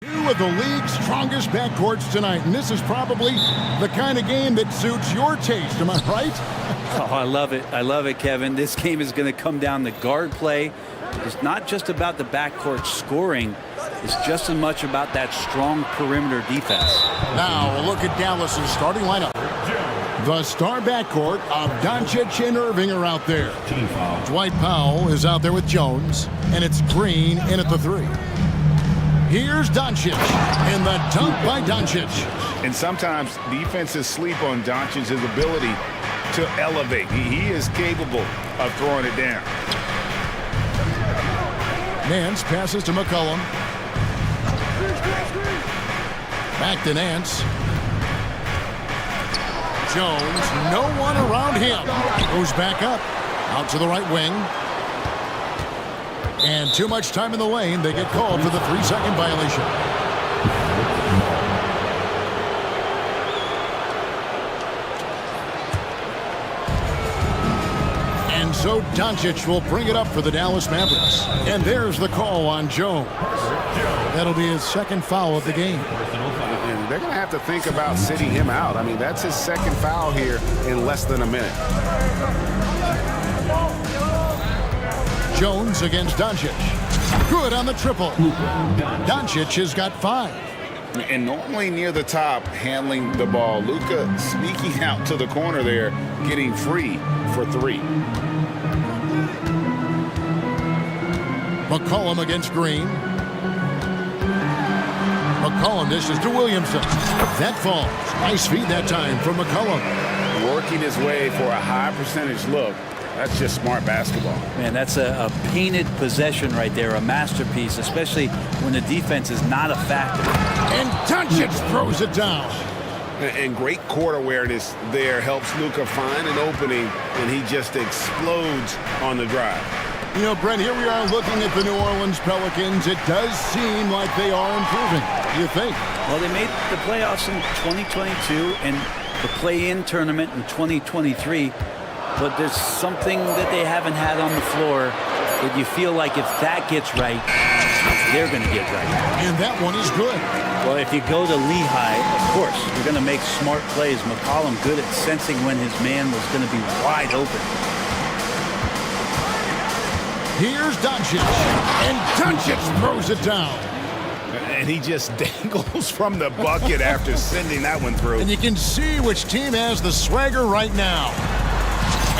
Two of the league's strongest backcourts tonight, and this is probably the kind of game that suits your taste. Am I right? Oh, I love it. I love it, Kevin. This game is going to come down to guard play. It's not just about the backcourt scoring. It's just as much about that strong perimeter defense. Now, a look at Dallas's starting lineup. The star backcourt of Doncic and Irving are out there. Dwight Powell is out there with Jones, and it's Green in at the three. Here's Doncic, and the dunk by Doncic. And sometimes defenses sleep on Doncic's ability to elevate. He is capable of throwing it down. Nance passes to McCollum. Back to Nance. Jones, no one around him. Goes back up, out to the right wing. And too much time in the lane. They get called for the 3-second violation. And so Doncic will bring it up for the Dallas Mavericks. And there's the call on Jones. That'll be his second foul of the game. And they're going to have to think about sitting him out. I mean, that's his second foul here in less than a minute. Jones against Doncic. Good on the triple. Doncic has got 5. And normally near the top, handling the ball. Luka sneaking out to the corner there, getting free for 3. McCollum against Green. McCollum dishes to Williamson. That falls. Nice feed that time from McCollum. Working his way for a high percentage look. That's just smart basketball. Man, that's a painted possession right there, a masterpiece, especially when the defense is not a factor. And Doncic throws it down. And great court awareness there helps Luka find an opening, and he just explodes on the drive. You know, Brent, here we are looking at the New Orleans Pelicans. It does seem like they are improving. You think? Well, they made the playoffs in 2022 and the play-in tournament in 2023. But there's something that they haven't had on the floor that you feel like if that gets right, they're going to get right. And that one is good. Well, if you go to Lehigh, of course, you're going to make smart plays. McCollum good at sensing when his man was going to be wide open. Here's Doncic. And Doncic throws it down. And he just dangles from the bucket after sending that one through. And you can see which team has the swagger right now.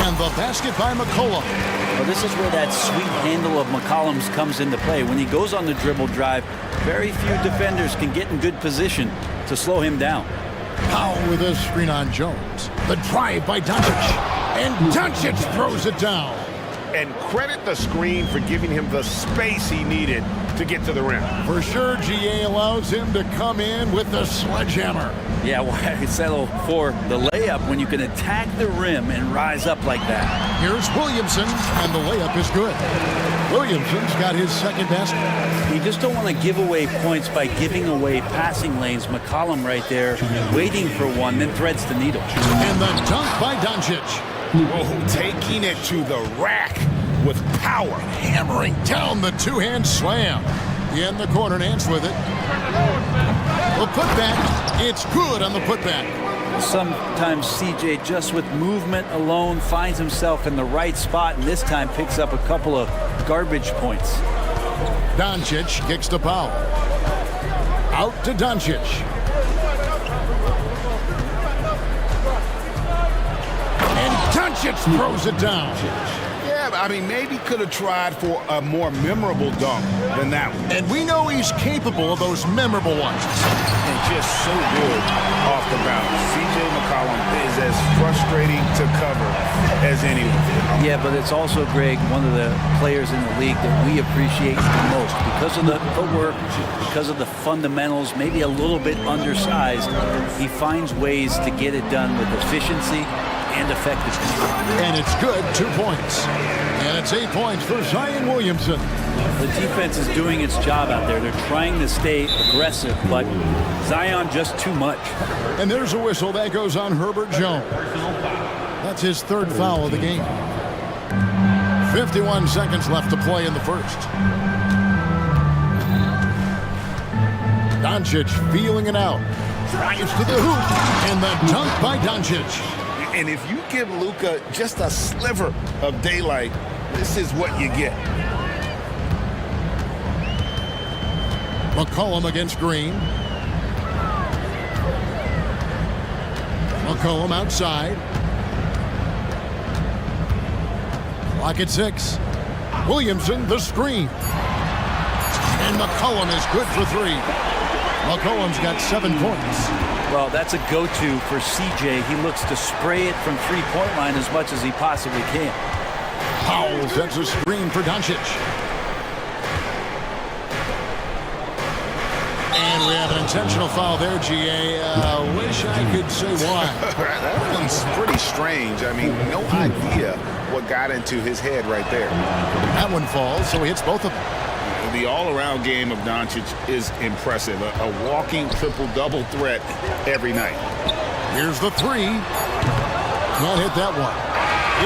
And the basket by McCollum. Well, this is where that sweet handle of McCollum's comes into play. When he goes on the dribble drive, very few defenders can get in good position to slow him down. Powell with a screen on Jones. The drive by Doncic. And Doncic throws it down. And credit the screen for giving him the space he needed to get to the rim. For sure, GA allows him to come in with the sledgehammer. Yeah, why settle for the layup when you can attack the rim and rise up like that? Here's Williamson, and the layup is good. Williamson's got his second basket. You just don't want to give away points by giving away passing lanes. McCollum right there, waiting for one, then threads the needle. And the dunk by Doncic. Oh, taking it to the rack with power. Hammering down the two-hand slam. In the corner, Nance with it. The putback, it's good on the putback. Sometimes CJ, just with movement alone, finds himself in the right spot, and this time picks up a couple of garbage points. Doncic kicks to Powell. Out to Doncic. And Doncic throws it down. Yeah, I mean, maybe could have tried for a more memorable dunk than that one. And we know he's capable of those memorable ones. And just so good off the bounce. CJ McCollum is as frustrating to cover as anyone. Yeah, but it's also, Greg, one of the players in the league that we appreciate the most. Because of the footwork, because of the fundamentals, maybe a little bit undersized, he finds ways to get it done with efficiency and effectiveness. And it's good, 2 points. And it's 8 points for Zion Williamson. The defense is doing its job out there. They're trying to stay aggressive, but Zion just too much. And there's a whistle that goes on Herbert Jones. That's his third foul of the game. 51 seconds left to play in the first. Doncic feeling it out. Drives to the hoop. And the dunk by Doncic. And if you give Luka just a sliver of daylight, this is what you get. McCollum against Green. McCollum outside. Clock at 6. Williamson, the screen. And McCollum is good for 3. McCollum's got 7 points. Well, that's a go-to for CJ. He looks to spray it from three-point line as much as he possibly can. Powell sets a screen for Doncic. And we have an intentional foul there, GA. Wish I could say why. That one's pretty strange. I mean, no idea what got into his head right there. That one falls, so he hits both of them. The all-around game of Doncic is impressive. A walking triple-double threat every night. Here's the 3. Can't hit that one.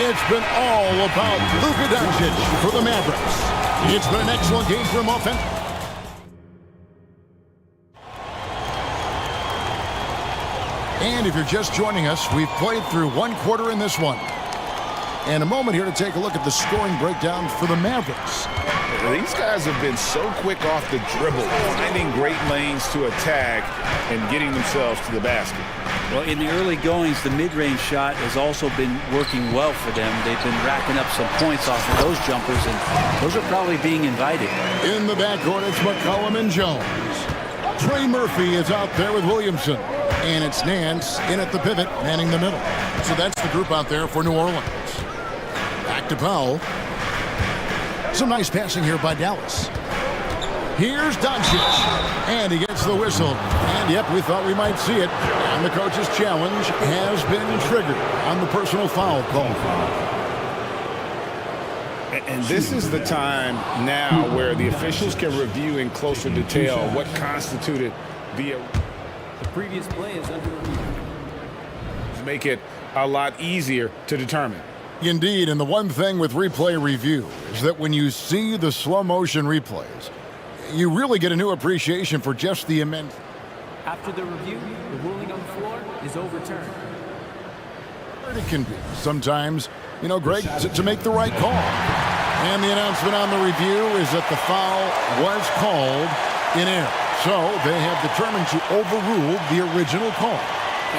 It's been all about Luka Doncic for the Mavericks. It's been an excellent game for him offensively. And if you're just joining us, we've played through 1 quarter in this one. And a moment here to take a look at the scoring breakdown for the Mavericks. These guys have been so quick off the dribble, finding great lanes to attack and getting themselves to the basket. Well, in the early goings, the mid-range shot has also been working well for them. They've been racking up some points off of those jumpers, and those are probably being invited. In the backcourt, it's McCollum and Jones. Trey Murphy is out there with Williamson. And it's Nance in at the pivot, manning the middle. So that's the group out there for New Orleans. Back to Powell. Some nice passing here by Dallas. Here's Doncic. And he gets the whistle. And yep, we thought we might see it. And the coach's challenge has been triggered on the personal foul call. And this is the time now where the officials can review in closer detail what constituted the previous play is under review. Make it a lot easier to determine. Indeed, and the one thing with replay review is that when you see the slow motion replays, you really get a new appreciation for just the immense. After the review, the ruling on the floor is overturned. It can be sometimes, you know, Greg, to make the right call. And the announcement on the review is that the foul was called in error. So they have determined to overrule the original call.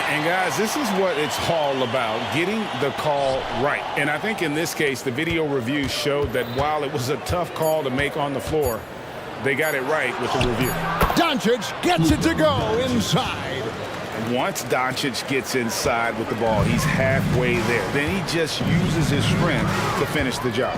And guys, this is what it's all about, getting the call right. And I think in this case, the video review showed that while it was a tough call to make on the floor, they got it right with the review. Doncic gets it to go inside. Once Doncic gets inside with the ball, he's halfway there. Then he just uses his strength to finish the job.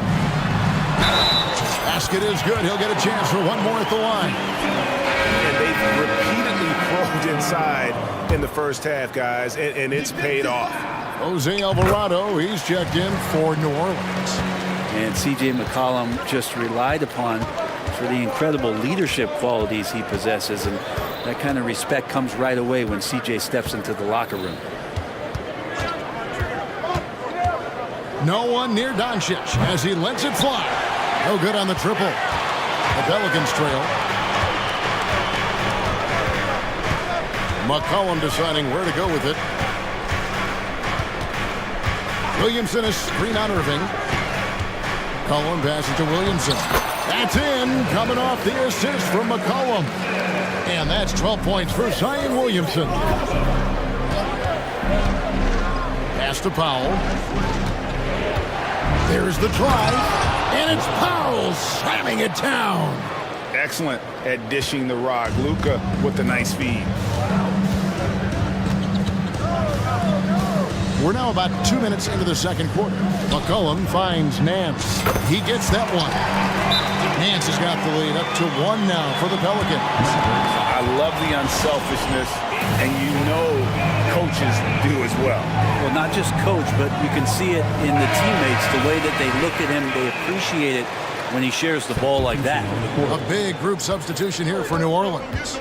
Basket is good. He'll get a chance for one more at the line. And they've repeatedly probed inside in the first half, guys, and it's paid off. Jose Alvarado, he's checked in for New Orleans. And C.J. McCollum just relied upon for the incredible leadership qualities he possesses, and that kind of respect comes right away when C.J. steps into the locker room. No one near Doncic as he lets it fly. No good on the triple. The Pelicans trail. McCollum deciding where to go with it. Williamson is screen on Irving. McCollum passes to Williamson. That's in, coming off the assist from McCollum. And that's 12 points for Zion Williamson. Pass to Powell. There's the drive, and it's Powell slamming it down. Excellent at dishing the rock. Luka with the nice feed. We're now about 2 minutes into the second quarter. McCollum finds Nance. He gets that one. Nance has got the lead up to 1 now for the Pelicans. I love the unselfishness, and you know coaches do as well. Well, not just coach, but you can see it in the teammates, the way that they look at him. They appreciate it when he shares the ball like that. A big group substitution here for New Orleans.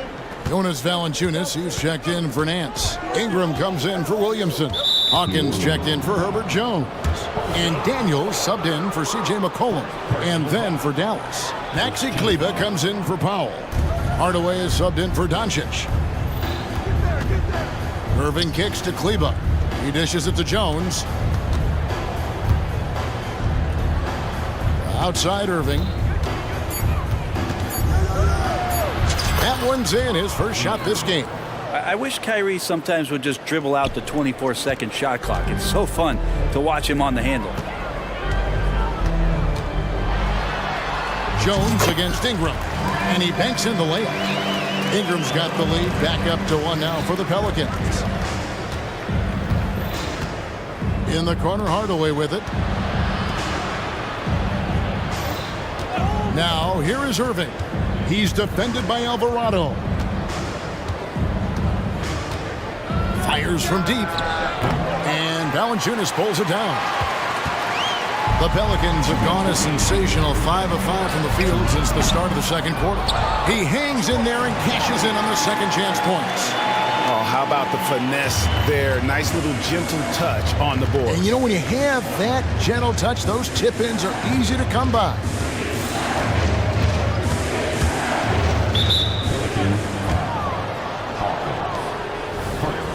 Jonas Valanciunas, he's checked in for Nance. Ingram comes in for Williamson. Hawkins checked in for Herbert Jones. And Daniels subbed in for C.J. McCollum. And then for Dallas, Maxi Kleber comes in for Powell. Hardaway is subbed in for Doncic. Irving kicks to Kleba. He dishes it to Jones. Outside Irving. That one's in, his first shot this game. I wish Kyrie sometimes would just dribble out the 24-second shot clock. It's so fun to watch him on the handle. Jones against Ingram, and he banks in the layup. Ingram's got the lead, back up to 1 now for the Pelicans. In the corner, Hardaway with it. Now, here is Irving. He's defended by Alvarado. Fires from deep. And Valanciunas pulls it down. The Pelicans have gone a sensational 5 of 5 from the field since the start of the second quarter. He hangs in there and cashes in on the second chance points. Oh, how about the finesse there? Nice little gentle touch on the board. And you know, when you have that gentle touch, those tip-ins are easy to come by.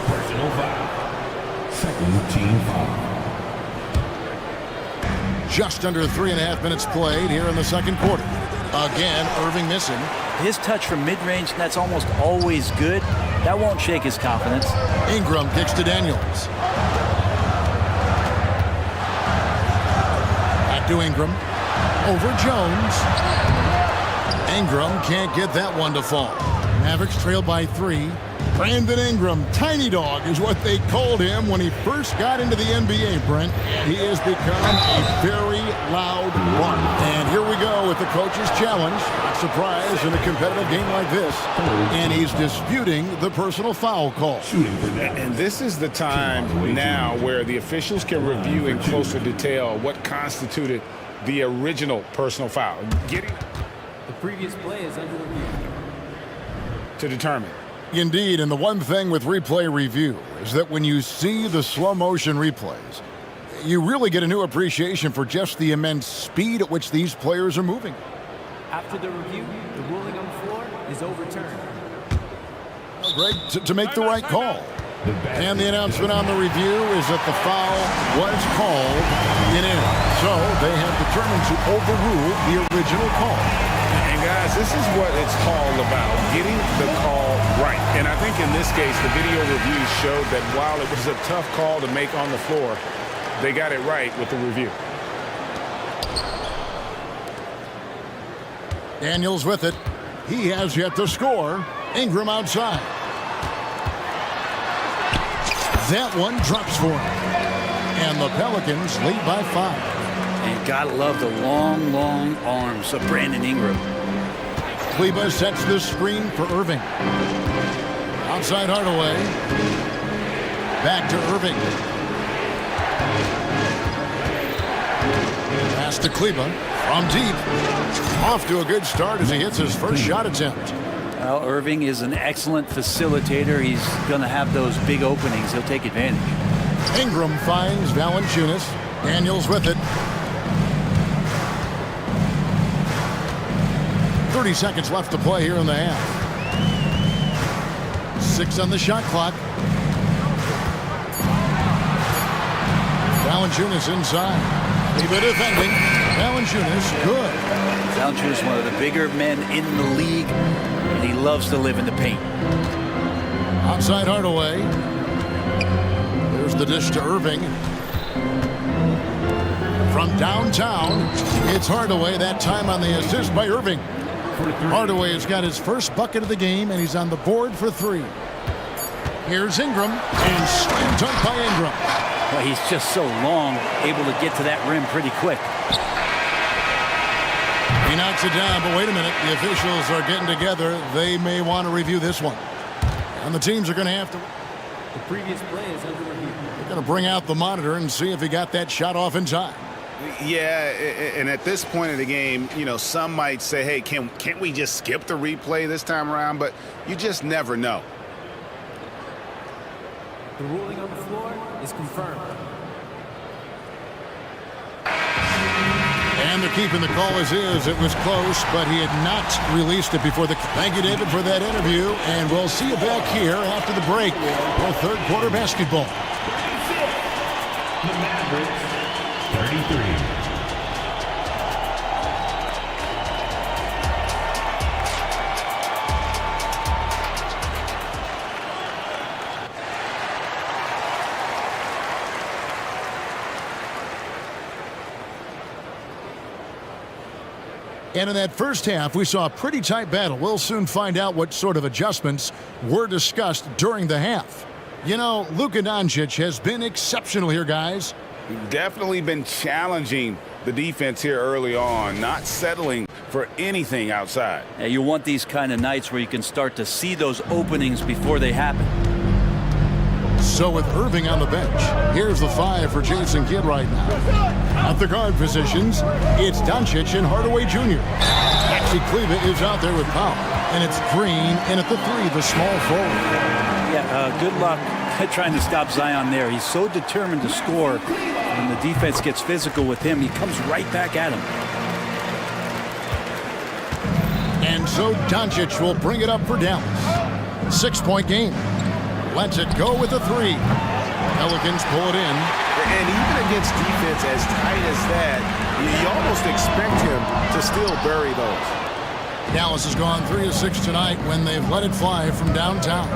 Personal foul. Second team foul. Just under 3.5 minutes played here in the second quarter. Again, Irving missing. His touch from mid-range, that's almost always good. That won't shake his confidence. Ingram kicks to Daniels. Back to Ingram. Over Jones. Ingram can't get that one to fall. Mavericks trail by 3. Brandon Ingram, tiny dog is what they called him when he first got into the NBA, Brent. He has become a very loud one. And here we go with the coach's challenge. Not surprised in a competitive game like this. And he's disputing the personal foul call. And this is the time now where the officials can review in closer detail what constituted the original personal foul. Getting The previous play is under review. to determine. Indeed, and the one thing with replay review is that when you see the slow motion replays, you really get a new appreciation for just the immense speed at which these players are moving. After the review, the ruling on the floor is overturned. Greg, to make the right call. And the announcement on the review is that the foul was called in. So they have determined to overrule the original call. And guys, this is what it's all about, getting the call right. And I think in this case, the video review showed that while it was a tough call to make on the floor, they got it right with the review. Daniels with it. He has yet to score. Ingram outside. That one drops for him. And the Pelicans lead by 5. And gotta love the long, long arms of Brandon Ingram. Kleba sets the screen for Irving. Outside Hardaway. Back to Irving. Pass to Kleba from deep. Off to a good start as he hits his first shot attempt. Well, Irving is an excellent facilitator. He's going to have those big openings. He'll take advantage. Ingram finds Valanciunas. Daniels with it. 30 seconds left to play here in the half. 6 on the shot clock. Valanciunas inside. Leave it defending. Valanciunas good. Valanciunas, one of the bigger men in the league, and he loves to live in the paint. Outside Hardaway. There's the dish to Irving. From downtown, it's Hardaway, that time on the assist by Irving. Hardaway has got his first bucket of the game, and he's on the board for 3. Here's Ingram, and slam dunk by Ingram. Well, he's just so long, able to get to that rim pretty quick. He knocks it down, but wait a minute. The officials are getting together. They may want to review this one. And the teams are going to have to... The previous play is under review. They're going to bring out the monitor and see if he got that shot off in time. Yeah, and at this point of the game, you know, some might say, hey, can't we just skip the replay this time around? But you just never know. The ruling on the floor is confirmed. And they're keeping the call as is. It was close, but he had not released it before the... Thank you, David, for that interview. And we'll see you back here after the break for third quarter basketball. The Mavericks, 33. And in that first half, we saw a pretty tight battle. We'll soon find out what sort of adjustments were discussed during the half. You know, Luka Doncic has been exceptional here, guys. Definitely been challenging the defense here early on, not settling for anything outside. Yeah, you want these kind of nights where you can start to see those openings before they happen. So with Irving on the bench, here's the 5 for Jason Kidd right now. At the guard positions, it's Doncic and Hardaway Jr. Maxi Kleber is out there with Powell. And it's Green in at the 3, the small forward. Yeah, good luck trying to stop Zion there. He's so determined to score. When the defense gets physical with him, he comes right back at him. And so Doncic will bring it up for Dallas. 6-point game. Lets it go with a 3. Pelicans pull it in. And even against defense as tight as that, you almost expect him to still bury those. Dallas has gone 3 of 6 tonight when they've let it fly from downtown.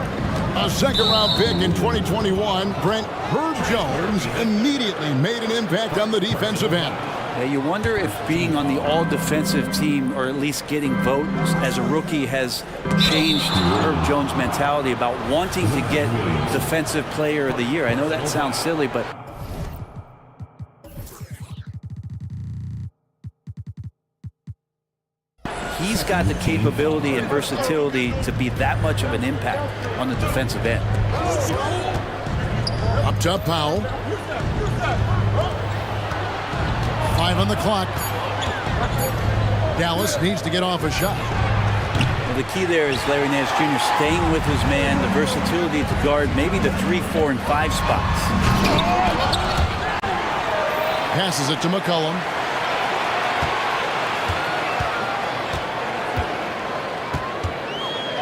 A second-round pick in 2021, Brent Herb Jones immediately made an impact on the defensive end. Yeah, you wonder if being on the all-defensive team, or at least getting votes as a rookie, has changed Herb Jones' mentality about wanting to get Defensive Player of the Year. I know that sounds silly, but he's got the capability and versatility to be that much of an impact on the defensive end. Up top, Powell. 5 on the clock. Dallas needs to get off a shot. Well, the key there is Larry Nance Jr. staying with his man, the versatility to guard maybe the 3, 4, and 5 spots. Passes it to McCollum.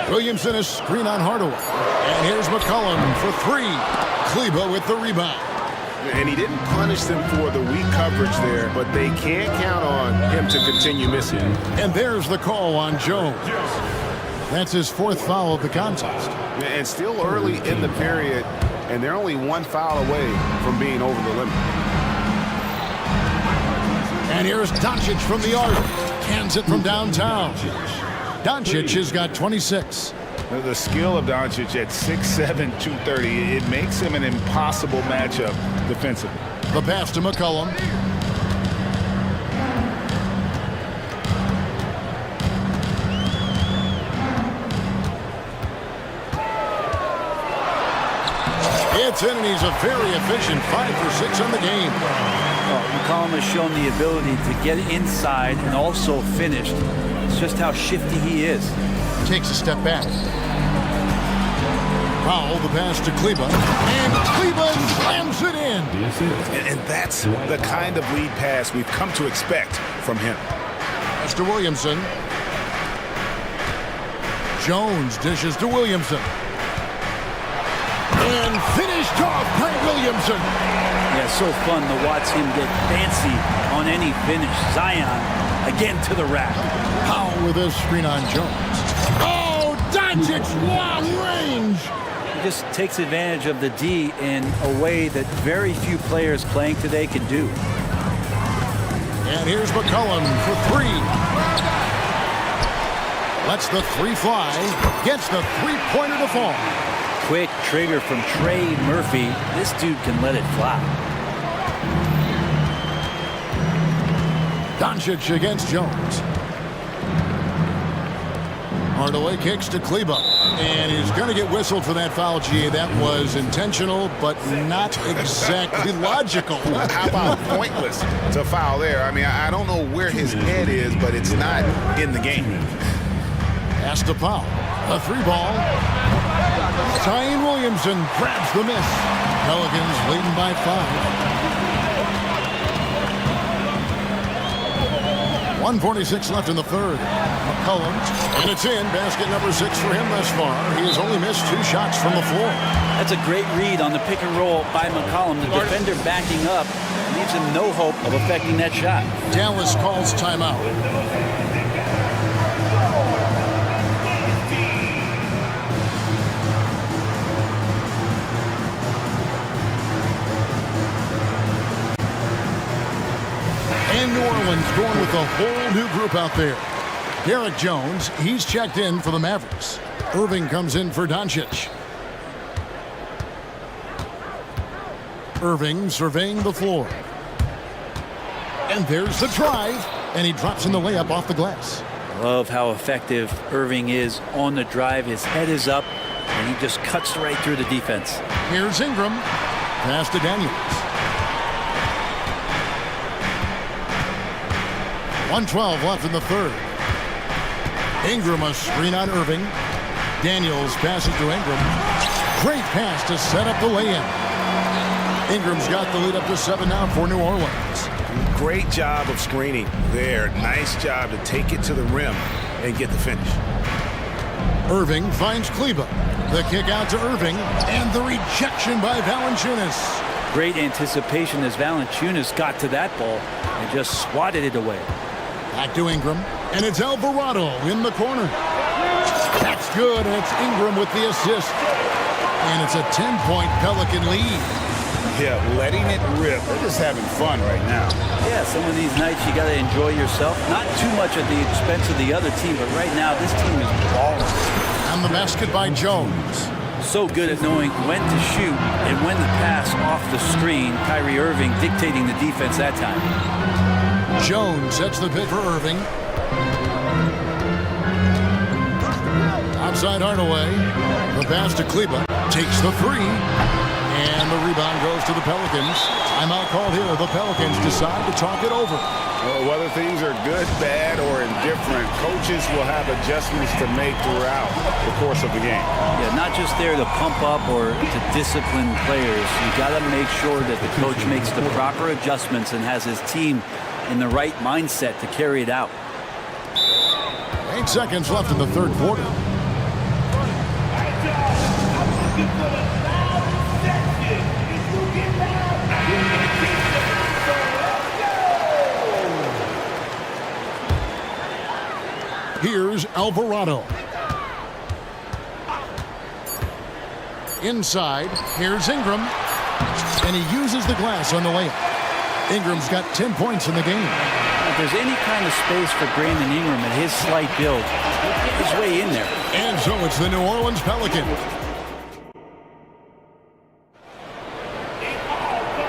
Williamson is screen on Hardaway. And here's McCollum for 3. Kleber with the rebound. And he didn't punish them for the weak coverage there, but they can't count on him to continue missing. And there's the call on Jones. That's his 4th foul of the contest. And still early in the period, and they're only 1 foul away from being over the limit. And here's Doncic from the arc. Cans it from downtown. Doncic has got 26. The skill of Doncic at 6'7", 230, it makes him an impossible matchup defensively. The pass to McCollum. It's in, and he's a very efficient 5 for 6 on the game. McCollum has shown the ability to get inside and also finish. It's just how shifty he is. Takes a step back. Powell, the pass to Kleber. And Kleber slams it in. And that's the kind of lead pass we've come to expect from him. Pass to Williamson. Jones dishes to Williamson. And finished off by Williamson. Yeah, so fun to watch him get fancy on any finish. Zion again to the rack. Powell with a screen on Jones. Oh, Doncic, long range. He just takes advantage of the D in a way that very few players playing today can do. And here's McCollum for 3. Lets the 3 fly. Gets the 3-pointer to fall. Quick trigger from Trey Murphy. This dude can let it fly. Doncic against Jones. Hardaway kicks to Kleber. And he's going to get whistled for that foul, G. That was intentional, but not exactly logical. How about pointless to foul there? I mean, I don't know where his head is, but it's not in the game. Pass to Powell. A 3-ball. Zion Williamson grabs the miss. Pelicans leading by 5. 1:46 left in the third. McCollum, and it's in. Basket number 6 for him thus far. He has only missed 2 shots from the floor. That's a great read on the pick and roll by McCollum. The defender backing up leaves him no hope of affecting that shot. Dallas calls timeout. And New Orleans going with a whole new group out there. Derek Jones, he's checked in for the Mavericks. Irving comes in for Doncic. Irving surveying the floor. And there's the drive, and he drops in the layup off the glass. Love how effective Irving is on the drive. His head is up, and he just cuts right through the defense. Here's Ingram. Pass to Daniels. 1:12 left in the third. Ingram a screen on Irving. Daniels passes to Ingram. Great pass to set up the lay-in. Ingram's got the lead up to 7 now for New Orleans. Great job of screening there. Nice job to take it to the rim and get the finish. Irving finds Kleba. The kick out to Irving, and the rejection by Valanciunas. Great anticipation as Valanciunas got to that ball and just swatted it away. Back to Ingram, and it's Alvarado in the corner. That's good, and it's Ingram with the assist. And it's a 10-point Pelican lead. Yeah, letting it rip. They're just having fun right now. Yeah, some of these nights you got to enjoy yourself. Not too much at the expense of the other team, but right now this team is balling. And the basket by Jones. So good at knowing when to shoot and when to pass off the screen. Kyrie Irving dictating the defense that time. Jones sets the pick for Irving. Outside Hardaway. The pass to Kleba. Takes the three. And the rebound goes to the Pelicans. Timeout called here. The Pelicans decide to talk it over. Well, whether things are good, bad, or indifferent, coaches will have adjustments to make throughout the course of the game. Yeah, not just there to pump up or to discipline players. You got to make sure that the coach makes the proper adjustments and has his team in the right mindset to carry it out. 8 seconds left in the third quarter. Here's Alvarado. Inside, here's Ingram. And he uses the glass on the layup. Ingram's got 10 points in the game. If there's any kind of space for Brandon Ingram at his slight build, he's his way in there. And so it's the New Orleans Pelicans.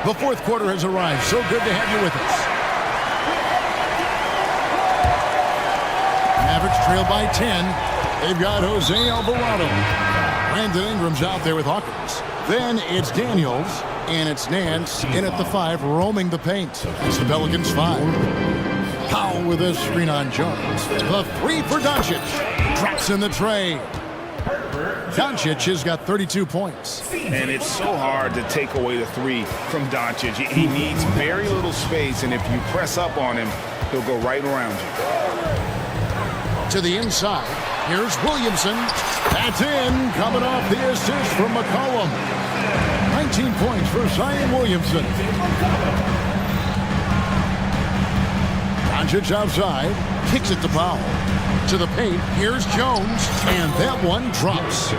The fourth quarter has arrived. So good to have you with us. Mavericks trail by 10. They've got Jose Alvarado. Brandon Ingram's out there with Hawkins. Then it's Daniels, and it's Nance in at the 5, roaming the paint. It's the Pelicans 5. Powell with a screen on Jones. The 3 for Doncic. Drops in the tray. Doncic has got 32 points. And it's so hard to take away the 3 from Doncic. He needs very little space, and if you press up on him, he'll go right around you. To the inside, here's Williamson. That's in, coming off the assist from McCollum. 19 points for Zion Williamson. Doncic outside, kicks it to Powell. To the paint, here's Jones, and that one drops.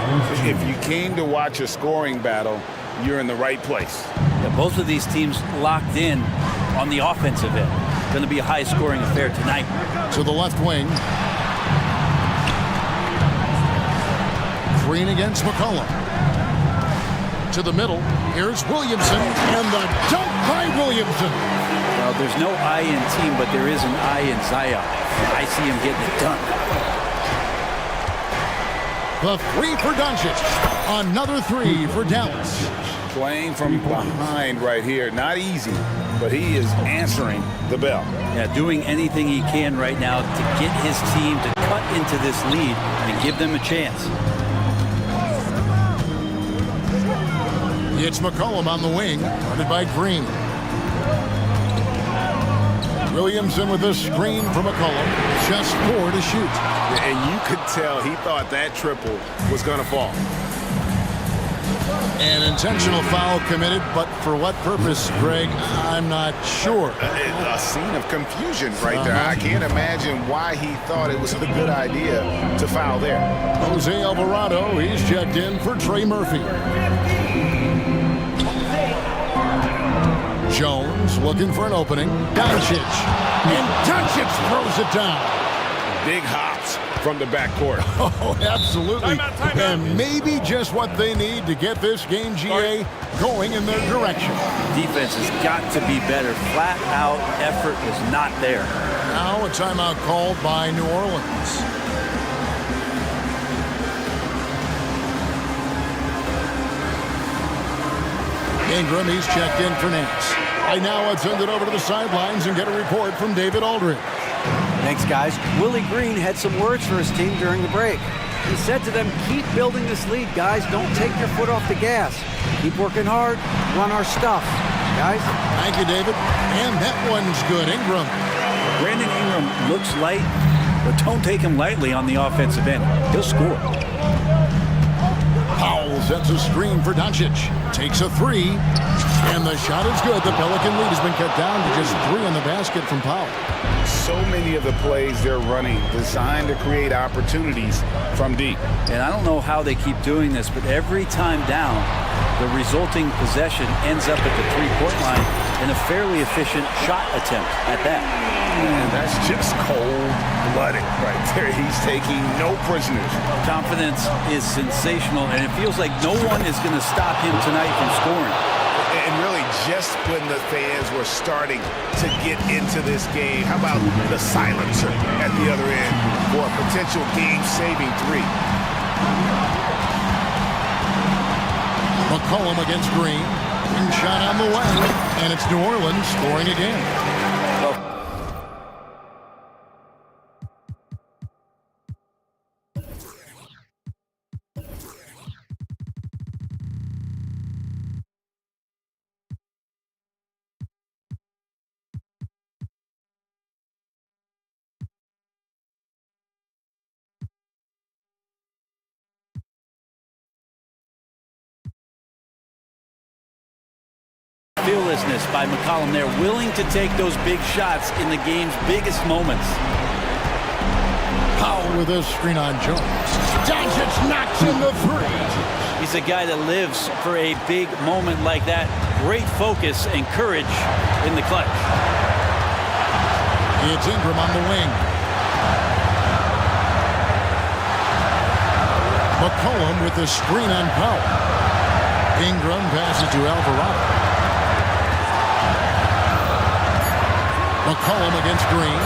If you came to watch a scoring battle, you're in the right place. Yeah, both of these teams locked in on the offensive end. Going to be a high-scoring affair tonight. To the left wing. Green against McCollum. To the middle, here's Williamson, and the dunk by Williamson. Well, there's no I in team, but there is an I in Zion. I see him getting it done. The 3 for Doncic. Another 3 for Dallas. Playing from behind right here. Not easy, but he is answering the bell. Yeah, doing anything he can right now to get his team to cut into this lead and give them a chance. It's McCollum on the wing, guarded by Green. Williamson with a screen from McCollum. Just 4 to shoot. And you could tell he thought that triple was going to fall. An intentional foul committed, but for what purpose, Greg? I'm not sure. A scene of confusion right there. I can't imagine why he thought it was a good idea to foul there. Jose Alvarado, he's checked in for Trey Murphy. Jones looking for an opening. Doncic. And Doncic throws it down. Big hops from the backcourt. Oh, absolutely. Timeout. And maybe just what they need to get this game, GA, going in their direction. Defense has got to be better. Flat out effort is not there. Now a timeout called by New Orleans. Ingram, he's checked in for Nance. Right now, let's send it over to the sidelines and get a report from David Aldridge. Thanks, guys. Willie Green had some words for his team during the break. He said to them, keep building this lead, guys. Don't take your foot off the gas. Keep working hard. Run our stuff. Guys? Thank you, David. And that one's good. Ingram. Brandon Ingram looks light, but don't take him lightly on the offensive end. He'll score. Powell sets a screen for Doncic. Takes a 3. And the shot is good. The Pelican lead has been cut down to just 3 on the basket from Powell. So many of the plays they're running designed to create opportunities from deep. And I don't know how they keep doing this, but every time down, the resulting possession ends up at the three-point line in a fairly efficient shot attempt at that. And that's just cold-blooded right there. He's taking no prisoners. Confidence is sensational, and it feels like no one is going to stop him tonight from scoring. And really, just when the fans were starting to get into this game, how about the silencer at the other end for a potential game-saving 3? McCollum against Green. And shot on the way. And it's New Orleans scoring again. Fearlessness by McCollum there, willing to take those big shots in the game's biggest moments. Powell with a screen on Jones. Doncic knocks in the 3. He's a guy that lives for a big moment like that. Great focus and courage in the clutch. It's Ingram on the wing. McCollum with the screen on Powell. Ingram passes to Alvarado. McCollum against Green.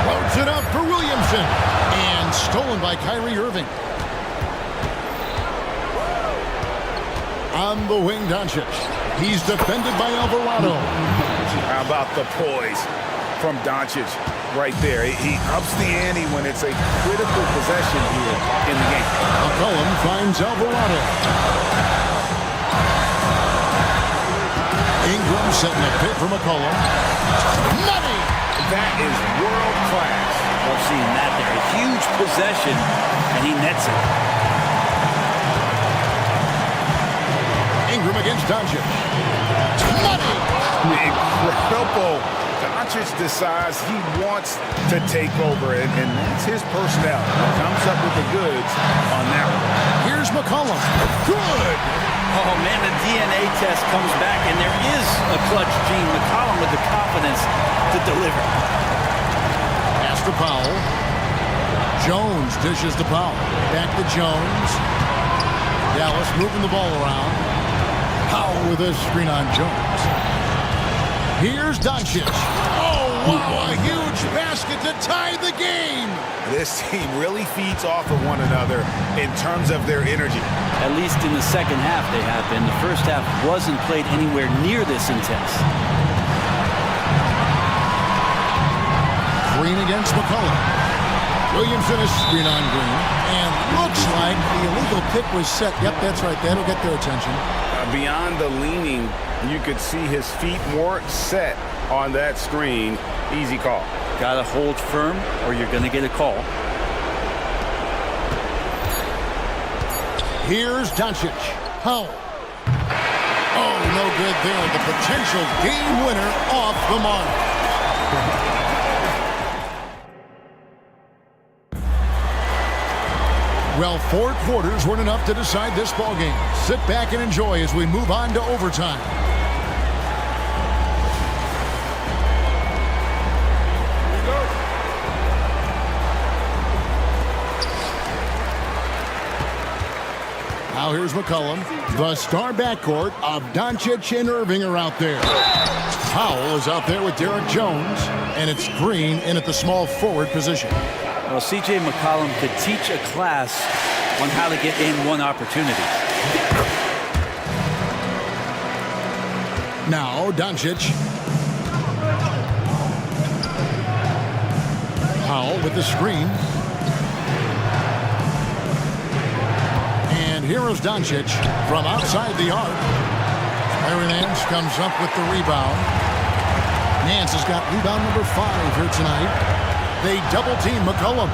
Loads it up for Williamson. And stolen by Kyrie Irving. On the wing, Doncic. He's defended by Alvarado. How about the poise from Doncic right there? He ups the ante when it's a critical possession here in the game. McCollum finds Alvarado. Ingram setting a pit for McCollum. Money! That is world class. We're seeing that there. A huge possession, and he nets it. Ingram against Doncic. Money! Incredible. Doncic decides he wants to take over, and that's his personnel. Comes up with the goods on that one. Here's McCollum. Good! Oh, man, the DNA test comes back, and there is a clutch gene. McCollum with the confidence to deliver. Pass to Powell. Jones dishes to Powell. Back to Jones. Dallas moving the ball around. Powell with a screen on Jones. Here's Doncic. Oh, wow, a huge basket to tie the game. This team really feeds off of one another in terms of their energy. At least in the second half they have been. The first half wasn't played anywhere near this intense. Green against McCollum. Williamson is screen on Green. And looks like the illegal pick was set. Yep, that's right. That'll get their attention. Beyond the leaning, you could see his feet weren't set on that screen. Easy call. Gotta hold firm or you're gonna get a call. Here's Doncic. Powell. Oh, no good there. The potential game winner off the mark. Well, 4 quarters weren't enough to decide this ball game. Sit back and enjoy as we move on to overtime. Now here's McCollum. The star backcourt of Doncic and Irving are out there. Powell is out there with Derek Jones, and it's Green in at the small forward position. Well, C.J. McCollum could teach a class on how to get in one opportunity. Now Doncic. Powell with the screen. And here is Doncic from outside the arc. Larry Nance comes up with the rebound. Nance has got rebound number 5 here tonight. They double-team McCollum.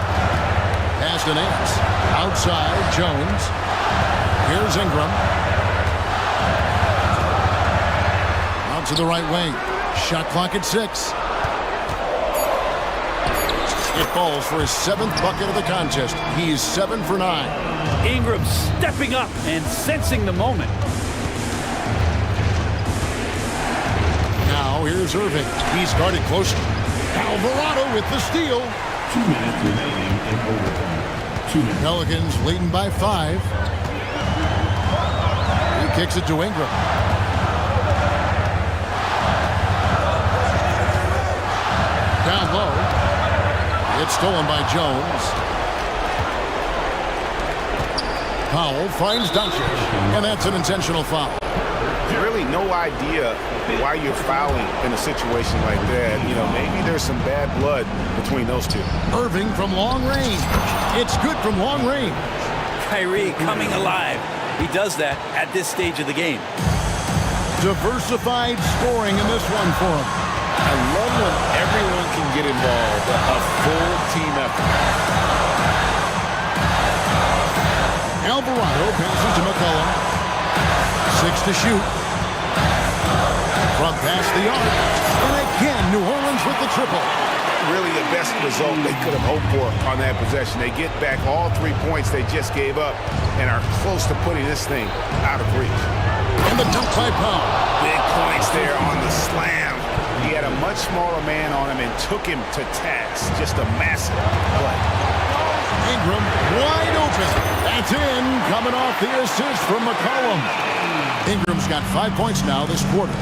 Pass to Nance. Outside, Jones. Here's Ingram. Out to the right wing. Shot clock at 6. It falls for his 7th bucket of the contest. He's 7 for 9. Ingram stepping up and sensing the moment. Now here's Irving. He's guarded closely. Alvarado with the steal. 2 minutes remaining in overtime. 2 minutes. Pelicans leading by 5. He kicks it to Ingram. Down low. It's stolen by Jones. Powell finds Doncic, and that's an intentional foul. Really no idea why you're fouling in a situation like that. You know, maybe there's some bad blood between those two. Irving from long range. It's good from long range. Kyrie coming alive. He does that at this stage of the game. Diversified scoring in this one for him. I love when everyone can get involved. A full team effort. Alvarado passes to McCollum. 6 to shoot. From past the arc. And again, New Orleans with the triple. Really the best result they could have hoped for on that possession. They get back all 3 points they just gave up and are close to putting this thing out of reach. And the dunk by Powell. Big points there on the slam. He had a much smaller man on him and took him to task. Just a massive play. Ingram wide open. That's in. Coming off the assist from McCollum. Ingram's got 5 points now this quarter.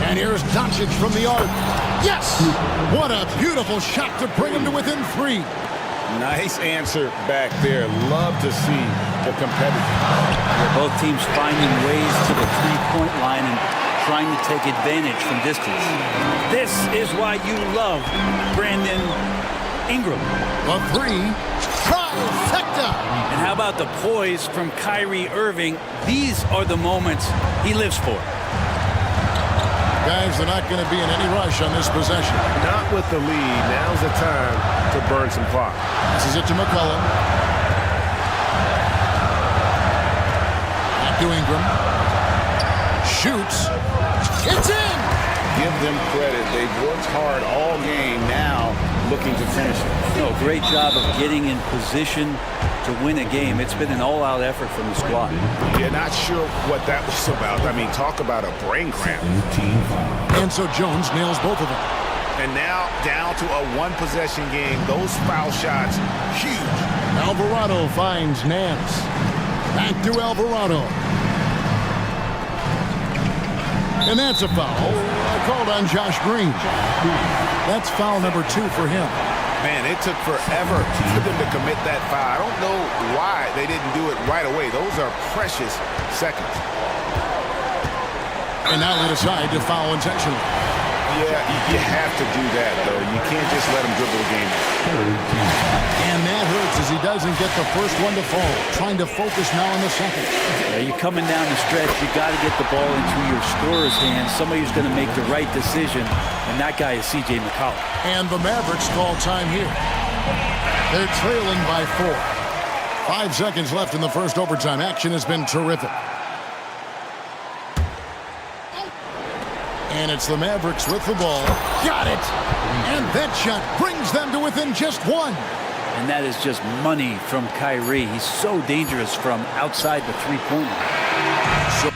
And here's Doncic from the arc. Yes! What a beautiful shot to bring him to within 3. Nice answer back there. Love to see the competitive. Both teams finding ways to the three-point line and trying to take advantage from distance. This is why you love Brandon Ingram. A 3. Trifecta! And how about the poise from Kyrie Irving? These are the moments he lives for. Guys, they're not going to be in any rush on this possession. Not with the lead. Now's the time to burn some clock. This is it to McCollum. Back to Ingram. Shoots. It's in! Give them credit. They've worked hard all game, now looking to finish it. No, great job of getting in position to win a game. It's been an all-out effort from the squad. You're not sure what that was about. I mean, talk about a brain cramp. And so Jones nails both of them. And now down to a one-possession game. Those foul shots, huge. Alvarado finds Nance. Back to Alvarado. And that's a foul called on Josh Green. That's foul number 2 for him. Man, it took forever for them to commit that foul. I don't know why they didn't do it right away. Those are precious seconds. And now they decide to foul intentionally. Yeah, you have to do that, though. You can't just let him dribble the game. And that hurts as he doesn't get the first one to fall. Trying to focus now on the second. Yeah, you're coming down the stretch. You got to get the ball into your scorer's hands. Somebody who's going to make the right decision, and that guy is C.J. McCollum. And the Mavericks call time here. They're trailing by 4. 5 seconds left in the first overtime. Action has been terrific. And it's the Mavericks with the ball. Got it! And that shot brings them to within just 1. And that is just money from Kyrie. He's so dangerous from outside the three-point line.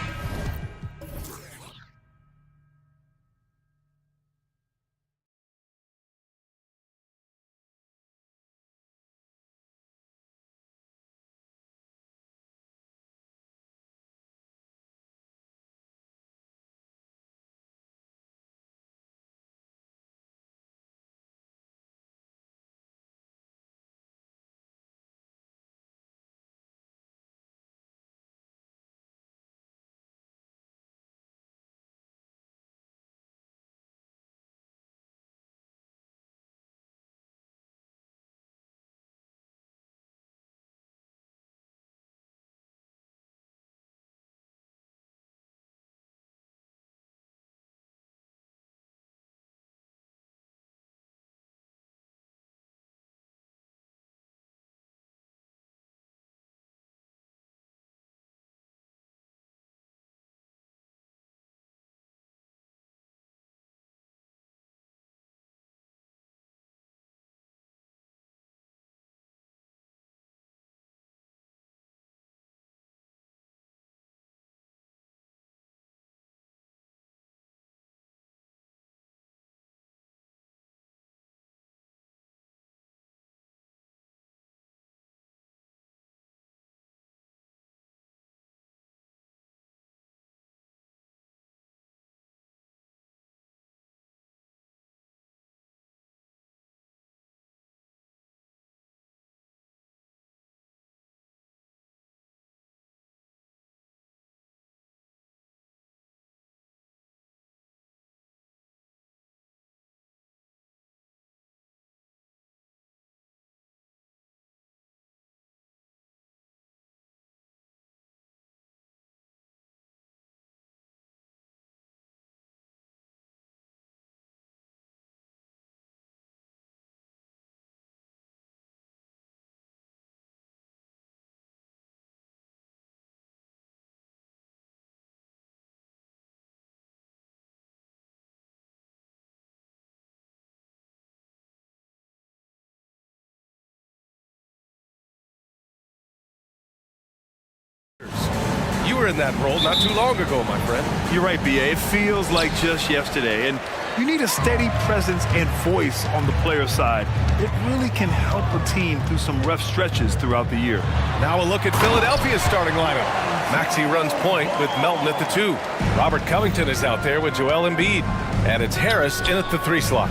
You were in that role not too long ago, my friend. You're right, B.A. It feels like just yesterday. And you need a steady presence and voice on the player side. It really can help a team through some rough stretches throughout the year. Now a look at Philadelphia's starting lineup. Maxey runs point with Melton at the 2. Robert Covington is out there with Joel Embiid. And it's Harris in at the 3 slot.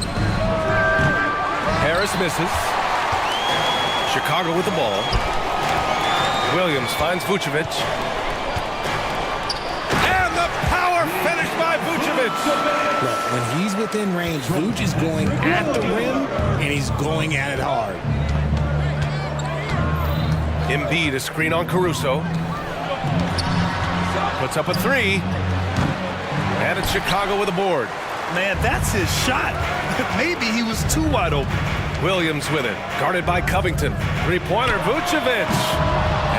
Harris misses. Chicago with the ball. Williams finds Vucevic. And the power finish by Vucevic. Look, when he's within range, Vuce is going at the rim, and he's going at it hard. Embiid, a screen on Caruso. Puts up a 3. And it's Chicago with a board. Man, that's his shot. Maybe he was too wide open. Williams with it. Guarded by Covington. Three-pointer, Vucevic.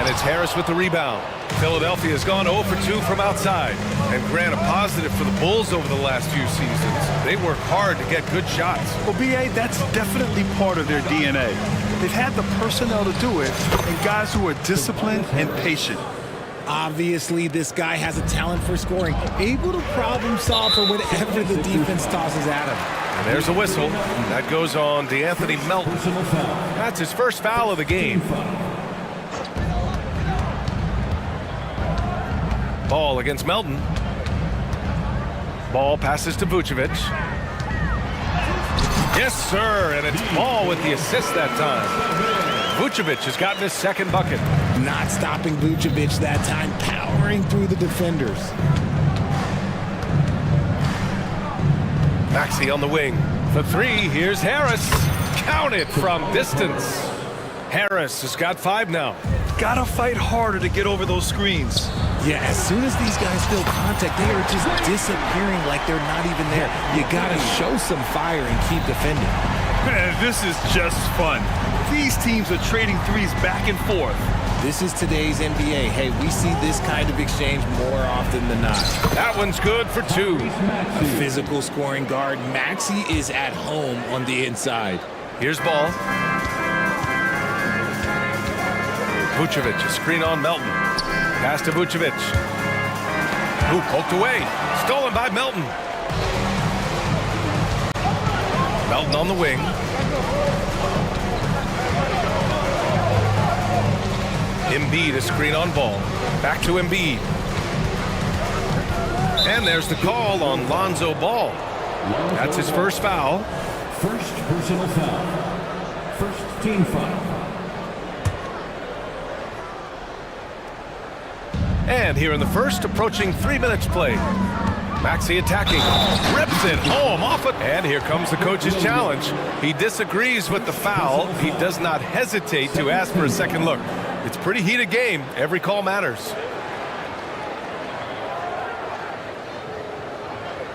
And it's Harris with the rebound. Philadelphia has gone 0 for 2 from outside. And Grant, a positive for the Bulls over the last few seasons. They work hard to get good shots. Well, B.A., that's definitely part of their DNA. They've had the personnel to do it, and guys who are disciplined and patient. Obviously, this guy has a talent for scoring, able to problem solve for whatever the defense tosses at him. And there's a whistle. That goes on DeAnthony Melton. That's his first foul of the game. Ball against Melton. Ball passes to Vucevic. Yes, sir, and it's Ball with the assist that time. Vucevic has gotten his second bucket. Not stopping Vucevic that time, powering through the defenders. Maxey on the wing. For three, here's Harris. Count it from distance. Harris has got 5 now. Gotta fight harder to get over those screens. Yeah, as soon as these guys feel contact, they are just disappearing like they're not even there. You gotta show some fire and keep defending. Man, this is just fun. These teams are trading threes back and forth. This is today's NBA. Hey, we see this kind of exchange more often than not. That one's good for 2. A physical scoring guard. Maxey is at home on the inside. Here's ball. Vucevic, a screen on Melton. Pass to Vucevic. Ooh, poked away. Stolen by Melton. Melton on the wing. Embiid, a screen on ball. Back to Embiid. And there's the call on Lonzo Ball. That's his first foul. First personal foul. First team foul. And here in the first, approaching 3 minutes played. Maxey attacking, rips it home off it. And here comes the coach's challenge. He disagrees with the foul. He does not hesitate to ask for a second look. It's a pretty heated game. Every call matters.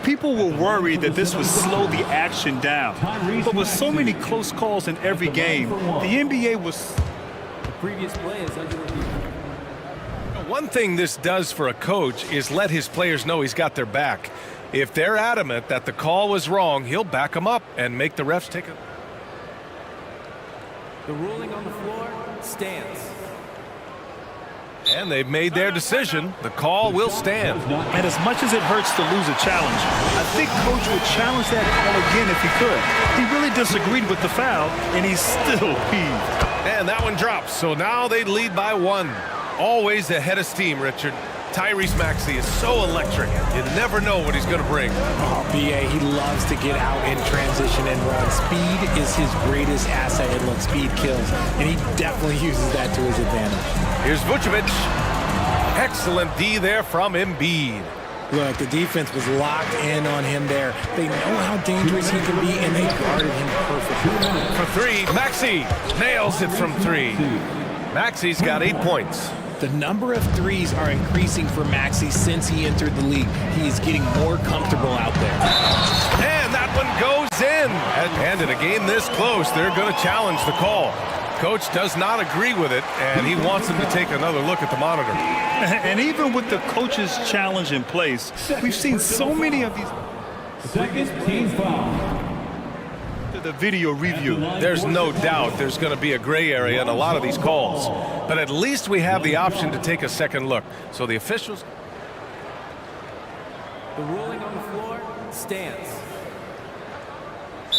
People were worried that this would slow the action down. But with so many close calls in every game, the NBA was... The previous play is under review. One thing this does for a coach is let his players know he's got their back. If they're adamant that the call was wrong, he'll back them up and make the refs take it. The ruling on the floor stands. And they've made their decision. The call will stand. And as much as it hurts to lose a challenge, I think Coach would challenge that call again if he could. He really disagreed with the foul, and he's still peeved. And that one drops, so now they lead by 1. Always ahead of steam, Richard. Tyrese Maxey is so electric. You never know what he's going to bring. Oh, B.A., he loves to get out in transition and run. Speed is his greatest asset, and look, speed kills. And he definitely uses that to his advantage. Here's Vucevic. Excellent D there from Embiid. Look, the defense was locked in on him there. They know how dangerous he can be, and they guarded him perfectly. For 3, Maxey nails it from 3. Maxey's got 8 points. The number of threes are increasing for Maxey since he entered the league. He is getting more comfortable out there. And that one goes in. And in a game this close, they're going to challenge the call. Coach does not agree with it, and he wants them to take another look at the monitor. And even with the coach's challenge in place, we've seen so many of these... Second team foul. The video review. There's no doubt there's going to be a gray area in a lot of these calls. But at least we have the option to take a second look. So the officials... The ruling on the floor stands.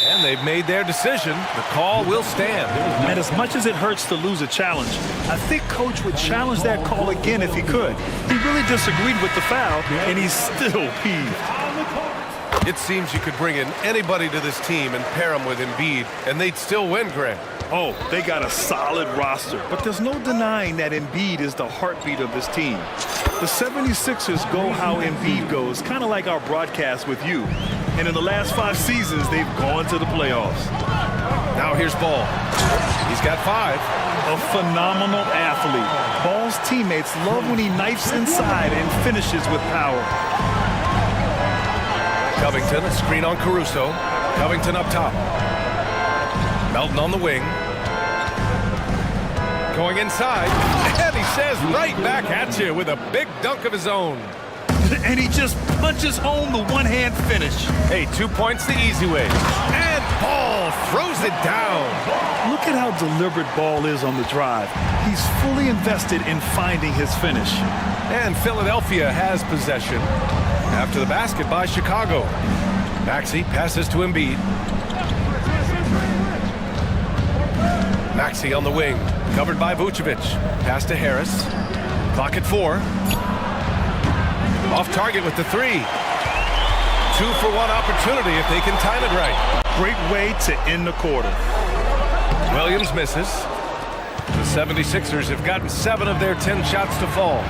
And they've made their decision. The call will stand. And as much as it hurts to lose a challenge, I think Coach would challenge that call again if he could. He really disagreed with the foul, and he's still peeved. It seems you could bring in anybody to this team and pair them with Embiid, and they'd still win, Grant. Oh, they got a solid roster, but there's no denying that Embiid is the heartbeat of this team. The 76ers go how Embiid goes, kind of like our broadcast with you. And in the last 5 seasons, they've gone to the playoffs. Now here's Ball. He's got 5. A phenomenal athlete. Ball's teammates love when he knifes inside and finishes with power. Covington, a screen on Caruso. Covington up top. Melton on the wing. Going inside. And he says right back at you with a big dunk of his own. And he just punches home the one-hand finish. Hey, 2 points the easy way. And Ball throws it down. Look at how deliberate Ball is on the drive. He's fully invested in finding his finish. And Philadelphia has possession. After the basket by Chicago. Maxey passes to Embiid. Maxey on the wing. Covered by Vucevic. Pass to Harris. Clock at 4. Off target with the 3. 2-for-1 opportunity if they can time it right. Great way to end the quarter. Williams misses. The 76ers have gotten 7 of their 10 shots to fall.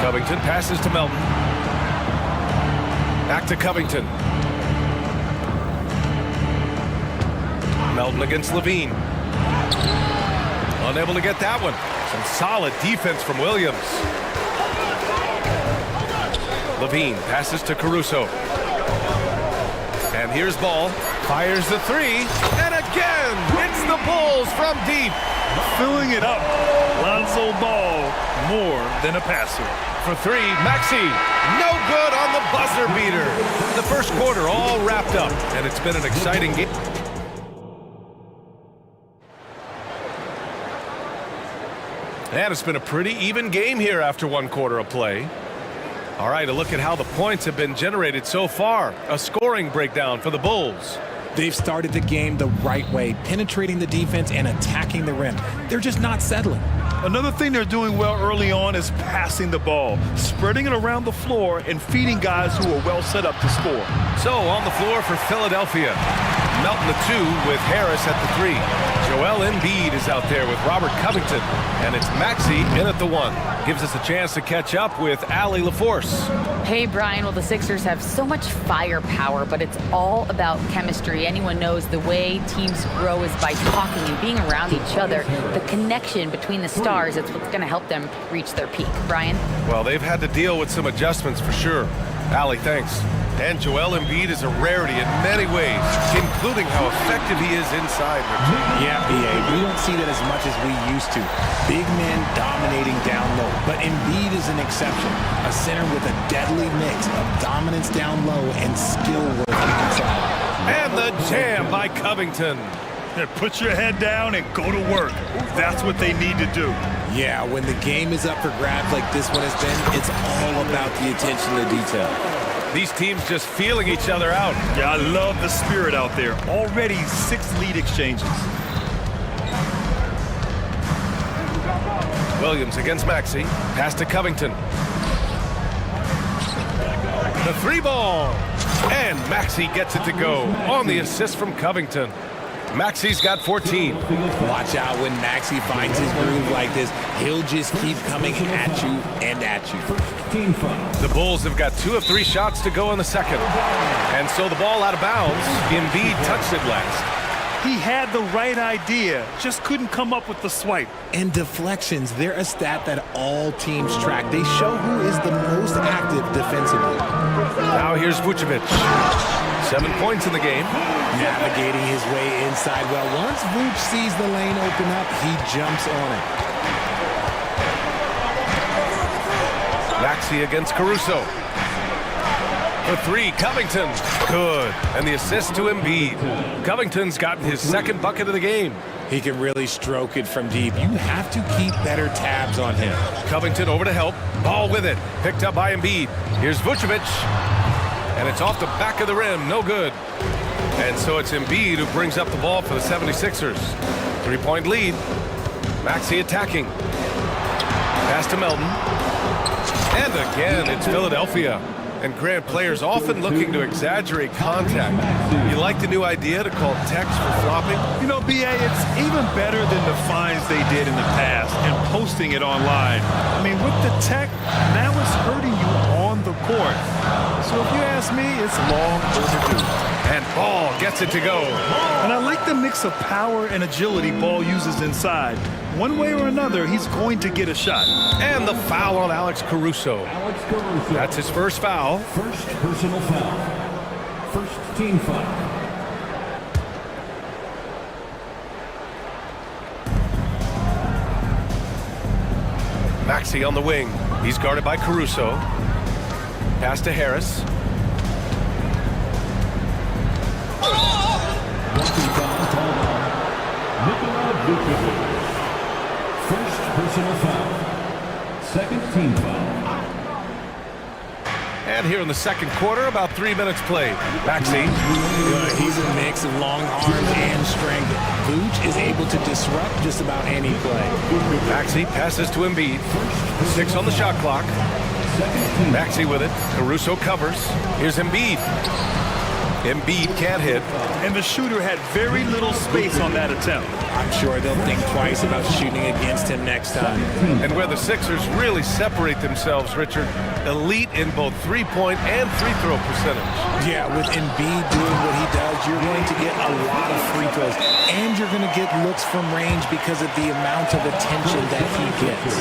Covington passes to Melton. Back to Covington. Melton against Levine. Unable to get that one. Some solid defense from Williams. Levine passes to Caruso. And here's Ball. Fires the three. And again, it's the Bulls from deep. Filling it up. Lonzo Ball, more than a passer. For three, Maxey. No good on the buzzer beater. The first quarter all wrapped up, and it's been an exciting game. And it's been a pretty even game here after one quarter of play. All right, a look at how the points have been generated so far. A scoring breakdown for the Bulls. They've started the game the right way, penetrating the defense and attacking the rim. They're just not settling. Another thing they're doing well early on is passing the ball, spreading it around the floor and feeding guys who are well set up to score. So on the floor for Philadelphia, Melton the two with Harris at the three. Joel Embiid is out there with Robert Covington, and it's Maxey in at the one. Gives us a chance to catch up with Allie LaForce. Hey, Brian. Well, the Sixers have so much firepower, but it's all about chemistry. Anyone knows the way teams grow is by talking and being around each other. The connection between the stars, it's what's going to help them reach their peak. Brian? Well, they've had to deal with some adjustments for sure. Allie, thanks. And Joel Embiid is a rarity in many ways, including how effective he is inside. Yeah, BA, we don't see that as much as we used to. Big men dominating down low, but Embiid is an exception. A center with a deadly mix of dominance down low and skill work inside. And the jam by Covington. Put your head down and go to work. That's what they need to do. Yeah, when the game is up for grabs like this one has been, it's all about the attention to detail. These teams just feeling each other out. Yeah, I love the spirit out there. Already 6 lead exchanges. Williams against Maxey. Pass to Covington. The three ball. And Maxey gets it to go on the assist from Covington. Maxey's got 14. Watch out when Maxey finds his groove like this. He'll just keep coming at you and at you. The Bulls have got 2 of 3 shots to go in the second. And so the ball out of bounds. Embiid touched it last. He had the right idea, just couldn't come up with the swipe. And deflections, they're a stat that all teams track. They show who is the most active defensively. Now here's Vucevic. 7 points in the game. Navigating his way inside. Well, once Vuce sees the lane open up, he jumps on it. Maxey against Caruso. For three, Covington. Good. And the assist to Embiid. Covington's gotten his second bucket of the game. He can really stroke it from deep. You have to keep better tabs on him. Covington over to help. Ball with it. Picked up by Embiid. Here's Vucevic. And it's off the back of the rim. No good. And so it's Embiid who brings up the ball for the 76ers. 3-point lead. Maxey attacking. Pass to Melton. And again, it's Philadelphia. And Grant, players often looking to exaggerate contact. You like the new idea to call text for flopping? You know, BA, it's even better than the fines they did in the past and posting it online. I mean, with the tech, now it's hurting you on the court. So if you ask me, it's long overdue. And Ball gets it to go. And I like the mix of power and agility Ball uses inside. One way or another, he's going to get a shot. And the foul on Alex Caruso. That's his first foul. First personal foul. First team foul. Maxey on the wing. He's guarded by Caruso. Pass to Harris. First personal foul. Second team foul. And here in the second quarter, about 3 minutes played. Maxey. He's a mix of long arms and strength. Vooch is able to disrupt just about any play. Maxey passes to Embiid. 6 on the shot clock. Maxey with it. Caruso covers. Here's Embiid. Embiid can't hit. And the shooter had very little space on that attempt. I'm sure they'll think twice about shooting against him next time. And where the Sixers really separate themselves, Richard, elite in both three-point and free-throw percentage. Yeah, with Embiid doing what he does, you're going to get a lot of free throws. And you're going to get looks from range because of the amount of attention that he gets.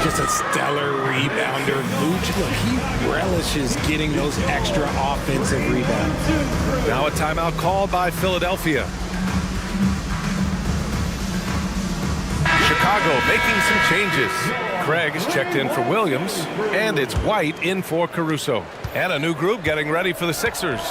Just a stellar rebounder. Vooch, look, he relishes getting those extra offensive rebounds. Now a timeout called by Philadelphia. Chicago making some changes. Craig is checked in for Williams, and it's White in for Caruso. And a new group getting ready for the Sixers.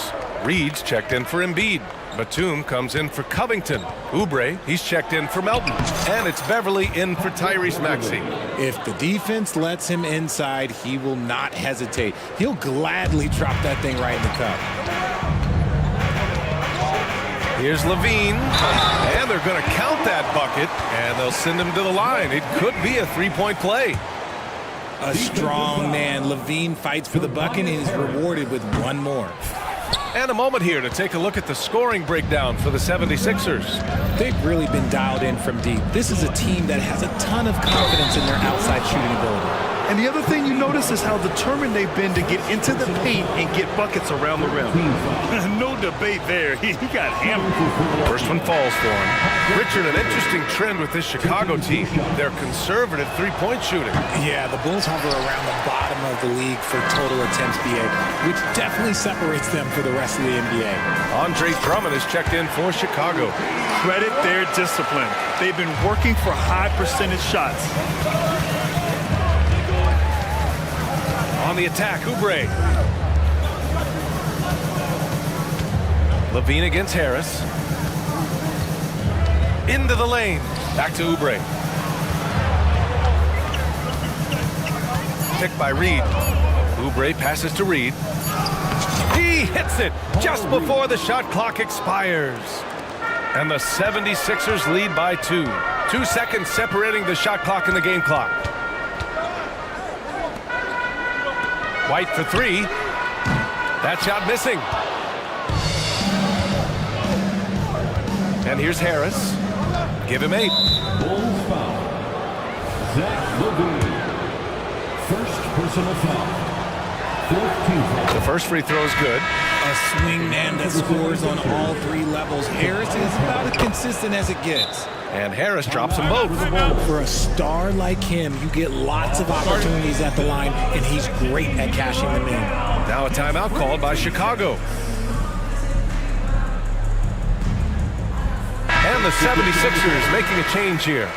Reed's checked in for Embiid. Batum comes in for Covington. Oubre, he's checked in for Melton. And it's Beverly in for Tyrese Maxey. If the defense lets him inside, he will not hesitate. He'll gladly drop that thing right in the cup. Here's Levine, and they're going to count that bucket, and they'll send him to the line. It could be a three-point play. A strong man. Levine fights for the bucket and is rewarded with one more. And a moment here to take a look at the scoring breakdown for the 76ers. They've really been dialed in from deep. This is a team that has a ton of confidence in their outside shooting ability. And the other thing you notice is how determined they've been to get into the paint and get buckets around the rim. No debate there. He got hammered. First one falls for him. Richard, an interesting trend with this Chicago team. They're conservative three-point shooting. Yeah, the Bulls hover around the bottom of the league for total attempts BA, which definitely separates them for the rest of the NBA. Andre Drummond is checked in for Chicago. Credit their discipline. They've been working for high percentage shots. On the attack, Oubre. Levine against Harris. Into the lane. Back to Oubre. Picked by Reed. Oubre passes to Reed. He hits it just before the shot clock expires. And the 76ers lead by 2. 2 seconds separating the shot clock and the game clock. White for 3. That shot missing. And here's Harris. Give him 8. Bulls foul. Zach Levine. First personal foul. 14th. The first free throw is good. A swing man that scores on all 3 levels. Harris is about as consistent as it gets. And Harris drops them both. For a star like him, you get lots of opportunities at the line, and he's great at cashing them in. Now a timeout called by Chicago. And the 76ers making a change here.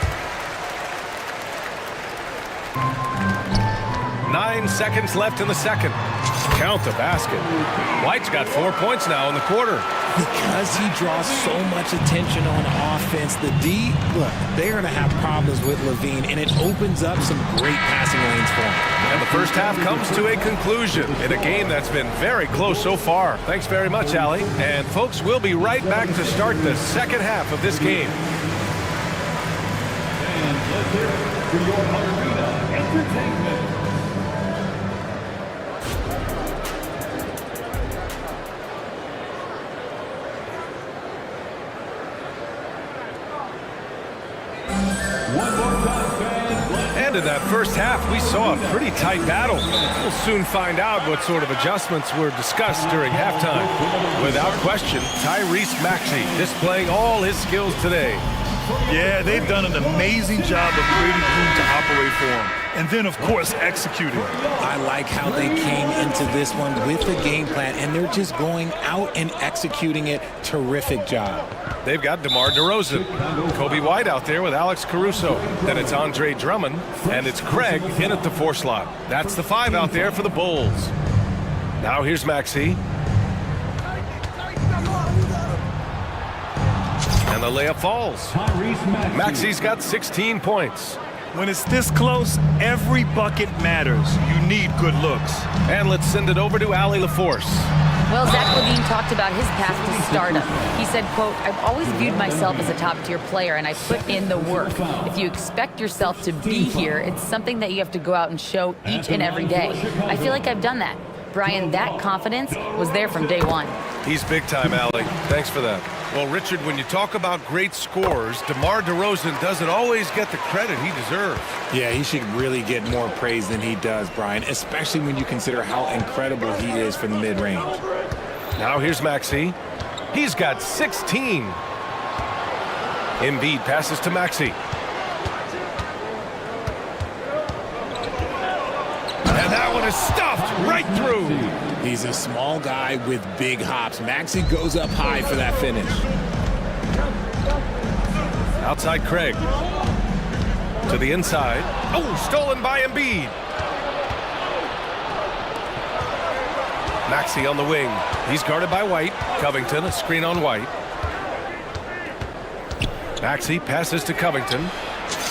9 seconds left in the second. Count the basket. White's got 4 points now in the quarter. Because he draws so much attention on offense, the D, look, they're going to have problems with Levine, and it opens up some great passing lanes for him. And the first half comes to a conclusion in a game that's been very close so far. Thanks very much, Allie. And folks, we'll be right back to start the second half of this game. And let's hear it for your arena entertainment. And in that first half, we saw a pretty tight battle. We'll soon find out what sort of adjustments were discussed during halftime. Without question, Tyrese Maxey displaying all his skills today. Yeah, they've done an amazing job of creating room to operate for him. And then, of course, executing. I like how they came into this one with the game plan, and they're just going out and executing it. Terrific job. They've got DeMar DeRozan. Kobe White out there with Alex Caruso. Then it's Andre Drummond, and it's Craig in at the 4 slot. That's the 5 out there for the Bulls. Now here's Maxey. And the layup falls. Maxey's got 16 points. When it's this close, every bucket matters. You need good looks. And let's send it over to Allie LaForce. Well, Zach Levine talked about his path to stardom. He said, quote, "I've always viewed myself as a top-tier player, and I put in the work. If you expect yourself to be here, it's something that you have to go out and show each and every day. I feel like I've done that." Brian, that confidence was there from day one. He's big time, Allie. Thanks for that. Well, Richard, when you talk about great scorers, DeMar DeRozan doesn't always get the credit he deserves. Yeah, he should really get more praise than he does, Brian, especially when you consider how incredible he is from the mid-range. Now here's Maxey. He's got 16. Embiid passes to Maxey. And that one is stuffed right through. He's a small guy with big hops. Maxey goes up high for that finish. Outside Craig. To the inside. Oh, stolen by Embiid. Maxey on the wing. He's guarded by White. Covington, a screen on White. Maxey passes to Covington.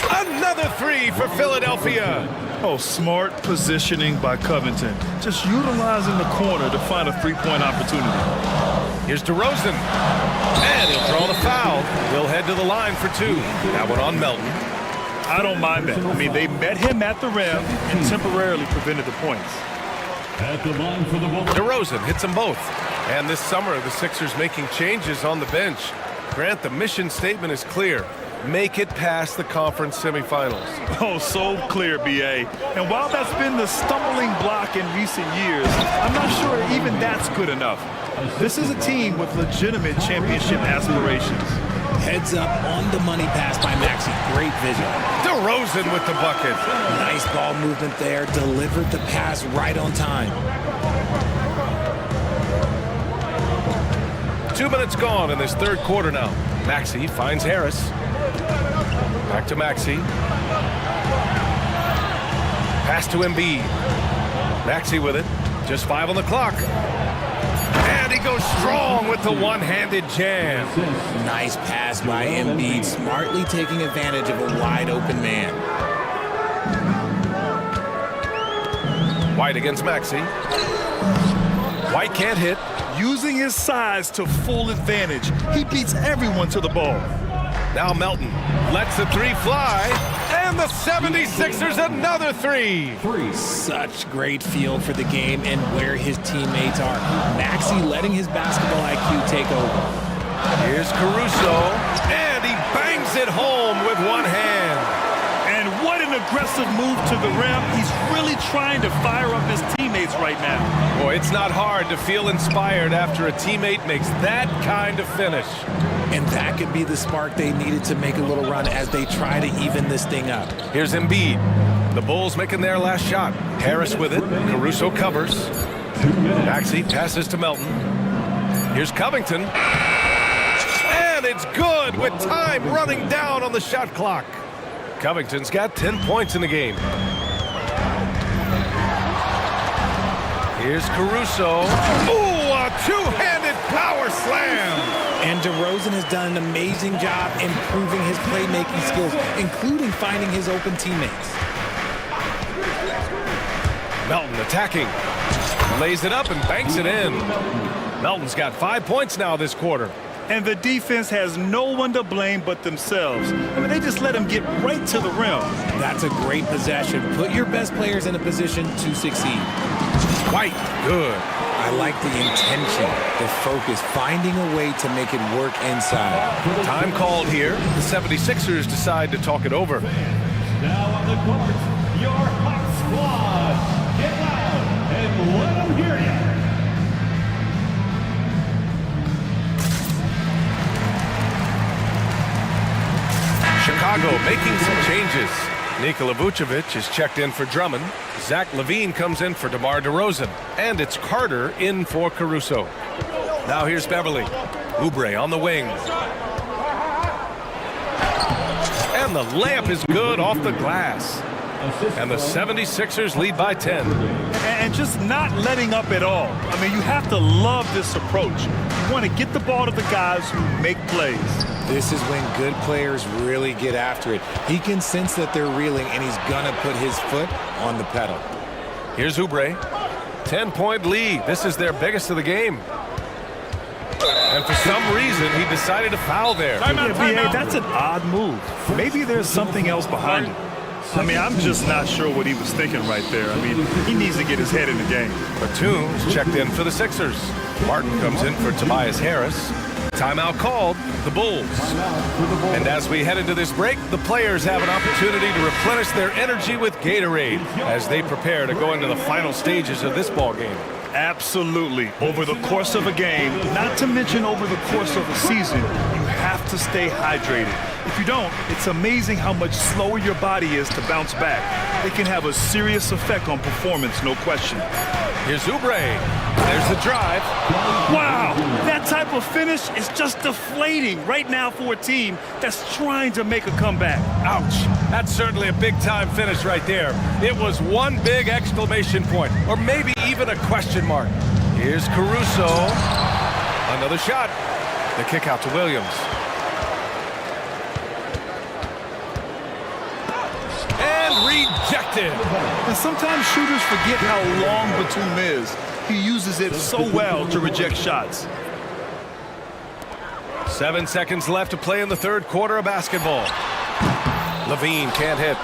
Another three for Philadelphia. Oh, smart positioning by Covington. Just utilizing the corner to find a three-point opportunity. Here's DeRozan. And he'll draw the foul. He'll head to the line for two. That one on Melton. I don't mind that. I mean, they met him at the rim and temporarily prevented the points. At the line for the ball. DeRozan hits them both. And this summer, the Sixers making changes on the bench. Grant, the mission statement is clear. Make it past the conference semifinals. Oh, so clear, B.A. And while that's been the stumbling block in recent years, I'm not sure even that's good enough. This is a team with legitimate championship aspirations. Heads up on the money pass by Maxey. Great vision. DeRozan with the bucket. Nice ball movement there. Delivered the pass right on time. 2 minutes gone in this third quarter now. Maxey finds Harris. Back to Maxey. Pass to Embiid. Maxey with it. Just 5 on the clock. And he goes strong with the one-handed jam. Nice pass by Embiid, smartly taking advantage of a wide-open man. White against Maxey. White can't hit. Using his size to full advantage, he beats everyone to the ball. Now Melton lets the three fly, and the 76ers another three. Such great feel for the game and where his teammates are. Maxey letting his basketball IQ take over. Here's Caruso, and he bangs it home with one hand. And what an aggressive move to the rim. He's really trying to fire up his teammates right now. Boy, it's not hard to feel inspired after a teammate makes that kind of finish. And that could be the spark they needed to make a little run as they try to even this thing up. Here's Embiid. The Bulls making their last shot. Harris with it. Caruso covers. Maxey passes to Melton. Here's Covington. And it's good with time running down on the shot clock. Covington's got 10 points in the game. Here's Caruso. Ooh, a two-handed power slam. And DeRozan has done an amazing job improving his playmaking skills, including finding his open teammates. Melton attacking. Lays it up and banks it in. Melton's got 5 points now this quarter. And the defense has no one to blame but themselves. I mean, they just let him get right to the rim. That's a great possession. Put your best players in a position to succeed. White, good. I like the intention, the focus, finding a way to make it work inside. Time called here. The 76ers decide to talk it over. Now on the court, your hot squad. Get loud and let them hear you. Chicago making some changes. Nikola Vucevic is checked in for Drummond. Zach LaVine comes in for DeMar DeRozan. And it's Carter in for Caruso. Now here's Beverly. Oubre on the wing. And the layup is good off the glass. And the 76ers lead by 10. And just not letting up at all. I mean, you have to love this approach. You want to get the ball to the guys who make plays. This is when good players really get after it. He can sense that they're reeling, and he's going to put his foot on the pedal. Here's Oubre. 10-point lead. This is their biggest of the game. And for some reason, he decided to foul there. Timeout. That's an odd move. Maybe there's something else behind it. I mean, I'm just not sure what he was thinking right there. I mean, he needs to get his head in the game. Batum's checked in for the Sixers. Martin comes in for Tobias Harris. Timeout called, the Bulls. And as we head into this break, the players have an opportunity to replenish their energy with Gatorade as they prepare to go into the final stages of this ball game. Absolutely. Over the course of a game, not to mention over the course of a season, you have to stay hydrated. If you don't, it's amazing how much slower your body is to bounce back. It can have a serious effect on performance, no question. Here's Oubre. There's the drive. Wow! That type of finish is just deflating right now for a team that's trying to make a comeback. Ouch. That's certainly a big-time finish right there. It was one big exclamation point, or maybe even a question mark. Here's Caruso. Another shot. The kick out to Williams. And rejected. And sometimes shooters forget how long Batum is. He uses it so well to reject shots. 7 seconds left to play in the third quarter of basketball. Levine can't hit.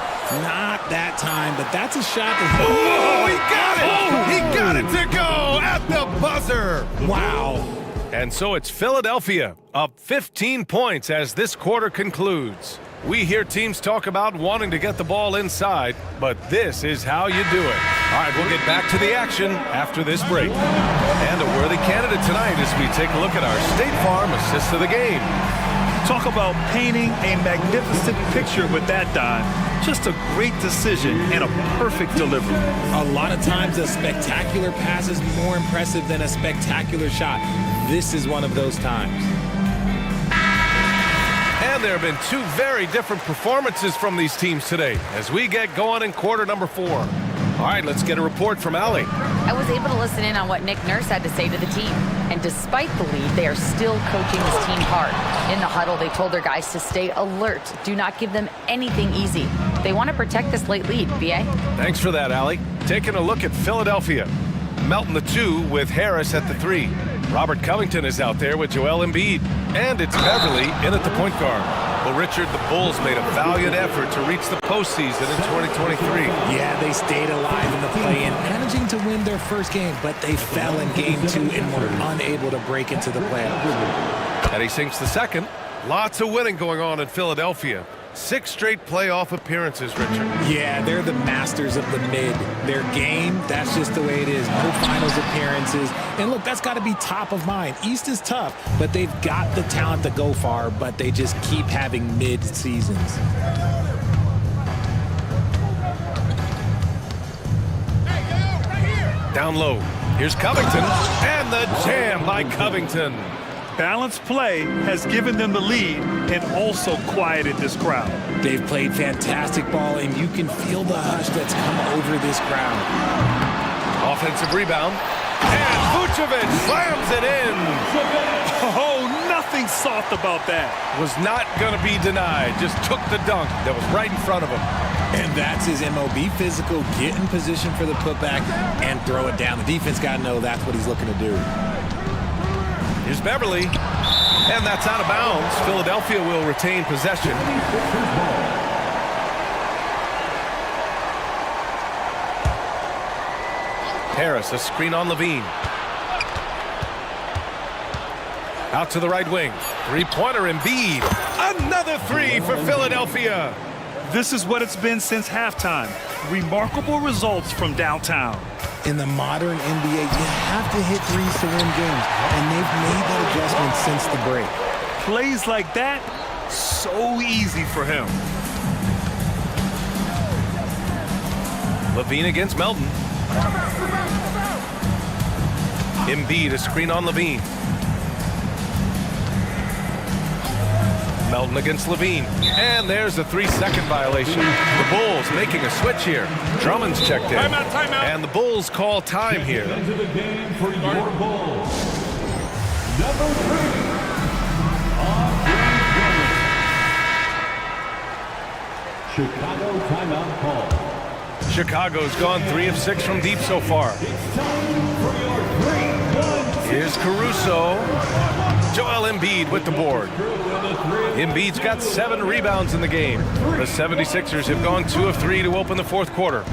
Not that time, but that's a shot that... Oh, he got it! He got it to go at the buzzer! Wow. And so it's Philadelphia, up 15 points as this quarter concludes. We hear teams talk about wanting to get the ball inside, but this is how you do it. All right, we'll get back to the action after this break. And a worthy candidate tonight as we take a look at our State Farm assist of the game. Talk about painting a magnificent picture with that dime. Just a great decision and a perfect delivery. A lot of times a spectacular pass is more impressive than a spectacular shot. This is one of those times. And there have been two very different performances from these teams today as we get going in quarter number 4. All right, let's get a report from Allie. I was able to listen in on what Nick Nurse had to say to the team. And despite the lead, they are still coaching this team hard. In the huddle, they told their guys to stay alert. Do not give them anything easy. They want to protect this late lead, B.A. Thanks for that, Allie. Taking a look at Philadelphia. Melton the 2 with Harris at the 3. Robert Covington is out there with Joel Embiid. And it's Beverly in at the point guard. Well, Richard, the Bulls made a valiant effort to reach the postseason in 2023. Yeah, they stayed alive in the play-in, managing to win their first game, but they fell in game 2 and were unable to break into the playoffs. Eddie Sinks the second. Lots of winning going on in Philadelphia. 6 straight playoff appearances, Richard. Yeah, they're the masters of the mid. Their game, that's just the way it is. No finals appearances. And look, that's got to be top of mind. East is tough, but they've got the talent to go far, but they just keep having mid seasons. Down low. Here's Covington. And the jam by Covington. Balanced play has given them the lead and also quieted this crowd. They've played fantastic ball, and you can feel the hush that's come over this crowd. Offensive rebound. And Vucevic slams it in. Oh, nothing soft about that. Was not going to be denied. Just took the dunk that was right in front of him. And that's his MOB physical. Get in position for the putback and throw it down. The defense got to know that's what he's looking to do. Here's Beverly, and that's out of bounds. Philadelphia will retain possession. Harris, a screen on Levine. Out to the right wing. Three-pointer Embiid. Another 3 for Philadelphia. This is what it's been since halftime. Remarkable results from downtown. In the modern NBA, you have to hit threes to win games, and they've made that adjustment since the break. Plays like that, so easy for him. Levine against Melton. Embiid, a screen on Levine. Melton against Levine. And there's a 3-second violation. The Bulls making a switch here. Drummond's checked in. Timeout. And the Bulls call time here. Into the game for your Bulls. Number 3. Chicago timeout call. Chicago's gone 3 of 6 from deep so far. It's time for your 3-1. Here's is Caruso. Joel Embiid with the board. Embiid's got 7 rebounds in the game. The 76ers have gone 2 of 3 to open the fourth quarter.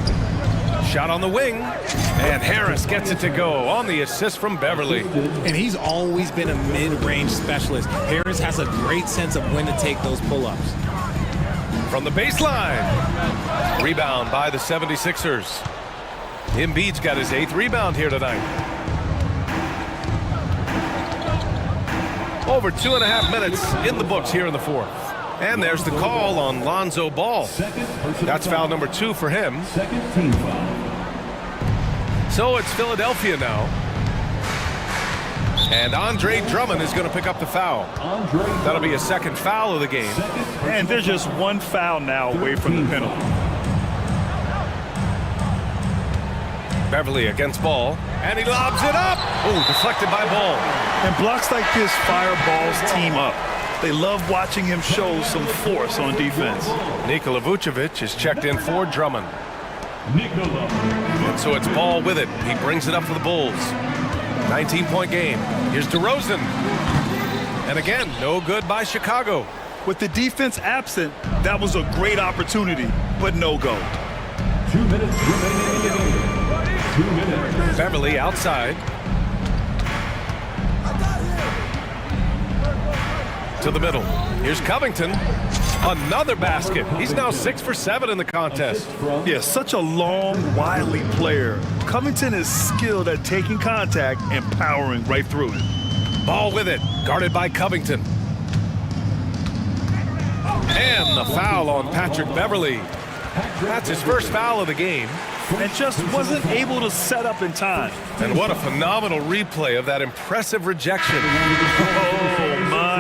Shot on the wing, and Harris gets it to go on the assist from Beverly. And he's always been a mid-range specialist. Harris has a great sense of when to take those pull-ups. From the baseline. Rebound by the 76ers. Embiid's got his 8th rebound here tonight. Over 2.5 minutes in the books here in the fourth. And there's the call on Lonzo Ball. That's foul number 2 for him. Second team foul. So it's Philadelphia now. And Andre Drummond is going to pick up the foul. That'll be a second foul of the game. And there's just one foul now away from the penalty. Beverly against Ball. And he lobs it up. Oh, deflected by Ball. And blocks like this fire Ball's team up. They love watching him show some force on defense. Nikola Vucevic is checked in for Drummond. And so it's Ball with it. He brings it up for the Bulls. 19-point game. Here's DeRozan. And again, no good by Chicago. With the defense absent, that was a great opportunity, but no go. 2 minutes remaining in the game. 2 minutes. Beverly outside. To the middle. Here's Covington. Another basket. He's now 6 for 7 in the contest. Yeah, such a long, wily player. Covington is skilled at taking contact and powering right through it. Ball with it. Guarded by Covington. And the foul on Patrick Beverly. That's his first foul of the game. And just wasn't able to set up in time. And what a phenomenal replay of that impressive rejection.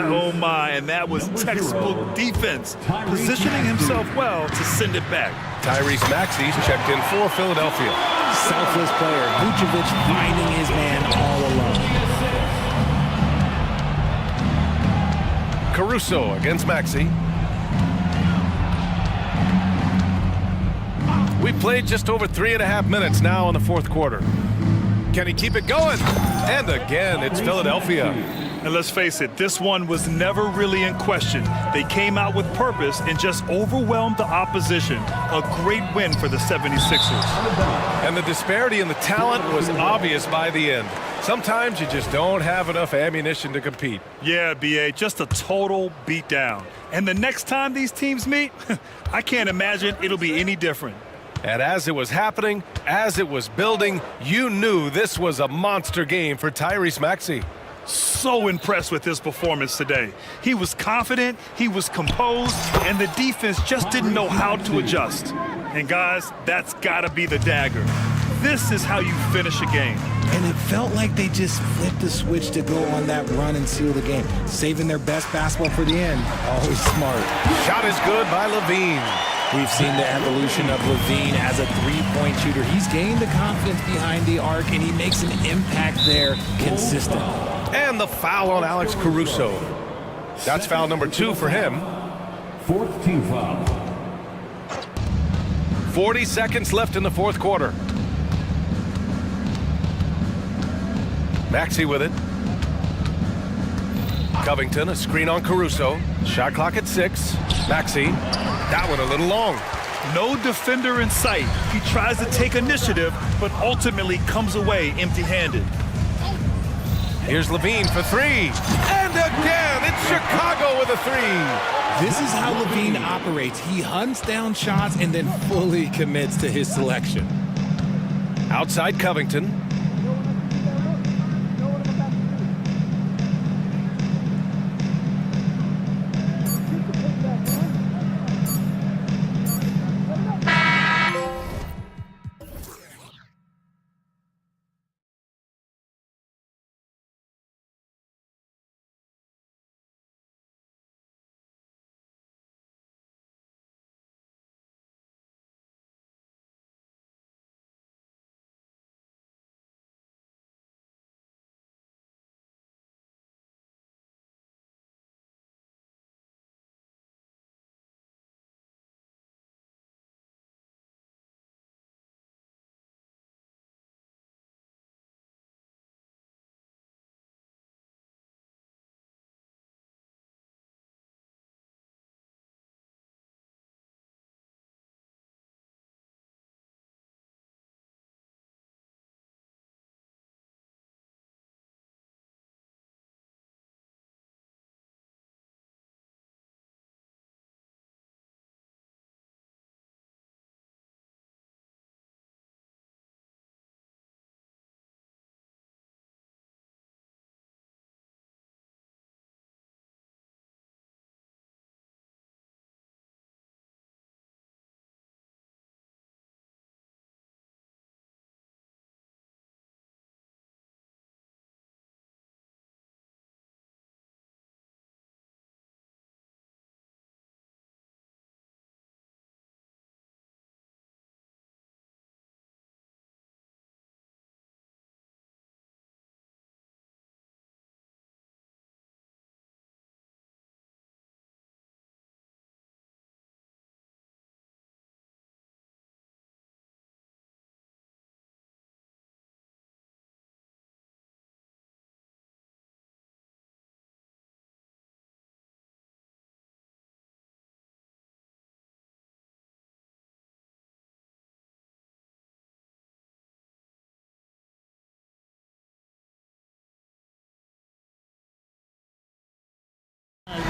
Oh my, and that was textbook defense. Positioning himself well to send it back. Tyrese Maxey's checked in for Philadelphia. Selfless player. Vucevic finding his man all alone. Caruso against Maxey. We've played just over 3.5 minutes now in the fourth quarter. Can he keep it going? And again, it's Philadelphia. And let's face it, this one was never really in question. They came out with purpose and just overwhelmed the opposition. A great win for the 76ers. And the disparity in the talent was obvious by the end. Sometimes you just don't have enough ammunition to compete. Yeah, B.A., just a total beatdown. And the next time these teams meet, I can't imagine it'll be any different. And as it was happening, as it was building, you knew this was a monster game for Tyrese Maxey. So impressed with his performance today. He was confident, he was composed, and the defense just didn't know how to adjust. And guys, that's gotta be the dagger. This is how you finish a game. And it felt like they just flipped the switch to go on that run and seal the game. Saving their best basketball for the end. Always smart. Shot is good by Levine. We've seen the evolution of Levine as a three-point shooter. He's gained the confidence behind the arc, and he makes an impact there consistent. And the foul on Alex Caruso. That's foul number 2 for him. Fourth team foul. 40 seconds left in the fourth quarter. Maxey with it. Covington, a screen on Caruso. Shot clock at 6. Maxey, that one a little long. No defender in sight. He tries to take initiative, but ultimately comes away empty-handed. Here's Levine for 3. And again, it's Chicago with a 3. This is how Levine operates. He hunts down shots and then fully commits to his selection. Outside Covington.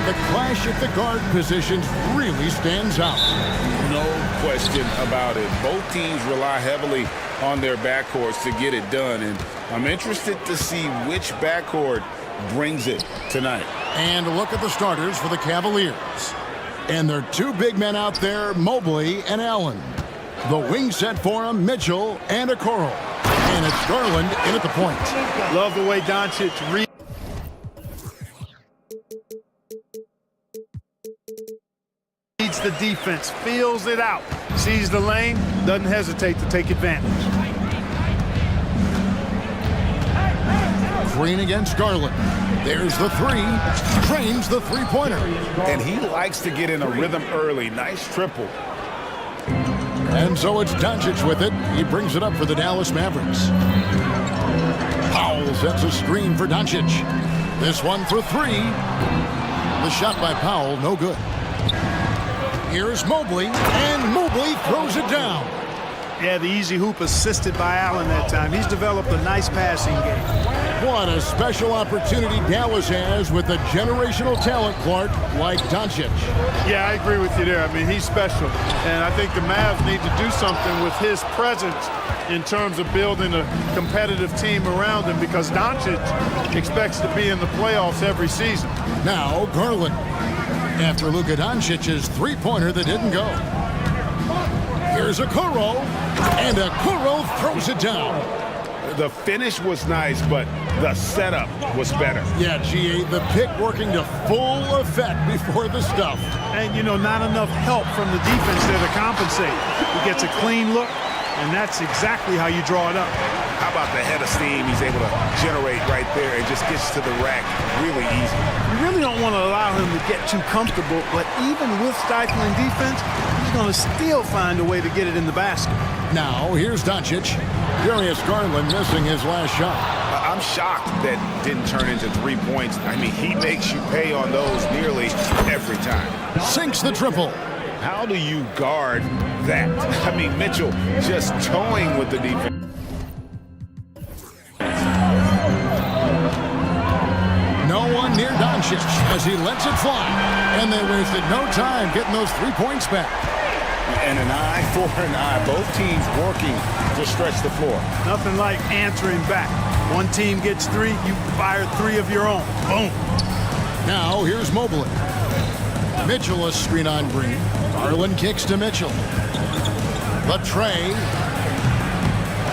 the clash at the guard positions really stands out. No question about it. Both teams rely heavily on their backcourts to get it done, and I'm interested to see which backcourt brings it tonight. And look at the starters for the Cavaliers. And their two big men out there, Mobley and Allen. The wing set for them, Mitchell and Okoro. And it's Garland in at the point. Love the way Doncic reads the defense, feels it out, sees the lane, doesn't hesitate to take advantage. Green against Garland. There's the three. Trains the three-pointer. And he likes to get in a rhythm early. Nice triple. And so it's Doncic with it. He brings it up for the Dallas Mavericks. Powell sets a screen for Doncic. This one for three. The shot by Powell, no good. Here's Mobley, and Mobley throws it down. Yeah, the easy hoop assisted by Allen that time. He's developed a nice passing game. What a special opportunity Dallas has with a generational talent, Clark, like Doncic. Yeah, I agree with you there. I mean, he's special. And I think the Mavs need to do something with his presence in terms of building a competitive team around him, because Doncic expects to be in the playoffs every season. Now, Garland. After Luka Doncic's three-pointer that didn't go. Here's Okoro, and Okoro throws it down. The finish was nice, but the setup was better. Yeah, GA, the pick working to full effect before the stuff. And, you know, not enough help from the defense there to compensate. He gets a clean look, and that's exactly how you draw it up. How about the head of steam he's able to generate right there and just gets to the rack really easy. You really don't want to allow him to get too comfortable, but even with stifling defense, he's going to still find a way to get it in the basket. Now, here's Doncic. Darius Garland missing his last shot. I'm shocked that didn't turn into 3 points. I mean, he makes you pay on those nearly every time. Sinks the triple. How do you guard that? I mean, Mitchell just toying with the defense. No one near Doncic as he lets it fly. And they wasted no time getting those 3 points back. And an eye for an eye. Both teams working to stretch the floor. Nothing like answering back. One team gets 3, you fire 3 of your own. Boom. Now here's Mobley. Mitchell a screen on Green. Garland kicks to Mitchell. The tray.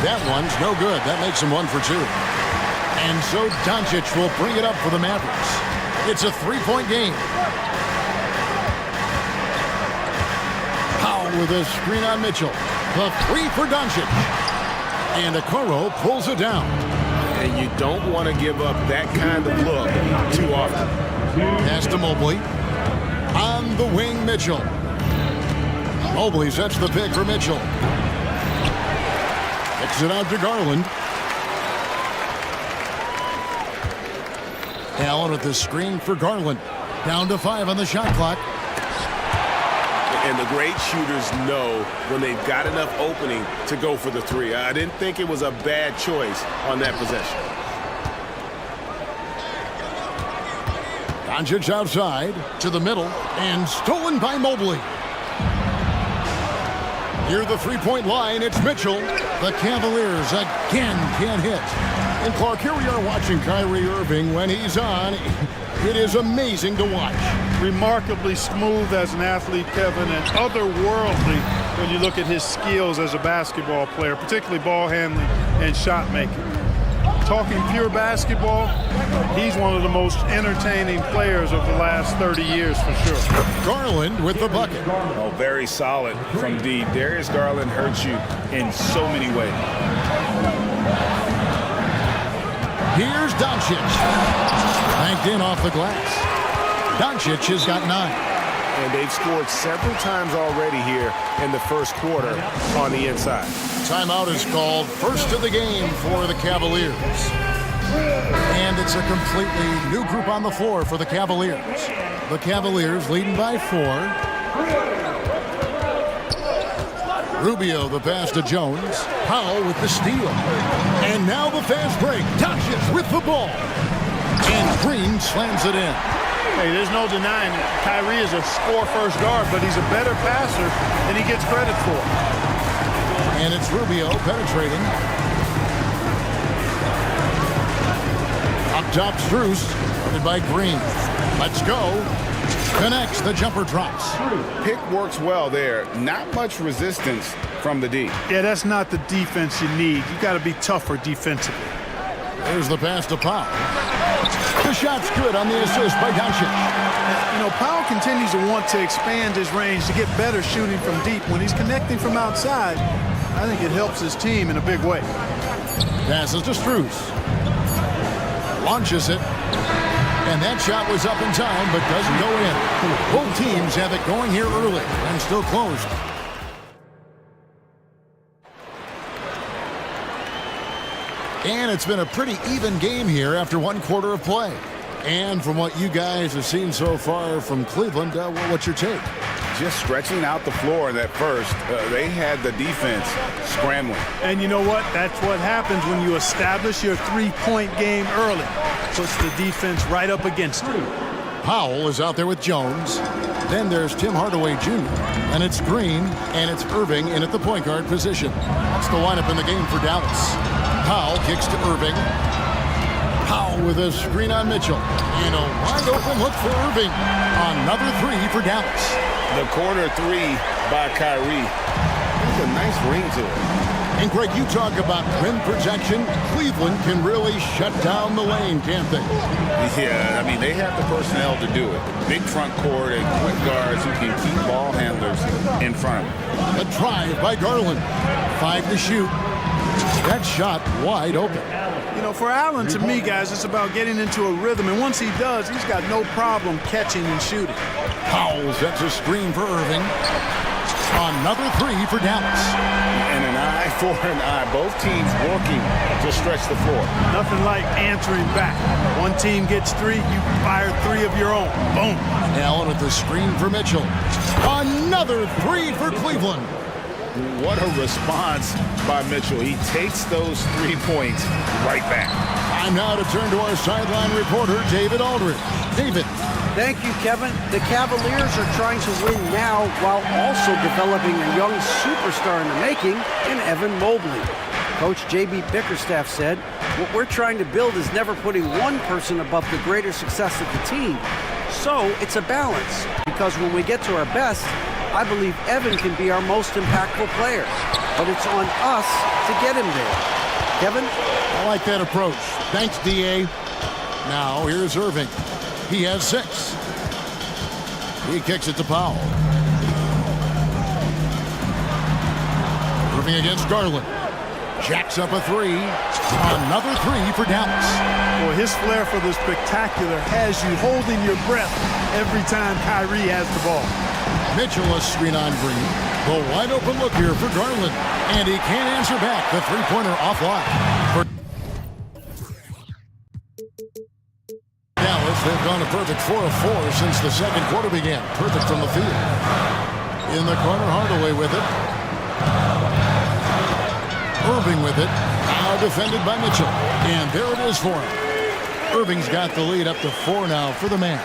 That one's no good. That makes him 1 for 2. And so Doncic will bring it up for the Mavericks. It's a 3-point game. Powell with a screen on Mitchell. The 3 for Doncic. And Okoro pulls it down. And you don't want to give up that kind of look too often. Pass to Mobley. On the wing, Mitchell. Mobley sets the pick for Mitchell. Kicks it out to Garland. Allen with the screen for Garland. Down to 5 on the shot clock. And the great shooters know when they've got enough opening to go for the 3. I didn't think it was a bad choice on that possession. Doncic outside to the middle and stolen by Mobley. Near the 3-point line, it's Mitchell. The Cavaliers again can't hit. And Clark, here we are watching Kyrie Irving when he's on. It is amazing to watch. Remarkably smooth as an athlete, Kevin, and otherworldly when you look at his skills as a basketball player, particularly ball handling and shot making. Talking pure basketball, he's one of the most entertaining players of the last 30 years for sure. Garland with the bucket. Oh, very solid from D. Darius Garland hurts you in so many ways. Here's Doncic. Banked in off the glass. Doncic has got 9. And they've scored several times already here in the first quarter on the inside. Timeout is called. First of the game for the Cavaliers. And it's a completely new group on the floor for the Cavaliers. The Cavaliers leading by 4. Rubio the pass to Jones. Powell with the steal. And now the fast break. Doncic with the ball. And Green slams it in. Hey, there's no denying it. Kyrie is a score-first guard, but he's a better passer than he gets credit for. And it's Rubio penetrating. Up top, Strus, guarded by Green. Let's go. Connects, the jumper drops. Pick works well there. Not much resistance from the D. Yeah, that's not the defense you need. You got to be tougher defensively. There's the pass to Powell. The shot's good on the assist by Doncic. You know, Powell continues to want to expand his range to get better shooting from deep. When he's connecting from outside, I think it helps his team in a big way. Passes to Strus. Launches it. And that shot was up in time, but doesn't go in. Both teams have it going here early and still closed. And it's been a pretty even game here after one quarter of play. And from what you guys have seen so far from Cleveland, what's your take? Just stretching out the floor in that first. They had the defense scrambling. And you know what? That's what happens when you establish your three-point game early. Puts the defense right up against it. Powell is out there with Jones. Then there's Tim Hardaway Jr. And it's Green, and it's Irving in at the point guard position. That's the lineup in the game for Dallas. Powell kicks to Irving. Powell with a screen on Mitchell. And a wide open look for Irving. Another three for Dallas. The corner three by Kyrie. There's a nice ring to it. And Greg, you talk about rim protection. Cleveland can really shut down the lane, can't they? Yeah, I mean, they have the personnel to do it. Big front court and quick guards who can keep ball handlers in front of them. A drive by Garland. 5 to shoot. That shot wide open. You know, for Allen, to me, guys, it's about getting into a rhythm. And once he does, he's got no problem catching and shooting. Powell sets a screen for Irving. Another three for Dallas. And an eye for an eye. Both teams working to stretch the floor. Nothing like answering back. One team gets three, you fire three of your own. Boom. Allen with the screen for Mitchell. Another three for Cleveland. What a response by Mitchell. He takes those 3 points right back. Time now to turn to our sideline reporter, David Aldridge. David. Thank you, Kevin. The Cavaliers are trying to win now while also developing a young superstar in the making in Evan Mobley. Coach J.B. Bickerstaff said, "What we're trying to build is never putting one person above the greater success of the team. So it's a balance, because when we get to our best, I believe Evan can be our most impactful player. But it's on us to get him there." Kevin? I like that approach. Thanks, D.A. Now, here's Irving. He has 6. He kicks it to Powell. Irving against Garland. Jacks up a 3. Another 3 for Dallas. Well, his flair for the spectacular has you holding your breath every time Kyrie has the ball. Mitchell a screen on Green. The wide open look here for Garland. And he can't answer back. The three-pointer offline. For Dallas, they've gone a perfect 4 of 4 since the second quarter began. Perfect from the field. In the corner, Hardaway with it. Irving with it. Now defended by Mitchell. And there it is for him. Irving's got the lead up to 4 now for the Mavs.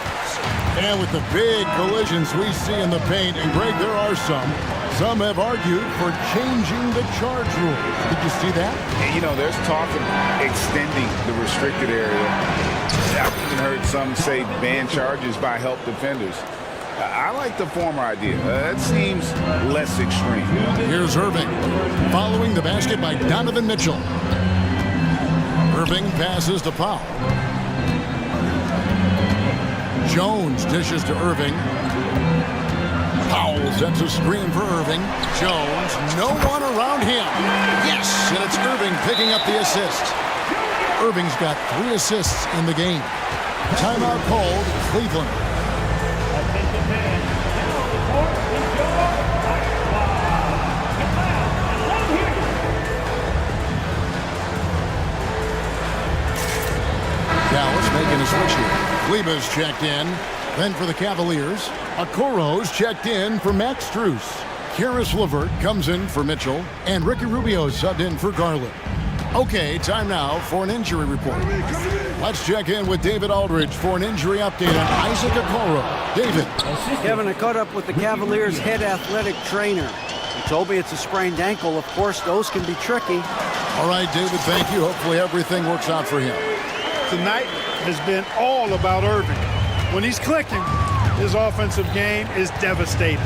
And with the big collisions we see in the paint, and Greg, there are some have argued for changing the charge rule. Did you see that? And, you know, there's talk of extending the restricted area. I've even heard some say ban charges by help defenders. I like the former idea. It seems less extreme. Here's Irving, following the basket by Donovan Mitchell. Irving passes to Powell. Jones dishes to Irving. Powell sets a screen for Irving. Jones, no one around him. Yes, and it's Irving picking up the assist. Irving's got 3 assists in the game. Timeout called, Cleveland. Dallas making a switch here. Kleba's checked in. Then for the Cavaliers, Okoro's checked in for Max Strus. Karis LeVert comes in for Mitchell. And Ricky Rubio subbed in for Garland. Okay, time now for an injury report. Let's check in with David Aldridge for an injury update on Isaac Okoro. David. Kevin, I caught up with the Cavaliers' head athletic trainer. He told me it's a sprained ankle. Of course, those can be tricky. All right, David, thank you. Hopefully everything works out for him. Tonight has been all about Irving. When he's clicking, his offensive game is devastating.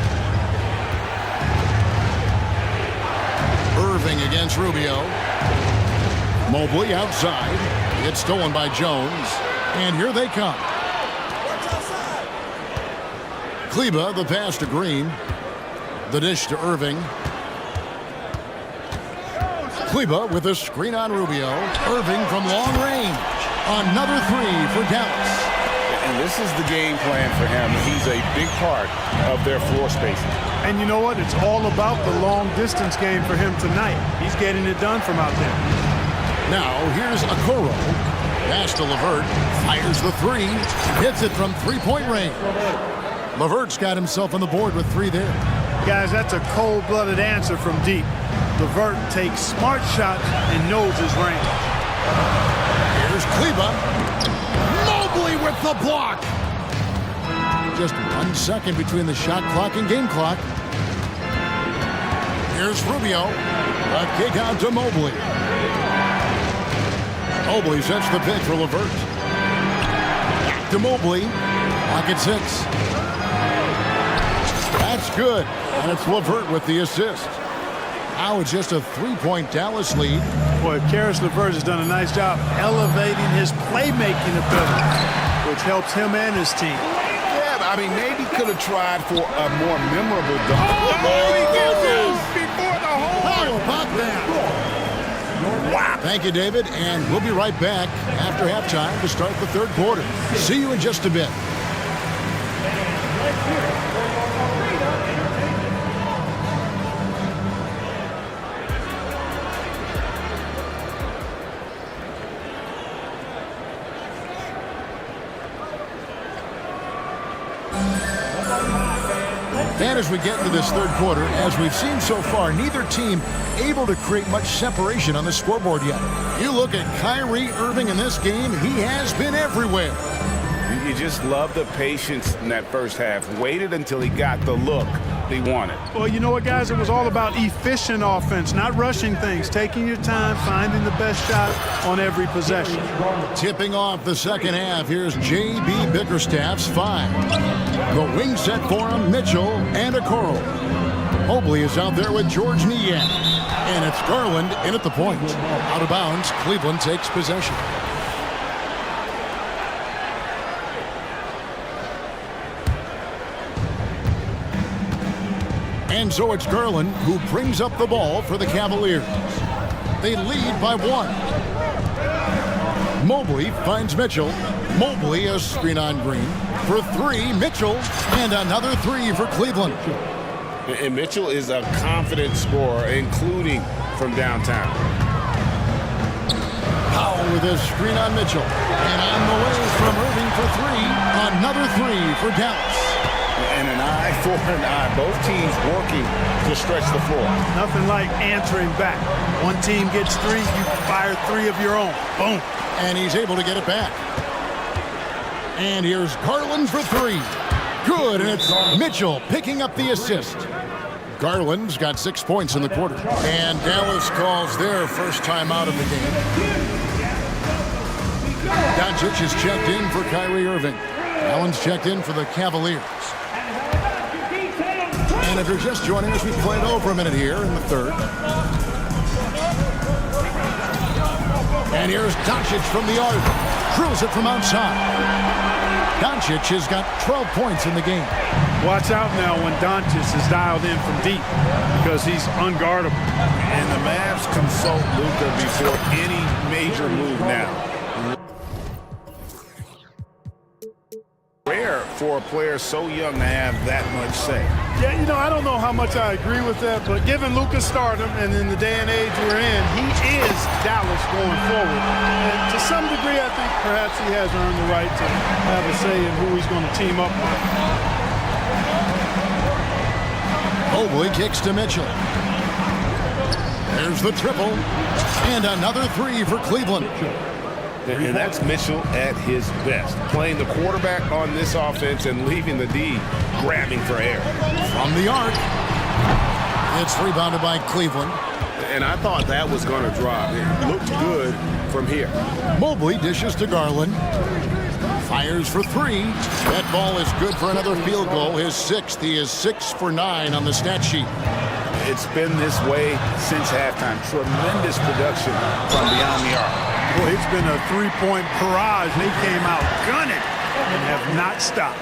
Irving against Rubio. Mobley outside. It's stolen by Jones. And here they come. Kleba, the pass to Green. The dish to Irving. Kleba with a screen on Rubio. Irving from long range. Another three for Dallas. And this is the game plan for him. He's a big part of their floor spacing. And you know what? It's all about the long distance game for him tonight. He's getting it done from out there. Now here's Okoro. Pass to LeVert. Fires the three. Hits it from three-point range. LeVert's got himself on the board with three there. Guys, that's a cold-blooded answer from deep. LeVert takes smart shots and knows his range. Here's Kleba. Mobley with the block. Just 1 second between the shot clock and game clock. Here's Rubio. A kick out to Mobley. Mobley sets the pick for LeVert. Back to Mobley. Pocket six. That's good. And it's LeVert with the assist. Now it's just a three-point Dallas lead. Boy, Karis LeVert has done a nice job elevating his playmaking ability, which helps him and his team. Yeah, I mean, maybe could have tried for a more memorable dunk. Before the hole! How about that? Wow. Thank you, David, and we'll be right back after halftime to start the third quarter. See you in just a bit. And as we get into this third quarter, as we've seen so far, neither team able to create much separation on the scoreboard yet. You look at Kyrie Irving in this game, he has been everywhere. You just love the patience in that first half. Waited until he got the look he wanted. Well, you know what, guys? It was all about efficient offense, not rushing things, taking your time, finding the best shot on every possession. Tipping off the second half, here's J.B. Bickerstaff's five. The wing set for him, Mitchell and Okoro. Mobley is out there with George Niang. And it's Garland in at the point. Out of bounds, Cleveland takes possession. And so it's Garland who brings up the ball for the Cavaliers. They lead by one. Mobley finds Mitchell. Mobley a screen on Green. For three, Mitchell, and another three for Cleveland. And Mitchell is a confident scorer, including from downtown. Powell with a screen on Mitchell. And on the way from Irving for three. Another three for Dallas. And an eye for an eye. Both teams working to stretch the floor. Nothing like answering back. One team gets three, you fire three of your own. Boom. And he's able to get it back. And here's Garland for three. Good, and it's Mitchell picking up the assist. Garland's got 6 points in the quarter. And Dallas calls their first time out of the game. Doncic is checked in for Kyrie Irving. Allen's checked in for the Cavaliers. And if you're just joining us, we played over a minute here in the third. And here's Doncic from the arc. Drills it from outside. Doncic has got 12 points in the game. Watch out now when Doncic is dialed in from deep because he's unguardable. And the Mavs consult Luka before any major move now. Rare for a player so young to have that much say. Yeah, you know, I don't know how much I agree with that, but given Luka's stardom and in the day and age we're in, he is Dallas going forward. And to some degree, I think perhaps he has earned the right to have a say in who he's going to team up with. Mobley kicks to Mitchell. There's the triple. And another three for Cleveland. And that's Mitchell at his best. Playing the quarterback on this offense and leaving the D grabbing for air. From the arc. It's rebounded by Cleveland. And I thought that was going to drop. It looked good from here. Mobley dishes to Garland. Fires for three. That ball is good for another field goal. His sixth. He is 6 for 9 on the stat sheet. It's been this way since halftime. Tremendous production from beyond the arc. Boy, it's been a three-point barrage. They came out gunning and have not stopped.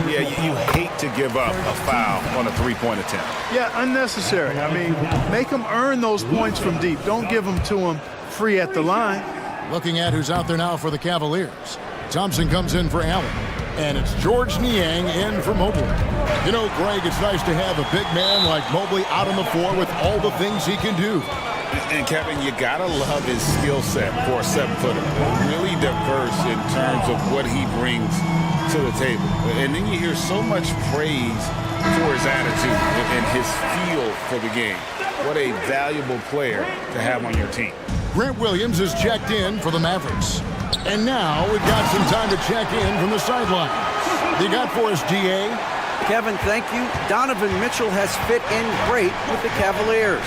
Yeah, you hate to give up a foul on a three-point attempt. Yeah, unnecessary. I mean, make them earn those points from deep. Don't give them to them free at the line. Looking at who's out there now for the Cavaliers. Thompson comes in for Allen. And it's Georges Niang in for Mobley. You know, Greg, it's nice to have a big man like Mobley out on the floor with all the things he can do. And Kevin, you gotta love his skill set for a 7-footer. Really diverse in terms of what he brings to the table. And then you hear so much praise for his attitude and his feel for the game. What a valuable player to have on your team. Grant Williams is checked in for the Mavericks. And now we've got some time to check in from the sideline. You got for us, DA? Kevin, thank you. Donovan Mitchell has fit in great with the Cavaliers.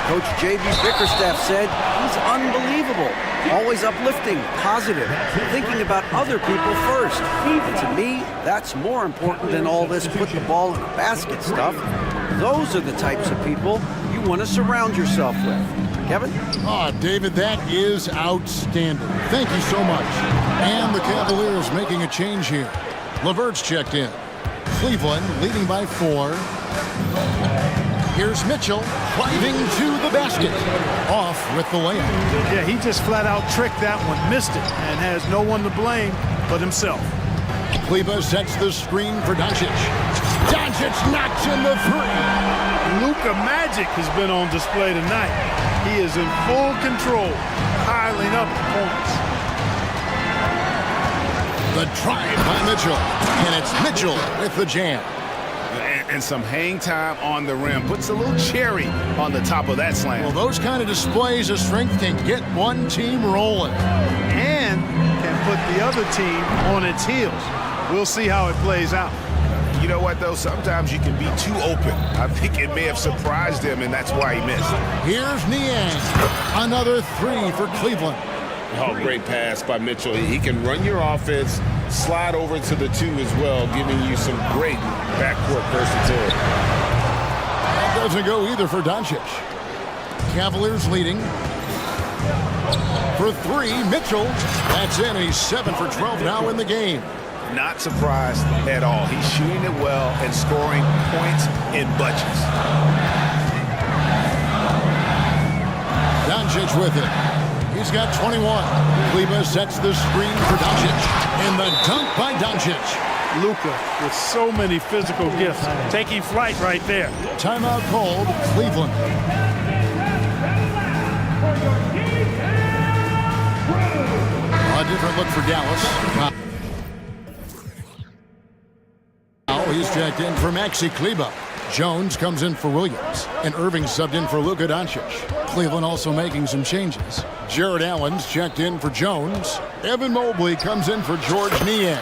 Coach J.B. Bickerstaff said he's unbelievable, always uplifting, positive, thinking about other people first. And to me, that's more important than all this put the ball in a basket stuff. Those are the types of people you want to surround yourself with. Kevin? David, that is outstanding. Thank you so much. And the Cavaliers making a change here. LeVert's checked in. Cleveland leading by 4. Here's Mitchell driving to the basket. Off with the layup. Yeah, he just flat out tricked that one, missed it, and has no one to blame but himself. Kleba sets the screen for Doncic. Doncic knocks in the 3. Luka Magic has been on display tonight. He is in full control, piling up points. The drive by Mitchell, and it's Mitchell with the jam. And some hang time on the rim. Puts a little cherry on the top of that slam. Well, those kind of displays of strength can get one team rolling. And can put the other team on its heels. We'll see how it plays out. You know what, though? Sometimes you can be too open. I think it may have surprised him, and that's why he missed. Here's Niang. Another 3 for Cleveland. Oh, great pass by Mitchell. He can run your offense, slide over to the 2 as well, giving you some great backcourt versatility. That doesn't go either for Doncic. Cavaliers leading. For 3, Mitchell. That's in. He's 7 for 12 now in the game. Not surprised at all. He's shooting it well and scoring points in bunches. Doncic with it. He's got 21. Kleba sets the screen for Doncic. And the dunk by Doncic. Luka with so many physical gifts. Taking flight right there. Timeout called, Cleveland. A different look for Dallas. Now he's checked in for Maxi Kleba. Jones comes in for Williams. And Irving subbed in for Luka Doncic. Cleveland also making some changes. Jared Allen's checked in for Jones. Evan Mobley comes in for Georges Niang.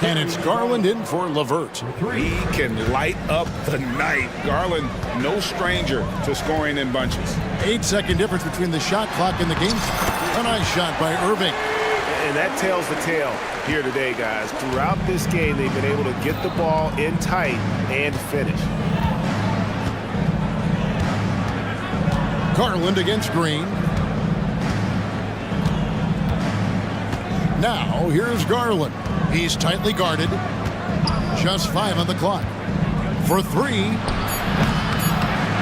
And it's Garland in for LeVert. He can light up the night. Garland, no stranger to scoring in bunches. 8-second difference between the shot clock and the game. A nice shot by Irving. And that tells the tale here today, guys. Throughout this game, they've been able to get the ball in tight and finish. Garland against Green. Now, here's Garland. He's tightly guarded. Just 5 on the clock. For 3.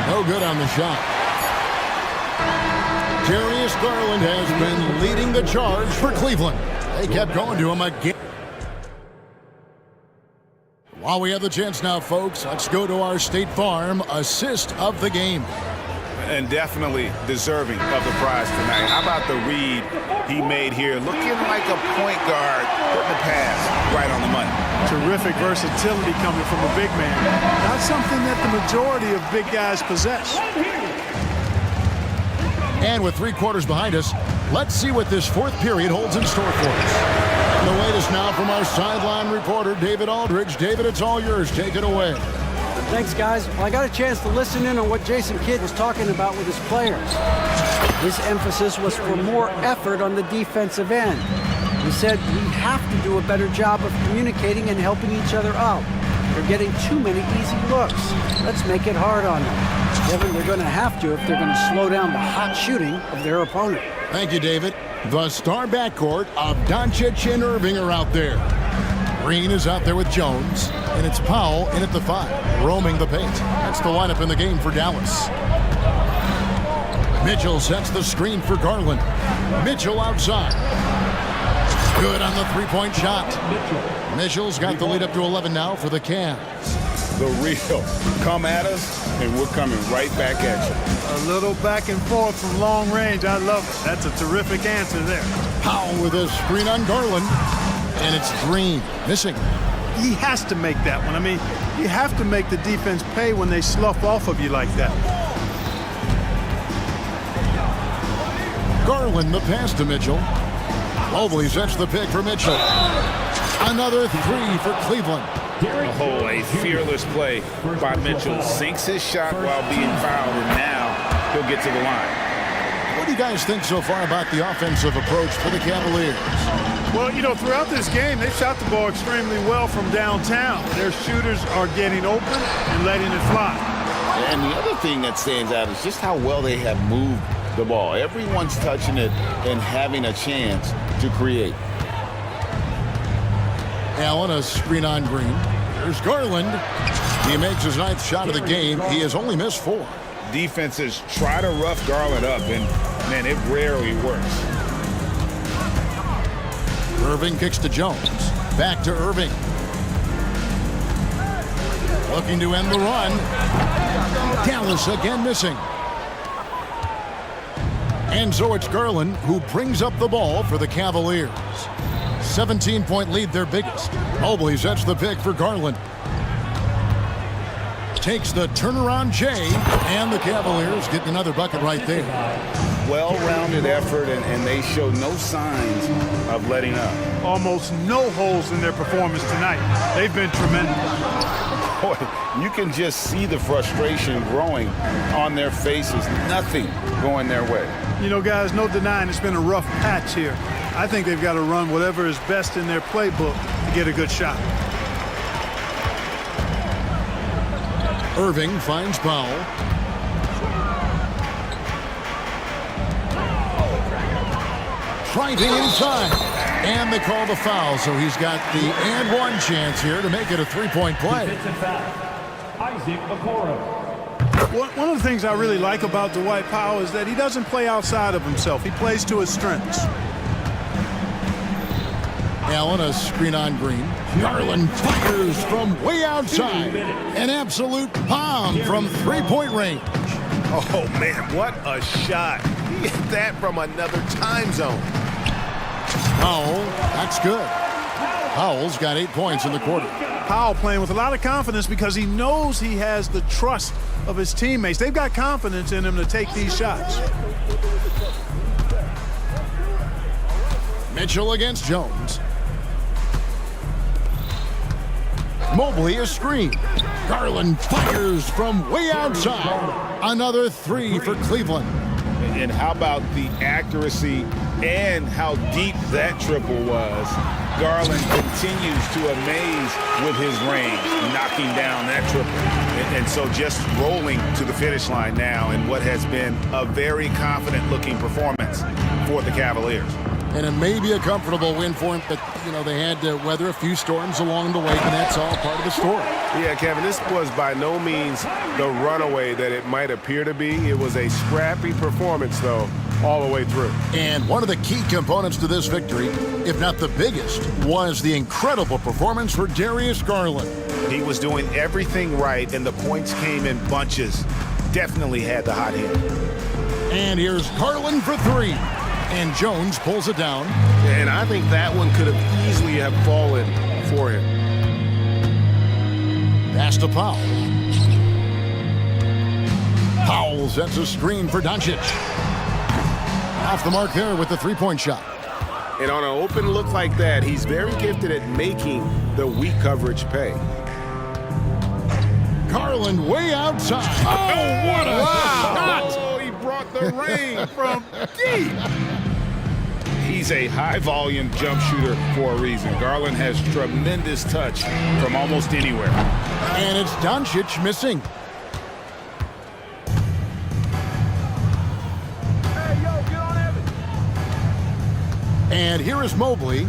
No good on the shot. Darius Garland has been leading the charge for Cleveland. They kept going to him again. While we have the chance now, folks, let's go to our State Farm assist of the game. And definitely deserving of the prize tonight. How about the read he made here? Looking like a point guard, putting the pass right on the money. Terrific versatility coming from a big man. Not something that the majority of big guys possess. And with 3 quarters behind us, let's see what this 4th period holds in store for us. And the latest now from our sideline reporter, David Aldridge. David, it's all yours. Take it away. Thanks, guys. Well, I got a chance to listen in on what Jason Kidd was talking about with his players. His emphasis was for more effort on the defensive end. He said we have to do a better job of communicating and helping each other out. They're getting too many easy looks. Let's make it hard on them. Kevin, they're going to have to if they're going to slow down the hot shooting of their opponent. Thank you, David. The star backcourt of Doncic and Irving are out there. Green is out there with Jones, and it's Powell in at the 5, roaming the paint. That's the lineup in the game for Dallas. Mitchell sets the screen for Garland. Mitchell outside. Good on the 3-point shot. Mitchell's got the lead up to 11 now for the Cavs. The real come at us, and we're coming right back at you. A little back and forth from long range. I love it. That's a terrific answer there. Powell with a screen on Garland. And it's Green missing. He has to make that one. I mean, you have to make the defense pay when they slough off of you like that. Garland the pass to Mitchell. Mobley sets the pick for Mitchell. Another 3 for Cleveland. Oh, a fearless play by Mitchell. Sinks his shot while being fouled, and now he'll get to the line. What do you guys think so far about the offensive approach for the Cavaliers? Well, you know, throughout this game, they've shot the ball extremely well from downtown. Their shooters are getting open and letting it fly. And the other thing that stands out is just how well they have moved the ball. Everyone's touching it and having a chance to create. Allen, a screen on Green. There's Garland. He makes his 9th shot of the game. He has only missed 4. Defenses try to rough Garland up, and, man, it rarely works. Irving kicks to Jones. Back to Irving. Looking to end the run. Dallas again missing. And so it's Garland who brings up the ball for the Cavaliers. 17-point lead, their biggest. Mobley sets the pick for Garland. Takes the turnaround J, and the Cavaliers get another bucket right there. Well-rounded effort, and they show no signs of letting up. Almost no holes in their performance tonight. They've been tremendous. Boy, you can just see the frustration growing on their faces. Nothing going their way. You know, guys, no denying it's been a rough patch here. I think they've got to run whatever is best in their playbook to get a good shot. Irving finds Powell. Driving inside. And they call the foul, so he's got the and 1 chance here to make it a 3-point play. One of the things I really like about Dwight Powell is that he doesn't play outside of himself. He plays to his strengths. Allen, a screen on Green. Garland fires from way outside. An absolute bomb from 3-point range. Oh, man, what a shot. He hit that from another time zone. Powell, that's good. Powell's got 8 points in the quarter. Powell playing with a lot of confidence because he knows he has the trust of his teammates. They've got confidence in him to take these shots. Mitchell against Jones. Mobley a screen. Garland fires from way outside. Another 3 for Cleveland. And how about the accuracy and how deep that triple was. Garland continues to amaze with his range, knocking down that triple. And so just rolling to the finish line now in what has been a very confident-looking performance for the Cavaliers. And it may be a comfortable win for him, but, you know, they had to weather a few storms along the way, and that's all part of the story. Yeah, Kevin, this was by no means the runaway that it might appear to be. It was a scrappy performance, though, all the way through. And one of the key components to this victory, if not the biggest, was the incredible performance for Darius Garland. He was doing everything right, and the points came in bunches. Definitely had the hot hand. And here's Garland for 3. And Jones pulls it down. And I think that one could have easily have fallen for him. Pass to Powell. Powell sets a screen for Doncic. Off the mark there with the three-point shot. And on an open look like that, he's very gifted at making the weak coverage pay. Garland way outside. Oh, what a shot! Oh, he brought the rain from deep. He's a high-volume jump shooter for a reason. Garland has tremendous touch from almost anywhere. And it's Doncic missing. And here is Mobley.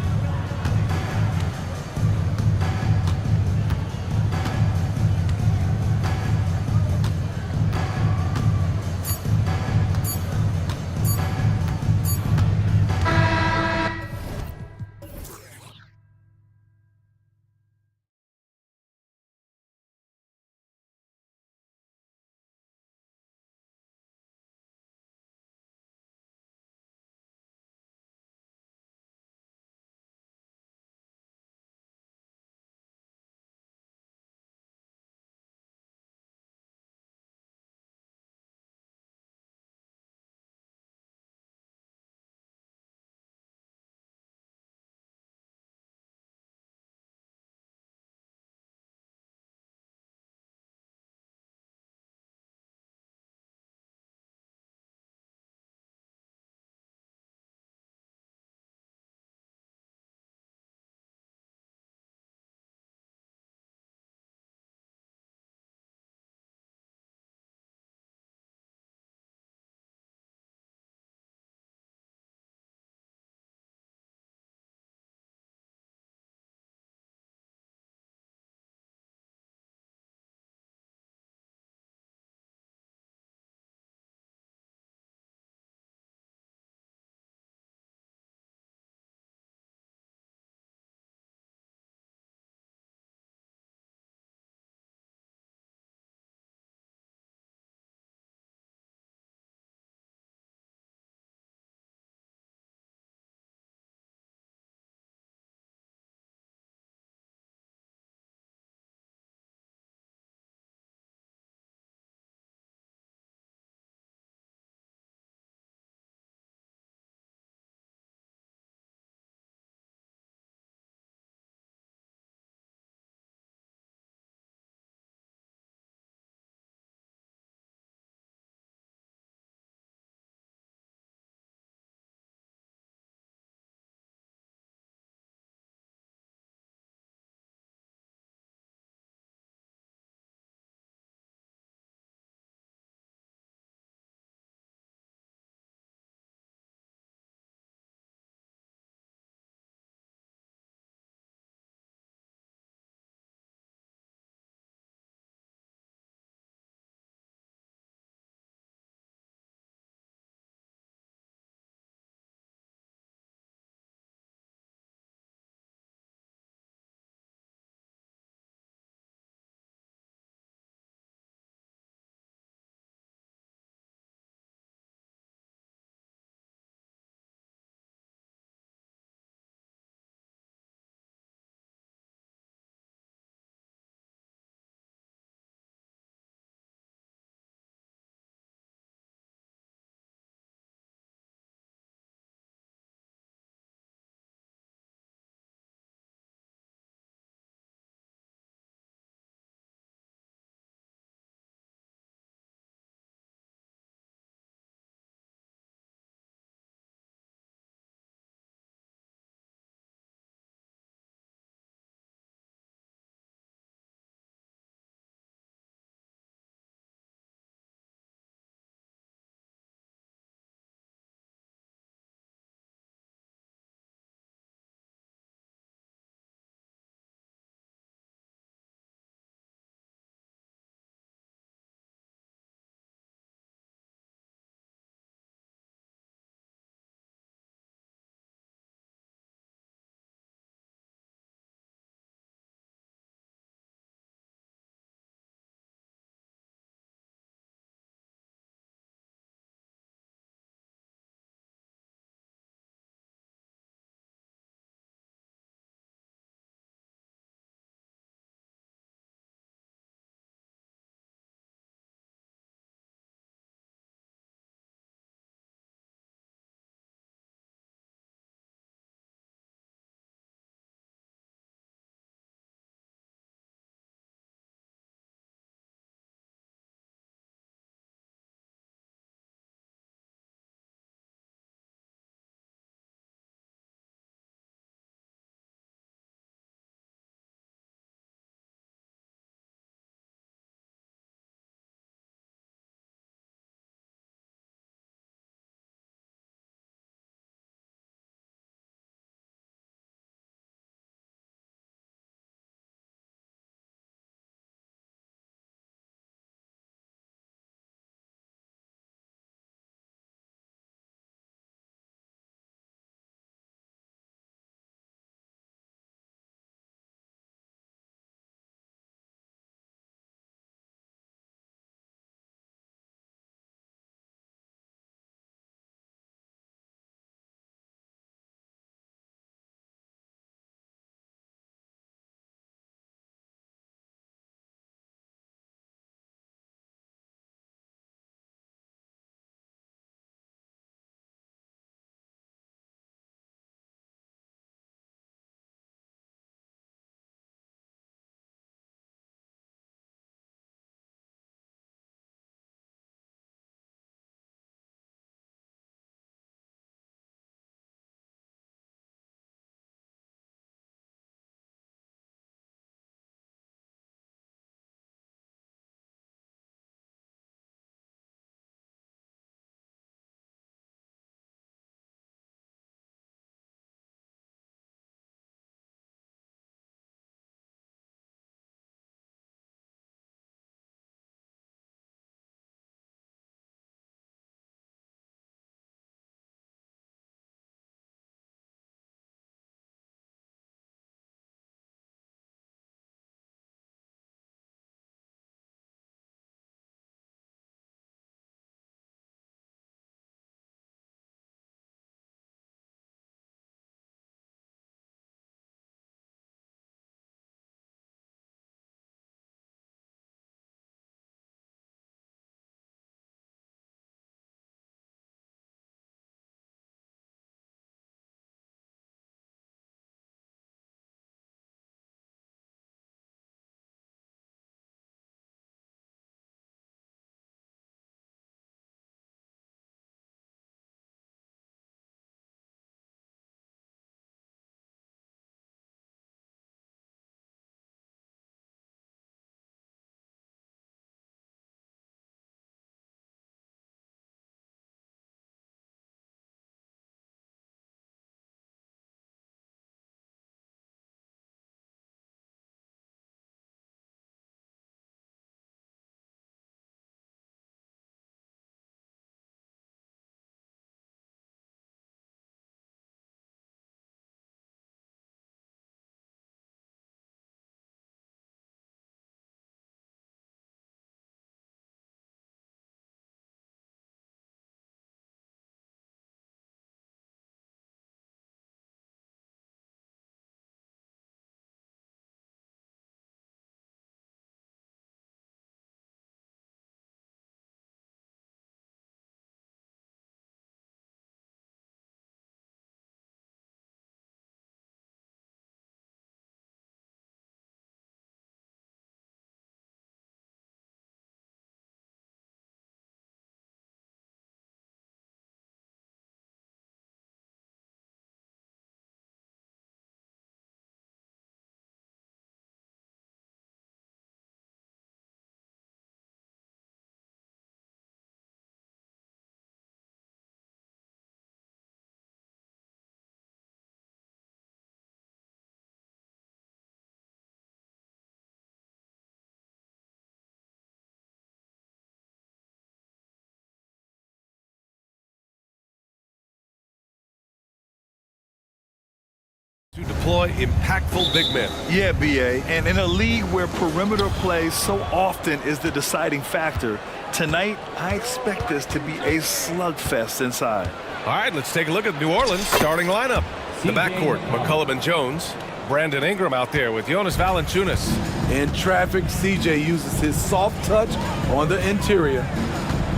To deploy impactful big men. Yeah, BA, and in a league where perimeter play so often is the deciding factor, tonight I expect this to be a slugfest inside. All right, let's take a look at New Orleans' starting lineup. The backcourt, McCollum and Jones. Brandon Ingram out there with Jonas Valanciunas. In traffic, CJ uses his soft touch on the interior.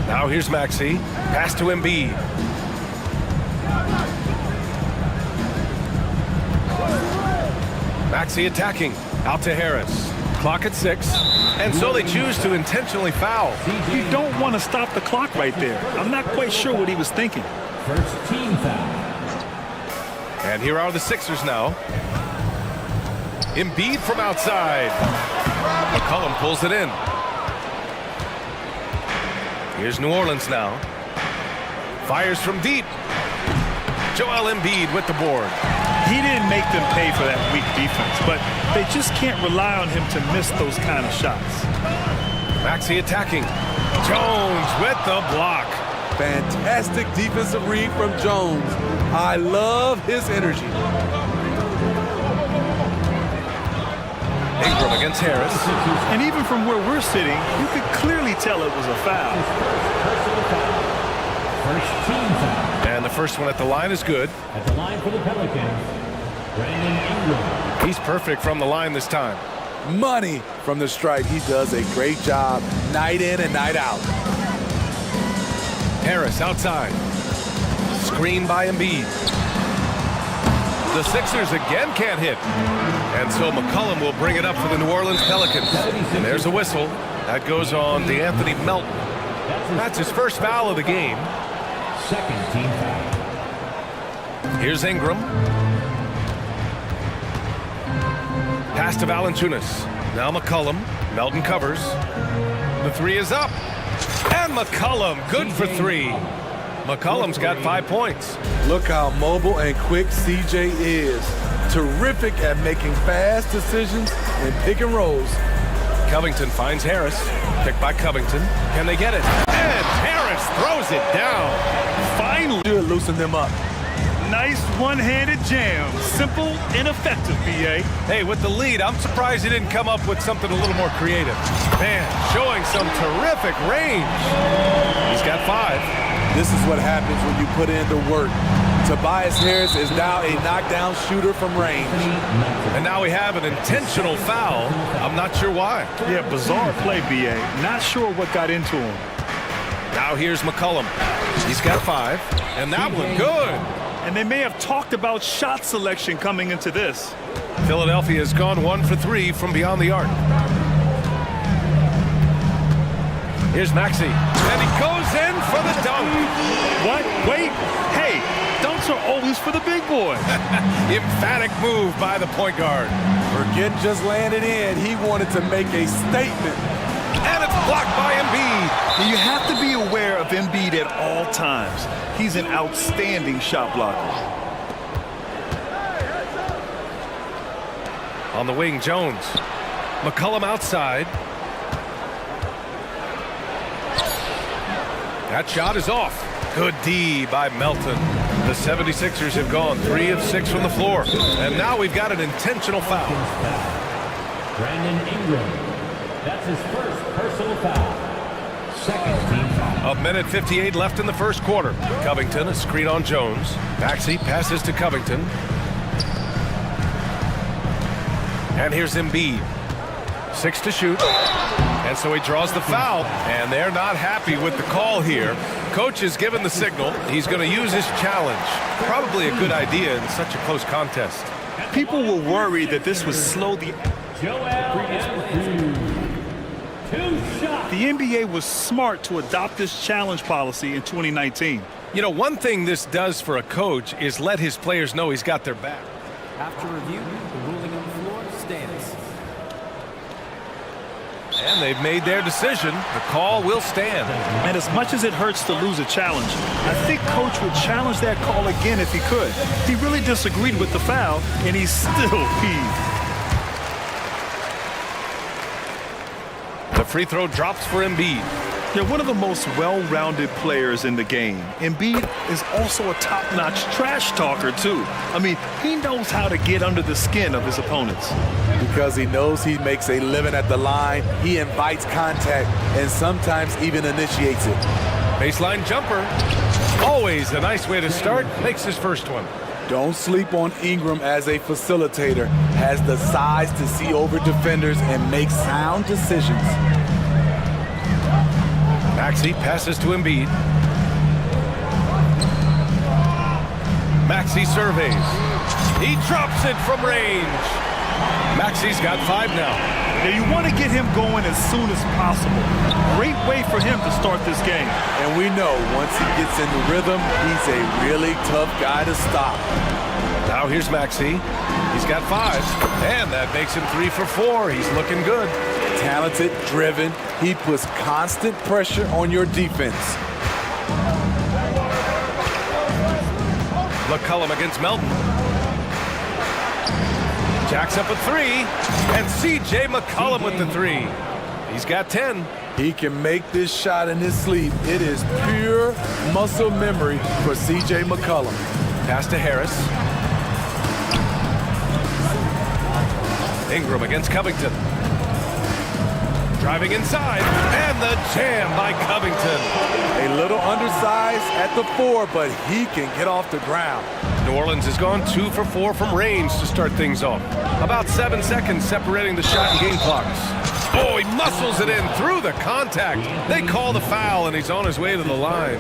Now here's Maxey. Pass to Embiid. Maxey attacking. Out to Harris. Clock at 6. And so they choose to intentionally foul. You don't want to stop the clock right there. I'm not quite sure what he was thinking. First team foul. And here are the Sixers now. Embiid from outside. McCollum pulls it in. Here's New Orleans now. Fires from deep. Joel Embiid with the board. He didn't make them pay for that weak defense, but they just can't rely on him to miss those kind of shots. Maxey attacking. Jones with the block. Fantastic defensive read from Jones. I love his energy. Ingram against Harris. And even from where we're sitting, you could clearly tell it was a foul. First team foul. And the first one at the line is good. At the line for the Pelicans, Brandon Ingram. He's perfect from the line this time. Money from the stripe. He does a great job night in and night out. Harris outside. Screen by Embiid. The Sixers again can't hit. And so McCollum will bring it up for the New Orleans Pelicans. And there's a whistle. That goes on DeAnthony Melton. That's his first foul of the game. Second team foul. Here's Ingram. Pass to Valanciunas. Now McCollum. Melton covers. The three is up. And McCollum, good for 3. McCollum's got 5 points. Look how mobile and quick CJ is. Terrific at making fast decisions and pick and rolls. Covington finds Harris. Picked by Covington. Can they get it? And Harris throws it down. Finally, Should loosen them up. nice one-handed jam. Simple and effective, BA. Hey, with the lead, I'm surprised he didn't come up with something a little more creative. Man, showing some terrific range. He's got 5. This is what happens when you put in the work. Tobias Harris is now a knockdown shooter from range. And now we have an intentional foul. I'm not sure why. Yeah, bizarre play, BA. Not sure what got into him. Now here's McCollum. He's got 5. And that one good. And they may have talked about shot selection coming into this. Philadelphia has gone 1 for 3 from beyond the arc. Here's Maxey. And he goes in for the dunk. What? Wait. Hey, dunks are always for the big boy. Emphatic move by the point guard. Forget just laying it in. He wanted to make a statement. And it's blocked by Embiid. You have to be aware of Embiid at all times. He's an outstanding shot blocker. On the wing, Jones. McCollum outside. That shot is off. Good D by Melton. The 76ers have gone 3 of 6 from the floor. And now we've got an intentional foul. Brandon Ingram. That's his first personal foul. Second team foul. 1:58 left in the first quarter. Covington, a screen on Jones. Maxey passes to Covington. And here's Embiid. 6 to shoot. And so he draws the foul. And they're not happy with the call here. Coach has given the signal. He's going to use his challenge. Probably a good idea in such a close contest. People were worried that this would slow the... The NBA was smart to adopt this challenge policy in 2019. You know, one thing this does for a coach is let his players know he's got their back. After review, the ruling on the floor stands. And they've made their decision. The call will stand. And as much as it hurts to lose a challenge, I think Coach would challenge that call again if he could. He really disagreed with the foul, and he's still peeved. The free throw drops for Embiid. Yeah, one of the most well-rounded players in the game. Embiid is also a top-notch trash talker, too. I mean, he knows how to get under the skin of his opponents. Because he knows he makes a living at the line, he invites contact and sometimes even initiates it. Baseline jumper. Always a nice way to start. Makes his first one. Don't sleep on Ingram as a facilitator. Has the size to see over defenders and make sound decisions. Maxey passes to Embiid. Maxey surveys. He drops it from range. Maxey's got 5 now. Now you want to get him going as soon as possible. Great way for him to start this game. And we know once he gets in the rhythm, he's a really tough guy to stop. Now here's Maxey. He's got 5. And that makes him 3 for 4. He's looking good. Talented, driven. He puts constant pressure on your defense. McCollum against Melton. Jacks up a 3, and C.J. McCollum with the 3. He's got 10. He can make this shot in his sleep. It is pure muscle memory for C.J. McCollum. Pass to Harris. Ingram against Covington. Driving inside, and the jam by Covington. A little undersized at the 4, but he can get off the ground. New Orleans has gone 2 for 4 from range to start things off. About 7 seconds separating the shot and game clocks. Oh, he muscles it in through the contact. They call the foul, and he's on his way to the line.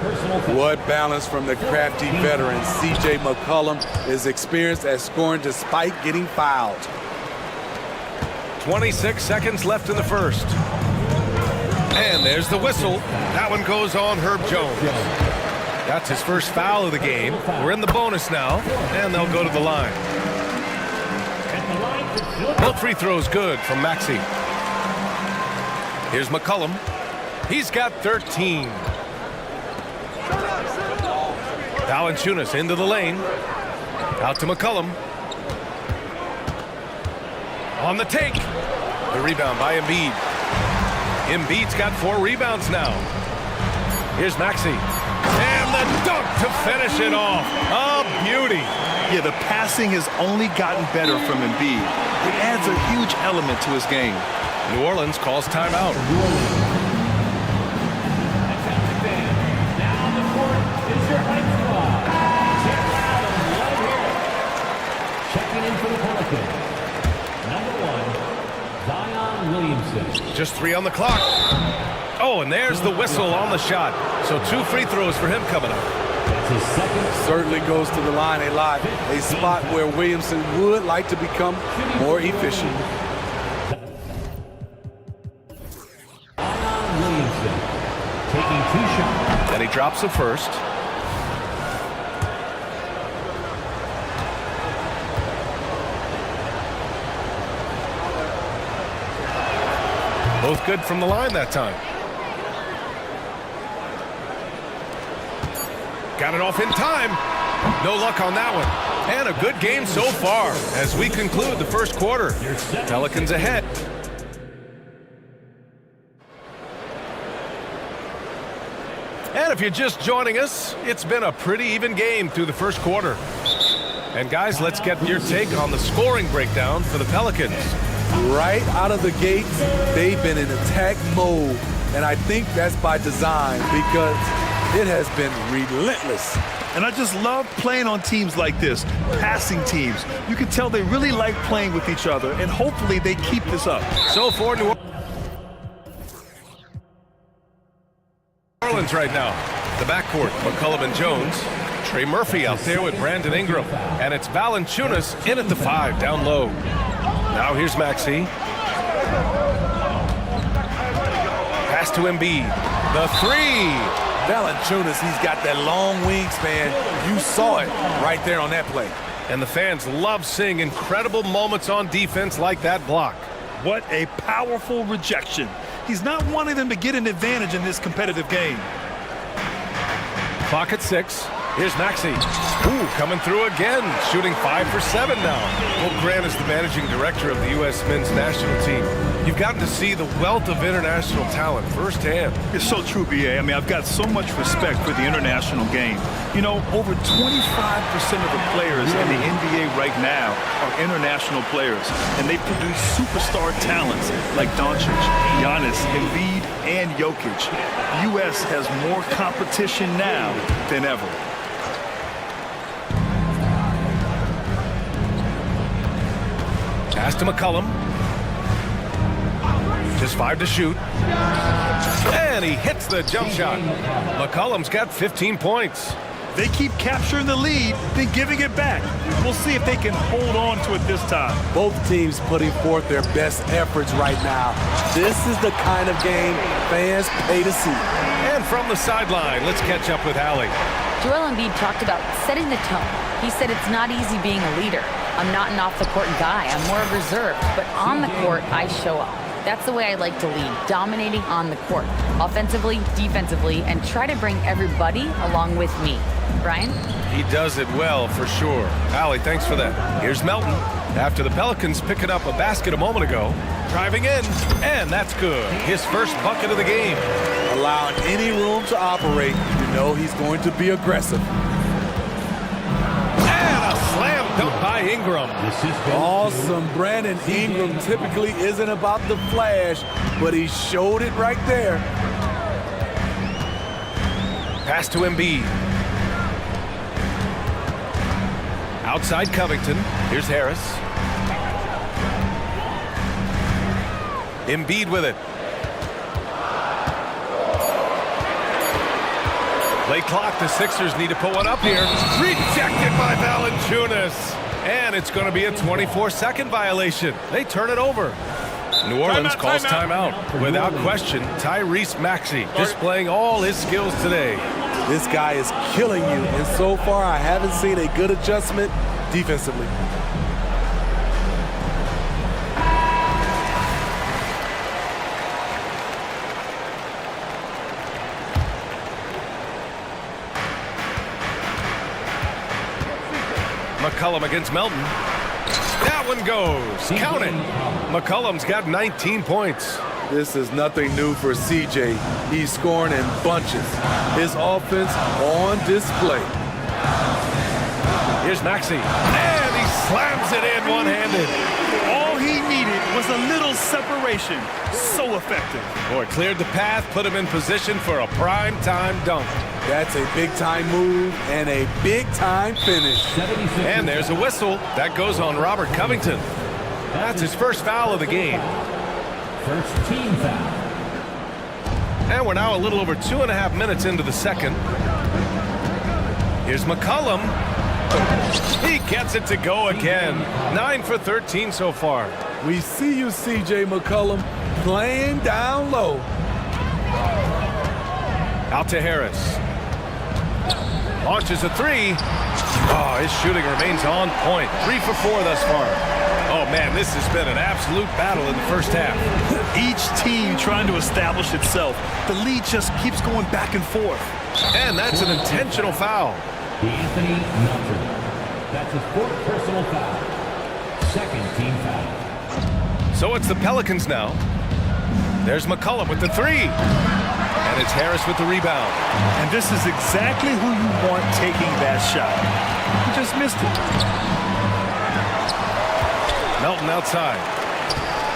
What balance from the crafty veteran. C.J. McCollum is experienced at scoring despite getting fouled. 26 seconds left in the first. And there's the whistle. That one goes on Herb Jones. That's his first foul of the game. We're in the bonus now, and they'll go to the line. Both free throws good from Maxey. Here's McCollum. He's got 13. Valanciunas into the lane. Out to McCollum. On the take. The rebound by Embiid. Embiid's got 4 rebounds now. Here's Maxey. And the dunk to finish it off. A beauty. Yeah, the passing has only gotten better from Embiid. It adds a huge element to his game. New Orleans calls timeout. Now the court is your hype squad. Checking in for the Pelicans. Number 1, Zion Williamson. Just 3 on the clock. Oh, and there's the whistle on the shot. So 2 free throws for him coming up. That's his second. Certainly goes to the line a lot. A spot where Williamson would like to become more efficient. Zion Williamson taking 2 shots. And he drops the first. Both good from the line that time. Got it off in time. No luck on that one. And a good game so far as we conclude the first quarter. Pelicans ahead. And if you're just joining us, it's been a pretty even game through the first quarter. And guys, let's get your take on the scoring breakdown for the Pelicans. Right out of the gates, they've been in attack mode. And I think that's by design because it has been relentless. And I just love playing on teams like this, passing teams. You can tell they really like playing with each other, and hopefully they keep this up. So for New Orleans right now, the backcourt, McCollum and Jones. Trey Murphy out there with Brandon Ingram. And it's Valanciunas in at the 5, down low. Now here's Maxey. Pass to Embiid. The 3. Valanciunas, he's got that long wingspan. You saw it right there on that play. And the fans love seeing incredible moments on defense like that block. What a powerful rejection. He's not wanting them to get an advantage in this competitive game. Clock at 6. Here's Maxey. Ooh, coming through again, shooting 5 for 7 now. Well, Grant is the managing director of the U.S. men's national team. You've gotten to see the wealth of international talent firsthand. It's so true, B.A. I mean, I've got so much respect for the international game. You know, over 25% of the players in the NBA right now are international players, and they produce superstar talents like Doncic, Giannis, Embiid, and Jokic. U.S. has more competition now than ever. Pass to McCollum. Just 5 to shoot. And he hits the jump shot. McCollum's got 15 points. They keep capturing the lead, then giving it back. We'll see if they can hold on to it this time. Both teams putting forth their best efforts right now. This is the kind of game fans pay to see. And from the sideline, let's catch up with Allie. Joel Embiid talked about setting the tone. He said it's not easy being a leader. I'm not an off-the-court guy. I'm more reserved. But on the court, I show up. That's the way I like to lead, dominating on the court, offensively, defensively, and try to bring everybody along with me. Brian? He does it well, for sure. Allie, thanks for that. Here's Melton. After the Pelicans picking up a basket a moment ago, driving in, and that's good. His first bucket of the game. Allowing any room to operate, you know he's going to be aggressive. And a slam dunk by Ingram. Awesome. Brandon Ingram typically isn't about the flash, but he showed it right there. Pass to Embiid. Outside Covington. Here's Harris. Embiid with it. Late clock, the Sixers need to put one up here. Rejected by Valanciunas. And it's going to be a 24-second violation. They turn it over. New Orleans calls timeout. Without question, Tyrese Maxey displaying all his skills today. This guy is killing you, and so far I haven't seen a good adjustment defensively. McCollum against Melton. That one goes. Count it. McCollum's got 19 points. This is nothing new for CJ. He's scoring in bunches. His offense on display. Here's Maxey. And he slams it in one-handed. All he needed was a little separation. So effective. Boy, cleared the path, put him in position for a prime-time dunk. That's a big-time move and a big-time finish. And there's a whistle. That goes on Robert Covington. That's his first foul of the game. First team foul. And we're now a little over 2.5 minutes into the second. Here's McCollum. He gets it to go again. 9 for 13 so far. We see you, CJ McCollum, playing down low. Out to Harris. Launches a three. Oh, his shooting remains on point. 3 for 4 thus far. Oh, man, this has been an absolute battle in the first half. Each team trying to establish itself. The lead just keeps going back and forth. And that's an intentional foul. Anthony Melton. That's his 4th personal foul. 2nd team foul. So it's the Pelicans now. There's McCollum with the three. And it's Harris with the rebound. And this is exactly who you want taking that shot. He just missed it. Melton outside.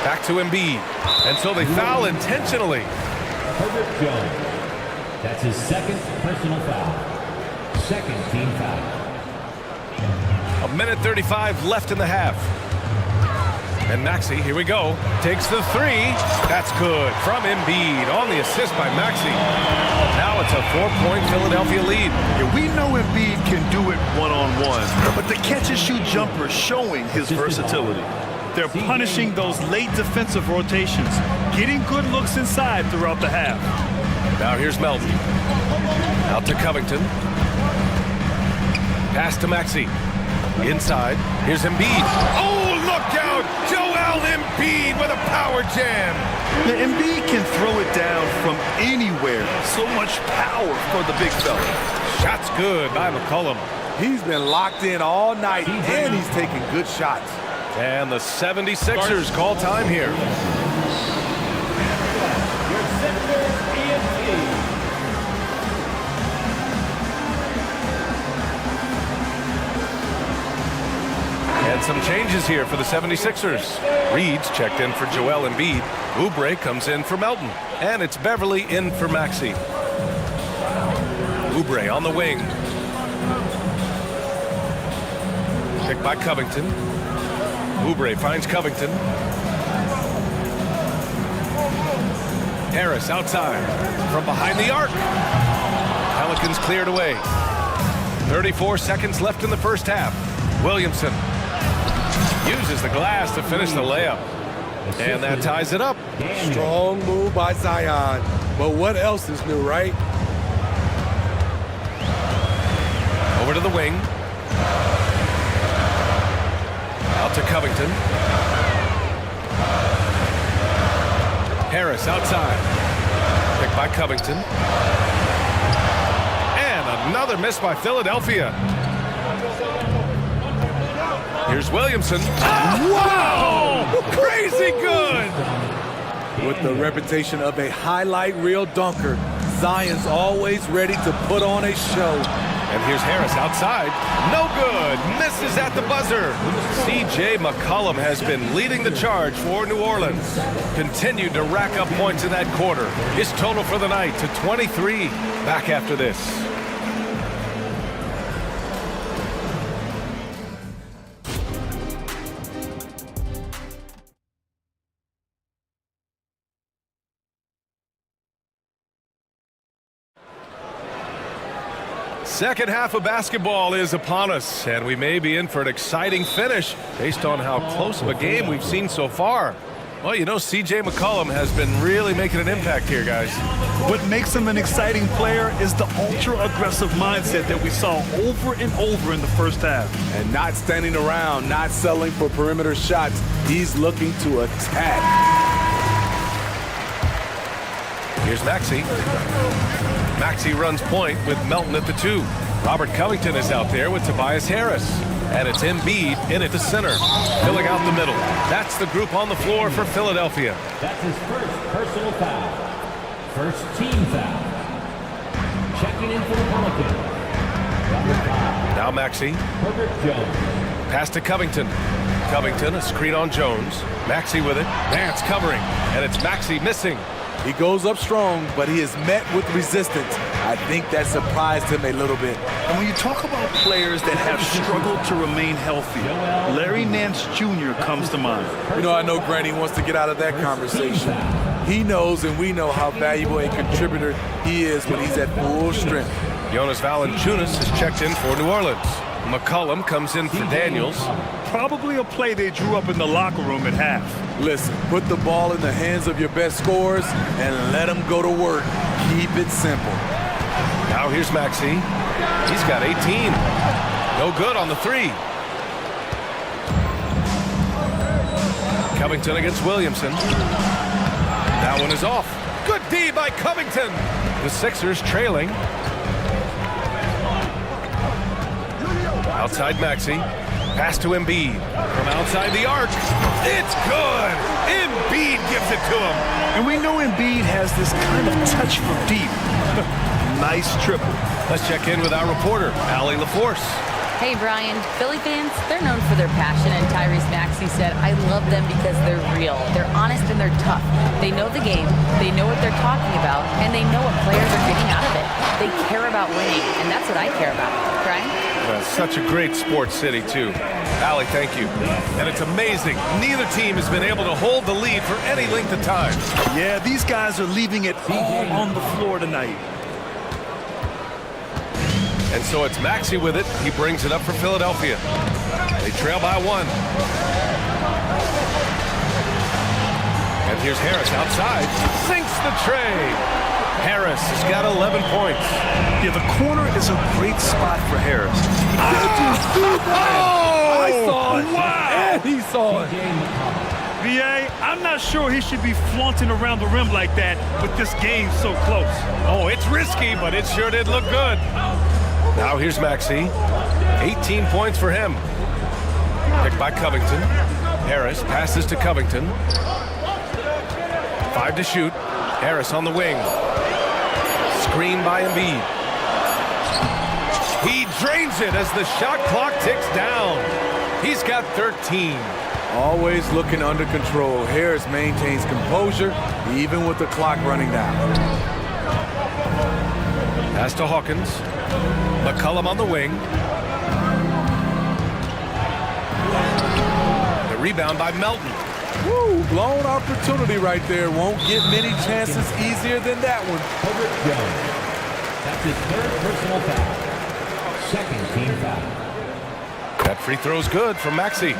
Back to Embiid. And so they foul intentionally. Herbert Jones. That's his 2nd personal foul. 2nd team foul. 1:35 left in the half. And Maxey, here we go, takes the three. That's good from Embiid on the assist by Maxey. Now it's a 4-point Philadelphia lead. Yeah, we know Embiid can do it one-on-one, but the catch-and-shoot jumper showing his versatility. They're punishing those late defensive rotations, getting good looks inside throughout the half. Now here's Melton. Out to Covington. Pass to Maxey. Inside. Here's Embiid. Oh, look out! Joel Embiid with a power jam. The Embiid can throw it down from anywhere. So much power for the big fella. Shot's good by McCollum. He's been locked in all night, and he's taking good shots. And the 76ers call time here. And some changes here for the 76ers. Reed's checked in for Joel Embiid. Oubre comes in for Melton. And it's Beverly in for Maxey. Oubre on the wing. Picked by Covington. Oubre finds Covington. Harris outside from behind the arc. Pelicans cleared away. 34 seconds left in the first half. Williamson uses the glass to finish the layup. And that ties it up. Strong move by Zion. But what else is new, right? Over to the wing. Out to Covington. Harris outside. Picked by Covington. And another miss by Philadelphia. Here's Williamson. Wow! Crazy good! With the reputation of a highlight reel dunker, Zion's always ready to put on a show. And here's Harris outside. No good. Misses at the buzzer. C.J. McCollum has been leading the charge for New Orleans. Continued to rack up points in that quarter. His total for the night to 23. Back after this. Second half of basketball is upon us, and we may be in for an exciting finish based on how close of a game we've seen so far. Well, you know, C.J. McCollum has been really making an impact here, guys. What makes him an exciting player is the ultra-aggressive mindset that we saw over and over in the first half. And not standing around, not settling for perimeter shots. He's looking to attack. Here's Maxey. Maxey runs point with Melton at the 2. Robert Covington is out there with Tobias Harris. And it's Embiid in at the center, filling out the middle. That's the group on the floor for Philadelphia. That's his first personal foul. First team foul. Checking in for the Pelicans. Now Maxey. Herbert Jones. Pass to Covington. Covington, a screen on Jones. Maxey with it. Vance covering. And it's Maxey missing. He goes up strong, but he is met with resistance. I think that surprised him a little bit. And when you talk about players that have struggled to remain healthy, Larry Nance Jr. comes to mind. You know, I know Granny wants to get out of that conversation. He knows and we know how valuable a contributor he is when he's at full strength. Jonas Valanciunas is checked in for New Orleans. McCollum comes in for Daniels. Probably a play they drew up in the locker room at half. Listen, put the ball in the hands of your best scorers and let them go to work. Keep it simple. Now here's Maxey. He's got 18. No good on the 3. Covington against Williamson. That one is off. Good D by Covington. The Sixers trailing. Outside Maxey. Pass to Embiid. From outside the arc. It's good. Embiid gives it to him. And we know Embiid has this kind of touch from deep. Nice triple. Let's check in with our reporter, Allie LaForce. Hey, Brian. Philly fans, they're known for their passion, and Tyrese Maxey said, I love them because they're real. They're honest and they're tough. They know the game, they know what they're talking about, and they know what players are getting out of it. They care about winning, and that's what I care about. Brian? Such a great sports city, too. Allie, thank you. And it's amazing. Neither team has been able to hold the lead for any length of time. Yeah, these guys are leaving it all on the floor tonight. And so it's Maxey with it. He brings it up for Philadelphia. They trail by 1. And here's Harris outside. Sinks the tray. Harris has got 11 points. Yeah, the corner is a great spot for Harris. I saw it. Wow. And he saw it. VA, I'm not sure he should be flaunting around the rim like that with this game so close. Oh, it's risky, but it sure did look good. Now here's Maxey. 18 points for him. Picked by Covington. Harris passes to Covington. 5 to shoot. Harris on the wing. Screen by Embiid. He drains it as the shot clock ticks down. He's got 13. Always looking under control. Harris maintains composure even with the clock running down. Pass to Hawkins. McCollum on the wing. The rebound by Melton. Woo, blown opportunity right there. Won't get many chances easier than that one. That's his third personal foul. Second team foul. That free throw's good from Maxey.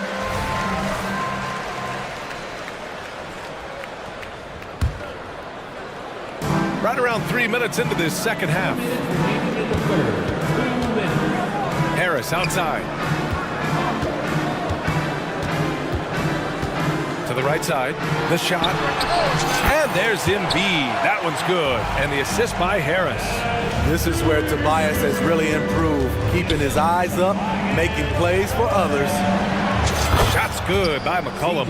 Right around 3 minutes into this second half. Harris outside. To the right side. The shot. And there's Embiid. That one's good. And the assist by Harris. This is where Tobias has really improved. Keeping his eyes up, making plays for others. Shot's good by McCollum.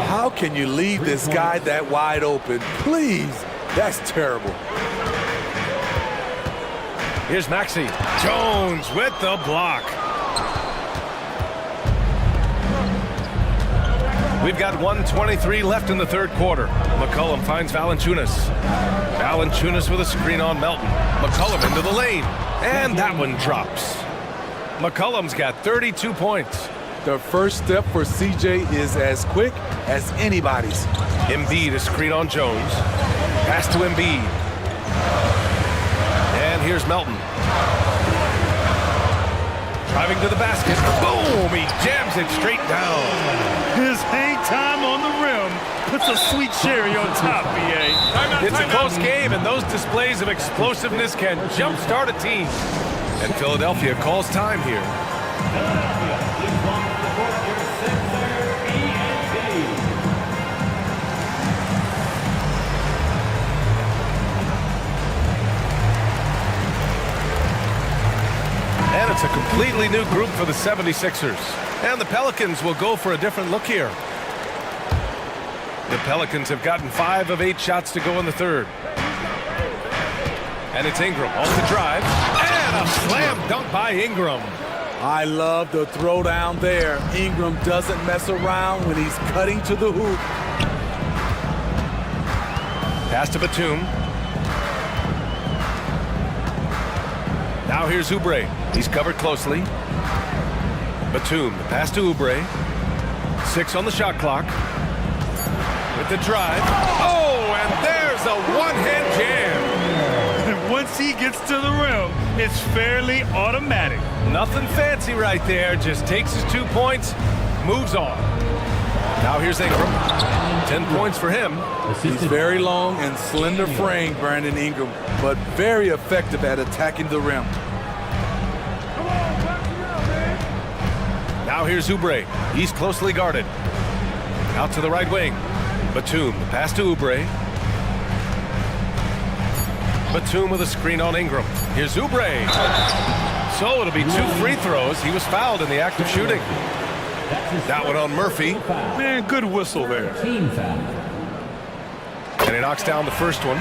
How can you leave this guy that wide open? Please. That's terrible. Here's Maxey. Jones with the block. We've got 1:23 left in the third quarter. McCollum finds Valanciunas. Valanciunas with a screen on Melton. McCollum into the lane. And that one drops. McCollum's got 32 points. The first step for CJ is as quick as anybody's. Embiid, a screen on Jones. Pass to Embiid. And here's Melton. Driving to the basket. Boom! He jams it straight down. His hang time on the rim puts a sweet cherry on top, BA. It's a close game, and those displays of explosiveness can jumpstart a team. And Philadelphia calls time here. And it's a completely new group for the 76ers. And the Pelicans will go for a different look here. The Pelicans have gotten 5 of 8 shots to go in the third. And it's Ingram off the drive. And a slam dunk by Ingram. I love the throwdown there. Ingram doesn't mess around when he's cutting to the hoop. Pass to Batum. Now here's Oubre. He's covered closely. Batum, the pass to Oubre. 6 on the shot clock. With the drive. Oh, and there's a one-hand jam. And once he gets to the rim, it's fairly automatic. Nothing fancy right there. Just takes his 2 points, moves on. Now here's Ingram. 10 points for him. He's very long and slender frame, Brandon Ingram, but very effective at attacking the rim. Now here's Oubre. He's closely guarded. Out to the right wing. Batum, the pass to Oubre. Batum with a screen on Ingram. Here's Oubre. So it'll be 2 free throws. He was fouled in the act of shooting. That one on Murphy. Man, good whistle there. And he knocks down the first one.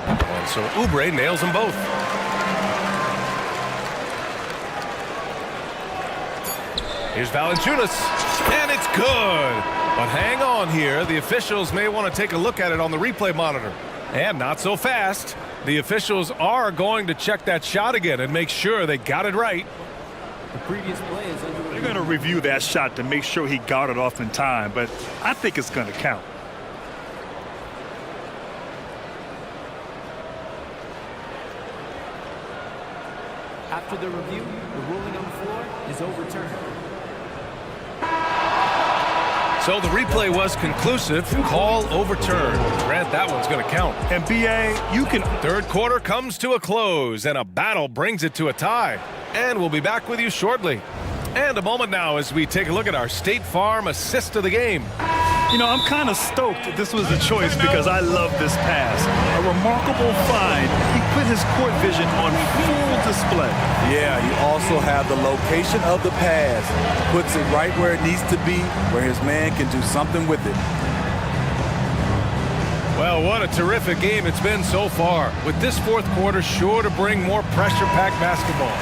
And so Oubre nails them both. Here's Valanciunas, and it's good. But hang on here. The officials may want to take a look at it on the replay monitor. And not so fast. The officials are going to check that shot again and make sure they got it right. The previous play is under. They're going to review that shot to make sure he got it off in time, but I think it's going to count. After the review, the ruling on the floor is overturned. So the replay was conclusive. Call overturned. Grant, that one's going to count. And BA, you can... Third quarter comes to a close, and a battle brings it to a tie. And we'll be back with you shortly. And a moment now as we take a look at our State Farm assist of the game. You know, I'm kind of stoked this was the choice because I love this pass. A remarkable find. He put his court vision on full display. Yeah, you also have the location of the pass. Puts it right where it needs to be, where his man can do something with it. Well, what a terrific game it's been so far, with this fourth quarter sure to bring more pressure-packed basketball.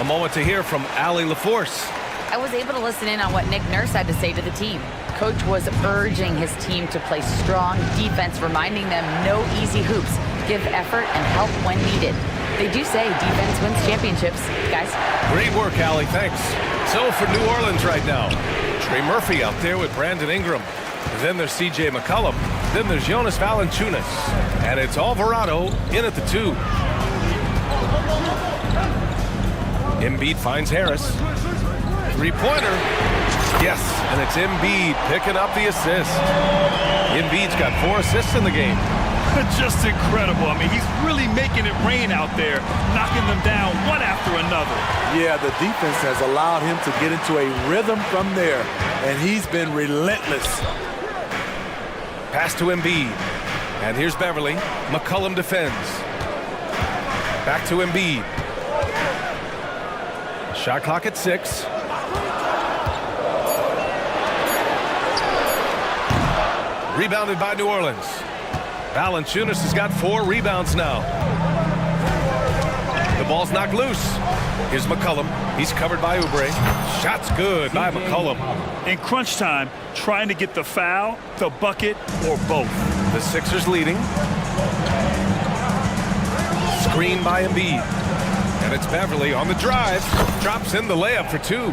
A moment to hear from Allie LaForce. I was able to listen in on what Nick Nurse had to say to the team. Coach was urging his team to play strong defense, reminding them no easy hoops, give effort and help when needed. They do say defense wins championships, guys. Great work, Allie, thanks. So for New Orleans right now, Trey Murphy out there with Brandon Ingram. Then there's C.J. McCollum. Then there's Jonas Valanciunas. And it's Alvarado in at the 2. Embiid finds Harris. Three-pointer. Yes, and it's Embiid picking up the assist. Embiid's got 4 assists in the game. Just incredible. I mean, he's really making it rain out there, knocking them down one after another. Yeah, the defense has allowed him to get into a rhythm from there, and he's been relentless. Pass to Embiid. And here's Beverly. McCollum defends. Back to Embiid. Shot clock at 6. Rebounded by New Orleans. Valanciunas has got 4 rebounds now. The ball's knocked loose. Here's McCollum. He's covered by Oubre. Shot's good by McCollum. In crunch time, trying to get the foul, the bucket, or both. The Sixers leading. Screen by Embiid. And it's Beverly on the drive. Drops in the layup for 2.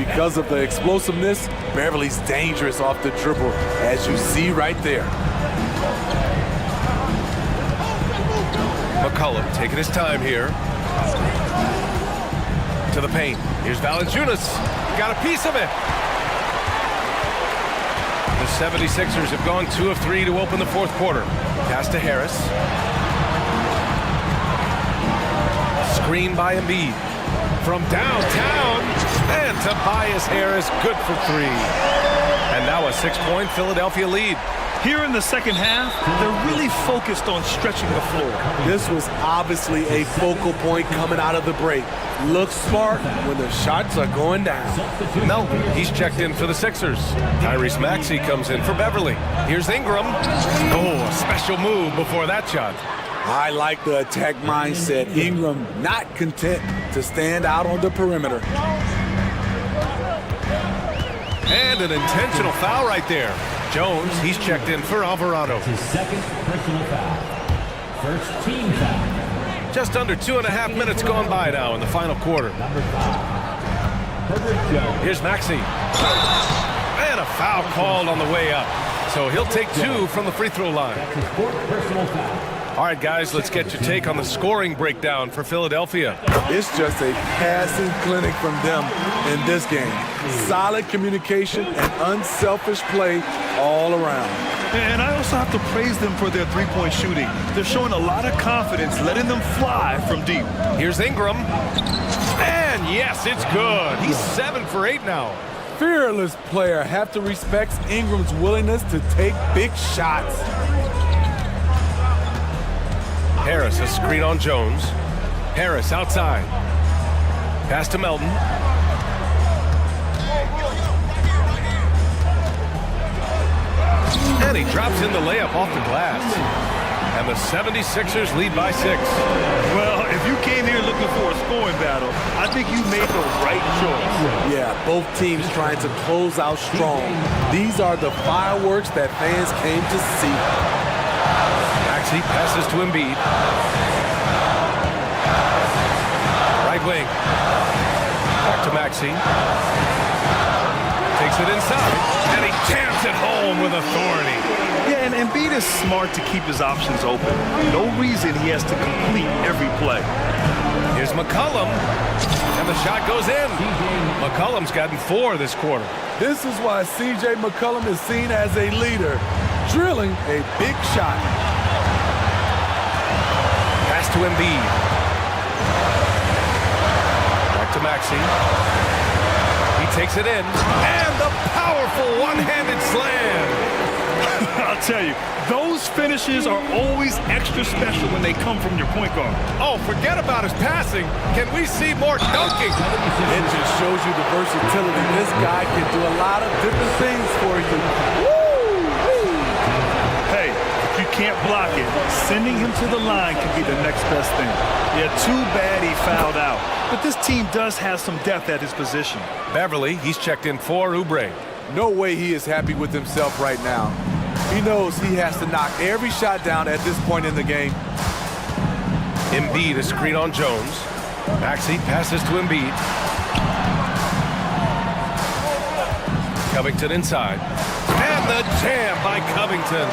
Because of the explosiveness, Beverly's dangerous off the dribble, as you see right there. McCollum taking his time here. To the paint. Here's Valanciunas. Got a piece of it. The 76ers have gone 2 of 3 to open the fourth quarter. Pass to Harris. Screen by Embiid. From downtown. And Tobias Harris, good for 3. And now a 6-point Philadelphia lead. Here in the second half, they're really focused on stretching the floor. This was obviously a focal point coming out of the break. Looks smart when the shots are going down. Melton, he's checked in for the Sixers. Tyrese Maxey comes in for Beverly. Here's Ingram. Oh, a special move before that shot. I like the attack mindset. Ingram not content to stand out on the perimeter. And an intentional foul right there. Jones, he's checked in for Alvarado. His second personal foul. First team foul. Just under 2.5 minutes gone by now in the final quarter. Number 5. Here's Maxey. And a foul called on the way up. So he'll take 2 from the free throw line. That's his 4th personal foul. All right, guys, let's get your take on the scoring breakdown for Philadelphia. It's just a passing clinic from them in this game. Solid communication and unselfish play all around. And I also have to praise them for their three-point shooting. They're showing a lot of confidence, letting them fly from deep. Here's Ingram. And yes, it's good. He's 7 for 8 now. Fearless player. Have to respect Ingram's willingness to take big shots. Harris, a screen on Jones. Harris outside. Pass to Melton. And he drops in the layup off the glass. And the 76ers lead by 6. Well, if you came here looking for a scoring battle, I think you made the right choice. Yeah, both teams trying to close out strong. These are the fireworks that fans came to see. Maxey passes to Embiid. Right wing. Back to Maxey. Takes it inside. And he jams it home with authority. Yeah, and Embiid is smart to keep his options open. No reason he has to complete every play. Here's McCollum. And the shot goes in. McCollum's gotten 4 this quarter. This is why C.J. McCollum is seen as a leader, drilling a big shot. Pass to Embiid. Back to Maxey. He takes it in. And the powerful one-handed slam. tell you, those finishes are always extra special when they come from your point guard. Oh, forget about his passing. Can we see more dunking? It just shows you the versatility. This guy can do a lot of different things for you. Woo! Hey, if you can't block it, sending him to the line can be the next best thing. Yeah, too bad he fouled out. But this team does have some depth at his position. Beverly, he's checked in for Oubre. No way he is happy with himself right now. He knows he has to knock every shot down at this point in the game. Embiid, a screen on Jones. Maxey passes to Embiid. Covington inside. And the jam by Covington.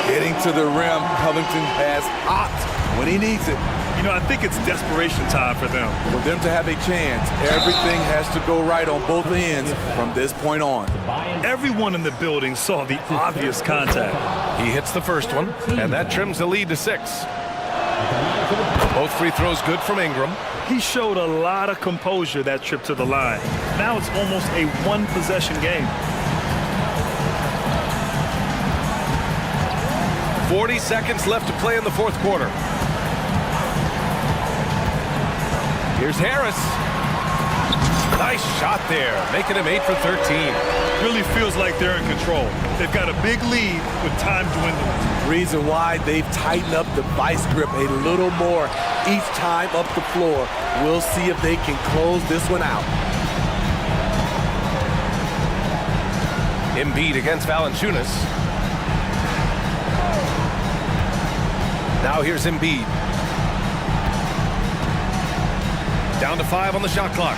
Getting to the rim, Covington has hopped when he needs it. You know, I think it's desperation time for them. For them to have a chance, everything has to go right on both ends from this point on. Everyone in the building saw the obvious contact. He hits the first one, and that trims the lead to 6. Both free throws good from Ingram. He showed a lot of composure that trip to the line. Now it's almost a one-possession game. 40 seconds left to play in the fourth quarter. Here's Harris. Nice shot there, making him 8 for 13. Really feels like they're in control. They've got a big lead with time dwindling. Reason why they've tightened up the vice grip a little more each time up the floor. We'll see if they can close this one out. Embiid against Valanciunas. Now here's Embiid. Down to 5 on the shot clock.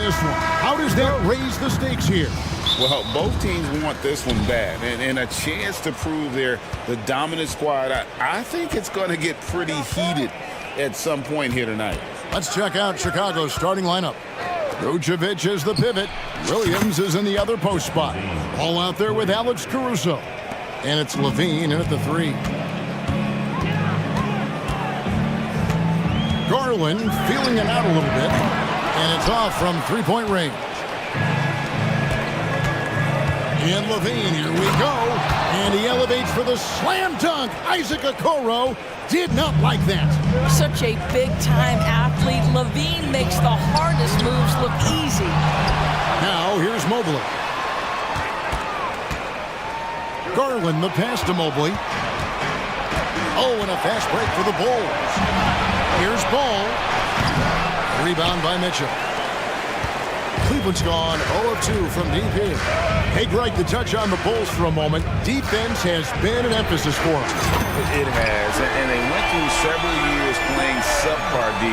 this one. How does that raise the stakes here? Well, both teams want this one bad, and a chance to prove they're the dominant squad. I think it's going to get pretty heated at some point here tonight. Let's check out Chicago's starting lineup. Vucevic is the pivot. Williams is in the other post spot. All out there with Alex Caruso. And it's Levine in at the 3. Garland feeling it out a little bit. And it's off from three-point range. And Levine, here we go. And he elevates for the slam dunk. Isaac Okoro did not like that. Such a big-time athlete. Levine makes the hardest moves look easy. Now, here's Mobley. Garland, the pass to Mobley. Oh, and a fast break for the Bulls. Here's Ball. Rebound by Mitchell. Cleveland's gone 0-2 from deep here. Hey, Greg, to touch on the Bulls for a moment, defense has been an emphasis for them. It has, and they went through several years playing subpar D,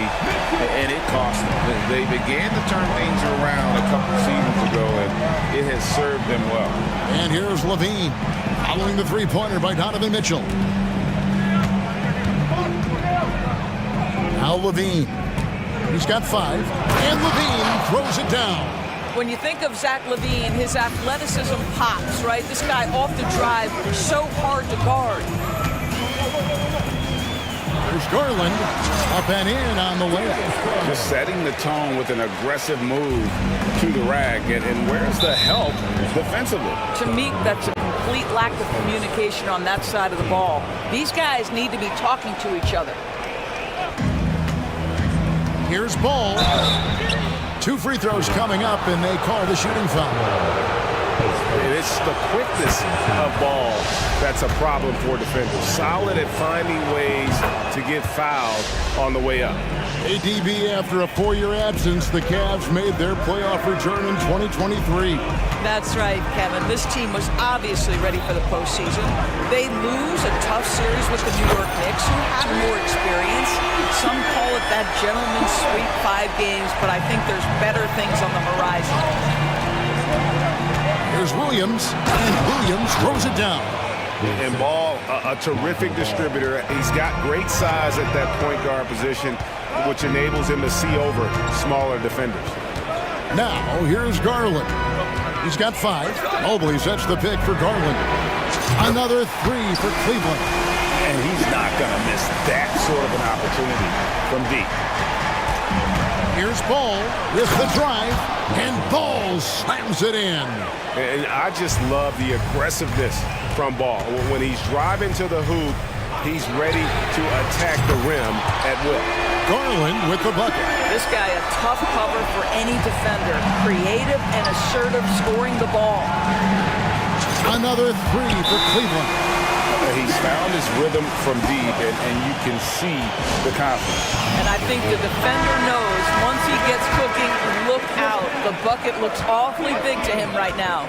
and it cost them. They began to turn things around a couple seasons ago, and it has served them well. And here's Levine, following the three-pointer by Donovan Mitchell. Now Levine. He's got 5, and Levine throws it down. When you think of Zach LaVine, his athleticism pops, right? This guy off the drive, so hard to guard. There's Garland, up and in on the layup. Just setting the tone with an aggressive move to the rack, and where's the help defensively? To me, that's a complete lack of communication on that side of the ball. These guys need to be talking to each other. Here's Ball. 2 free throws coming up, and they call the shooting foul. It's the quickness of Ball that's a problem for defenders. Solid at finding ways to get fouled on the way up. ADB, after a 4-year absence, the Cavs made their playoff return in 2023. That's right, Kevin. This team was obviously ready for the postseason. They lose a tough series with the New York Knicks, who have more experience. Some call it that gentleman's sweep, 5 games, but I think there's better things on the horizon. There's Williams, and Williams throws it down. And Ball, a terrific distributor. He's got great size at that point guard position, which enables him to see over smaller defenders. Now, here's Garland. He's got 5. Mobley sets the pick for Garland. Another 3 for Cleveland. And he's not going to miss that sort of an opportunity from deep. Here's Ball with the drive, and Ball slams it in. And I just love the aggressiveness from Ball. When he's driving to the hoop, he's ready to attack the rim at will. Garland with the bucket. This guy a tough cover for any defender. Creative and assertive scoring the ball. Another 3 for Cleveland. He's found his rhythm from deep, and you can see the confidence. And I think the defender knows once he gets cooking, look out. The bucket looks awfully big to him right now.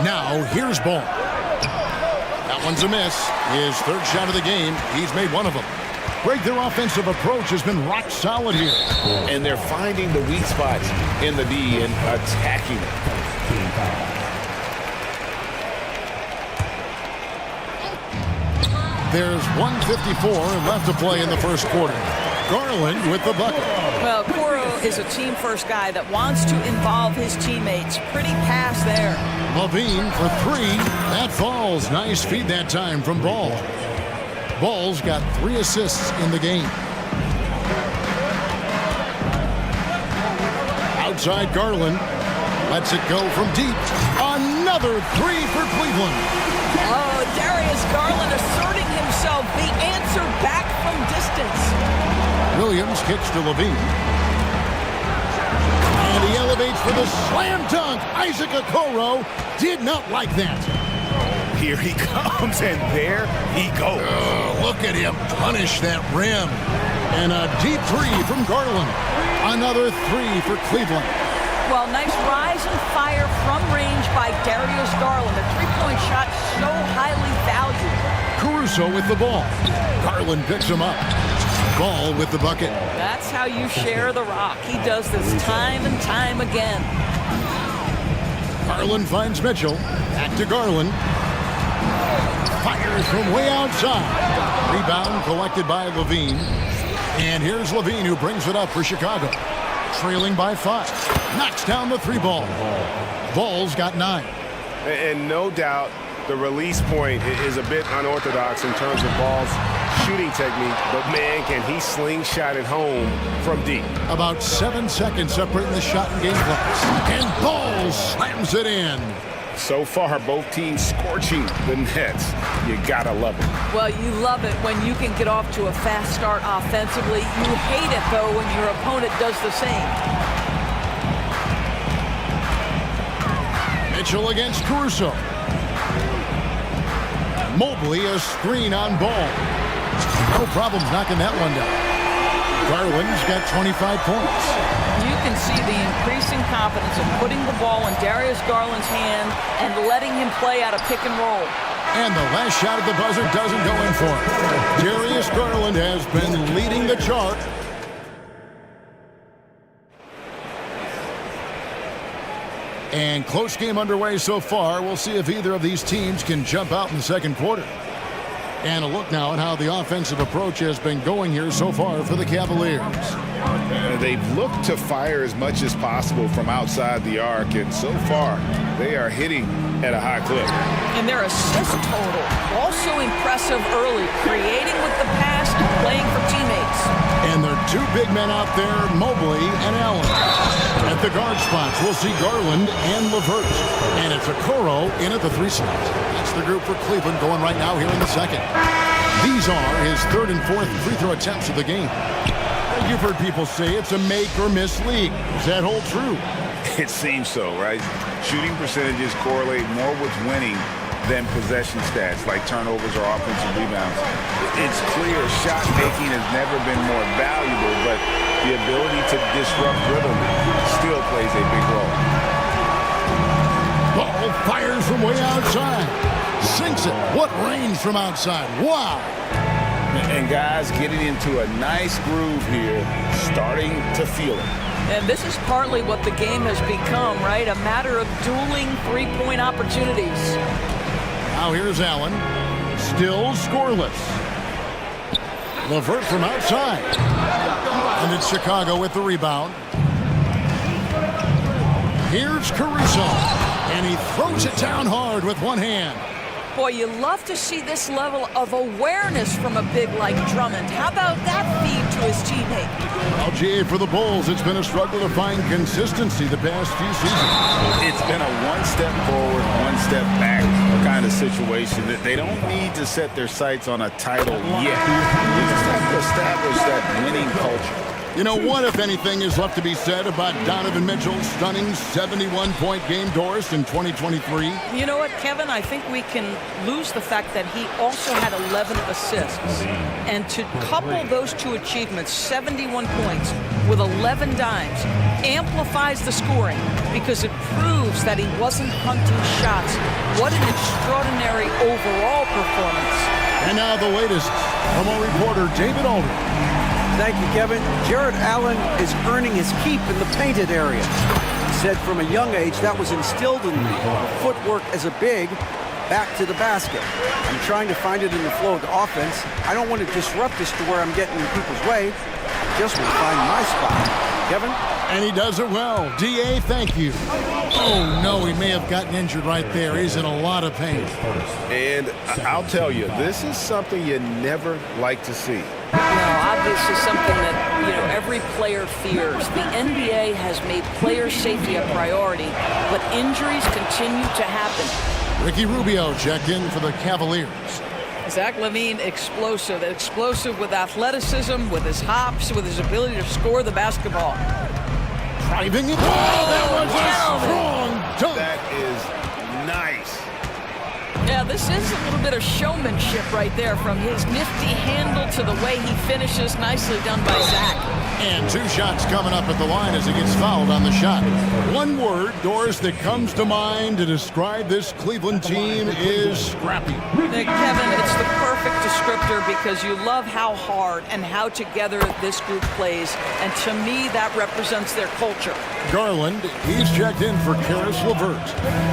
Now, here's Ball. That one's a miss. His 3rd shot of the game. He's made 1 of them. Greg, their offensive approach has been rock solid here. And they're finding the weak spots in the D and attacking it. There's 1:54 left to play in the first quarter. Garland with the bucket. Well, Coro is a team-first guy that wants to involve his teammates. Pretty pass there. Levine for 3. That falls. Nice feed that time from Ball. Ball's got 3 assists in the game. Outside Garland. Lets it go from deep. Another 3 for Cleveland. Oh, Darius Garland asserting himself. The answer back from distance. Williams kicks to Levine. And he elevates for the slam dunk. Isaac Okoro did not like that. Here he comes, and there he goes. Look at him punish that rim. And a deep 3 from Garland. Another 3 for Cleveland. Well, nice rise and fire from range by Darius Garland. A 3-point shot so highly valued. Caruso with the ball. Garland picks him up. Ball with the bucket. That's how you share the rock. He does this time and time again. Garland finds Mitchell. Back to Garland. Fires from way outside. Rebound collected by Levine. And here's Levine who brings it up for Chicago. Trailing by 5. Knocks down the 3 ball. Ball's got 9. And no doubt the release point is a bit unorthodox in terms of Ball's shooting technique, but man, can he slingshot it home from deep. About 7 seconds separating the shot and game clocks. And Ball slams it in. So far, both teams scorching the nets. You gotta love it. Well, you love it when you can get off to a fast start offensively. You hate it, though, when your opponent does the same. Mitchell against Caruso. Mobley a screen on Ball. No problem knocking that one down. Garland's got 25 points. You can see the increasing confidence of putting the ball in Darius Garland's hand and letting him play out of pick and roll. And the last shot at the buzzer doesn't go in for him. Darius Garland has been leading the chart. And close game underway so far. We'll see if either of these teams can jump out in the second quarter. And a look now at how the offensive approach has been going here so far for the Cavaliers. They've looked to fire as much as possible from outside the arc, and so far they are hitting at a high clip. And their assist total also impressive early, creating with the pass and playing for teammates. And there are 2 big men out there, Mobley and Allen. At the guard spots, we'll see Garland and LeVert. And it's Okoro in at the 3 slot. That's the group for Cleveland going right now here in the second. These are his 3rd and 4th free throw attempts of the game. You've heard people say it's a make or miss league. Does that hold true? It seems so, right? Shooting percentages correlate more with winning than possession stats like turnovers or offensive rebounds. It's clear shot making has never been more valuable, but the ability to disrupt rhythm still plays a big role. Ball fires from way outside. Sinks it. What range from outside. Wow. And guys getting into a nice groove here, starting to feel it. And this is partly what the game has become, right? A matter of dueling 3-point opportunities. Now here's Allen. Still scoreless. LeVert from outside. And it's Chicago with the rebound. Here's Caruso. And he throws it down hard with one hand. Boy, you love to see this level of awareness from a big like Drummond. How about that feed to his teammate? Well, GA, for the Bulls, it's been a struggle to find consistency the past few seasons. It's been a one-step forward, one-step back kind of situation. They don't need to set their sights on a title yet. They just have to establish that winning culture. You know, what, if anything, is left to be said about Donovan Mitchell's stunning 71-point game, Doris, in 2023? You know what, Kevin? I think we can lose the fact that he also had 11 assists. And to couple those 2 achievements, 71 points with 11 dimes, amplifies the scoring because it proves that he wasn't hunting shots. What an extraordinary overall performance. And now the latest from our reporter, David Aldridge. Thank you, Kevin. Jared Allen is earning his keep in the painted area. He said from a young age that was instilled in me. Footwork as a big, back to the basket. I'm trying to find it in the flow of the offense. I don't want to disrupt this to where I'm getting in people's way. I just want to find my spot. Kevin? And he does it well. DA, thank you. Oh, no, he may have gotten injured right there. He's in a lot of pain. And I'll tell you, this is something you never like to see. No, obviously something that, you know, every player fears. The NBA has made player safety a priority, but injuries continue to happen. Ricky Rubio checked in for the Cavaliers. Zach LaVine, explosive with athleticism, with his hops, with his ability to score the basketball. Driving it. Oh, that was a strong dunk. That is nice. Yeah, this is a little bit of showmanship right there, from his nifty handle to the way he finishes. Nicely done by Zach. And 2 shots coming up at the line as he gets fouled on the shot. One word, Doris, that comes to mind to describe this Cleveland team is scrappy. Kevin, it's the perfect descriptor because you love how hard and how together this group plays. And to me, that represents their culture. Garland, he's checked in for Karis LeVert.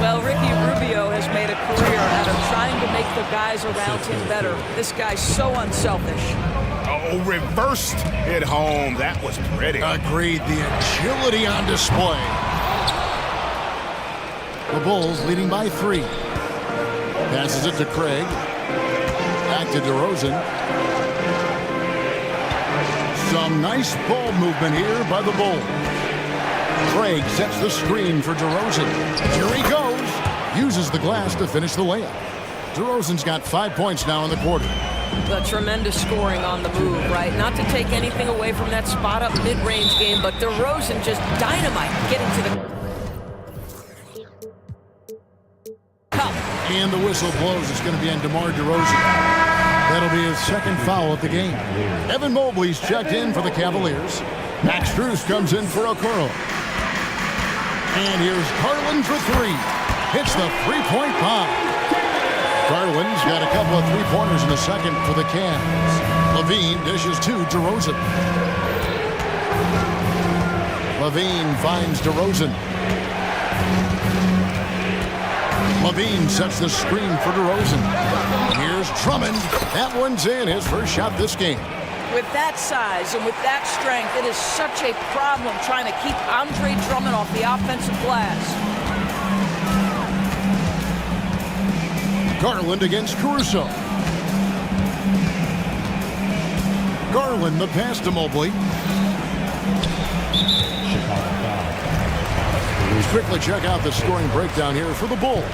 Well, Ricky Rubio has made a career out of trying to make the guys around him better. This guy's so unselfish. Oh, reversed it home. That was pretty. Agreed. The agility on display. The Bulls leading by 3. Passes it to Craig. Back to DeRozan. Some nice ball movement here by the Bulls. Craig sets the screen for DeRozan. Here he goes. Uses the glass to finish the layup. DeRozan's got 5 points now in the quarter. The tremendous scoring on the move, right? Not to take anything away from that spot-up mid-range game, but DeRozan just dynamite getting to the cup. And the whistle blows. It's going to be on DeMar DeRozan. That'll be his 2nd foul of the game. Evan Mobley's checked in for the Cavaliers. Max Strus comes in for Okoro. And here's Garland for 3. Hits the 3-point bomb. Garland's got a couple of 3-pointers in the second for the Cavs. Levine dishes to DeRozan. Levine finds DeRozan. Levine sets the screen for DeRozan. Here's Drummond. That one's in. His first shot this game. With that size and with that strength, it is such a problem trying to keep Andre Drummond off the offensive glass. Garland against Caruso. Garland the pass to Mobley. Let's quickly check out the scoring breakdown here for the Bulls.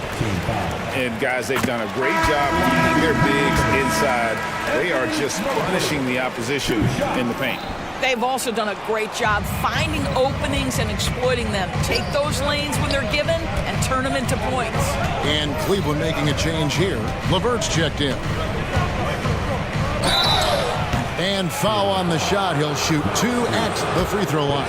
And guys, they've done a great job keeping their bigs inside. They are just punishing the opposition in the paint. They've also done a great job finding openings and exploiting them. Take those lanes when they're given and turn them into points. And Cleveland making a change here. LeVert's checked in. And foul on the shot. He'll shoot 2 at the free throw line.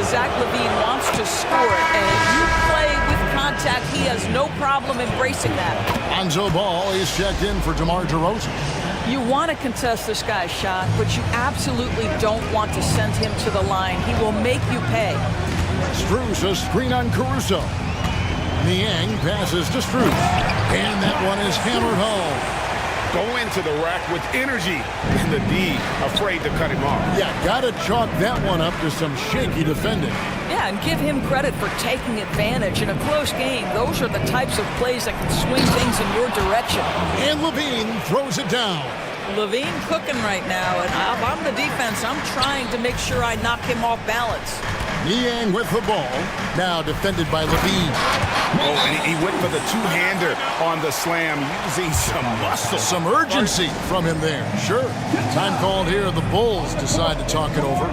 Zach LaVine wants to score it, and if you play with contact, he has no problem embracing that. Lonzo Ball is checked in for DeMar DeRozan. You want to contest this guy's shot, but you absolutely don't want to send him to the line. He will make you pay. Strus a screen on Caruso. Niang passes to Strus. And that one is hammered home. Go into the rack with energy, and the D afraid to cut him off. Yeah, gotta chalk that one up to some shaky defending. Yeah, and give him credit for taking advantage in a close game. Those are the types of plays that can swing things in your direction. And Levine throws it down. Levine cooking right now, and if I'm the defense, I'm trying to make sure I knock him off balance. Niang with the ball, now defended by Levine. Oh, and he went for the two-hander on the slam, using some muscle. Some urgency from him there, sure. Time called here, the Bulls decide to talk it over.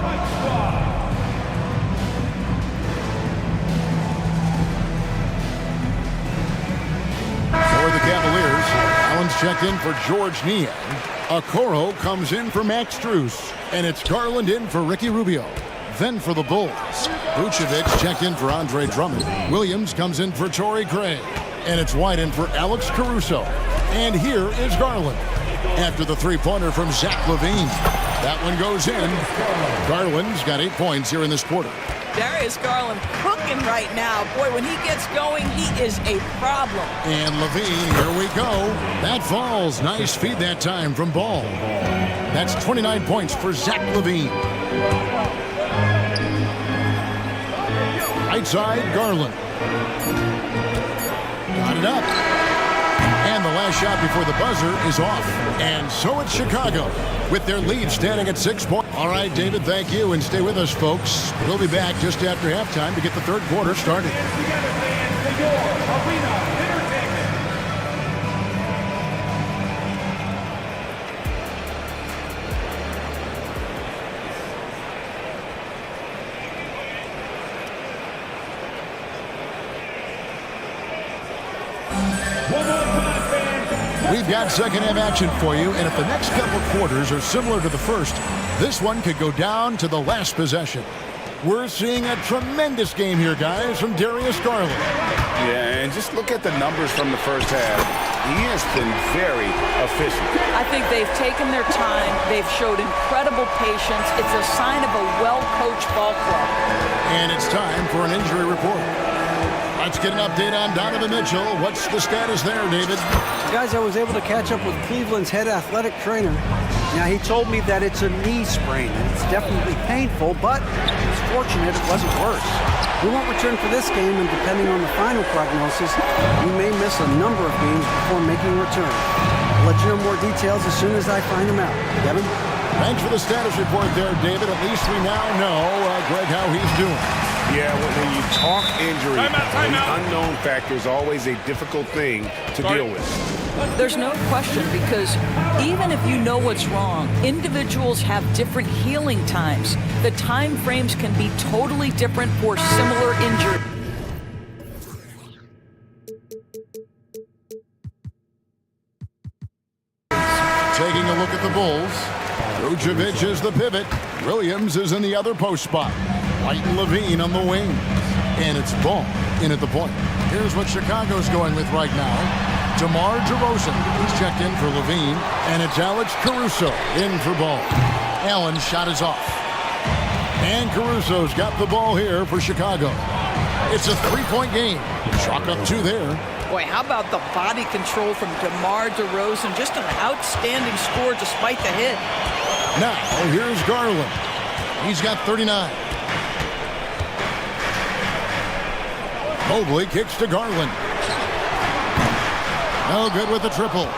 For the Cavaliers, Allen's checked in for George Niang. Okoro comes in for Max Strus, and it's Garland in for Ricky Rubio. Then for the Bulls, Vucevic checked in for Andre Drummond. Williams comes in for Torrey Craig. And it's White in for Alex Caruso. And here is Garland. After the three-pointer from Zach LaVine. That one goes in. Garland's got 8 points here in this quarter. Darius Garland cooking right now. Boy, when he gets going, he is a problem. And LaVine, here we go. That falls. Nice feed that time from Ball. That's 29 points for Zach LaVine. Right side, Garland. Got it up. And the last shot before the buzzer is off. And so it's Chicago with their lead standing at 6 points. All right, David, thank you. And stay with us, folks. We'll be back just after halftime to get the third quarter started. We've got second half action for you, and if the next couple quarters are similar to the first, this one could go down to the last possession. We're seeing a tremendous game here, guys, from Darius Garland. Yeah, and just look at the numbers from the first half. He has been very efficient. I think they've taken their time. They've showed incredible patience. It's a sign of a well-coached ball club. And it's time for an injury report. Let's get an update on Donovan Mitchell. What's the status there, David? Guys, I was able to catch up with Cleveland's head athletic trainer. Now, he told me that it's a knee sprain, and it's definitely painful, but it's fortunate it wasn't worse. We won't return for this game, and depending on the final prognosis, we may miss a number of games before making a return. I'll let you know more details as soon as I find them out. Kevin? Thanks for the status report there, David. At least we now know, Greg, how he's doing. Yeah, when you talk injury, the unknown factor is always a difficult thing to deal with. There's no question, because even if you know what's wrong, individuals have different healing times. The time frames can be totally different for similar injuries. Taking a look at the Bulls. Vucevic is the pivot. Williams is in the other post spot. White and Levine on the wing. And it's Ball in at the point. Here's what Chicago's going with right now. DeMar DeRozan, he's checked in for Levine. And it's Alex Caruso in for Ball. Allen's shot is off. And Caruso's got the ball here for Chicago. It's a three-point game. Chalk up two there. Boy, how about the body control from DeMar DeRozan? Just an outstanding score despite the hit. Now, here's Garland. He's got 39. Mobley kicks to Garland. No good with the triple.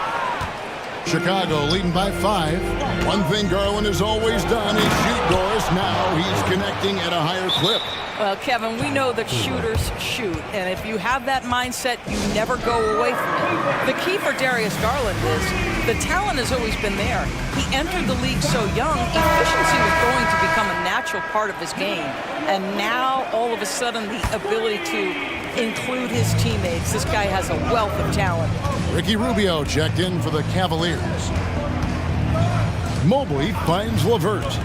Chicago leading by 5. One thing Garland has always done is shoot, Doris. Now he's connecting at a higher clip. Well, Kevin, we know that shooters shoot, and if you have that mindset, you never go away from it. The key for Darius Garland is the talent has always been there. He entered the league so young, efficiency was going to become a natural part of his game. And now, all of a sudden, the ability to include his teammates. This guy has a wealth of talent. Ricky Rubio checked in for the Cavaliers. Mobley finds LeVert.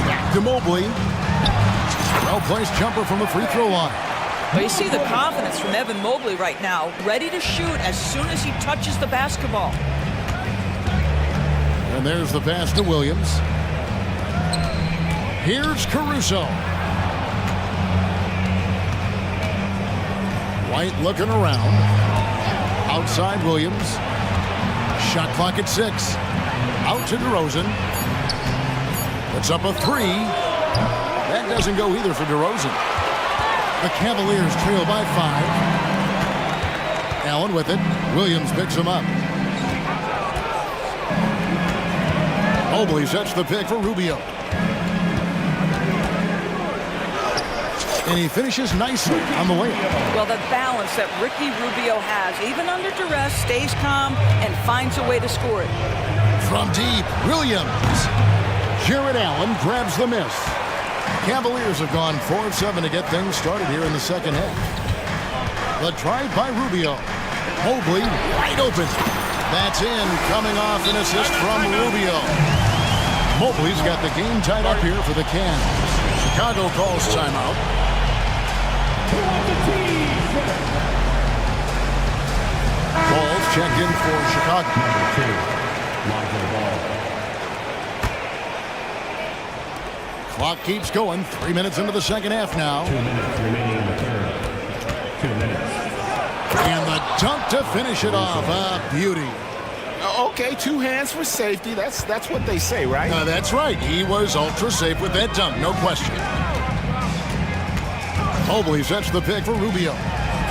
Back to Mobley. Well-placed jumper from the free throw line. Well, you see the confidence from Evan Mobley right now, ready to shoot as soon as he touches the basketball. And there's the pass to Williams. Here's Caruso. White looking around. Outside Williams. Shot clock at 6. Out to DeRozan. Puts up a 3. That doesn't go either for DeRozan. The Cavaliers trail by 5. Allen with it. Williams picks him up. Mobley sets the pick for Rubio. And he finishes nicely on the layup. Well, the balance that Ricky Rubio has, even under duress, stays calm and finds a way to score it. From deep, Williams. Jared Allen grabs the miss. Cavaliers have gone 4 of 7 to get things started here in the second half. The drive by Rubio. Mobley wide open. That's in, coming off an assist from Rubio. Mobley's got the game tied up here for the Cavs. Chicago calls timeout. Ball's checked in for Chicago. Clock keeps going. 3 minutes into the second half now. 2 minutes remaining in the third. 2 minutes. And the dunk to finish it off. A beauty. Okay, 2 hands for safety. That's what they say, right? That's right. He was ultra safe with that dunk, no question. Mobley sets the pick for Rubio.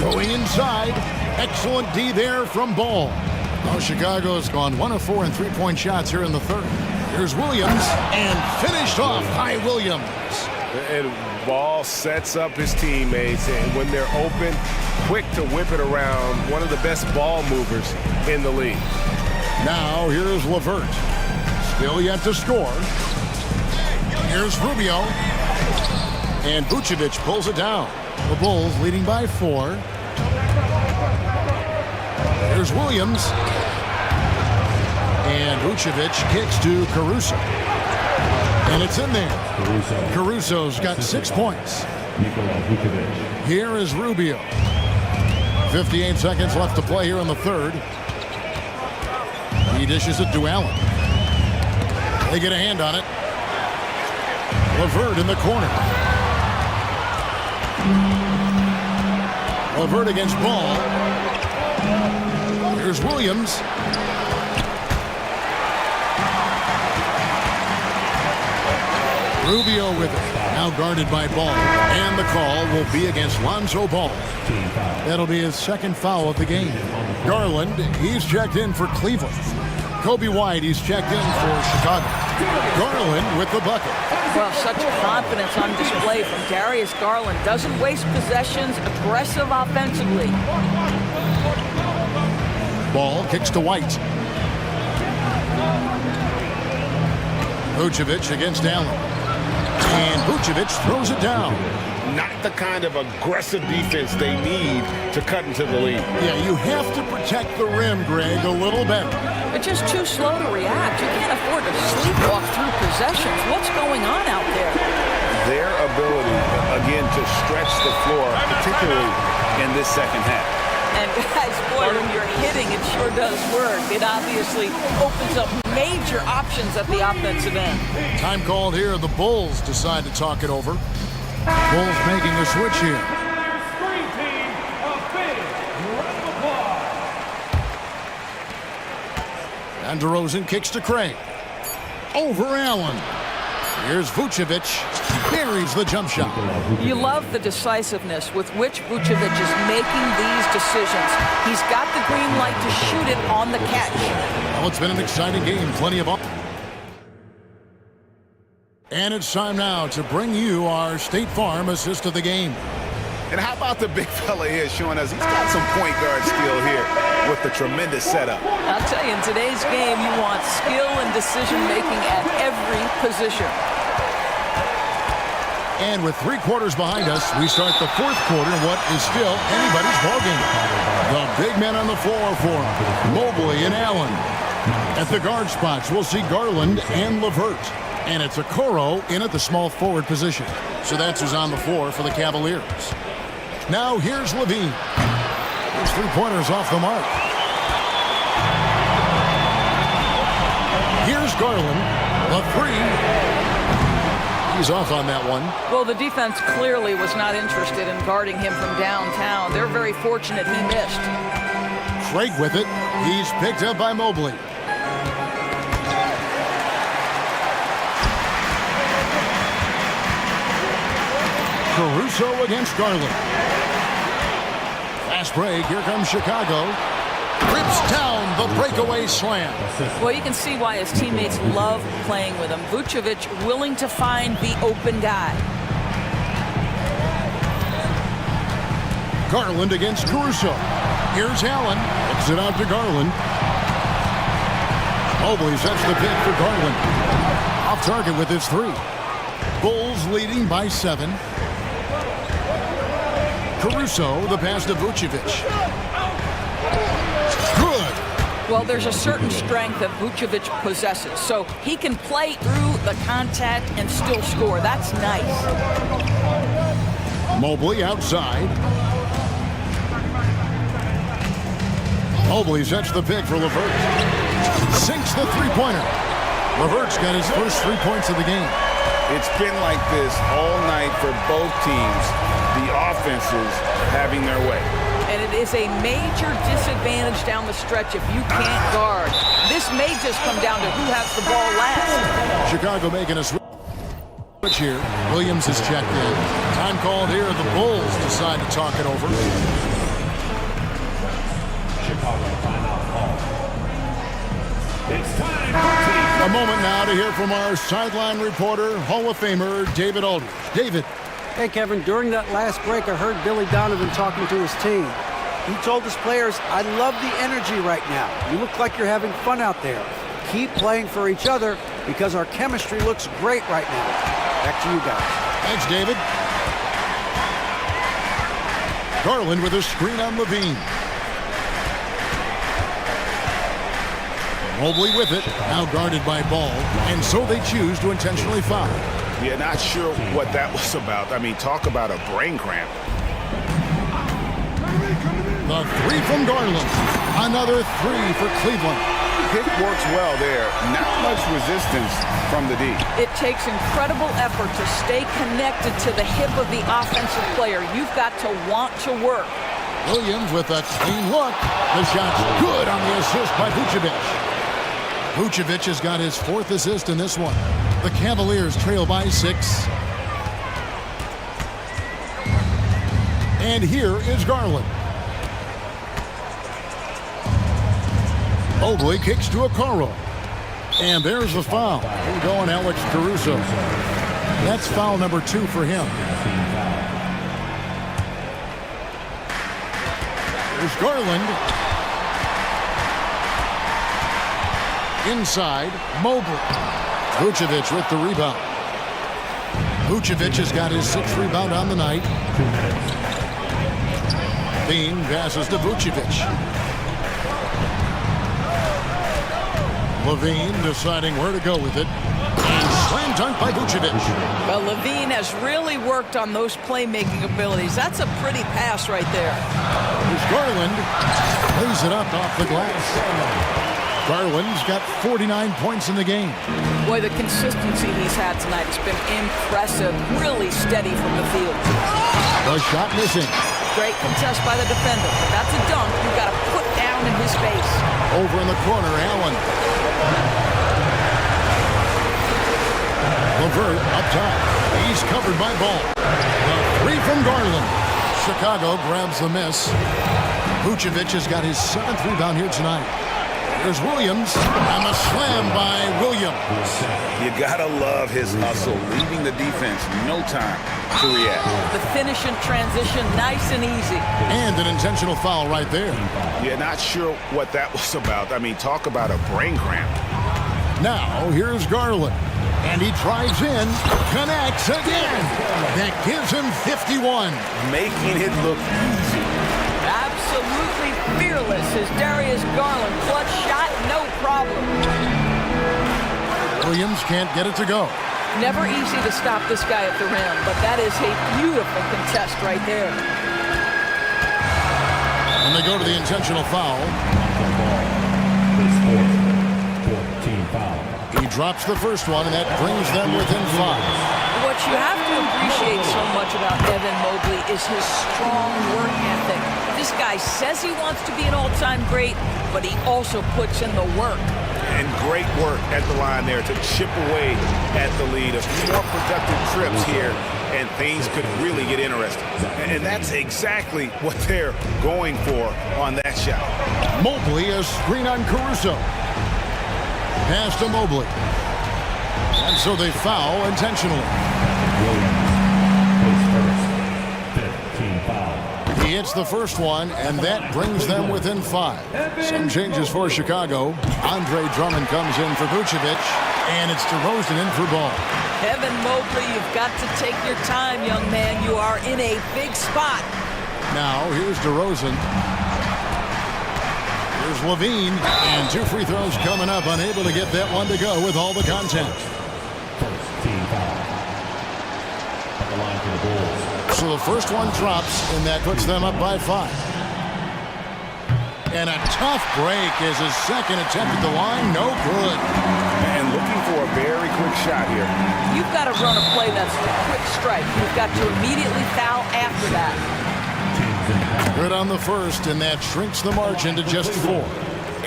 Going inside. Excellent D there from Ball. Now Chicago's gone 1 of 4 in three-point shots here in the third. Here's Williams, and finished off by Williams. And Ball sets up his teammates, and when they're open, quick to whip it around. One of the best ball movers in the league. Now here's LeVert. Still yet to score. Here's Rubio. And Vucevic pulls it down. The Bulls leading by 4. There's Williams. And Vucevic kicks to Caruso. And it's in there. Caruso's got 6 points. Here is Rubio. 58 seconds left to play here in the third. He dishes it to Allen. They get a hand on it. LeVert in the corner. LeVert against Ball. Here's Williams. Rubio with it. Now guarded by Ball. And the call will be against Lonzo Ball. That'll be his second foul of the game. Garland, he's checked in for Cleveland. Kobe White, he's checked in for Chicago. Garland with the bucket. Well, such confidence on display from Darius Garland. Doesn't waste possessions, aggressive offensively. Ball kicks to White. Vucevic against Allen. And Vucevic throws it down. Not the kind of aggressive defense they need to cut into the lead. Yeah, you have to protect the rim, Greg, a little better. They're just too slow to react. You can't afford to sleepwalk through possessions. What's going on out there? Their ability, again, to stretch the floor, particularly in this second half. And guys, boy, when you're hitting, it sure does work. It obviously opens up major options at the offensive end. Time called here. The Bulls decide to talk it over. Bulls making a switch here. And DeRozan kicks to Craig. Over Allen. Here's Vucevic. Buries the jump shot. You love the decisiveness with which Vucevic is making these decisions. He's got the green light to shoot it on the catch. Well, it's been an exciting game. Plenty of... And it's time now to bring you our State Farm assist of the game. And how about the big fella here showing us he's got some point guard skill here with the tremendous setup. I'll tell you, in today's game, you want skill and decision-making at every position. And with 3 quarters behind us, we start the fourth quarter in what is still anybody's ballgame. The big men on the floor for Mobley and Allen. At the guard spots, we'll see Garland and LeVert. And it's Okoro in at the small forward position. So that's who's on the floor for the Cavaliers. Now here's Levine. His 3-pointers off the mark. Here's Garland. The 3. He's off on that one. Well, the defense clearly was not interested in guarding him from downtown. They're very fortunate he missed. Craig with it. He's picked up by Mobley. Caruso against Garland. Fast break. Here comes Chicago. Rips down the breakaway slam. Well, you can see why his teammates love playing with him. Vucevic willing to find the open guy. Garland against Caruso. Here's Allen. Looks it out to Garland. Mobley sets the pick for Garland. Off target with his 3. Bulls leading by 7. Caruso, the pass to Vucevic. Good. Well, there's a certain strength that Vucevic possesses, so he can play through the contact and still score. That's nice. Mobley outside. Mobley sets the pick for LeVert. Sinks the 3-pointer. LeVert's got his first 3 points of the game. It's been like this all night for both teams. The offenses having their way. And it is a major disadvantage down the stretch if you can't guard. This may just come down to who has the ball last. Chicago making a switch here. Williams is checked in. Time called here. The Bulls decide to talk it over. Chicago timeout call. It's time. A moment now to hear from our sideline reporter, Hall of Famer David Aldridge. David. Hey, Kevin, during that last break, I heard Billy Donovan talking to his team. He told his players, I love the energy right now. You look like you're having fun out there. Keep playing for each other because our chemistry looks great right now. Back to you guys. Thanks, David. Garland with a screen on Levine. Mobley with it, now guarded by Ball, and so they choose to intentionally foul. Yeah, not sure what that was about. I mean, talk about a brain cramp. The three from Garland. Another three for Cleveland. Pick works well there. Not much resistance from the D. It takes incredible effort to stay connected to the hip of the offensive player. You've got to want to work. Williams with a clean look. The shot's good on the assist by Vucevic. Vucevic has got his fourth assist in this one. The Cavaliers trail by 6. And here is Garland. Mobley kicks to Okoro. And there's the foul. Here going Alex Caruso. That's foul number 2 for him. There's Garland. Inside, Mobley. Vucevic with the rebound. Vucevic has got his 6th rebound on the night. Bean passes to Vucevic. Levine deciding where to go with it. And slam dunk by Vucevic. Well, Levine has really worked on those playmaking abilities. That's a pretty pass right there. Here's Garland. Lays it up off the glass. Garland's got 49 points in the game. Boy, the consistency he's had tonight has been impressive. Really steady from the field. The shot missing. Great contest by the defender. But that's a dunk you've got to put down in his face. Over in the corner, Allen. LeVert up top. He's covered by Ball. The three from Garland. Chicago grabs the miss. Vucevic has got his 7th rebound here tonight. There's Williams, and the slam by Williams. You gotta love his hustle, leaving the defense no time to react. The finish and transition, nice and easy. And an intentional foul right there. Yeah, not sure what that was about. I mean, talk about a brain cramp. Now, here's Garland. And he drives in, connects again. That gives him 51. Making it look easy. Absolutely fearless is Darius Garland. Clutch shot, no problem. Williams can't get it to go. Never easy to stop this guy at the rim, but that is a beautiful contest right there. And they go to the intentional foul. He drops the first one, and that brings them within 5. What you have to appreciate so much about Evan Mobley is his strong work ethic. This guy says he wants to be an all-time great, but he also puts in the work. And great work at the line there to chip away at the lead. A few more productive trips here, and things could really get interesting. And that's exactly what they're going for on that shot. Mobley, a screen on Caruso. Pass to Mobley. And so they foul intentionally. He hits the first one, and that brings them within 5. Some changes for Chicago. Andre Drummond comes in for Vucevic, and it's DeRozan in for Ball. Evan Mobley, you've got to take your time, young man. You are in a big spot. Now, here's DeRozan. Here's Levine, and 2 free throws coming up, unable to get that one to go with all the contact. So the first one drops, and that puts them up by 5. And a tough break is his second attempt at the line. No good. And looking for a very quick shot here. You've got to run a play that's a quick strike. You've got to immediately foul after that. Good on the first, and that shrinks the margin to just 4.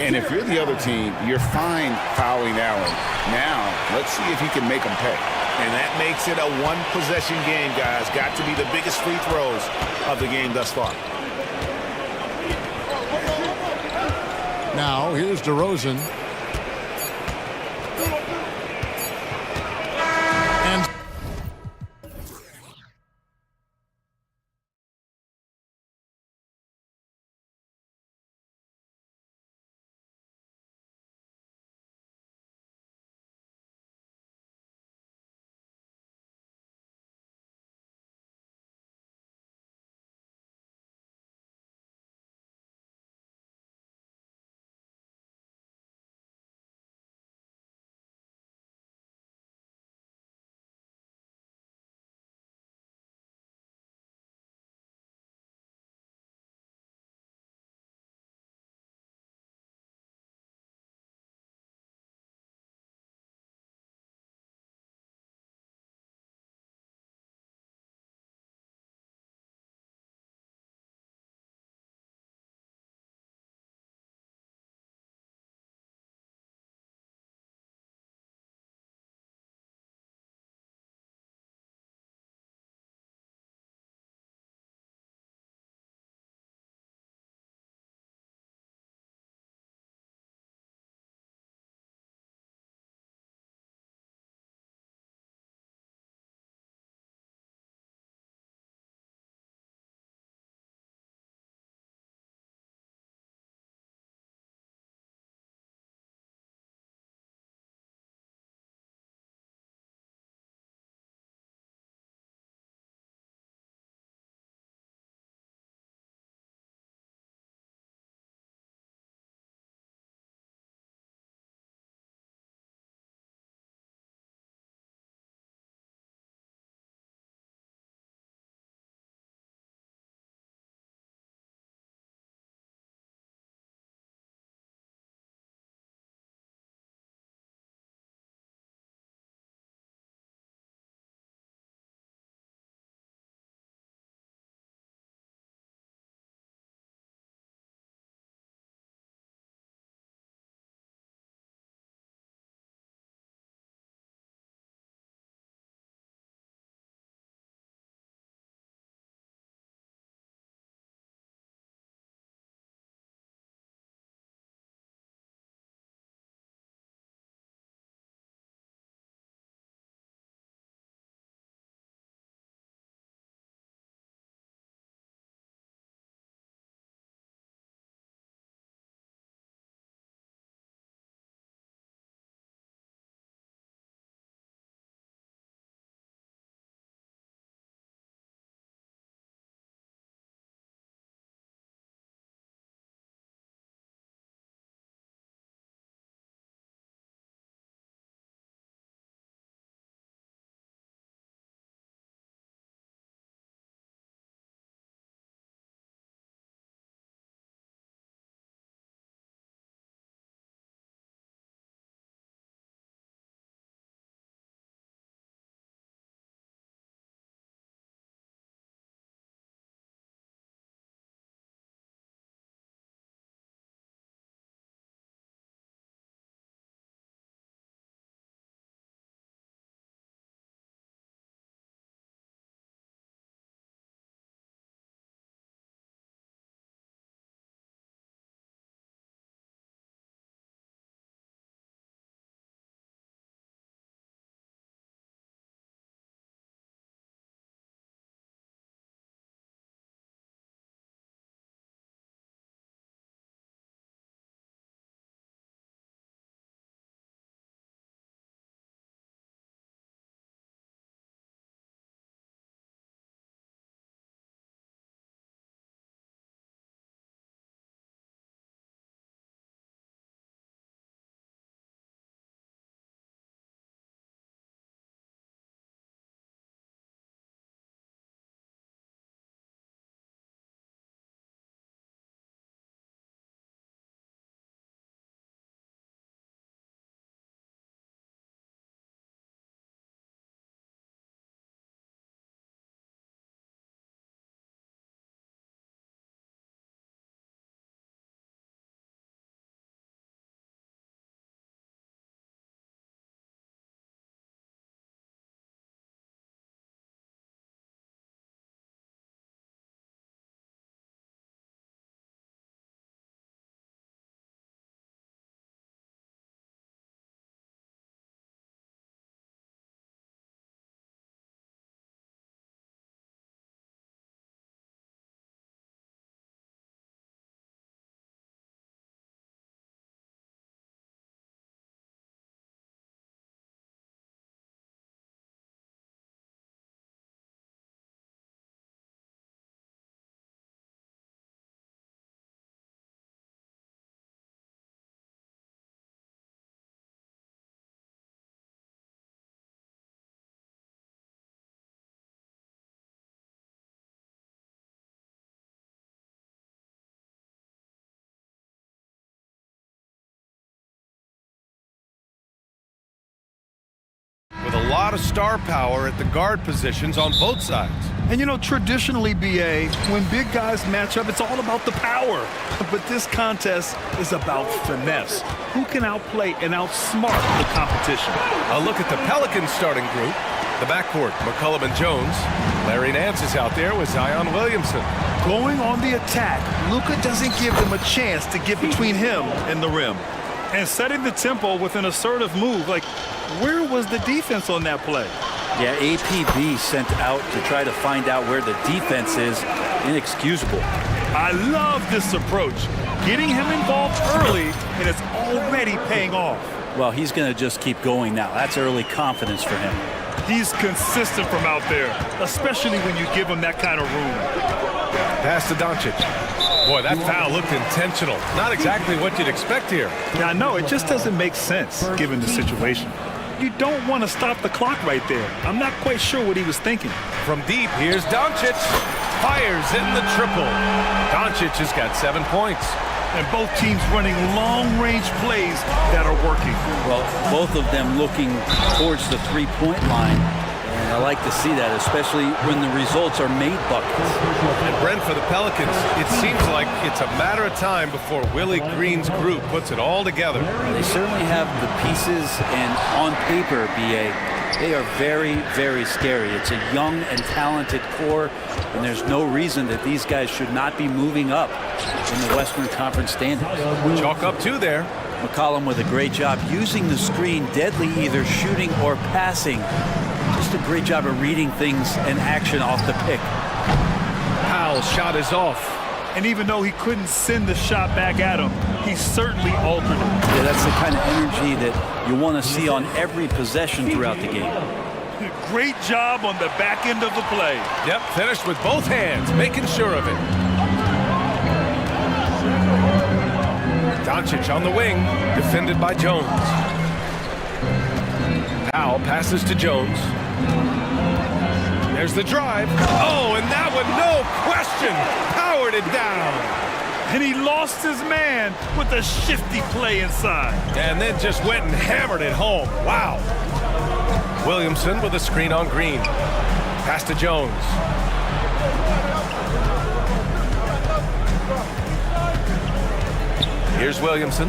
And if you're the other team, you're fine fouling Allen. Now, let's see if he can make them pay. And that makes it a one-possession game, guys. Got to be the biggest free throws of the game thus far. Now, here's DeRozan. lot of star power at the guard positions on both sides. And you know, traditionally, BA, when big guys match up, it's all about the power. But this contest is about finesse. Who can outplay and outsmart the competition? A look at the Pelicans starting group. The backcourt, McCollum and Jones. Larry Nance is out there with Zion Williamson. Going on the attack, Luka doesn't give them a chance to get between him and the rim. And setting the tempo with an assertive move, like, where was the defense on that play? Yeah, APB sent out to try to find out where the defense is. Inexcusable. I love this approach. Getting him involved early, and it's already paying off. Well, he's going to just keep going now. That's early confidence for him. He's consistent from out there, especially when you give him that kind of room. Pass to Doncic. Boy, that foul looked intentional. Not exactly what you'd expect here. Yeah, I know. It just doesn't make sense, given the situation. You don't want to stop the clock right there. I'm not quite sure what he was thinking. From deep, here's Doncic. Fires in the triple. Doncic has got 7 points. And both teams running long-range plays that are working. Well, both of them looking towards the three-point line. And I like to see that, especially when the results are made buckets. And Brent, for the Pelicans, it seems like it's a matter of time before Willie Green's group puts it all together. They certainly have the pieces, and on paper, BA, they are very, very scary. It's a young and talented core, and there's no reason that these guys should not be moving up in the Western Conference standings. Chalk up two there. McCollum with a great job using the screen, deadly either shooting or passing. Just a great job of reading things in action off the pick. Powell's shot is off. And even though he couldn't send the shot back at him, he certainly altered it. Yeah, that's the kind of energy that you want to see on every possession throughout the game. Great job on the back end of the play. Yep, finished with both hands, making sure of it. Doncic on the wing, defended by Jones. Powell passes to Jones. There's the drive. Oh, and that one, no question, powered it down. And he lost his man with a shifty play inside. And then just went and hammered it home. Wow. Williamson with a screen on Green. Pass to Jones. Here's Williamson.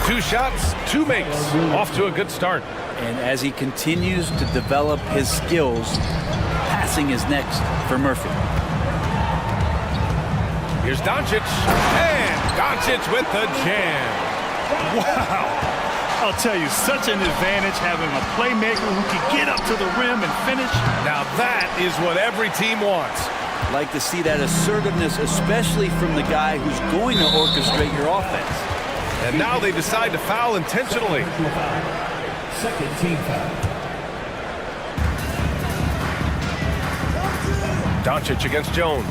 2 shots, 2 makes. Off to a good start. And as he continues to develop his skills, passing is next for Murphy. Here's Doncic. And Doncic with the jam. Wow. I'll tell you, such an advantage having a playmaker who can get up to the rim and finish. Now that is what every team wants. Like to see that assertiveness, especially from the guy who's going to orchestrate your offense. And now they decide to foul intentionally. Second team foul. Doncic against Jones.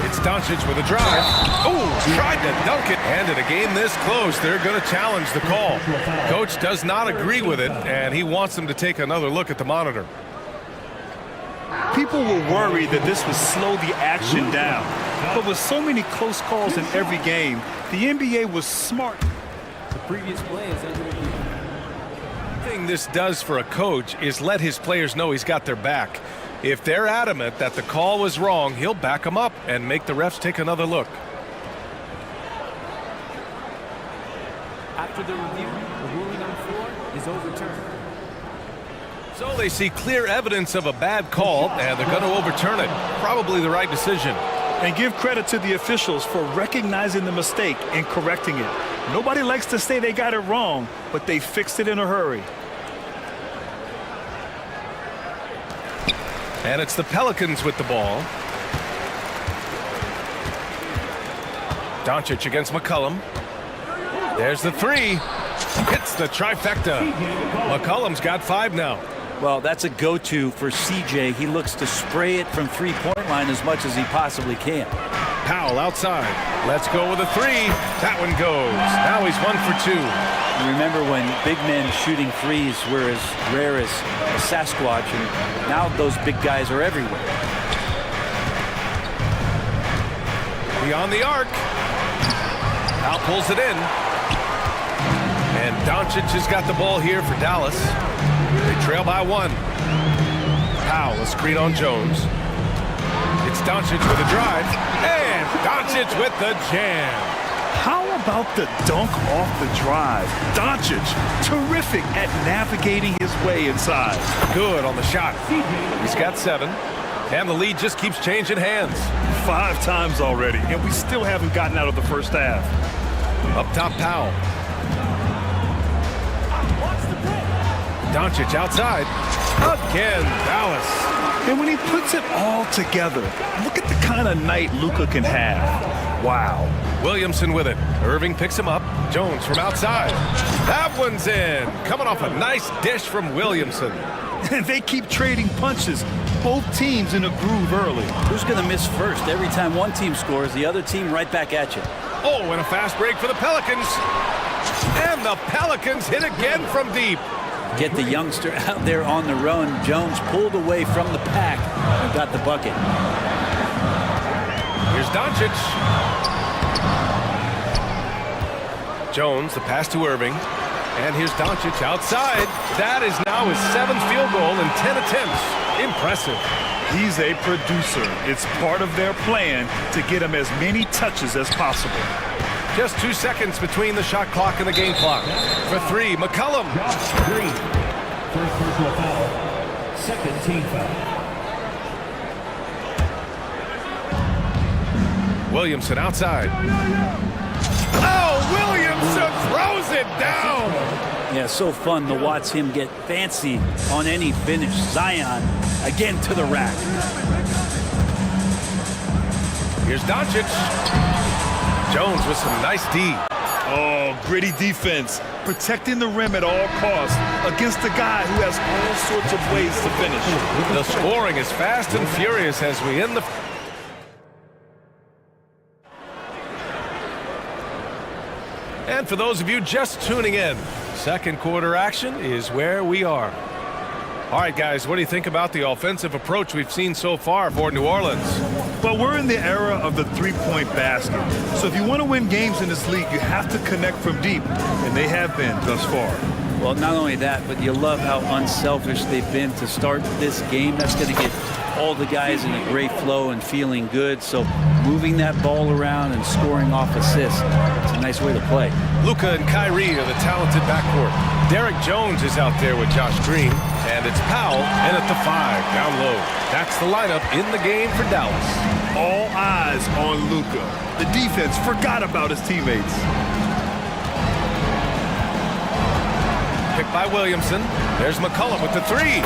It's Doncic with a drive. Oh, tried to dunk it. And in a game this close, they're going to challenge the call. Coach does not agree with it, and he wants them to take another look at the monitor. People were worried that this would slow the action down. But with so many close calls in every game, the NBA was smart. The previous play is under review. The thing this does for a coach is let his players know he's got their back. If they're adamant that the call was wrong, he'll back them up and make the refs take another look. After the review, the ruling on the floor is overturned. So they see clear evidence of a bad call, and they're going to overturn it. Probably the right decision. And give credit to the officials for recognizing the mistake and correcting it. Nobody likes to say they got it wrong, but they fixed it in a hurry. And it's the Pelicans with the ball. Doncic against McCollum. There's the 3. Hits the trifecta. McCollum's got 5 now. Well, that's a go-to for CJ. He looks to spray it from three-point line as much as he possibly can. Powell outside. Let's go with a 3. That one goes. Now he's 1 for 2. You remember when big men shooting threes were as rare as a Sasquatch, and now those big guys are everywhere. Beyond the arc. Powell pulls it in. And Doncic has got the ball here for Dallas. They trail by 1. Powell, a screen on Jones. It's Doncic with a drive. And Doncic with the jam. How about the dunk off the drive? Doncic, terrific at navigating his way inside. Good on the shot. He's got 7. And the lead just keeps changing hands. 5 times already, and we still haven't gotten out of the first half. Up top, Powell. Doncic outside. Again, Dallas. And when he puts it all together, look at the kind of night Luka can have. Wow. Williamson with it. Irving picks him up. Jones from outside. That one's in. Coming off a nice dish from Williamson. And they keep trading punches. Both teams in a groove early. Who's going to miss first? Every time one team scores, the other team right back at you. Oh, and a fast break for the Pelicans. And the Pelicans hit again from deep. Get the youngster out there on the run. Jones pulled away from the pack and got the bucket. Here's Doncic. Jones, the pass to Irving. And here's Doncic outside. That is now his 7th field goal in 10 attempts. Impressive. He's a producer. It's part of their plan to get him as many touches as possible. Just 2 seconds between the shot clock and the game clock. For 3, McCollum. Green. First personal foul. Second team foul. Williamson outside. Oh, Williamson throws it down. Yeah, so fun to watch him get fancy on any finish. Zion again to the rack. Here's Doncic. Jones with some nice D. Oh, gritty defense. Protecting the rim at all costs against a guy who has all sorts of ways to finish. The scoring is fast and furious as we end the... And for those of you just tuning in, second quarter action is where we are. All right, guys, what do you think about the offensive approach we've seen so far for New Orleans? Well, we're in the era of the three-point basket. So if you want to win games in this league, you have to connect from deep, and they have been thus far. Well, not only that, but you love how unselfish they've been to start this game. That's going to get all the guys in a great flow and feeling good. So moving that ball around and scoring off assists, it's a nice way to play. Luka and Kyrie are the talented backcourt. Derek Jones is out there with Josh Green, and it's Powell in at the 5 down low. That's the lineup in the game for Dallas. All eyes on Luka. The defense forgot about his teammates. Picked by Williamson. There's McCollum with the 3.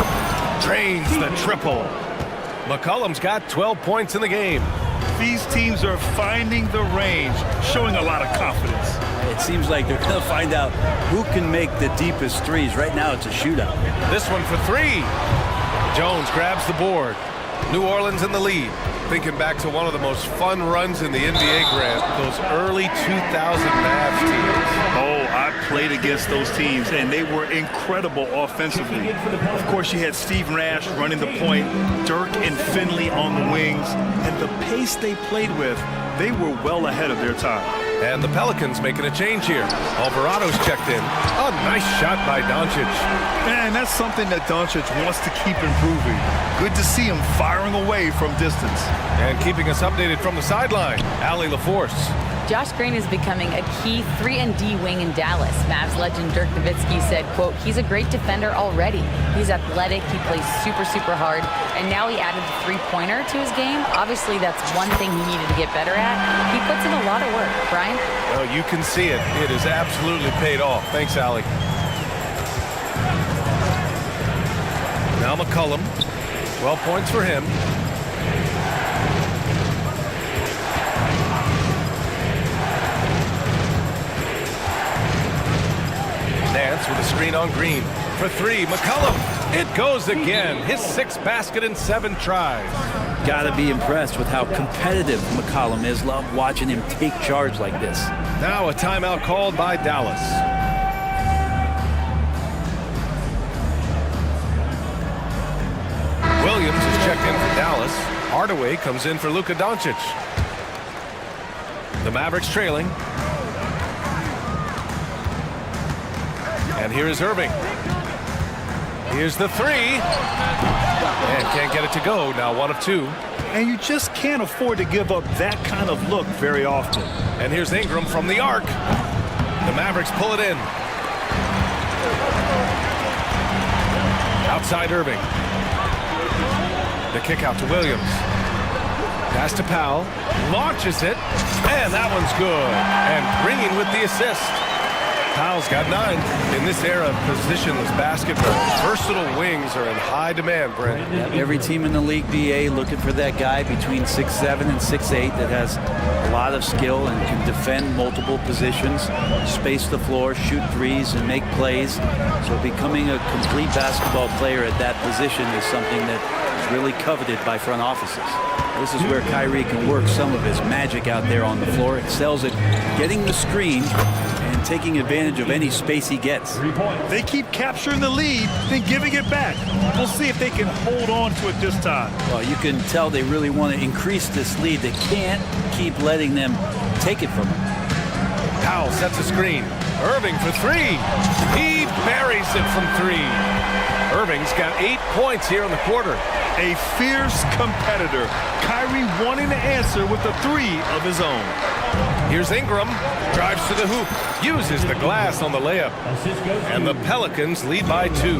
Drains the triple. McCollum's got 12 points in the game. These teams are finding the range, showing a lot of confidence. It seems like they're going to find out who can make the deepest threes. Right now, it's a shootout. This one for 3. Jones grabs the board. New Orleans in the lead. Thinking back to one of the most fun runs in the NBA, Grant, those early 2000 Mavs teams. Oh, I played against those teams, and they were incredible offensively. Of course, you had Steve Nash running the point, Dirk and Finley on the wings, and the pace they played with, they were well ahead of their time. And the Pelicans making a change here. Alvarado's checked in. A nice shot by Doncic. And that's something that Doncic wants to keep improving. Good to see him firing away from distance. And keeping us updated from the sideline, Allie LaForce. Josh Green is becoming a key 3-and-D wing in Dallas. Mavs legend Dirk Nowitzki said, quote, he's a great defender already. He's athletic, he plays super, super hard, and now he added the three-pointer to his game. Obviously, that's one thing he needed to get better at. He puts in a lot of work. Brian? Well, you can see it. It has absolutely paid off. Thanks, Allie. Now McCollum. 12 points for him. Nance with a screen on Green. For 3, McCollum. It goes again. His 6th basket in 7 tries. Got to be impressed with how competitive McCollum is. Love watching him take charge like this. Now a timeout called by Dallas. Williams is checked in for Dallas. Hardaway comes in for Luka Doncic. The Mavericks trailing. And here is Irving. Here's the three. And can't get it to go. Now 1 of 2. And you just can't afford to give up that kind of look very often. And here's Ingram from the arc. The Mavericks pull it in. Outside Irving. The kick out to Williams. Pass to Powell. Launches it. And that one's good. And Green with the assist. Powell's got 9. In this era of positionless basketball, versatile wings are in high demand, Brent. Every team in the league, BA, looking for that guy between 6'7" and 6'8" that has a lot of skill and can defend multiple positions, space the floor, shoot threes, and make plays. So becoming a complete basketball player at that position is something that is really coveted by front offices. This is where Kyrie can work some of his magic out there on the floor. Excels at getting the screen and taking advantage of any space he gets. They keep capturing the lead, then giving it back. We'll see if they can hold on to it this time. Well, you can tell they really want to increase this lead. They can't keep letting them take it from them. Powell sets a screen. Irving for 3. He buries it from 3. Irving's got 8 points here in the quarter. A fierce competitor. Kyrie wanting to answer with a 3 of his own. Here's Ingram. Drives to the hoop. Uses the glass on the layup. And the Pelicans lead by 2.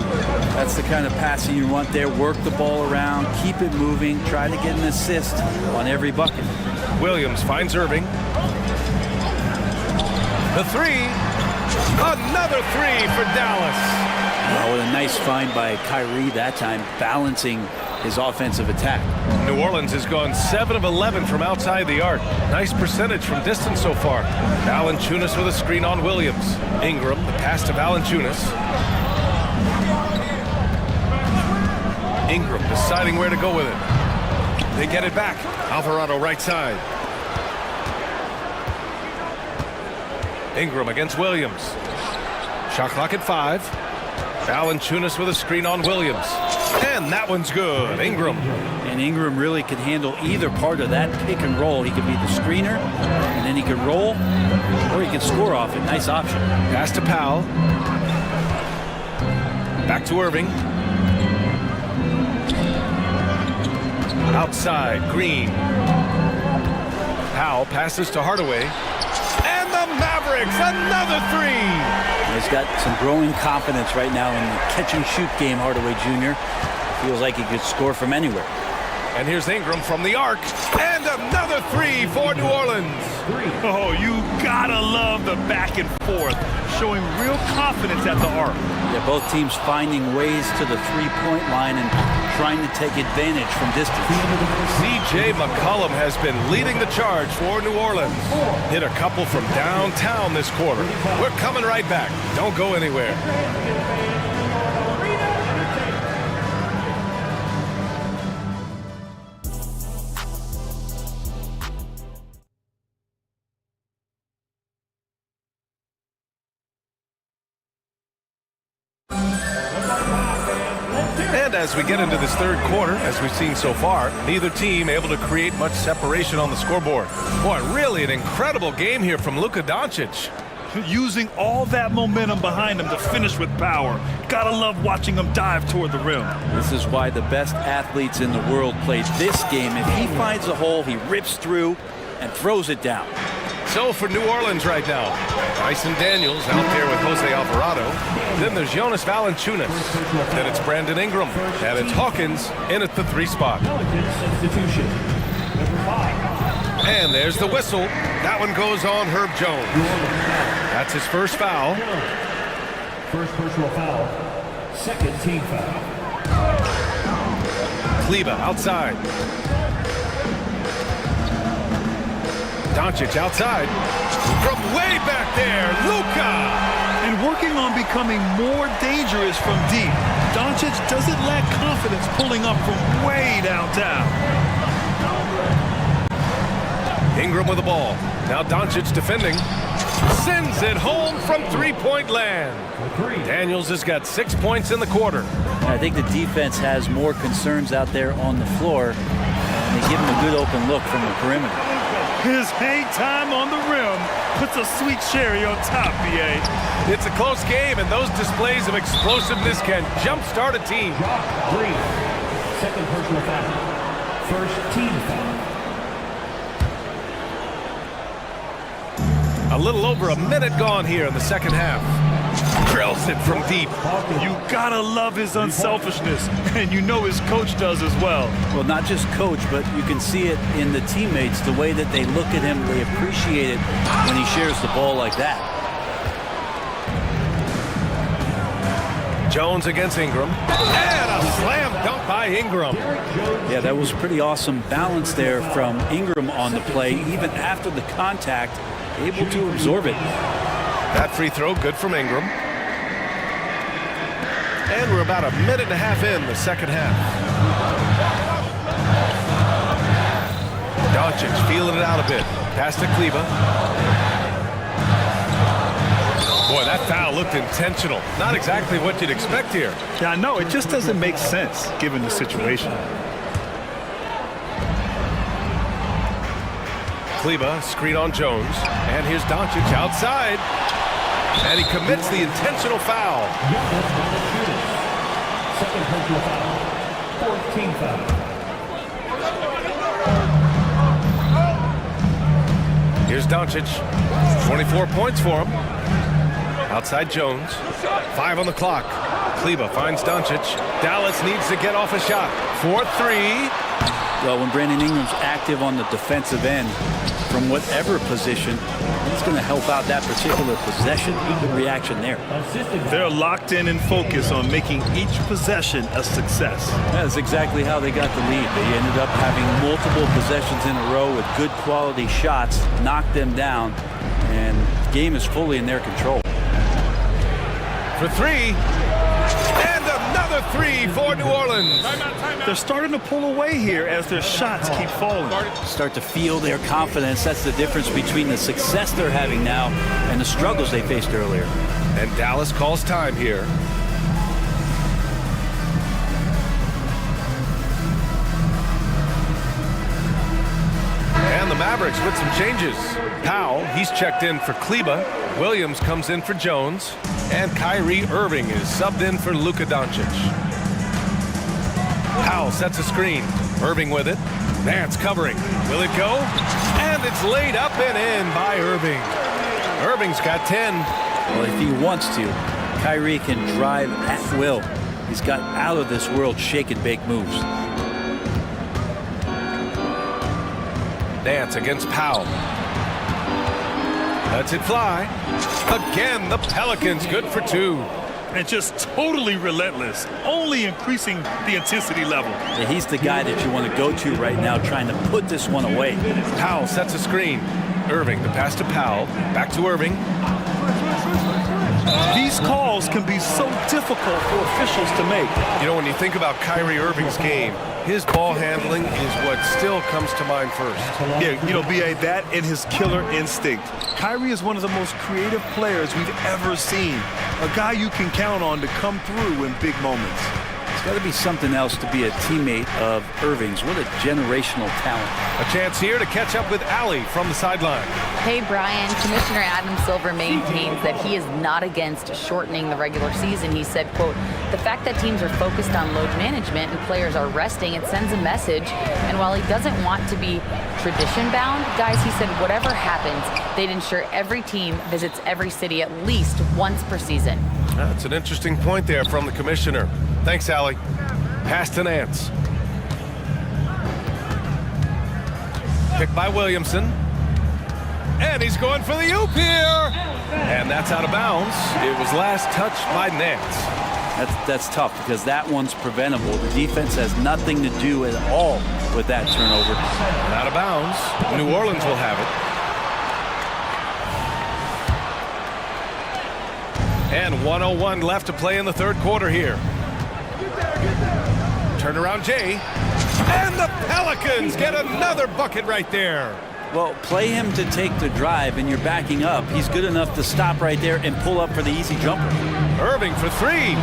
That's the kind of passing you want there. Work the ball around. Keep it moving. Try to get an assist on every bucket. Williams finds Irving. The 3. Another 3 for Dallas. What a nice find by Kyrie that time, balancing his offensive attack. New Orleans has gone 7 of 11 from outside the arc. Nice percentage from distance so far. Valanciunas with a screen on Williams. Ingram, the pass to Valanciunas. Ingram deciding where to go with it. They get it back. Alvarado right side. Ingram against Williams. Shot clock at 5. Valanciunas with a screen on Williams. And that one's good. Ingram. And Ingram really could handle either part of that pick and roll. He could be the screener, and then he could roll, or he could score off it. Nice option. Pass to Powell. Back to Irving. Outside, Green. Powell passes to Hardaway. And the Mavericks, another 3. He's got some growing confidence right now in the catch-and-shoot game, Hardaway Jr. Feels like he could score from anywhere. And here's Ingram from the arc. And another 3 for New Orleans. Oh, you gotta love the back and forth, showing real confidence at the arc. Yeah, both teams finding ways to the three-point line and trying to take advantage from distance. C.J. McCollum has been leading the charge for New Orleans. Hit a couple from downtown this quarter. We're coming right back. Don't go anywhere. And as we get into this third quarter, as we've seen so far, neither team able to create much separation on the scoreboard. Boy, really an incredible game here from Luka Doncic. Using all that momentum behind him to finish with power. Gotta love watching him dive toward the rim. This is why the best athletes in the world play this game. If he finds a hole, he rips through and throws it down. So for New Orleans right now, Dyson Daniels out there with Jose Alvarado. Then there's Jonas Valanciunas. Then it's Brandon Ingram. And it's Hawkins in at the 3 spot. And there's the whistle. That one goes on Herb Jones. That's his first foul. First personal foul. Second team foul. Kleba outside. Doncic outside. From way back there, Luka! And working on becoming more dangerous from deep. Doncic doesn't lack confidence pulling up from way downtown. Ingram with the ball. Now Doncic defending. Sends it home from three-point land. Daniels has got 6 points in the quarter. I think the defense has more concerns out there on the floor, and they give him a good open look from the perimeter. His hang time on the rim puts a sweet cherry on top, BA. It's a close game, and those displays of explosiveness can jumpstart a team. Green. Second personal foul. First team foul. A little over a minute gone here in the second half. Drills it from deep. You gotta love his unselfishness, and you know his coach does as well. Well, not just coach, but you can see it in the teammates, the way that they look at him, they appreciate it when he shares the ball like that. Jones against Ingram. And a slam dunk by Ingram. Yeah, that was pretty awesome balance there from Ingram on the play, even after the contact, able to absorb it. That free throw, good from Ingram. And we're about a minute and a half in the second half. Doncic feeling it out a bit. Pass to Kleber. Boy, that foul looked intentional. Not exactly what you'd expect here. Yeah, I know. It just doesn't make sense given the situation. Kleber, screen on Jones. And here's Doncic outside. And he commits the intentional foul. Second personal foul. Fourth team foul. Here's Doncic. 24 points for him. Outside Jones. 5 on the clock. Kleber finds Doncic. Dallas needs to get off a shot. 4-3. Well, when Brandon Ingram's active on the defensive end, from whatever position, he's going to help out that particular possession. Good reaction there. They're locked in and focused on making each possession a success. That's exactly how they got the lead. They ended up having multiple possessions in a row with good quality shots, knocked them down, and the game is fully in their control. For three. And another three for New Orleans. They're starting to pull away here as their shots keep falling. Start to feel their confidence. That's the difference between the success they're having now and the struggles they faced earlier. And Dallas calls time here. And the Mavericks with some changes. Powell, he's checked in for Kleber. Williams comes in for Jones. And Kyrie Irving is subbed in for Luka Doncic. Powell sets a screen. Irving with it. Nance covering. Will it go? And it's laid up and in by Irving. Irving's got 10. Well, if he wants to, Kyrie can drive at will. He's got out of this world shake and bake moves. Nance against Powell. Lets it fly. Again, the Pelicans good for 2. And just totally relentless, only increasing the intensity level. Yeah, he's the guy that you want to go to right now, trying to put this one away. Powell sets a screen. Irving, the pass to Powell. Back to Irving. These calls can be so difficult for officials to make. You know, when you think about Kyrie Irving's game, his ball handling is what still comes to mind first. Yeah, you know, B.A., that and his killer instinct. Kyrie is one of the most creative players we've ever seen. A guy you can count on to come through in big moments. It's got to be something else to be a teammate of Irving's. What a generational talent. A chance here to catch up with Allie from the sideline. Hey, Brian. Commissioner Adam Silver maintains that he is not against shortening the regular season. He said, quote, the fact that teams are focused on load management and players are resting, it sends a message. And while he doesn't want to be tradition-bound, guys, he said whatever happens, they'd ensure every team visits every city at least once per season. That's an interesting point there from the commissioner. Thanks, Allie. Pass to Nance. Picked by Williamson. And he's going for the oop here. And that's out of bounds. It was last touched by Nance. That's tough because that one's preventable. The defense has nothing to do at all with that turnover. And out of bounds. New Orleans will have it. And 1:01 left to play in the third quarter here. Turnaround Jay. And the Pelicans get another bucket right there. Well, play him to take the drive and you're backing up. He's good enough to stop right there and pull up for the easy jumper. Irving for 3.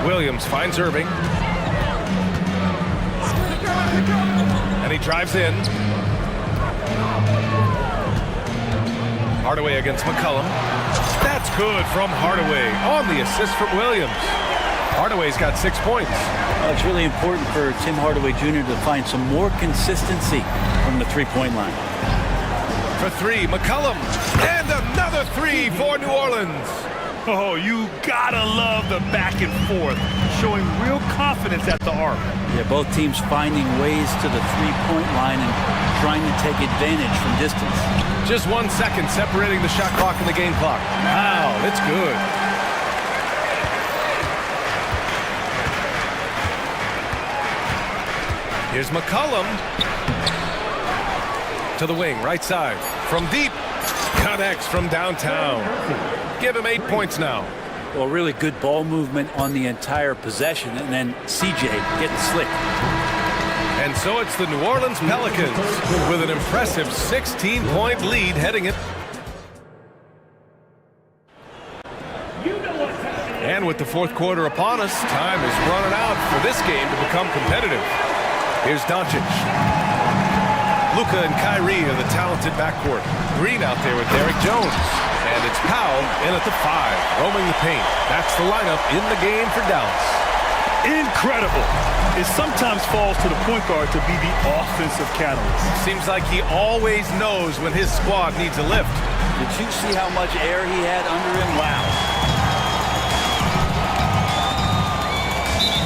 Williams finds Irving. And he drives in. Hardaway against McCollum. That's good from Hardaway on the assist from Williams. Hardaway's got 6 points. It's really important for Tim Hardaway Jr. to find some more consistency from the three-point line. For three, McCollum. And another three for New Orleans. Oh, you gotta love the back and forth, showing real confidence at the arc. Yeah, both teams finding ways to the three-point line and trying to take advantage from distance. Just 1 second separating the shot clock and the game clock. Wow, that's good. Here's McCollum. To the wing, right side. From deep. Connects from downtown. Give him 8 points now. Well, really good ball movement on the entire possession, and then CJ getting slick. And so it's the New Orleans Pelicans with an impressive 16-point lead heading it. And with the fourth quarter upon us, time is running out for this game to become competitive. Here's Doncic. Luka and Kyrie are the talented backcourt. Green out there with Derrick Jones. And it's Powell in at the 5, roaming the paint. That's the lineup in the game for Dallas. Incredible. It sometimes falls to the point guard to be the offensive catalyst. Seems like he always knows when his squad needs a lift. Did you see how much air he had under him? Wow.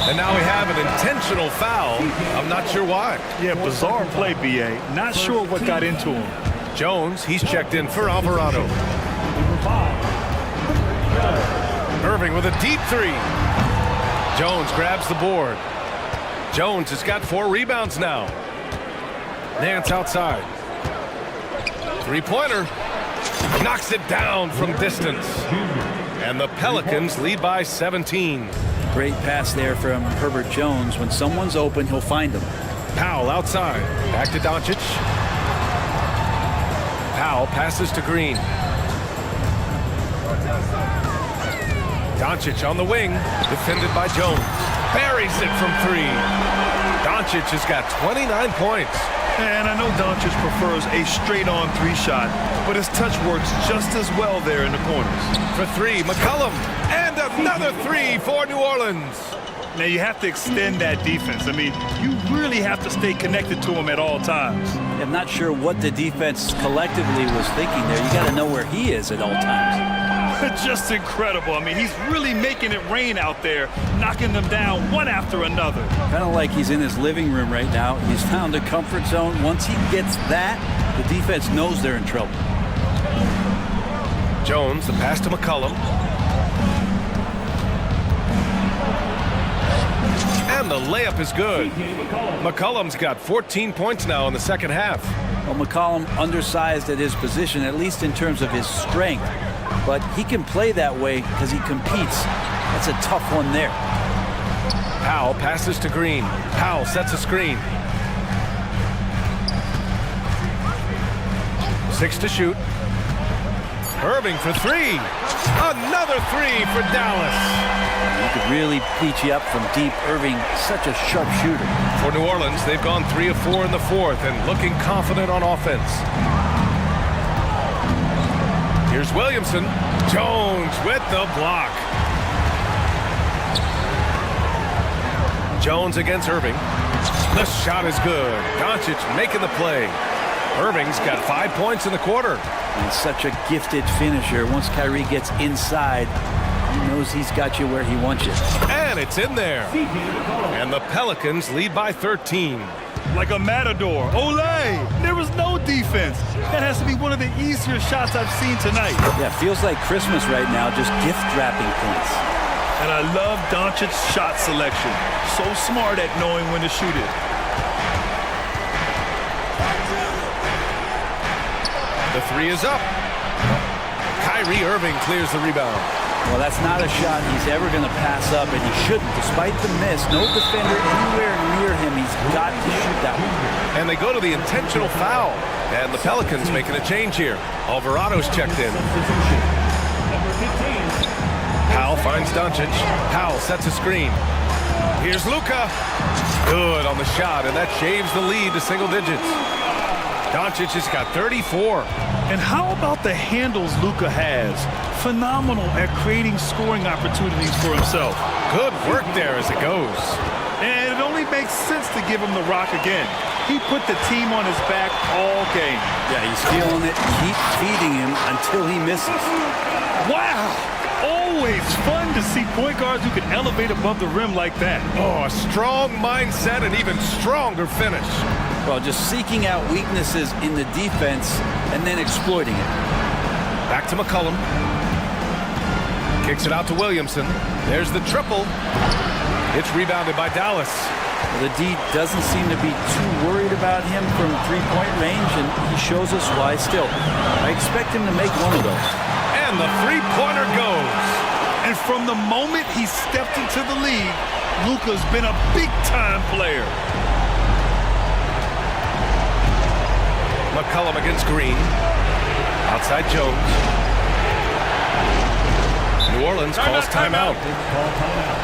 And now we have an intentional foul. I'm not sure why. Yeah, bizarre play, B.A. Not sure what got into him. Jones, he's checked in for Alvarado. Irving with a deep three. Jones grabs the board. Jones has got 4 rebounds now. Nance outside. Three-pointer. Knocks it down from distance. And the Pelicans lead by 17. Great pass there from Herbert Jones. When someone's open, he'll find them. Powell outside. Back to Doncic. Powell passes to Green. Doncic on the wing. Defended by Jones. Buries it from 3. Doncic has got 29 points. And I know Doncic prefers a straight-on 3-shot, but his touch works just as well there in the corners. For 3, McCollum. And another 3 for New Orleans. Now you have to extend that defense. I mean, you really have to stay connected to him at all times. I'm not sure what the defense collectively was thinking there. You got to know where he is at all times. Just incredible. I mean, he's really making it rain out there, knocking them down one after another. Kind of like he's in his living room right now. He's found a comfort zone. Once he gets that, the defense knows they're in trouble. Jones, the pass to McCollum. And the layup is good. McCollum's got 14 points now in the second half. Well, McCollum undersized at his position, at least in terms of his strength. But he can play that way because he competes. That's a tough one there. Powell passes to Green. Powell sets a screen. 6 to shoot. Irving for 3. Another 3 for Dallas. He could really beat you up from deep. Irving, such a sharp shooter. For New Orleans, they've gone 3 of 4 in the fourth and looking confident on offense. Here's Williamson. Jones with the block. Jones against Irving. The shot is good. Doncic making the play. Irving's got 5 points in the quarter. And such a gifted finisher. Once Kyrie gets inside, he knows he's got you where he wants you. And it's in there. And the Pelicans lead by 13. Like a matador. Olé! There was no defense. That has to be one of the easier shots I've seen tonight. Yeah, feels like Christmas right now, just gift wrapping points. And I love Doncic's shot selection. So smart at knowing when to shoot it. The 3 is up. Kyrie Irving clears the rebound. Well, that's not a shot he's ever going to pass up, and he shouldn't. Despite the miss, no defender anywhere near him. He's got to shoot that one. And they go to the intentional foul. And the Pelicans making a change here. Alvarado's checked in. Powell finds Doncic. Powell sets a screen. Here's Luka. Good on the shot, and that shaves the lead to single digits. Doncic has got 34. And how about the handles Luka has? Phenomenal at creating scoring opportunities for himself. Good work there as it goes. And it only makes sense to give him the rock again. He put the team on his back all game. Yeah, he's feeling it. Keep feeding him until he misses. Wow! Always fun to see point guards who can elevate above the rim like that. Oh, a strong mindset and even stronger finish. Well, just seeking out weaknesses in the defense and then exploiting it. Back to McCollum. Kicks it out to Williamson. There's the triple. It's rebounded by Dallas. The D doesn't seem to be too worried about him from three-point range, and he shows us why still. I expect him to make one of those. And the three-pointer goes. And from the moment he stepped into the league, Luka's been a big-time player. McCollum against Green. Outside Jones. New Orleans calls timeout.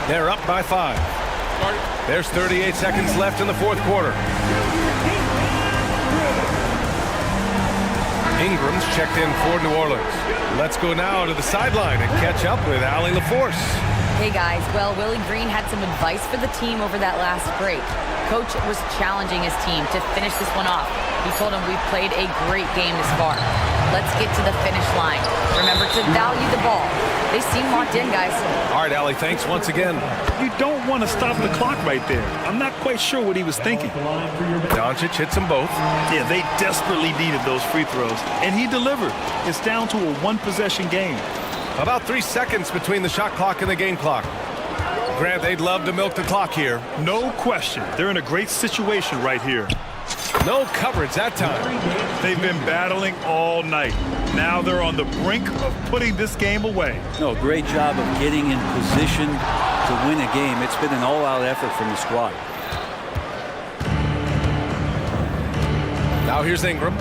They're up by 5. There's 38 seconds left in the fourth quarter. Ingram's checked in for New Orleans. Let's go now to the sideline and catch up with Allie LaForce. Hey guys, well, Willie Green had some advice for the team over that last break. Coach was challenging his team to finish this one off. He told him we've played a great game this far. Let's get to the finish line. Remember to value the ball. They seem locked in, guys. All right, Allie, thanks once again. You don't want to stop the clock right there. I'm not quite sure what he was thinking. Doncic hits them both. Yeah, they desperately needed those free throws, and he delivered. It's down to a one-possession game. About 3 seconds between the shot clock and the game clock. Grant, they'd love to milk the clock here. No question. They're in a great situation right here. No coverage that time. They've been battling all night. Now they're on the brink of putting this game away. No, great job of getting in position to win a game. It's been an all-out effort from the squad. Now here's Ingram.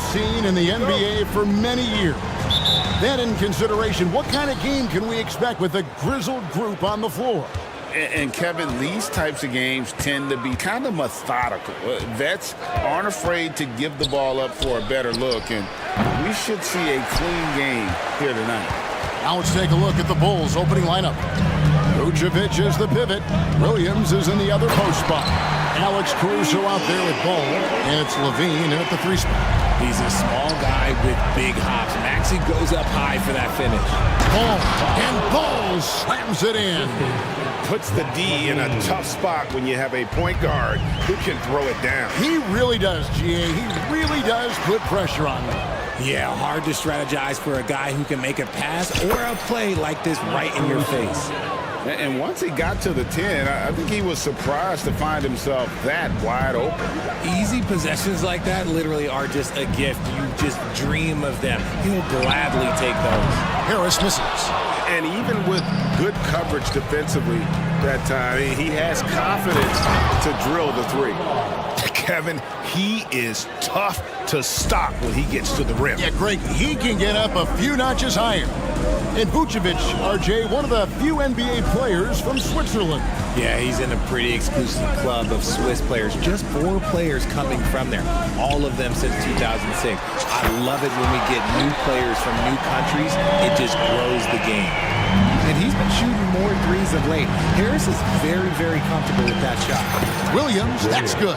seen in the NBA for many years. Then in consideration, what kind of game can we expect with a grizzled group on the floor? And Kevin, these types of games tend to be kind of methodical. Vets aren't afraid to give the ball up for a better look, and we should see a clean game here tonight. Now let's take a look at the Bulls' opening lineup. Vucevic is the pivot. Williams is in the other post spot. Alex Caruso out there with ball, and it's Levine at the 3 spot. He's a small guy with big hops. Maxey goes up high for that finish. Ball, and Ball slams it in. Puts the D in a tough spot when you have a point guard who can throw it down. He really does, GA. He really does put pressure on them. Yeah, hard to strategize for a guy who can make a pass or a play like this right in your face. And once he got to the 10, I think he was surprised to find himself that wide open. Easy possessions like that literally are just a gift. You just dream of them. He'll gladly take those. Harris misses. And even with good coverage defensively that time, he has confidence to drill the 3. Kevin, he is tough to stop when he gets to the rim. Yeah, Greg, he can get up a few notches higher. And Vucevic, RJ, one of the few NBA players from Switzerland. Yeah, he's in a pretty exclusive club of Swiss players. Just 4 players coming from there, all of them since 2006. I love it when we get new players from new countries. It just grows the game. And he's been shooting more threes of late. Harris is very, very comfortable with that shot. Williams, that's good.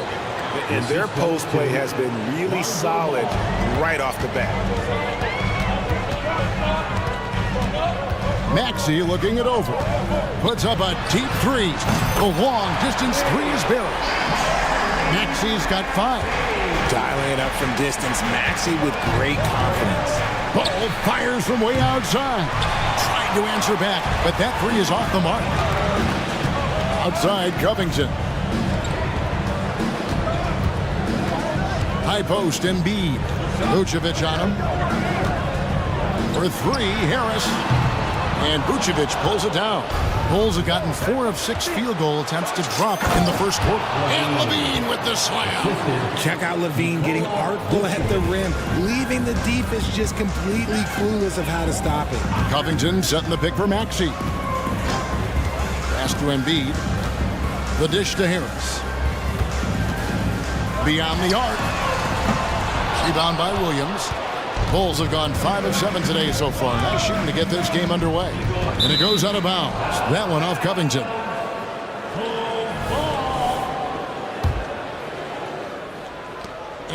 And their post play has been really solid right off the bat. Maxey looking it over. Puts up a deep 3. The long distance 3 is buried. Maxey's got 5. Dialing it up from distance, Maxey with great confidence. Ball fires from way outside. Trying to answer back, but that 3 is off the mark. Outside, Covington. High post, Embiid. Vucevic on him. For 3, Harris. And Vucevic pulls it down. Bulls have gotten 4 of 6 field goal attempts to drop in the first quarter. And Levine with the slam. Check out Levine getting artful at the rim, leaving the defense just completely clueless of how to stop it. Covington setting the pick for Maxey. Pass to Embiid. The dish to Harris. Beyond the arc. Rebound by Williams. Bulls have gone 5 of 7 today so far. Nice shooting to get this game underway. And it goes out of bounds. That one off Covington.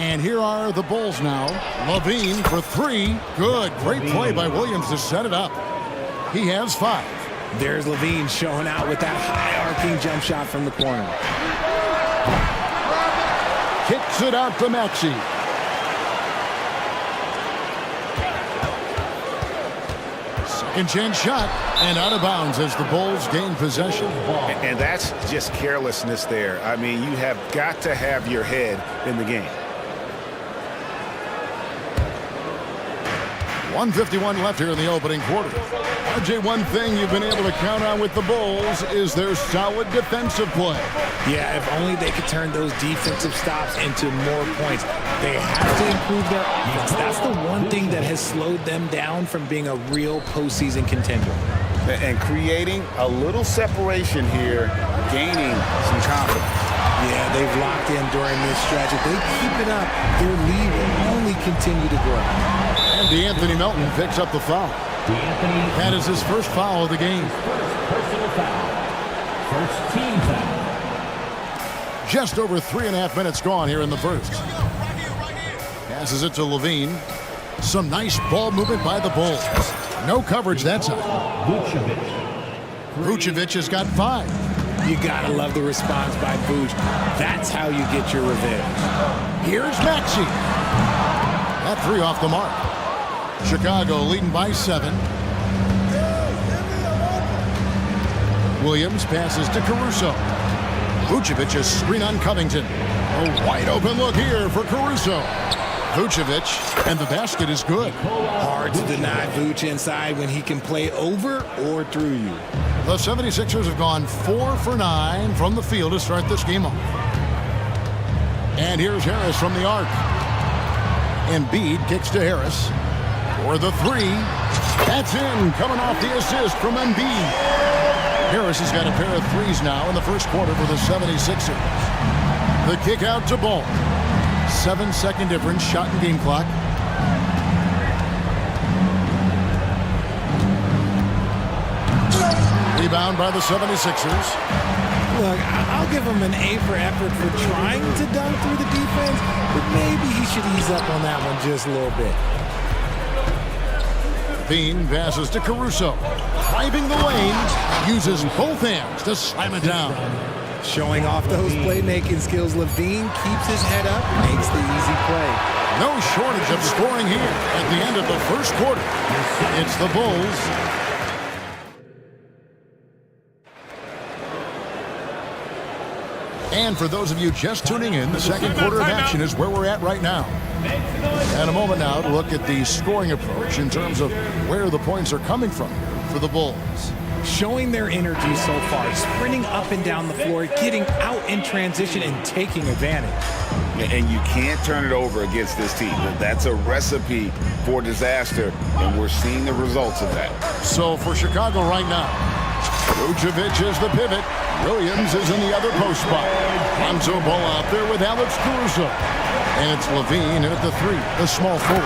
And here are the Bulls now. Levine for 3. Good. Great play by Williams to set it up. He has 5. There's Levine showing out with that high-arcing jump shot from the corner. Kicks it out to Maxey. Second chance shot, and out of bounds as the Bulls gain possession. And that's just carelessness there. I mean, you have got to have your head in the game. 1:51 left here in the opening quarter. RJ, one thing you've been able to count on with the Bulls is their solid defensive play. Yeah, if only they could turn those defensive stops into more points. They have to improve their offense. That's the one thing that has slowed them down from being a real postseason contender. And creating a little separation here, gaining some confidence. Yeah, they've locked in during this stretch. If they keep it up, their lead will only continue to grow. And DeAnthony Melton picks up the foul. That is his first foul of the game. Personal foul. First team foul. Just over 3.5 minutes gone here in the first. Passes it to Levine. Some nice ball movement by the Bulls. No coverage that time. Vucevic has got 5. You gotta love the response by Vuce. That's how you get your revenge. Here's Maxey. That 3 off the mark. Chicago leading by 7. Williams passes to Caruso. Vucevic's screen on Covington. A wide open look here for Caruso. Vucevic, and the basket is good. Hard to deny Vuce inside when he can play over or through you. The 76ers have gone 4 for 9 from the field to start this game off. And here's Harris from the arc. Embiid kicks to Harris. For the three. That's in, coming off the assist from Embiid. Harris has got a pair of threes now in the first quarter for the 76ers. The kick out to Ball. 7-second difference, shot and game clock. Rebound by the 76ers. Look, I'll give him an A for effort for trying to dunk through the defense, but maybe he should ease up on that one just a little bit. Bean passes to Caruso. Driving the lane, uses both hands to slam it down. Showing off those playmaking skills, Levine keeps his head up, makes the easy play. No shortage of scoring here at the end of the first quarter. It's the Bulls. And for those of you just tuning in, the second quarter of action is where we're at right now. And a moment now to look at the scoring approach in terms of where the points are coming from for the Bulls. Showing their energy so far, sprinting up and down the floor, getting out in transition and taking advantage. And you can't turn it over against this team. That's a recipe for disaster, and we're seeing the results of that. So for Chicago right now, Vucevic is the pivot. Williams is in the other post spot. Lonzo Ball out there with Alex Caruso. And it's Levine in at the three, the small forward.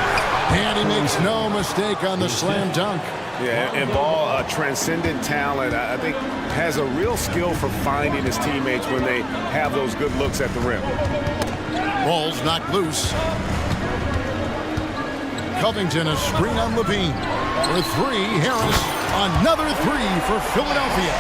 And he makes no mistake on the slam dunk. Yeah, and Ball, a transcendent talent, I think has a real skill for finding his teammates when they have those good looks at the rim. Ball's knocked loose. Covington a screen on Levine. For three, Harris. Another three for Philadelphia.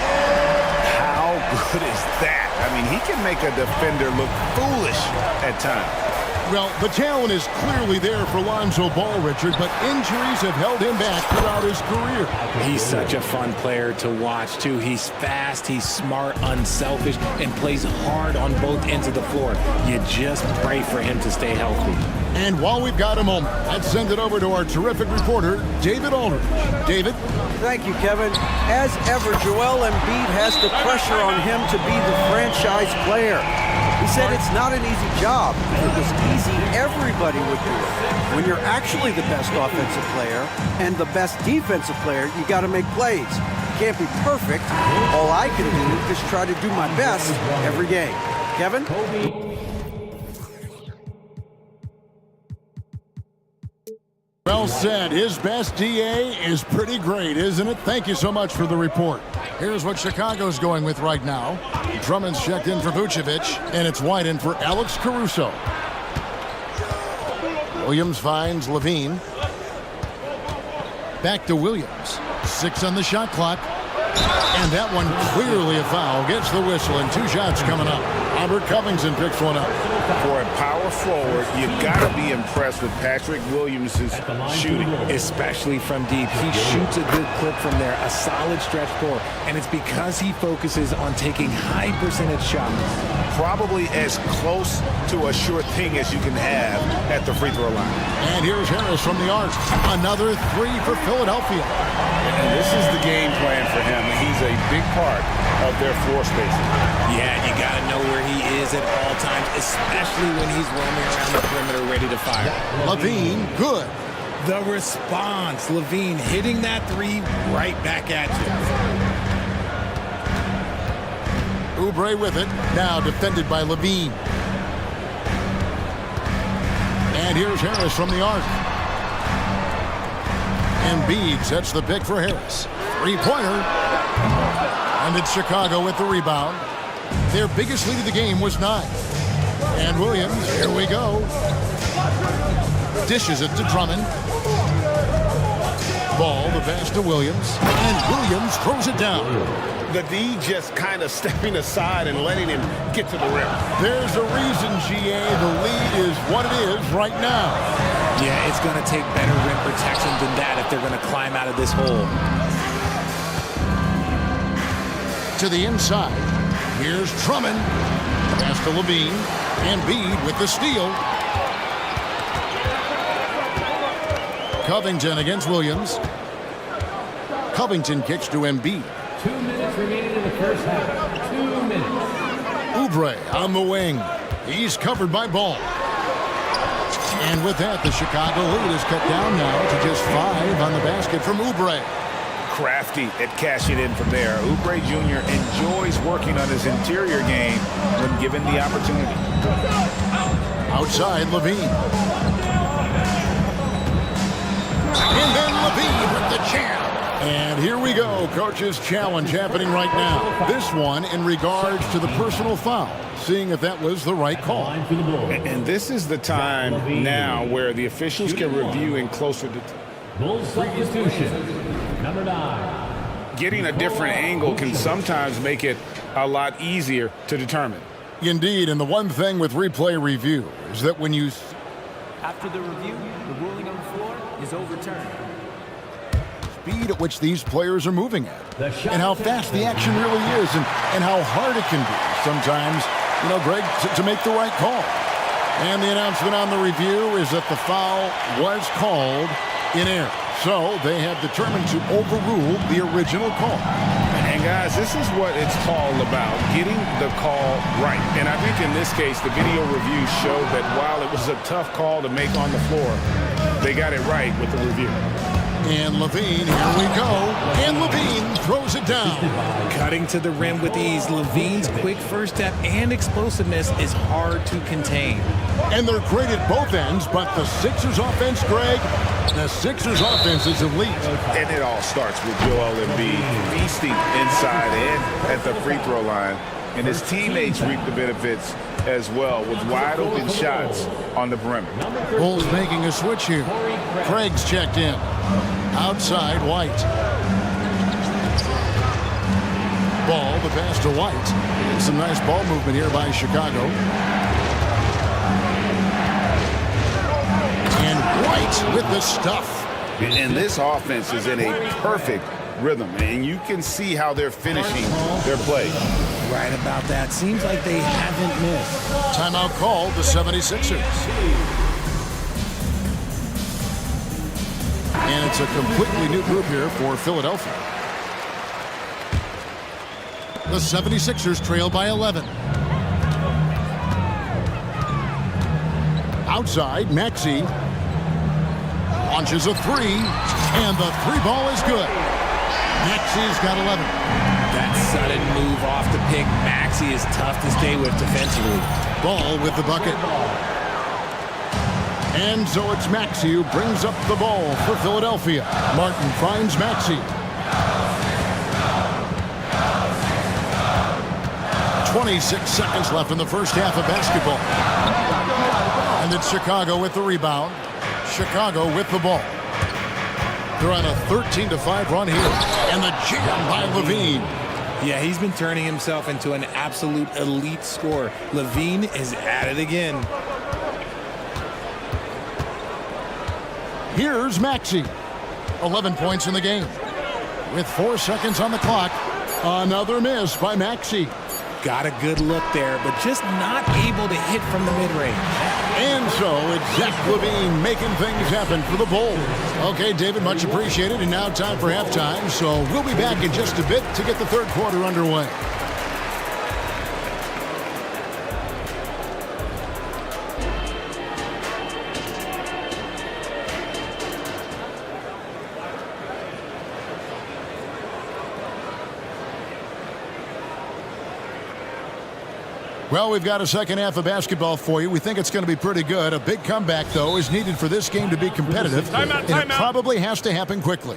How good is that? I mean, he can make a defender look foolish at times. Well, the talent is clearly there for Lonzo Ball, Richard, but injuries have held him back throughout his career. He's such a fun player to watch, too. He's fast, he's smart, unselfish, and plays hard on both ends of the floor. You just pray for him to stay healthy. And while we've got a moment, let's send it over to our terrific reporter, David Aldridge. David? Thank you, Kevin. As ever, Joel Embiid has the pressure on him to be the franchise player. He said it's not an easy job. If it was easy, everybody would do it. When you're actually the best offensive player and the best defensive player, you got to make plays. You can't be perfect. All I can do is try to do my best every game. Kevin? Well said. His best DA is pretty great, isn't it? Thank you so much for the report. Here's what Chicago's going with right now. Drummond's checked in for Vucevic, and it's wide in for Alex Caruso. Williams finds Levine. Back to Williams. 6 on the shot clock. And that one clearly a foul. Gets the whistle, and 2 shots coming up. Robert Covington picks one up. For a power forward, you've got to be impressed with Patrick Williams' shooting. Especially from deep. He shoots a good clip from there, a solid stretch forward, and it's because he focuses on taking high percentage shots. Probably as close to a sure thing as you can have at the free throw line. And here's Harris from the arc. Another 3 for Philadelphia. And this is the game plan for him. He's a big part of their floor spacing. Yeah, you got to know where he is at all times, especially when he's roaming around the perimeter ready to fire. Levine, good. The response, Levine hitting that 3 right back at you. Oubre with it, now defended by Levine. And here's Harris from the arc. Embiid sets the pick for Harris. 3-pointer. And it's Chicago with the rebound. Their biggest lead of the game was 9. And Williams, here we go. Dishes it to Drummond. Ball, the pass to Williams. And Williams throws it down. The D just kind of stepping aside and letting him get to the rim. There's a reason, GA, the lead is what it is right now. Yeah, it's going to take better rim protection than that if they're going to climb out of this hole. To the inside. Here's Drummond. Pass to Levine. Embiid with the steal. Covington against Williams. Covington kicks to Embiid. 2 minutes remaining in the first half. 2 minutes. Oubre on the wing. He's covered by Ball. And with that, the Chicago lead is cut down now to just 5 on the basket from Oubre. Crafty at cashing in from there. Oubre Jr. enjoys working on his interior game when given the opportunity. Outside, Levine. And then Levine with the jam. And here we go. Coach's challenge happening right now. This one in regards to the personal foul. Seeing if that was the right call. And this is the time now where the officials can review in closer detail. Number 9. Getting a different angle can sometimes make it a lot easier to determine. Indeed, and the one thing with replay review is that when you... After the review, the ruling on the floor is overturned. Speed at which these players are moving at, and how fast the action really is, and how hard it can be sometimes, you know, Greg, to make the right call. And the announcement on the review is that the foul was called in error. So they have determined to overrule the original call. And guys, this is what it's all about, getting the call right. And I think in this case, the video review showed that while it was a tough call to make on the floor, they got it right with the review. And Levine, here we go. And Levine throws it down. Cutting to the rim with ease. Levine's quick first step and explosiveness is hard to contain. And they're great at both ends, but the Sixers offense, Greg, the Sixers offense is elite. And it all starts with Joel Embiid feasting inside and at the free throw line. And his teammates reap the benefits as well with wide open shots on the perimeter. Bulls making a switch here. Craig's checked in. Outside, White. Ball, the pass to White. Some nice ball movement here by Chicago. And White with the stuff. And this offense is in a perfect rhythm, and you can see how they're finishing their play. Right about that. Seems like they haven't missed. Timeout called the 76ers. And it's a completely new group here for Philadelphia. The 76ers trail by 11. Outside, Maxey launches a three, and the three ball is good. Maxey's got 11. That sudden move off the pick, Maxey, is tough to stay with defensively. Ball with the bucket. And so it's Maxey who brings up the ball for Philadelphia. Martin finds Maxey. 26 seconds left in the first half of basketball. And it's Chicago with the rebound. Chicago with the ball. They're on a 13-5 run here. And the jam by Levine. Yeah, he's been turning himself into an absolute elite scorer. Levine is at it again. Here's Maxey. 11 points in the game. With 4 seconds on the clock, another miss by Maxey. Got a good look there, but just not able to hit from the mid-range. And so it's Zach Levine making things happen for the Bulls. Okay, David, much appreciated. And now time for halftime. So we'll be back in just a bit to get the third quarter underway. Well, we've got a second half of basketball for you. We think it's going to be pretty good. A big comeback, though, is needed for this game to be competitive. Timeout. It probably has to happen quickly.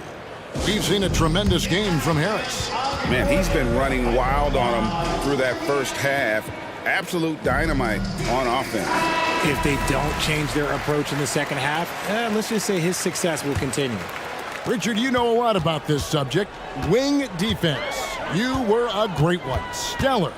We've seen a tremendous game from Harris. Man, he's been running wild on him through that first half. Absolute dynamite on offense. If they don't change their approach in the second half, let's just say his success will continue. Richard, you know a lot about this subject. Wing defense. You were a great one. Stellar.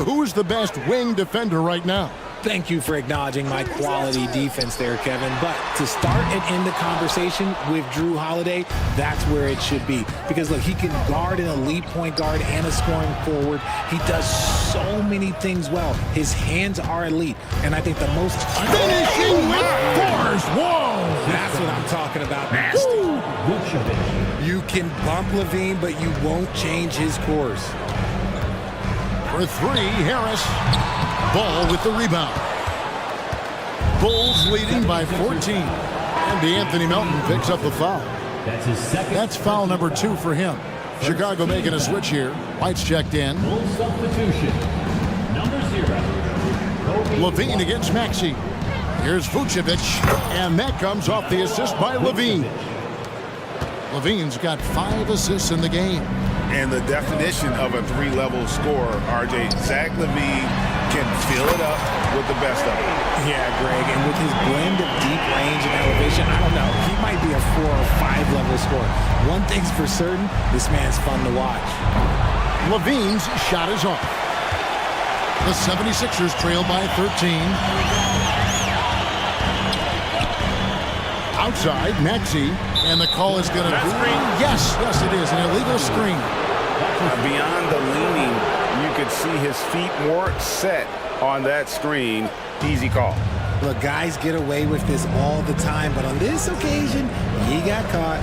Who's the best wing defender right now? Thank you for acknowledging my quality defense there, Kevin. But to start and end the conversation with Jrue Holiday, that's where it should be. Because, look, he can guard an elite point guard and a scoring forward. He does so many things well. His hands are elite. And I think the most... Finishing with force! Whoa! That's what I'm talking about. You can bump Levine, but you won't change his course. For three, Harris. Ball with the rebound. Bulls leading by 14. And Anthony Melton picks up the foul. That's his second. That's foul number 2 for him. Chicago making a switch here. White's checked in. Full substitution. Number 0. Levine against Maxey. Here's Vucevic, and that comes off the assist by Levine. Levine's got 5 assists in the game. And the definition of a 3-level scorer, RJ, Zach LaVine can fill it up with the best of it. Yeah, Greg, and with his blend of deep range and elevation, I don't know, he might be a 4 or 5 level scorer. One thing's for certain, this man's fun to watch. Levine's shot is off. The 76ers trail by 13. Outside, Maxey, and the call is going to be... Yes, it is, an illegal screen. Beyond the leaning, you could see his feet more set on that screen. Easy call. Look, guys get away with this all the time, but on this occasion, he got caught.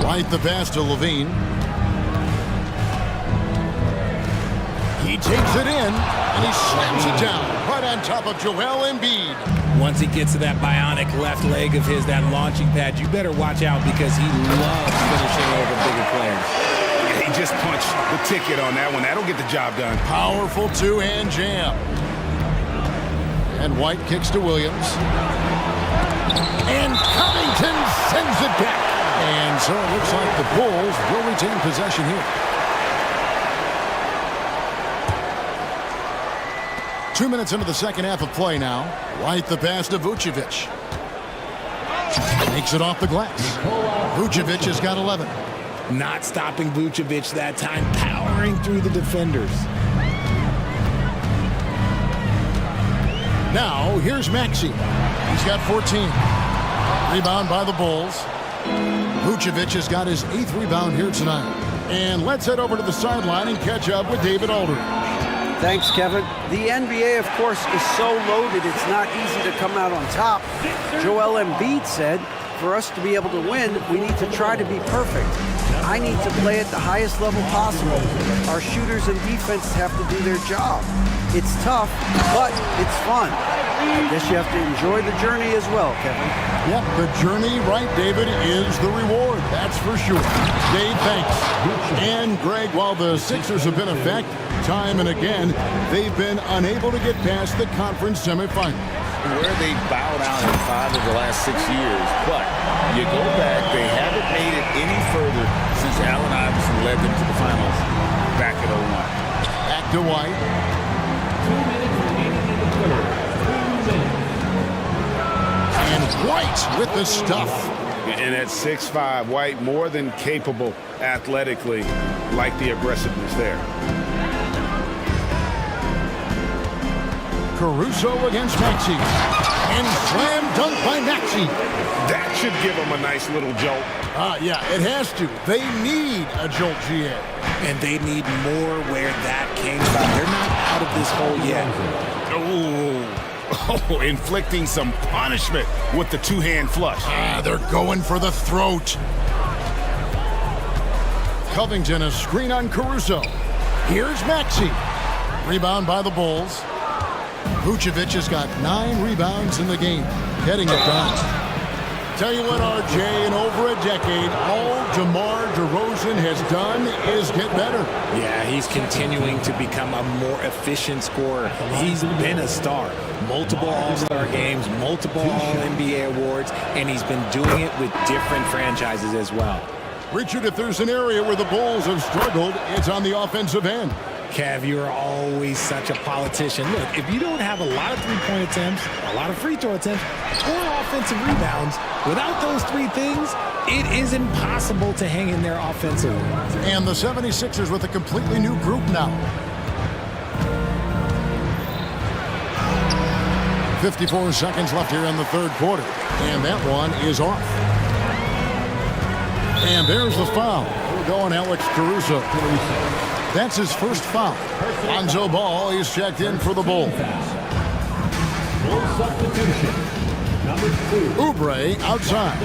Right the pass to Levine. He takes it in, and he slams it down right on top of Joel Embiid. Once he gets to that bionic left leg of his, that launching pad, you better watch out because he loves finishing over bigger players. He just punched the ticket on that one. That'll get the job done. Powerful two-hand jam. And White kicks to Williams. And Covington sends it back. And so it looks like the Bulls will retain possession here. 2 minutes into the second half of play now. White the pass to Vucevic. Makes it off the glass. Vucevic has got 11. Not stopping Vucevic that time, powering through the defenders. Now, here's Maxey. He's got 14. Rebound by the Bulls. Vucevic has got his 8th rebound here tonight. And let's head over to the sideline and catch up with David Aldridge. Thanks, Kevin. The NBA, of course, is so loaded, it's not easy to come out on top. Joel Embiid said, for us to be able to win, we need to try to be perfect. I need to play at the highest level possible. Our shooters and defense have to do their job. It's tough, but it's fun. I guess you have to enjoy the journey as well, Kevin. Yep, the journey, right, David, is the reward. That's for sure. Dave, thanks. And Greg, while the Sixers have been a fact, time and again, they've been unable to get past the conference semifinal. Where they bowed out in 5 of the last 6 years, but you go back, they haven't made it any further since Allen Iverson led them to the finals back in 01. Back to White. 2 minutes remaining in the third. 2 minutes. And White with the stuff. And at 6'5", White more than capable athletically, like the aggressiveness there. Caruso against Maxey. And slam dunk by Maxey. That should give them a nice little jolt. Yeah, it has to. They need a jolt, GA. And they need more where that came from. They're not out of this hole yet. Oh, inflicting some punishment with the two-hand flush. They're going for the throat. Covington, a screen on Caruso. Here's Maxey. Rebound by the Bulls. Vucevic has got 9 rebounds in the game, getting it done. Tell you what, RJ, in over a decade, all DeMar DeRozan has done is get better. Yeah, he's continuing to become a more efficient scorer. He's been a star. Multiple All-Star games, multiple All-NBA awards, and he's been doing it with different franchises as well. Richard, if there's an area where the Bulls have struggled, it's on the offensive end. Kev, you're always such a politician. Look, if you don't have a lot of three-point attempts, a lot of free throw attempts, or offensive rebounds, without those 3 things, it is impossible to hang in there offensively. And the 76ers with a completely new group now. 54 seconds left here in the third quarter. And that one is off. And there's the foul. We're going Alex Caruso. That's his first foul. Lonzo Ball is checked in for the Bulls. Substitution. Number 2. Oubre outside.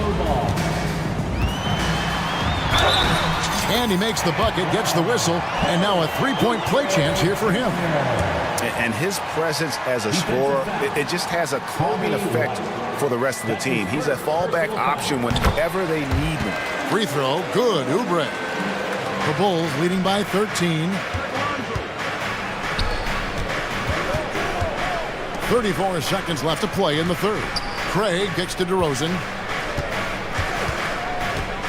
And he makes the bucket, gets the whistle, and now a 3-point play chance here for him. And his presence as a scorer, it just has a calming effect for the rest of the team. He's a fallback option whenever they need him. Free throw, good, Oubre. The Bulls leading by 13. 34 seconds left to play in the third. Craig kicks to DeRozan.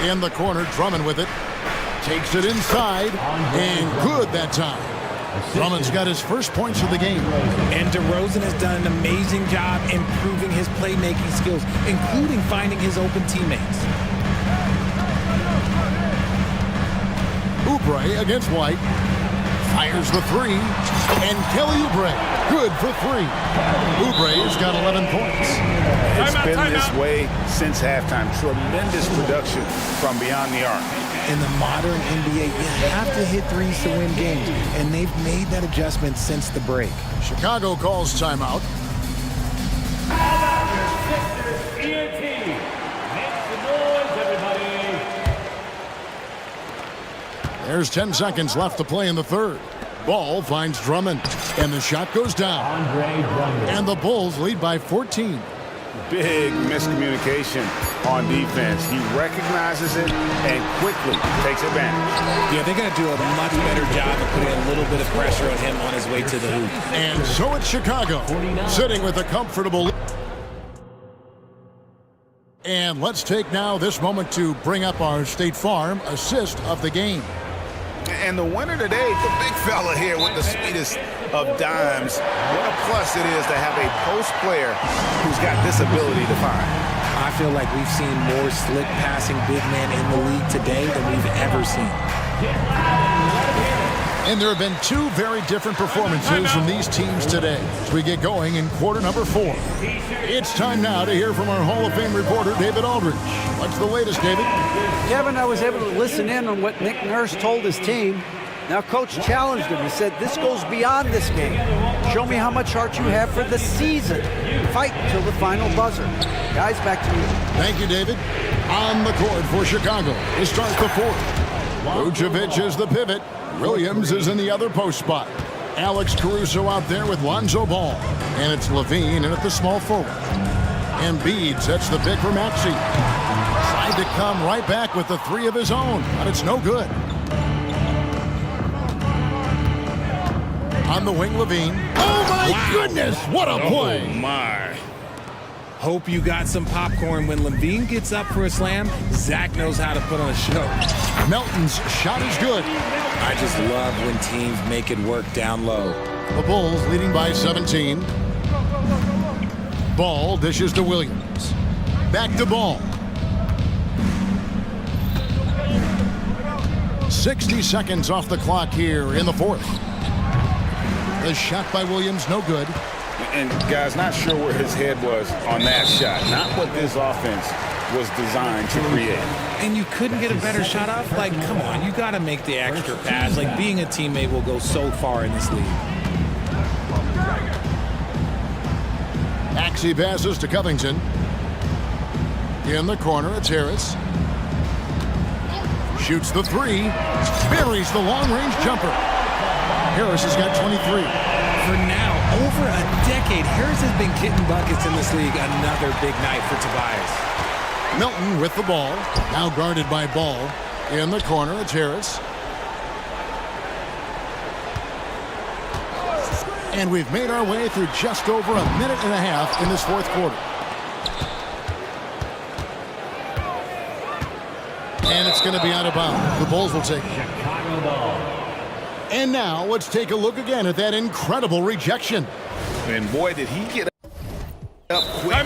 In the corner, Drummond with it. Takes it inside, and good that time. Drummond's got his first points of the game. And DeRozan has done an amazing job improving his playmaking skills, including finding his open teammates. Oubre against White. Fires the three, and Kelly Oubre, good for three. Oubre's got 11 points. It's been this way since halftime. Tremendous production from beyond the arc. In the modern NBA, you have to hit threes to win games, and they've made that adjustment since the break. Chicago calls timeout. There's 10 seconds left to play in the third. Ball finds Drummond, and the shot goes down. And the Bulls lead by 14. Big miscommunication on defense. He recognizes it and quickly takes advantage. Yeah, they're going to do a much better job of putting a little bit of pressure on him on his way to the hoop. And so it's Chicago, sitting with a comfortable lead. And let's take now this moment to bring up our State Farm assist of the game. And the winner today, the big fella here with the sweetest of dimes. What a plus it is to have a post player who's got this ability to find. I feel like we've seen more slick passing big men in the league today than we've ever seen. And there have been two very different performances from these teams today as we get going in quarter number 4. It's time now to hear from our Hall of Fame reporter, David Aldridge. What's the latest, David? Kevin, I was able to listen in on what Nick Nurse told his team. Now, Coach challenged him. He said, this goes beyond this game. Show me how much heart you have for the season. Fight until the final buzzer. Guys, back to you. Thank you, David. On the court for Chicago to start the fourth. Vucevic is the pivot. Williams is in the other post spot. Alex Caruso out there with Lonzo Ball. And it's Levine in at the small forward. Embiid sets the pick for Maxey. Tried to come right back with the three of his own, but it's no good. On the wing, Levine. Oh, my goodness, what a play. Oh, my. Hope you got some popcorn. When Levine gets up for a slam, Zach knows how to put on a show. Melton's shot is good. I just love when teams make it work down low. The Bulls leading by 17. Ball dishes to Williams. Back to Ball. 60 seconds off the clock here in the fourth. The shot by Williams, no good. And guys, not sure where his head was on that shot. Not what this offense was designed to create. And you couldn't get a better shot off? Like, come on, you got to make the extra pass. Like, being a teammate will go so far in this league. Maxey passes to Covington. In the corner, it's Harris. Shoots the three. Buries the long-range jumper. Harris has got 23. For now, over a decade, Harris has been getting buckets in this league. Another big night for Tobias. Melton with the ball. Now guarded by Ball. In the corner, it's Harris. And we've made our way through just over a minute and a half in this fourth quarter. And it's going to be out of bounds. The Bulls will take it. And now let's take a look again at that incredible rejection. And boy, did he get up quick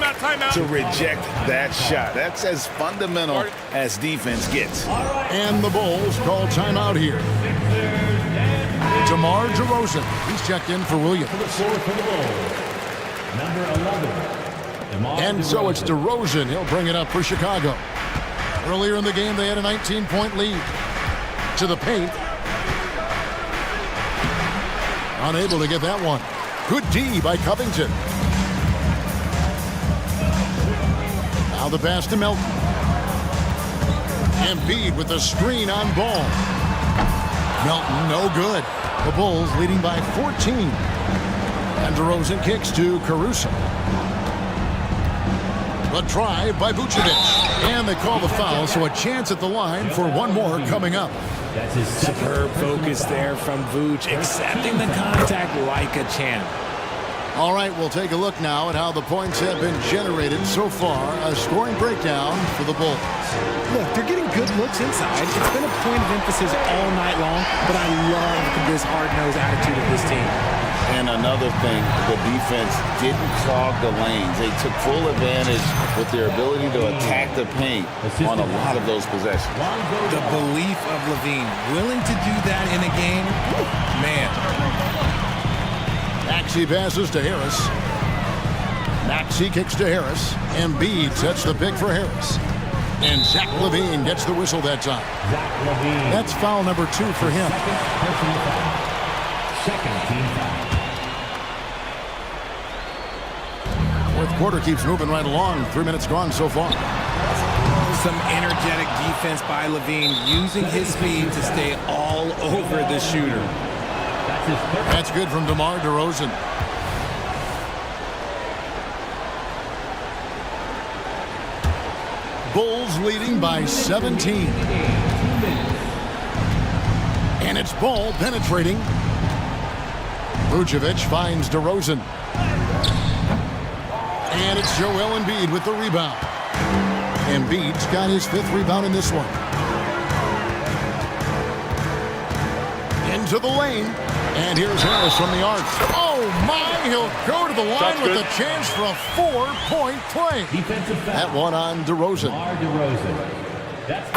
to reject that shot. That's as fundamental as defense gets. And the Bulls call timeout here. DeMar DeRozan, he's checked in for Williams. And so it's DeRozan. He'll bring it up for Chicago. Earlier in the game, they had a 19-point lead. To the paint. Unable to get that one. Good D by Covington. Now the pass to Melton. Embiid with the screen on Ball. Melton, no good. The Bulls leading by 14. And DeRozan kicks to Caruso. The drive by Vucevic. And they call the foul, so a chance at the line for one more coming up. Superb focus there from Vuce, accepting the contact like a champ. All right, we'll take a look now at how the points have been generated so far. A scoring breakdown for the Bulls. Look, they're getting good looks inside. It's been a point of emphasis all night long, but I love this hard-nosed attitude of this team. And another thing, the defense didn't clog the lanes. They took full advantage with their ability to attack the paint on a lot of those possessions. The belief of Levine, willing to do that in a game, man. Maxey passes to Harris. Maxey kicks to Harris. Embiid sets the pick for Harris. And Zach LaVine gets the whistle that time. That's foul number 2 for him. Second team foul. Fourth quarter keeps moving right along. 3 minutes gone so far. Some energetic defense by LaVine, using his speed to stay all over the shooter. That's good from DeMar DeRozan. Bulls leading by 17. And it's ball penetrating. Vucevic finds DeRozan. And it's Joel Embiid with the rebound. Embiid's got his 5th rebound in this one. Into the lane. And here's Harris from the arc. Oh, my. He'll go to the line with a chance for a 4-point play. That one on DeRozan.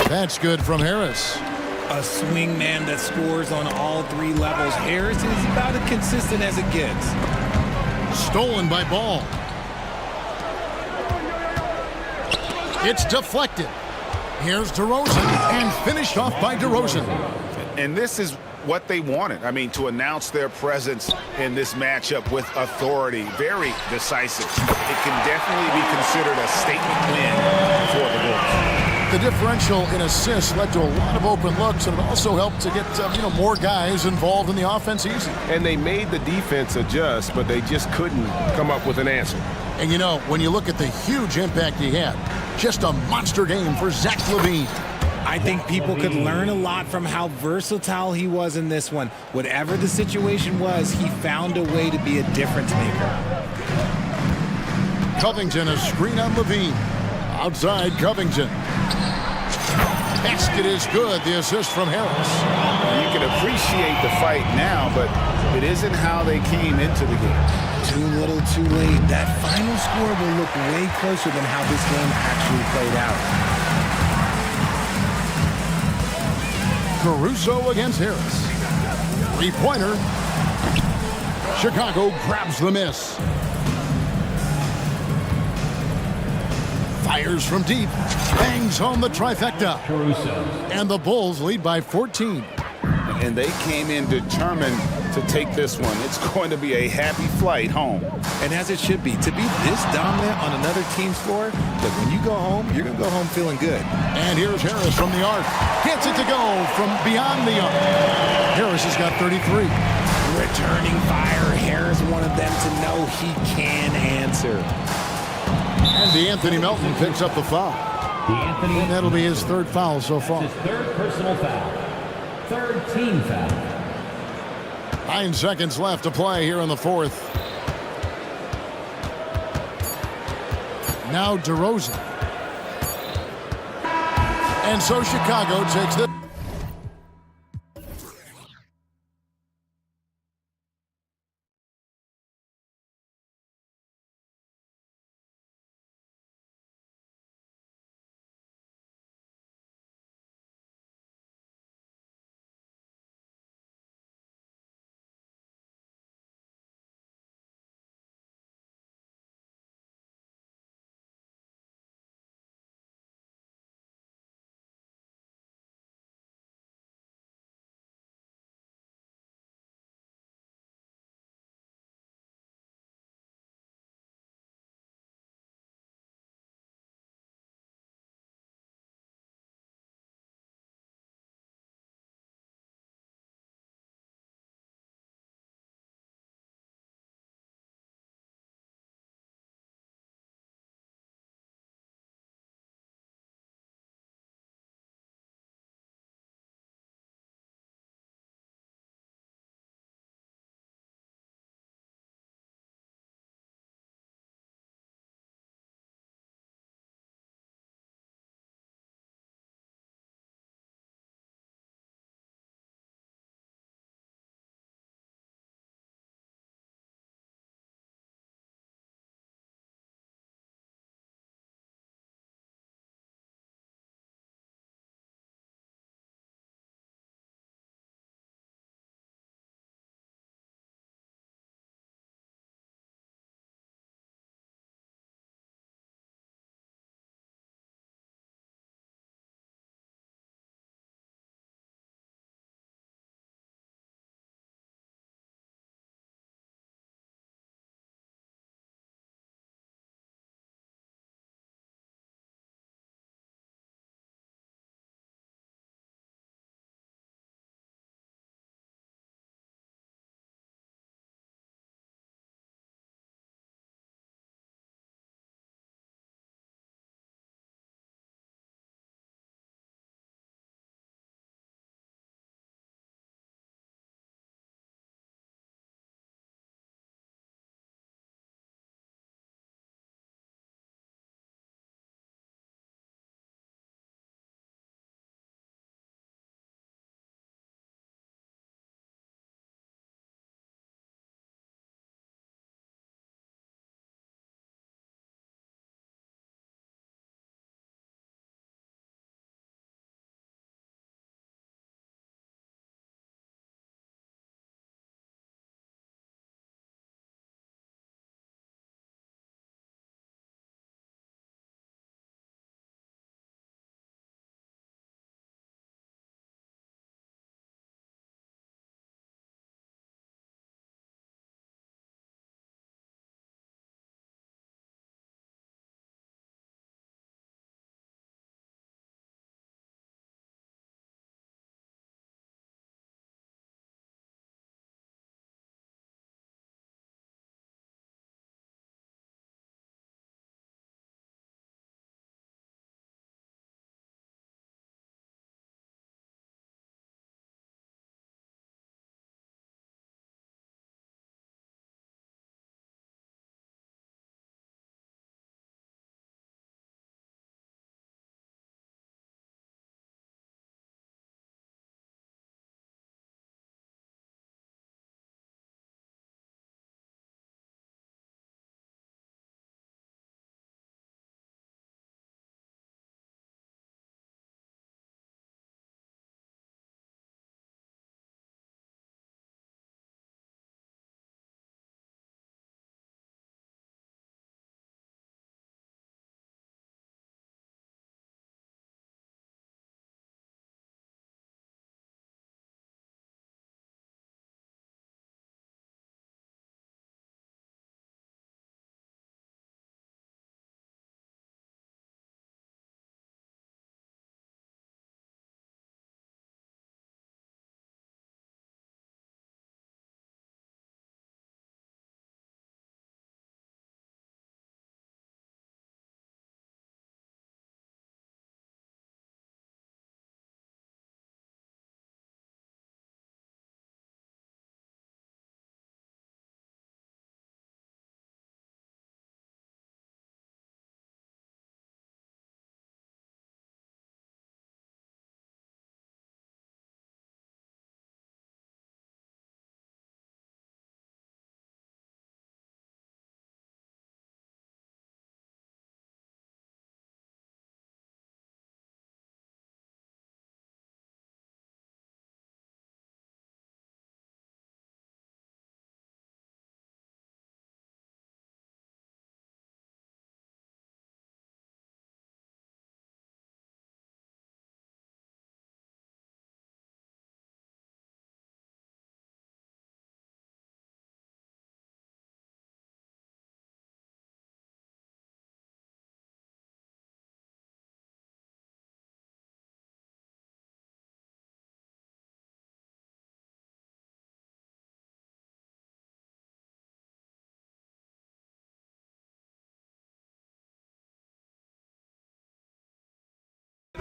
That's good from Harris. A swing man that scores on all 3 levels. Harris is about as consistent as it gets. Stolen by Ball. It's deflected. Here's DeRozan and finished off by DeRozan. And this is what they wanted. I mean, to announce their presence in this matchup with authority. Very decisive. It can definitely be considered a statement win for the Bulls. The differential in assists led to a lot of open looks, and it also helped to get more guys involved in the offense easy. And they made the defense adjust, but they just couldn't come up with an answer. And when you look at the huge impact he had, just a monster game for Zach LaVine. I think people could learn a lot from how versatile he was in this one. Whatever the situation was, he found a way to be a difference maker. Covington, a screen on LaVine. Outside Covington. Basket is good. The assist from Harris. You can appreciate the fight now, but it isn't how they came into the game. Too little, too late. That final score will look way closer than how this game actually played out. Caruso against Harris. 3-pointer. Chicago grabs the miss. Fires from deep. Bangs home the trifecta. And the Bulls lead by 14. And they came in determined to take this one. It's going to be a happy flight home. And as it should be. To be this dominant on another team's floor, look, when you go home, you're going to go home feeling good. And here's Harris from the arc. Gets it to go from beyond the arc. Harris has got 33. Returning fire. Harris wanted them to know he can answer. And DeAnthony Melton picks up the foul. And that'll be his 3rd foul so far. His 3rd personal foul. 3rd team foul. 9 seconds left to play here in the 4th. Now DeRozan. And so Chicago takes the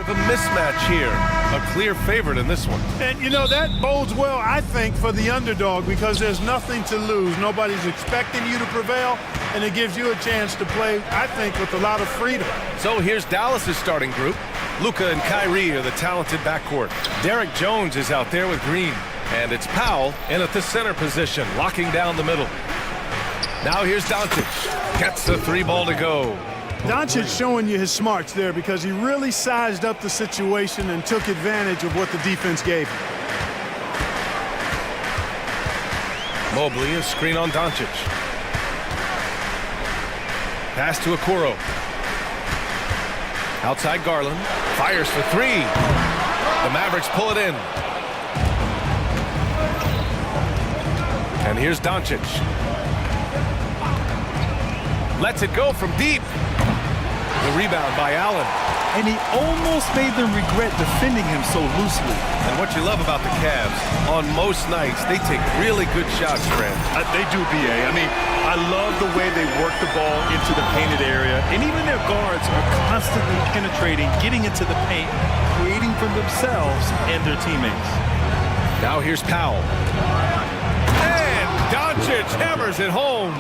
of a mismatch here. A clear favorite in this one. And, you know, that bodes well, I think, for the underdog because there's nothing to lose. Nobody's expecting you to prevail, and it gives you a chance to play, I think, with a lot of freedom. So here's Dallas's starting group. Luka and Kyrie are the talented backcourt. Derek Jones is out there with Green. And it's Powell in at the center position, locking down the middle. Now here's Doncic. Gets the three ball to go. Doncic showing you his smarts there because he really sized up the situation and took advantage of what the defense gave him. Mobley, a screen on Doncic. Pass to Okoro. Outside Garland. Fires for three. The Mavericks pull it in. And here's Doncic. Lets it go from deep. The rebound by Allen. And he almost made them regret defending him so loosely. And what you love about the Cavs, on most nights, they take really good shots, Fred. They do, B.A. I mean, I love the way they work the ball into the painted area. And even their guards are constantly penetrating, getting into the paint, creating for themselves and their teammates. Now here's Powell. And Doncic hammers it home.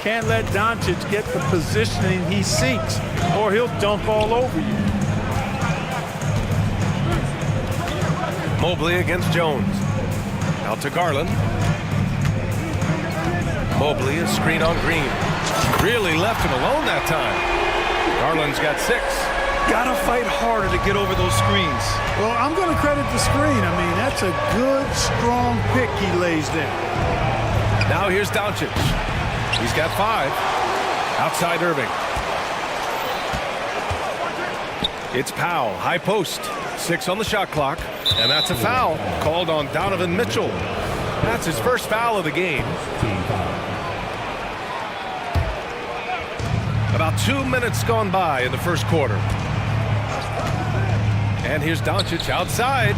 Can't let Doncic get the positioning he seeks, or he'll dunk all over you. Mobley against Jones. Out to Garland. Mobley, a screen on Green. Really left him alone that time. Garland's got 6. Gotta fight harder to get over those screens. Well, I'm going to credit the screen. I mean, that's a good, strong pick he lays there. Now here's Doncic. He's got 5. Outside Irving. It's Powell, high post. 6 on the shot clock. And that's a foul called on Donovan Mitchell. That's his first foul of the game. About 2 minutes gone by in the first quarter. And here's Doncic outside.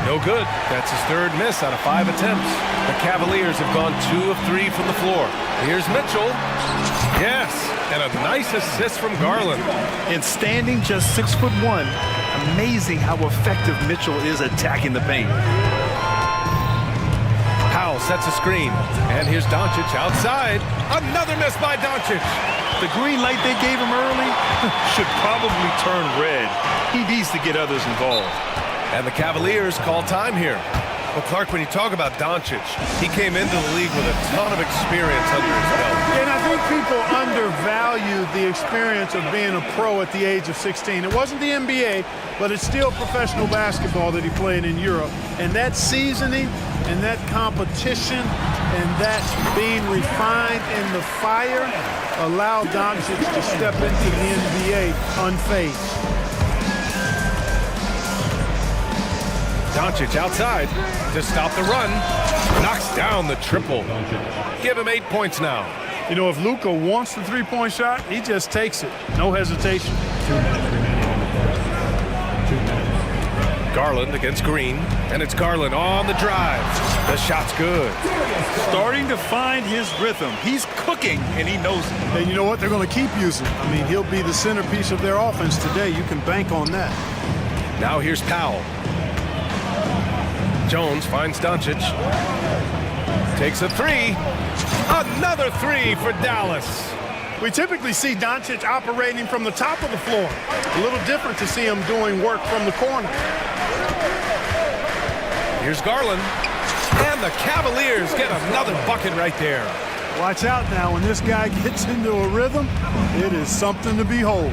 No good. That's his 3rd miss out of 5 attempts. The Cavaliers have gone 2 of 3 from the floor. Here's Mitchell. Yes, and a nice assist from Garland. And standing just 6'1", amazing how effective Mitchell is attacking the paint. Powell sets a screen. And here's Doncic outside. Another miss by Doncic. The green light they gave him early should probably turn red. He needs to get others involved. And the Cavaliers call time here. Well, Clark, when you talk about Doncic, he came into the league with a ton of experience under his belt. And I think people undervalue the experience of being a pro at the age of 16. It wasn't the NBA, but it's still professional basketball that he played in Europe. And that seasoning and that competition and that being refined in the fire allowed Doncic to step into the NBA unfazed. Doncic outside to stop the run. Knocks down the triple. Give him 8 points now. You know, if Luka wants the three-point shot, he just takes it. No hesitation. Garland against Green. And it's Garland on the drive. The shot's good. Starting to find his rhythm. He's cooking, and he knows it. And you know what? They're going to keep using. I mean, he'll be the centerpiece of their offense today. You can bank on that. Now here's Powell. Jones finds Doncic. Takes a 3. Another 3 for Dallas. We typically see Doncic operating from the top of the floor. A little different to see him doing work from the corner. Here's Garland. And the Cavaliers get another bucket right there. Watch out now. When this guy gets into a rhythm, it is something to behold.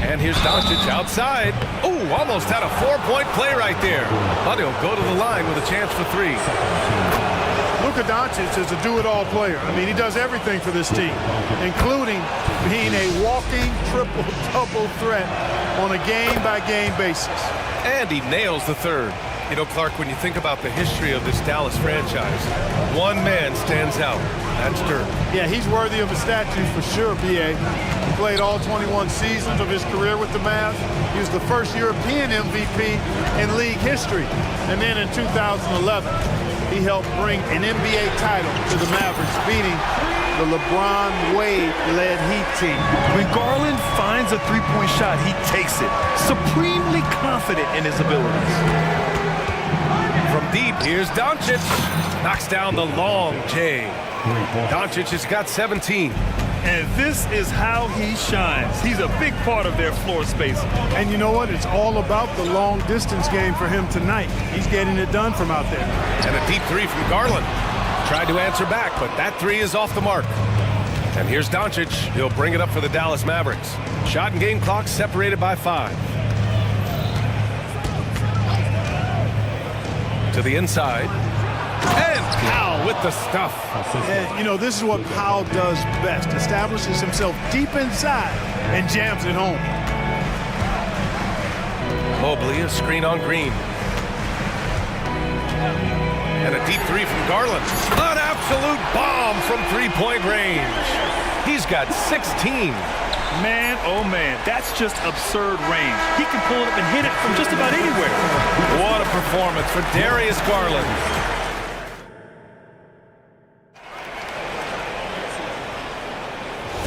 And here's Doncic outside. Oh, almost had a 4-point play right there. But he'll go to the line with a chance for 3. Luka Doncic is a do-it-all player. I mean, he does everything for this team, including being a walking triple-double threat on a game-by-game basis. And he nails the 3rd. You know, Clark, when you think about the history of this Dallas franchise, one man stands out. That's Dirk. Yeah, he's worthy of a statue for sure, B.A. He played all 21 seasons of his career with the Mavs. He was the first European MVP in league history. And then in 2011, he helped bring an NBA title to the Mavericks, beating the LeBron Wade-led Heat team. When Garland finds a three-point shot, he takes it, supremely confident in his abilities. From deep, here's Doncic. Knocks down the long J. Doncic has got 17. And this is how he shines. He's a big part of their floor space. And you know what? It's all about the long distance game for him tonight. He's getting it done from out there. And a deep three from Garland. Tried to answer back, but that three is off the mark. And here's Doncic. He'll bring it up for the Dallas Mavericks. Shot and game clock separated by 5. To the inside. And Powell with the stuff. And, you know, this is what Powell does best. Establishes himself deep inside and jams it home. Mobley, a screen on Green. And a deep three from Garland. An absolute bomb from three-point range. He's got 16. Man, oh man, that's just absurd range. He can pull it up and hit it from just about anywhere. What a performance for Darius Garland.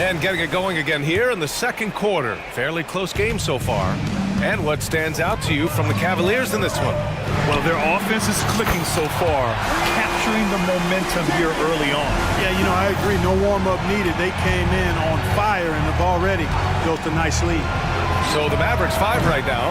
And getting it going again here in the second quarter. Fairly close game so far. And what stands out to you from the Cavaliers in this one? Well, their offense is clicking so far, capturing the momentum here early on. Yeah, you know, I agree. No warm-up needed. They came in on fire and have already built a nice lead. So the Mavericks 5 right now.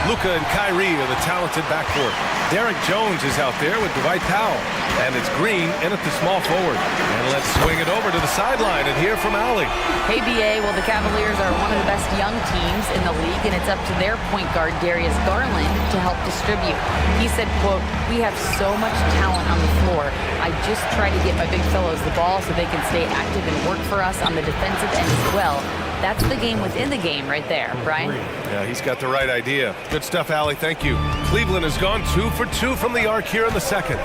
Luka and Kyrie are the talented backcourt. Derek Jones is out there with Dwight Powell. And it's Green in at the small forward. And let's swing it over to the sideline and hear from Allie. Hey, BA. Well, the Cavaliers are one of the best young teams in the league, and it's up to their point guard, Darius Garland, to help distribute. He said, quote, "We have so much talent on the floor. I just try to get my big fellows the ball so they can stay active and work for us on the defensive end as well." That's the game within the game right there, Brian. Yeah, he's got the right idea. Good stuff, Allie. Thank you. Cleveland has gone 2 for 2 from the arc here in the second.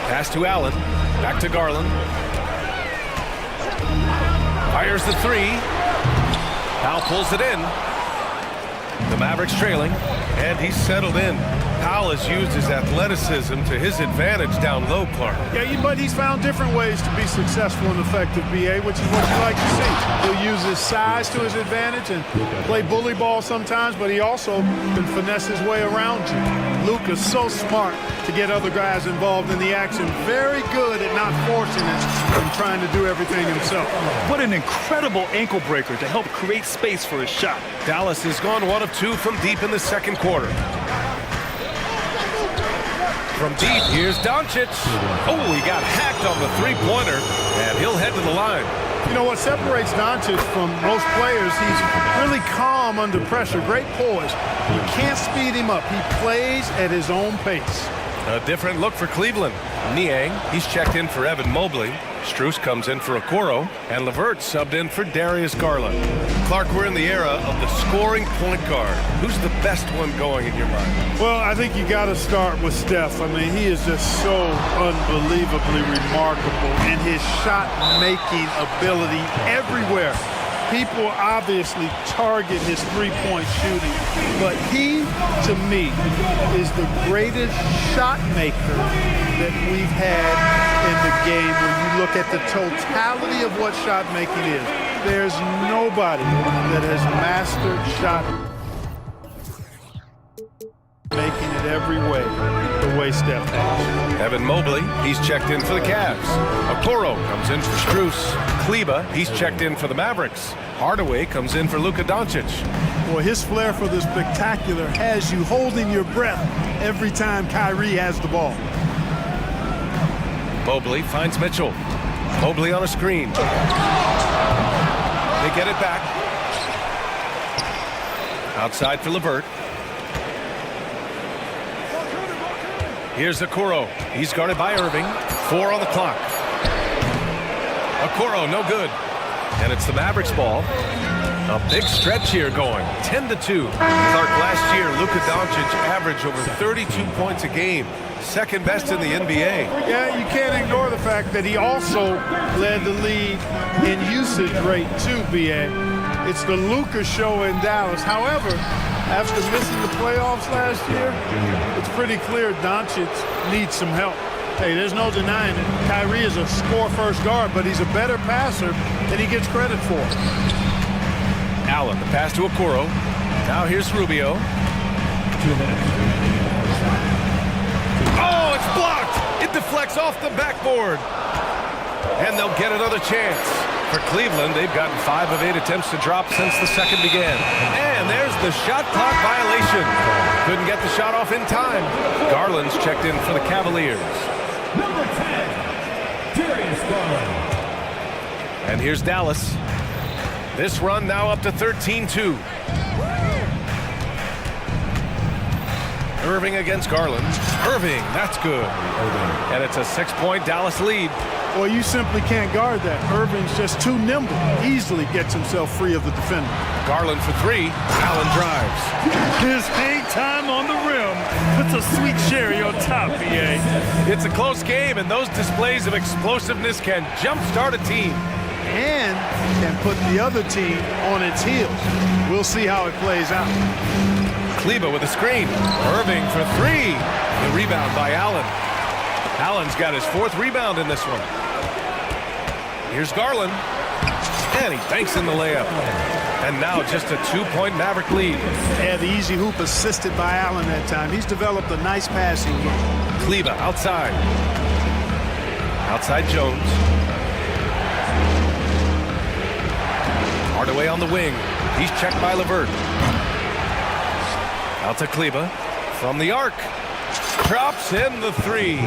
Pass to Allen. Back to Garland. Fires the three. Powell pulls it in. The Mavericks trailing, and he's settled in. Powell has used his athleticism to his advantage down low, Clark. Yeah, but he's found different ways to be successful and effective, BA, which is what you like to see. He'll use his size to his advantage and play bully ball sometimes, but he also can finesse his way around you. Luka's so smart to get other guys involved in the action. Very good at not forcing it and trying to do everything himself. What an incredible ankle breaker to help create space for his shot. Dallas has gone 1 of 2 from deep in the second quarter. From deep, here's Doncic. Oh, he got hacked on the three-pointer, and he'll head to the line. You know what separates Doncic from most players, he's really calm under pressure, great poise. You can't speed him up. He plays at his own pace. A different look for Cleveland. Niang, he's checked in for Evan Mobley. Strus comes in for Okoro, and LeVert subbed in for Darius Garland. Clark, we're in the era of the scoring point guard. Who's the best one going in your mind? Well, I think you got to start with Steph. I mean, he is just so unbelievably remarkable in his shot-making ability everywhere. People obviously target his three-point shooting, but he, to me, is the greatest shot maker that we've had in the game when you look at the totality of what shot making is. There's nobody that has mastered shot making it every way the way Steph has. Evan Mobley, he's checked in for the Cavs. Okoro comes in for Strus. Kleba, he's checked in for the Mavericks. Hardaway comes in for Luka Doncic. Well, his flair for the spectacular has you holding your breath every time Kyrie has the ball. Mobley finds Mitchell. Mobley on a screen. They get it back. Outside for LeVert. Here's Okoro. He's guarded by Irving. 4 on the clock. Okoro, no good. And it's the Mavericks ball. A big stretch here going. 10-2. Clark, last year, Luka Doncic averaged over 32 points a game. Second best in the NBA. Yeah, you can't ignore the fact that he also led the league in usage rate too, BA. It's the Luka show in Dallas. However, after missing the playoffs last year, it's pretty clear Doncic needs some help. Hey, there's no denying it. Kyrie is a score-first guard, but he's a better passer than he gets credit for. Allen, the pass to Okoro. Now here's Rubio. 2 minutes. Oh, it's blocked! It deflects off the backboard. And they'll get another chance. For Cleveland, they've gotten 5 of 8 attempts to drop since the second began. And there's the shot clock violation. Couldn't get the shot off in time. Garland's checked in for the Cavaliers. Number 10, Darius Garland. And here's Dallas. This run now up to 13-2. Irving against Garland. Irving, that's good. And it's a 6-point Dallas lead. Well, you simply can't guard that. Irving's just too nimble. Easily gets himself free of the defender. Garland for 3. Allen drives. His hang time on the rim puts a sweet cherry on top, BA. It's a close game, and those displays of explosiveness can jumpstart a team. And can put the other team on its heels. We'll see how it plays out. Kleba with a screen. Irving for 3. The rebound by Allen. Allen's got his 4th rebound in this one. Here's Garland. And he banks in the layup. And now just a 2-point Maverick lead. Yeah, the easy hoop assisted by Allen that time. He's developed a nice passing game. Kleba outside. Outside Jones. Hardaway on the wing. He's checked by LeVert. Out to Kleba. From the arc. Drops in the 3.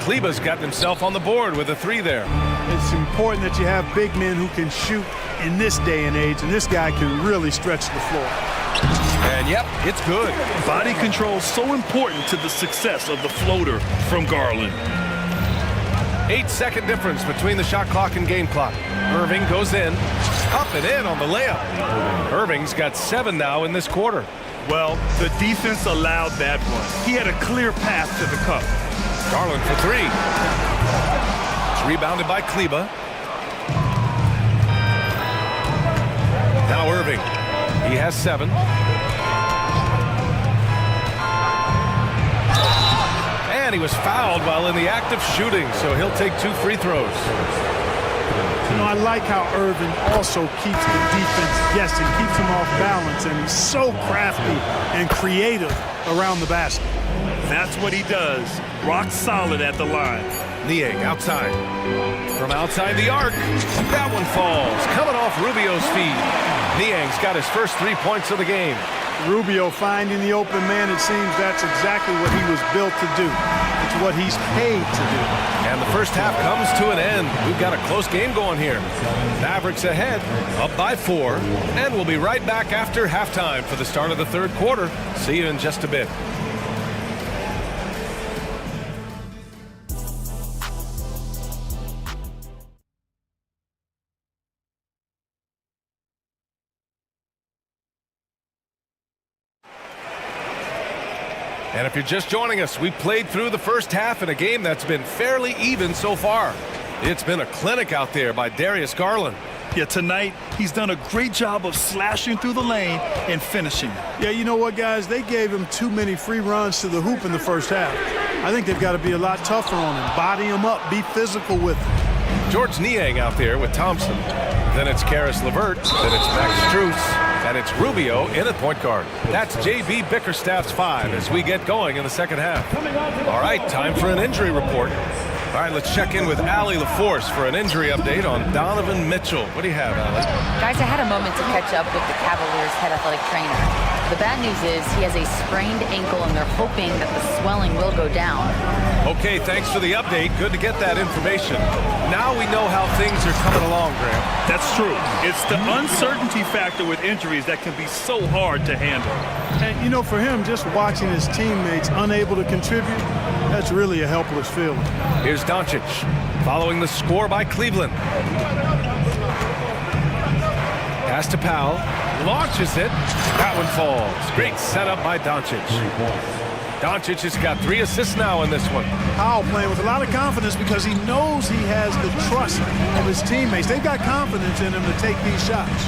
Kleba's got himself on the board with a 3 there. It's important that you have big men who can shoot in this day and age, and this guy can really stretch the floor. And yep, it's good. Body control so important to the success of the floater from Garland. 8-second difference between the shot clock and game clock. Irving goes in. Up and in on the layup. Irving's got 7 now in this quarter. Well, the defense allowed that one. He had a clear path to the cup. Garland for 3. It's rebounded by Kleba. Now Irving. He has 7. And he was fouled while in the act of shooting, so he'll take 2 free throws. You know, I like how Irving also keeps the defense guessing, keeps them off balance, and he's so crafty and creative around the basket. That's what he does. Rock solid at the line. Niang outside. From outside the arc. That one falls. Coming off Rubio's feet. Niang's got his first 3 points of the game. Rubio finding the open man, it seems that's exactly what he was built to do. It's what he's paid to do. And the first half comes to an end. We've got a close game going here. Mavericks ahead, up by 4. And we'll be right back after halftime for the start of the 3rd quarter. See you in just a bit. And if you're just joining us, we played through the first half in a game that's been fairly even so far. It's been a clinic out there by Darius Garland. Yeah, tonight, he's done a great job of slashing through the lane and finishing. Yeah, you know what, guys? They gave him too many free runs to the hoop in the first half. I think they've got to be a lot tougher on him. Body him up. Be physical with him. George Niang out there with Thompson. Then it's Karis LeVert. Then it's Max Strus. And it's Rubio in at point guard. That's J.B. Bickerstaff's 5 as we get going in the second half. All right, time for an injury report. All right, let's check in with Allie LaForce for an injury update on Donovan Mitchell. What do you have, Allie? Guys, I had a moment to catch up with the Cavaliers' head athletic trainer. The bad news is he has a sprained ankle, and they're hoping that the swelling will go down. Okay, thanks for the update. Good to get that information. Now we know how things are coming along, Graham. That's true. It's the uncertainty factor with injuries that can be so hard to handle. And, you know, for him, just watching his teammates unable to contribute, that's really a helpless feeling. Here's Doncic, following the score by Cleveland. Pass to Powell, launches it. That one falls. Great setup by Doncic. Doncic has got 3 assists now in this one. Powell playing with a lot of confidence because he knows he has the trust of his teammates. They've got confidence in him to take these shots.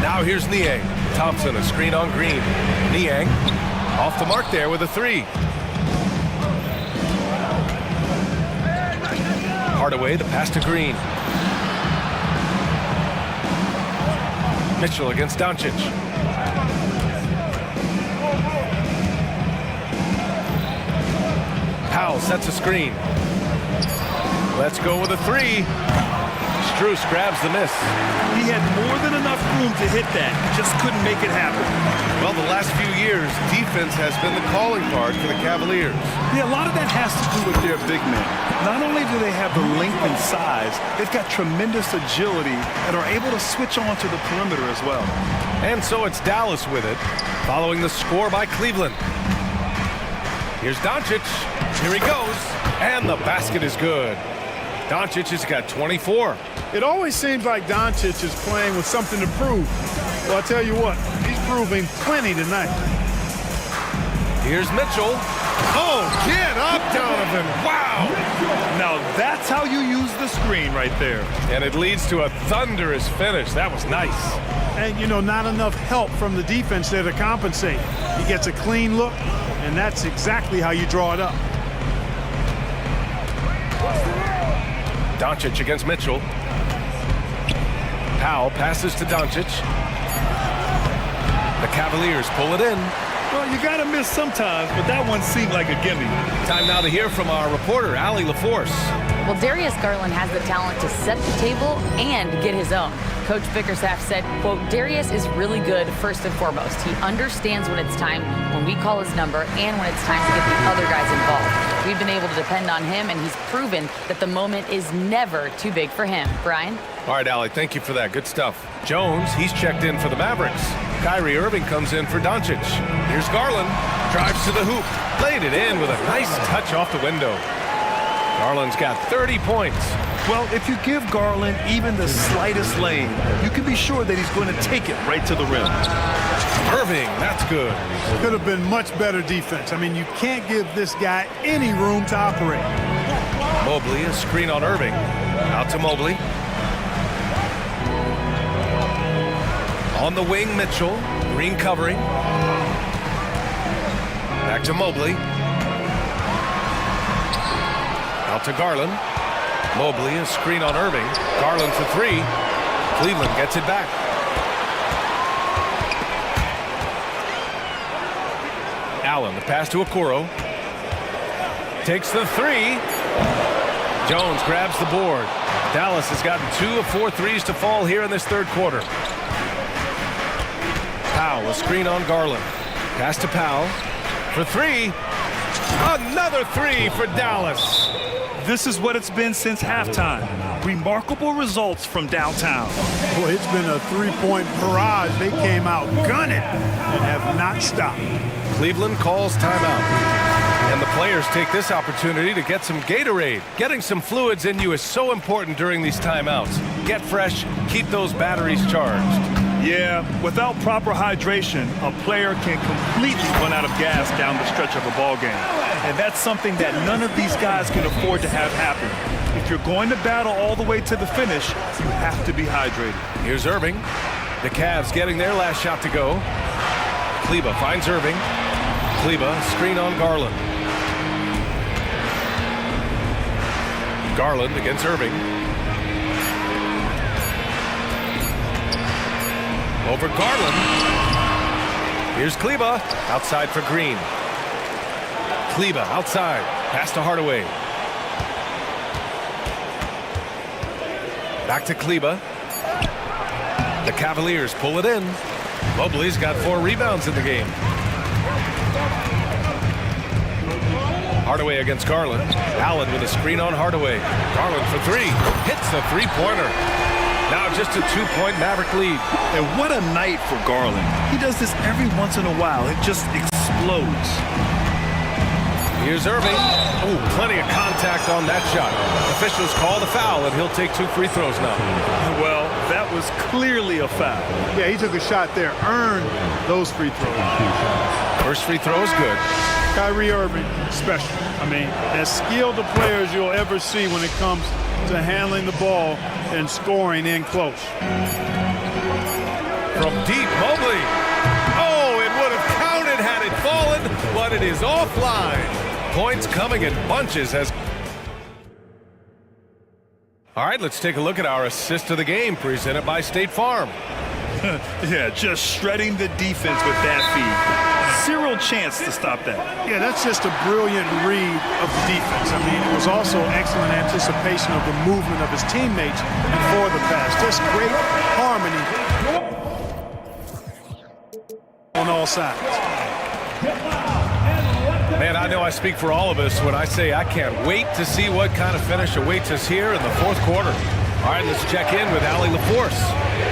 Now here's Niang. Thompson, a screen on Green. Niang off the mark there with a 3. Hardaway, the pass to Green. Mitchell against Doncic. Powell sets a screen. Let's go with a three. Strus grabs the miss. He had more than enough room to hit that. Just couldn't make it happen. Well, the last few years, defense has been the calling card for the Cavaliers. Yeah, a lot of that has to do with their big men. Not only do they have the length and size, they've got tremendous agility and are able to switch on to the perimeter as well. And so it's Dallas with it, following the score by Cleveland. Here's Doncic. Here he goes. And the basket is good. Doncic has got 24. It always seems like Doncic is playing with something to prove. Well, I'll tell you what, he's proving plenty tonight. Here's Mitchell. Oh, get up, Donovan. Wow. Now that's how you use the screen right there. And it leads to a thunderous finish. That was nice. And, you know, not enough help from the defense there to compensate. He gets a clean look, and that's exactly how you draw it up. Doncic against Mitchell. Powell passes to Doncic. The Cavaliers pull it in. Well, you got to miss sometimes, but that one seemed like a gimme. Time now to hear from our reporter, Allie LaForce. Well, Darius Garland has the talent to set the table and get his own. Coach Bickerstaff said, quote, Darius is really good first and foremost. He understands when it's time, when we call his number, and when it's time to get the other guys involved. We've been able to depend on him, and he's proven that the moment is never too big for him. Brian? All right, Allie, thank you for that. Good stuff. Jones, he's checked in for the Mavericks. Kyrie Irving comes in for Doncic. Here's Garland. Drives to the hoop. Laid it in with a nice touch off the window. Garland's got 30 points. Well, if you give Garland even the slightest lane, you can be sure that he's going to take it right to the rim. Irving, that's good. Could have been much better defense. I mean, you can't give this guy any room to operate. Mobley, a screen on Irving. Out to Mobley. On the wing, Mitchell. Green covering. Back to Mobley. Out to Garland. Mobley, a screen on Irving. Garland for three. Cleveland gets it back. Allen, the pass to Okoro. Takes the three. Jones grabs the board. Dallas has gotten 2 of 4 threes to fall here in this third quarter. Powell, a screen on Garland. Pass to Powell. For three. Another three for Dallas. This is what it's been since halftime. Remarkable results from downtown. Boy, it's been a three-point barrage. They came out gunning and have not stopped. Cleveland calls timeout. And the players take this opportunity to get some Gatorade. Getting some fluids in you is so important during these timeouts. Get fresh, keep those batteries charged. Yeah, without proper hydration, a player can completely run out of gas down the stretch of a ball game. And that's something that none of these guys can afford to have happen. If you're going to battle all the way to the finish, you have to be hydrated. Here's Irving. The Cavs getting their last shot to go. Kleba finds Irving. Kleba, screen on Garland. Garland against Irving. Over Garland. Here's Kleba. Outside for Green. Kleba outside. Pass to Hardaway. Back to Kleba. The Cavaliers pull it in. Mobley's got 4 rebounds in the game. Hardaway against Garland. Allen with a screen on Hardaway. Garland for three. Hits the three-pointer. Now just a 2-point Maverick lead. And what a night for Garland. He does this every once in a while. It just explodes. Here's Irving. Oh, plenty of contact on that shot. Officials call the foul, and he'll take 2 free throws now. Well, that was clearly a foul. Yeah, he took a shot there, earned those free throws. First free throw is good. Kyrie Irving, special. I mean, as skilled a player as you'll ever see when it comes to handling the ball and scoring in close. From deep, Mobley. Oh, it would have counted had it fallen, but it is offline. Points coming in bunches as All right, let's take a look at our assist of the game presented by State Farm. Yeah, just shredding the defense with that feed. Zero chance to stop that. Yeah, that's just a brilliant read of the defense. I mean, it was also excellent anticipation of the movement of his teammates before the pass. Just great harmony on all sides. Man, I know I speak for all of us when I say I can't wait to see what kind of finish awaits us here in the fourth quarter. All right, let's check in with Allie LaForce.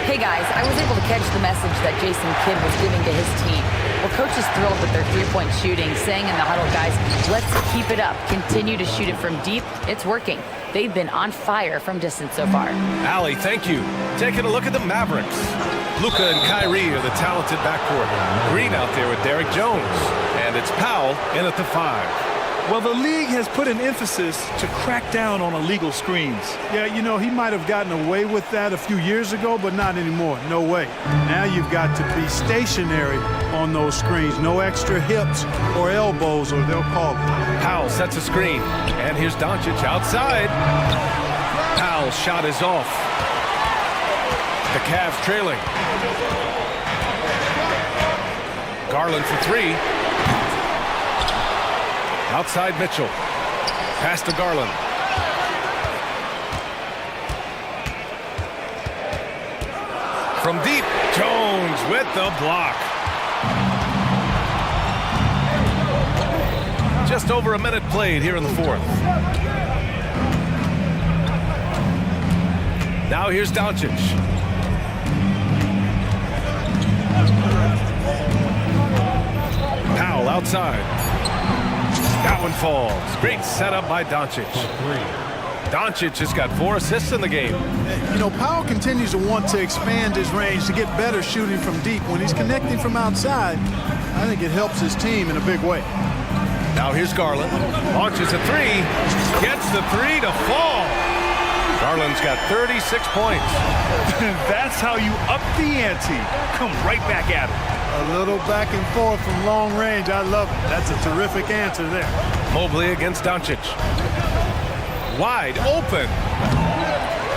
Hey guys, I was able to catch the message that Jason Kidd was giving to his team. Well, coach is thrilled with their three-point shooting, saying in the huddle, guys, let's keep it up. Continue to shoot it from deep. It's working. They've been on fire from distance so far. Allie, thank you. Taking a look at the Mavericks. Luka and Kyrie are the talented backcourt. Green out there with Derek Jones. And it's Powell in at the 5. Well, the league has put an emphasis to crack down on illegal screens. Yeah, you know, he might have gotten away with that a few years ago, but not anymore. No way. Now you've got to be stationary on those screens. No extra hips or elbows, or they'll call it. Powell sets a screen. And here's Doncic outside. Powell's shot is off. The Cavs trailing. Garland for 3. Outside Mitchell. Pass to Garland. From deep, Jones with the block. Just over a minute played here in the fourth. Now here's Doncic. Powell outside. That one falls. Great setup by Doncic. Doncic has got 4 assists in the game. You know, Powell continues to want to expand his range to get better shooting from deep. When he's connecting from outside, I think it helps his team in a big way. Now here's Garland. Launches a 3. Gets the 3 to fall. Garland's got 36 points. That's how you up the ante. Come right back at it. A little back and forth from long range. I love it. That's a terrific answer there. Mobley against Doncic. Wide open.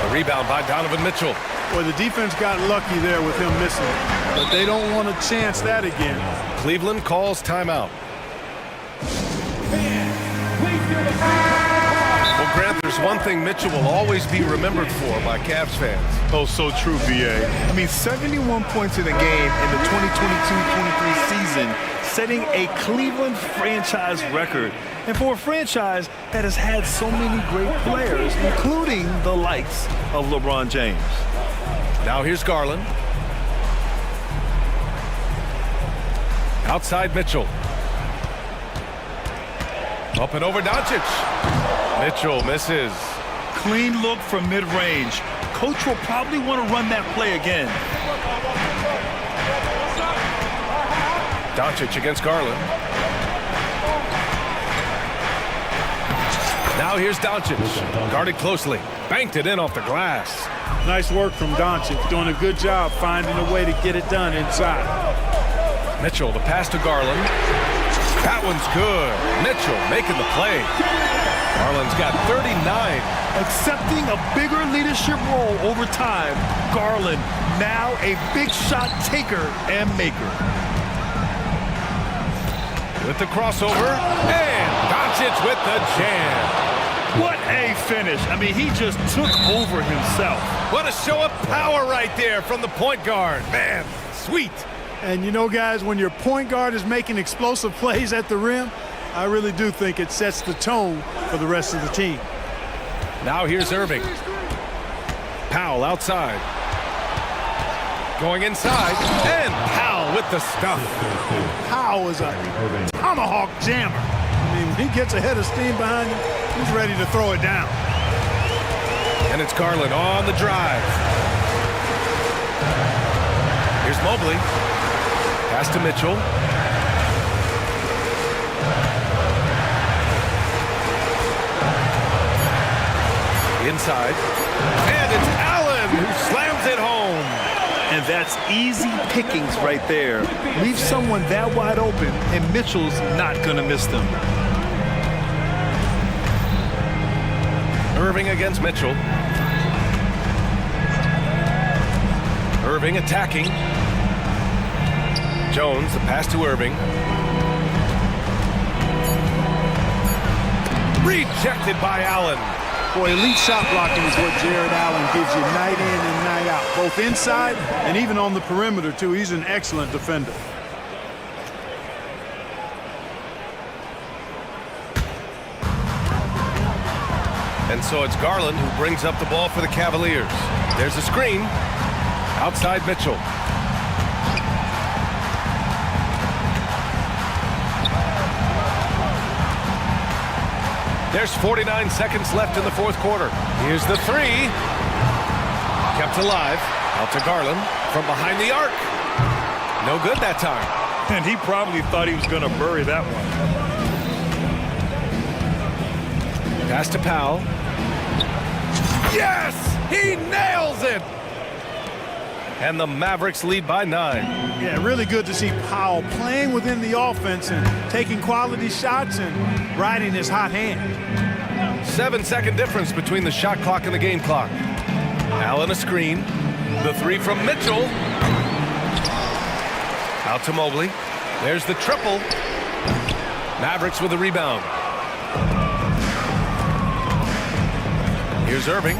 The rebound by Donovan Mitchell. Well, the defense got lucky there with him missing, but they don't want to chance that again. Cleveland calls timeout. Well, Grant, there's one thing Mitchell will always be remembered for by Cavs fans. Oh, so true, B.A. I mean, 71 points in the game in the 2022-23 season, setting a Cleveland franchise record. And for a franchise that has had so many great players, including the likes of LeBron James. Now here's Garland. Outside Mitchell. Up and over Doncic. Mitchell misses. Clean look from mid-range. Coach will probably want to run that play again. Doncic against Garland. Now here's Doncic. Guarded closely. Banked it in off the glass. Nice work from Doncic. Doing a good job finding a way to get it done inside. Mitchell, the pass to Garland. That one's good. Mitchell making the play. Garland's got 39. Accepting a bigger leadership role over time, Garland now a big shot taker and maker. With the crossover, and Doncic with the jam. What a finish. I mean, he just took over himself. What a show of power right there from the point guard. Man, sweet. And you know, guys, when your point guard is making explosive plays at the rim, I really do think it sets the tone for the rest of the team. Now here's Irving. Powell outside. Going inside, and Powell with the stuff. Powell is a tomahawk jammer. I mean, when he gets a head of steam behind him, he's ready to throw it down. And it's Garland on the drive. Here's Mobley. Pass to Mitchell. Inside. And it's Allen who slams it home. And that's easy pickings right there. Leave someone that wide open, and Mitchell's not going to miss them. Irving against Mitchell. Irving attacking. Jones, the pass to Irving. Rejected by Allen. Boy, elite shot blocking is what Jared Allen gives you night in and night out, both inside and even on the perimeter, too. He's an excellent defender. And so it's Garland who brings up the ball for the Cavaliers. There's a screen. Outside Mitchell. There's 49 seconds left in the fourth quarter. Here's the three. Kept alive. Out to Garland from behind the arc. No good that time. And he probably thought he was going to bury that one. Pass to Powell. Yes! He nails it! And the Mavericks lead by 9. Yeah, really good to see Powell playing within the offense and taking quality shots and riding his hot hand. 7-second difference between the shot clock and the game clock. Allen a screen. The three from Mitchell. Out to Mobley. There's the triple. Mavericks with the rebound. Here's Irving.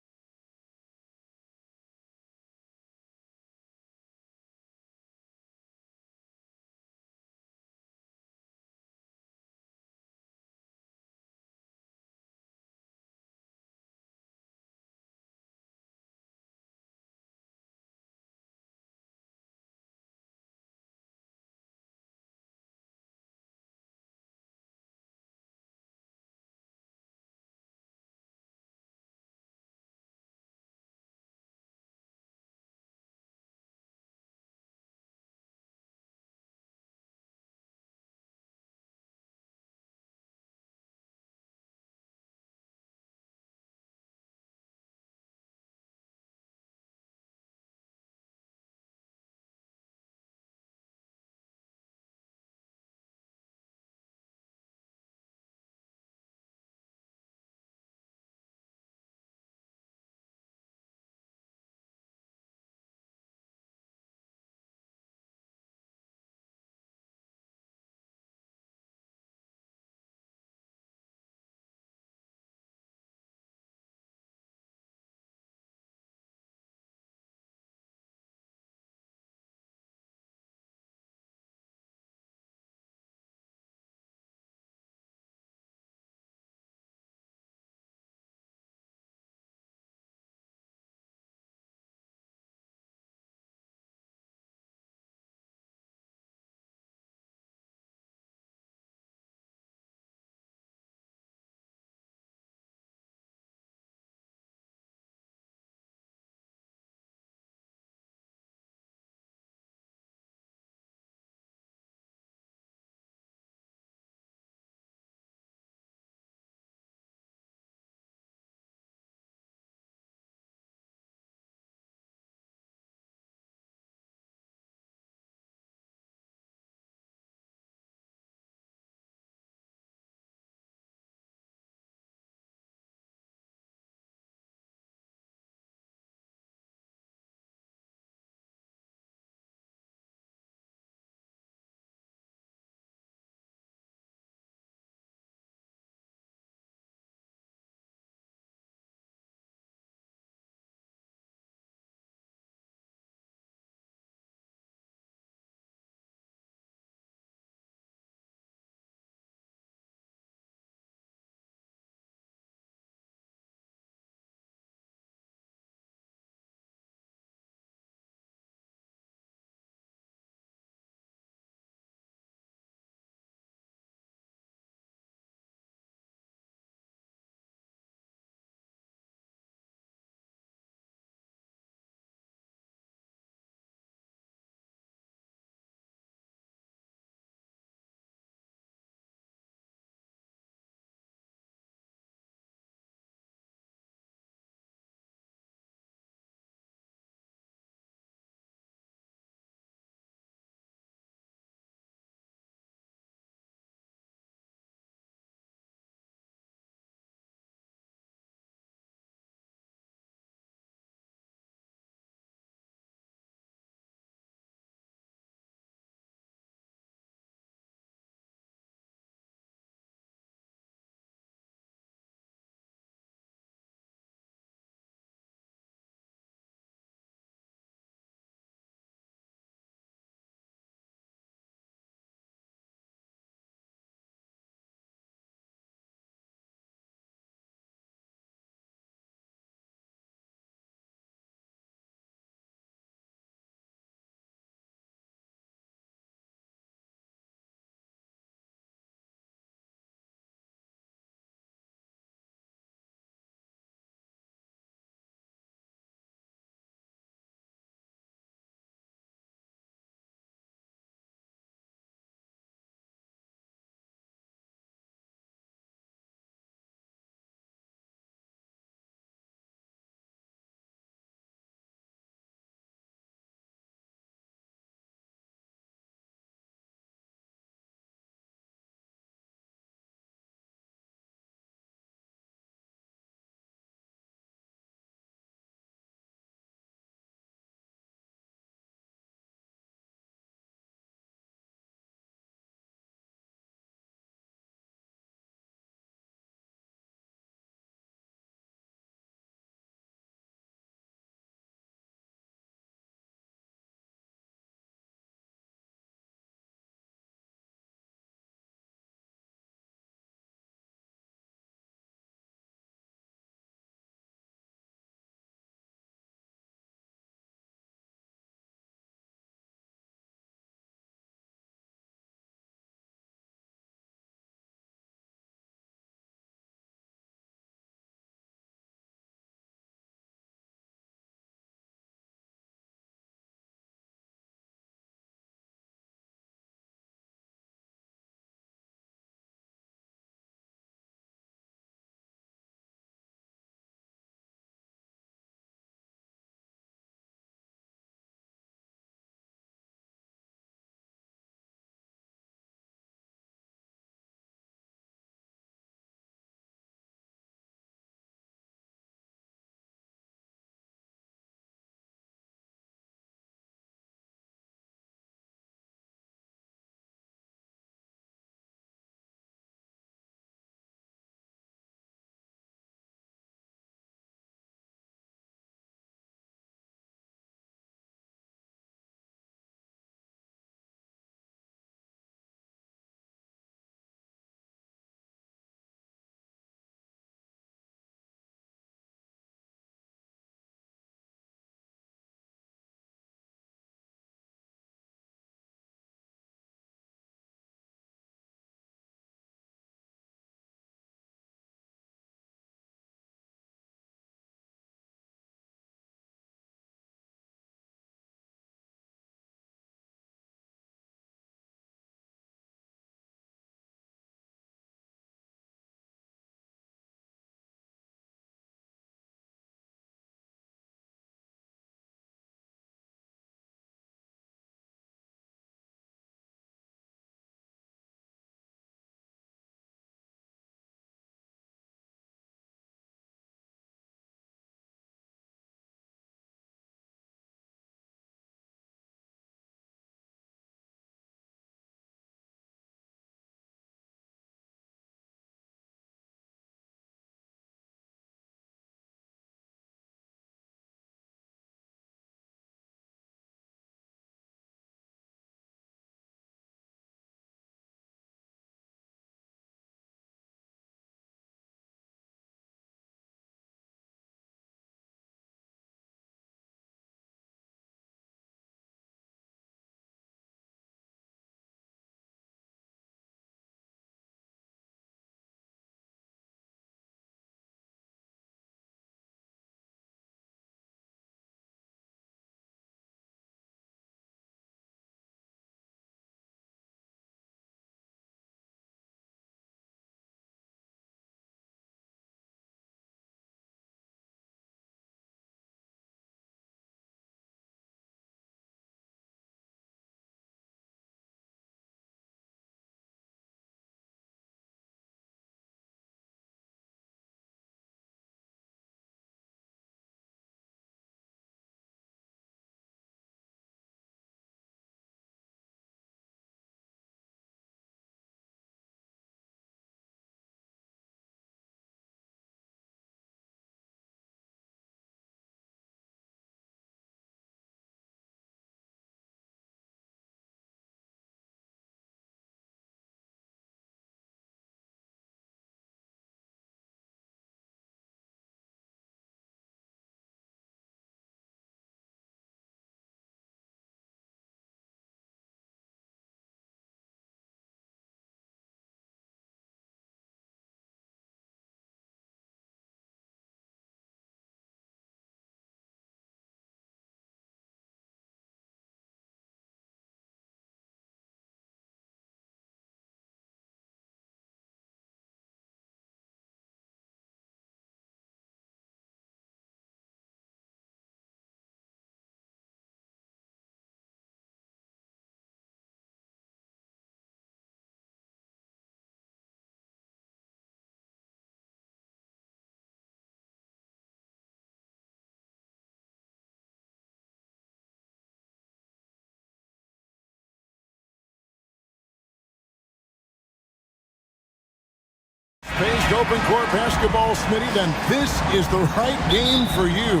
Fast-paced open court basketball, Smitty, then this is the right game for you.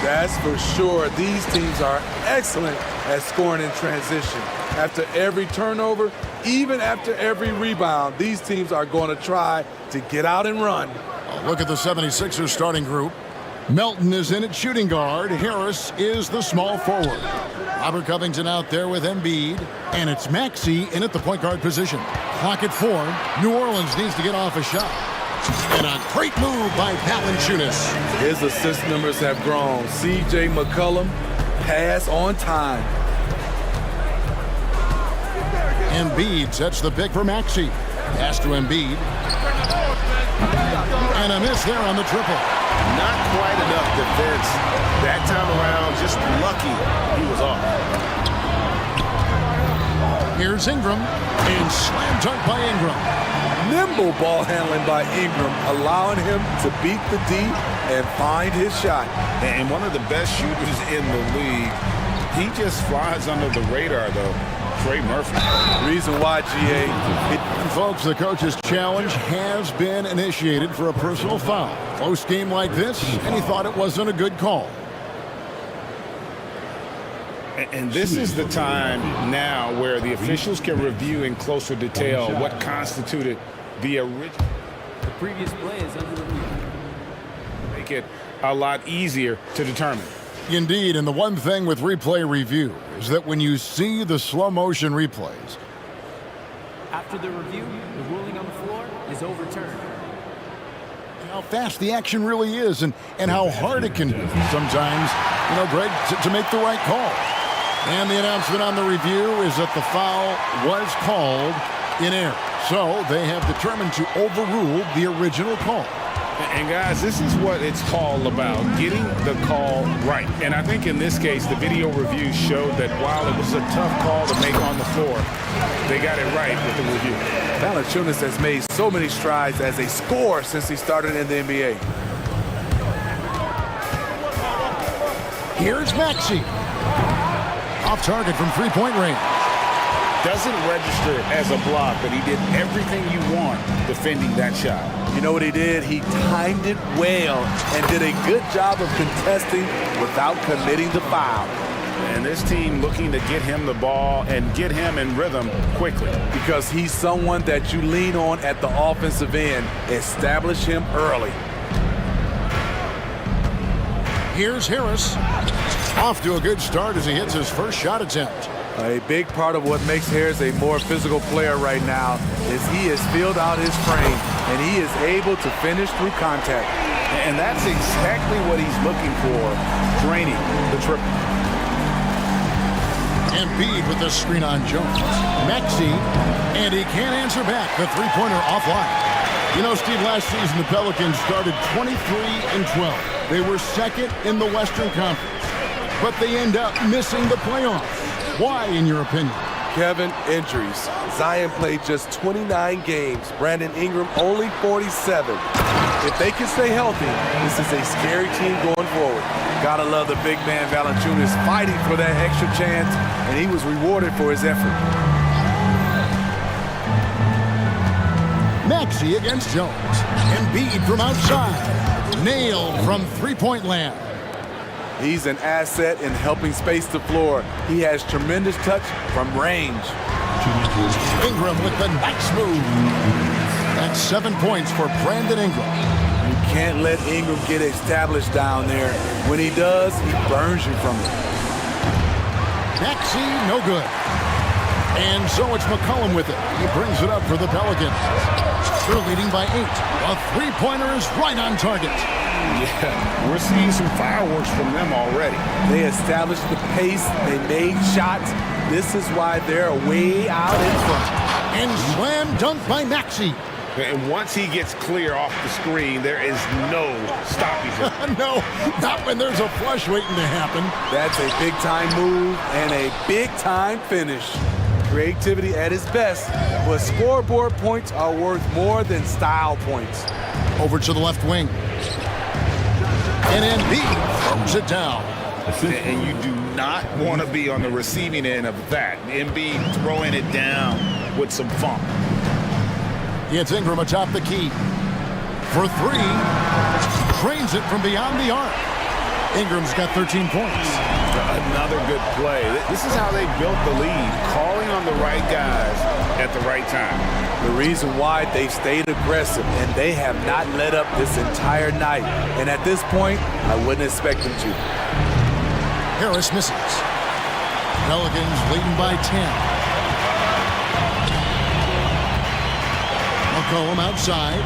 That's for sure. These teams are excellent at scoring in transition. After every turnover, even after every rebound, these teams are going to try to get out and run. Look at the 76ers starting group. Melton is in at shooting guard. Harris is the small forward. Robert Covington out there with Embiid. And it's Maxey in at the point guard position. Clock at 4. New Orleans needs to get off a shot. And a great move by Valanciunas. His assist numbers have grown. C.J. McCollum, pass on time. Embiid sets the pick for Maxey. Pass to Embiid. And a miss there on the triple. Not quite enough defense that time around. Just lucky he was off. Here's Ingram. And slam dunk by Ingram. Nimble ball handling by Ingram, allowing him to beat the D and find his shot. And one of the best shooters in the league. He just flies under the radar, though. Trey Murphy. Reason why, GA. And folks, the coach's challenge has been initiated for a personal foul. Close game like this, and he thought it wasn't a good call. And this is the time now where the officials can review in closer detail what constituted the original. The previous play is under review. Make it a lot easier to determine. Indeed, and the one thing with replay review is that when you see the slow motion replays, after the review, the ruling on the floor is overturned. How fast the action really is and how hard it can be sometimes, you know, Greg, to make the right call. And the announcement on the review is that the foul was called in error. So they have determined to overrule the original call. And guys, this is what it's all about, getting the call right. And I think in this case, the video review showed that while it was a tough call to make on the floor, they got it right with the review. Valanciunas has made so many strides as a scorer since he started in the NBA. Here's Maxey. Off target from three-point range. Doesn't register as a block, but he did everything you want defending that shot. You know what he did? He timed it well and did a good job of contesting without committing the foul. And this team looking to get him the ball and get him in rhythm quickly. Because he's someone that you lean on at the offensive end. Establish him early. Here's Harris. Off to a good start as he hits his first shot attempt. A big part of what makes Harris a more physical player right now is he has filled out his frame and he is able to finish through contact. And that's exactly what he's looking for, draining the triple. Embiid with the screen on Jones. Maxey, and he can't answer back. The three-pointer offline. You know, Steve, last season the Pelicans started 23-12. They were second in the Western Conference, but they end up missing the playoffs. Why, in your opinion? Kevin, injuries. Zion played just 29 games. Brandon Ingram only 47. If they can stay healthy, this is a scary team going forward. Gotta love the big man Valanciunas fighting for that extra chance, and he was rewarded for his effort. Maxey against Jones. Embiid from outside. Nailed from three-point land. He's an asset in helping space the floor. He has tremendous touch from range. Ingram with the nice move. That's 7 points for Brandon Ingram. You can't let Ingram get established down there. When he does, he burns you from it. Maxey, no good. And so it's McCollum with it. He brings it up for the Pelicans. They're leading by 8. A three-pointer is right on target. Yeah, we're seeing some fireworks from them already. They established the pace. They made shots. This is why they're way out in front. And slam dunk by Maxey. And once he gets clear off the screen, there is no stopping him. No, not when there's a flush waiting to happen. That's a big-time move and a big-time finish. Creativity at its best, but scoreboard points are worth more than style points. Over to the left wing. And Embiid throws it down. And you do not want to be on the receiving end of that. Embiid throwing it down with some funk. It's Ingram atop the key. For three. Drains it from beyond the arc. Ingram's got 13 points. Another good play. This is how they built the lead, calling on the right guys at the right time. The reason why they stayed aggressive, and they have not let up this entire night. And at this point, I wouldn't expect them to. Harris misses. Pelicans leading by 10. McCollum outside.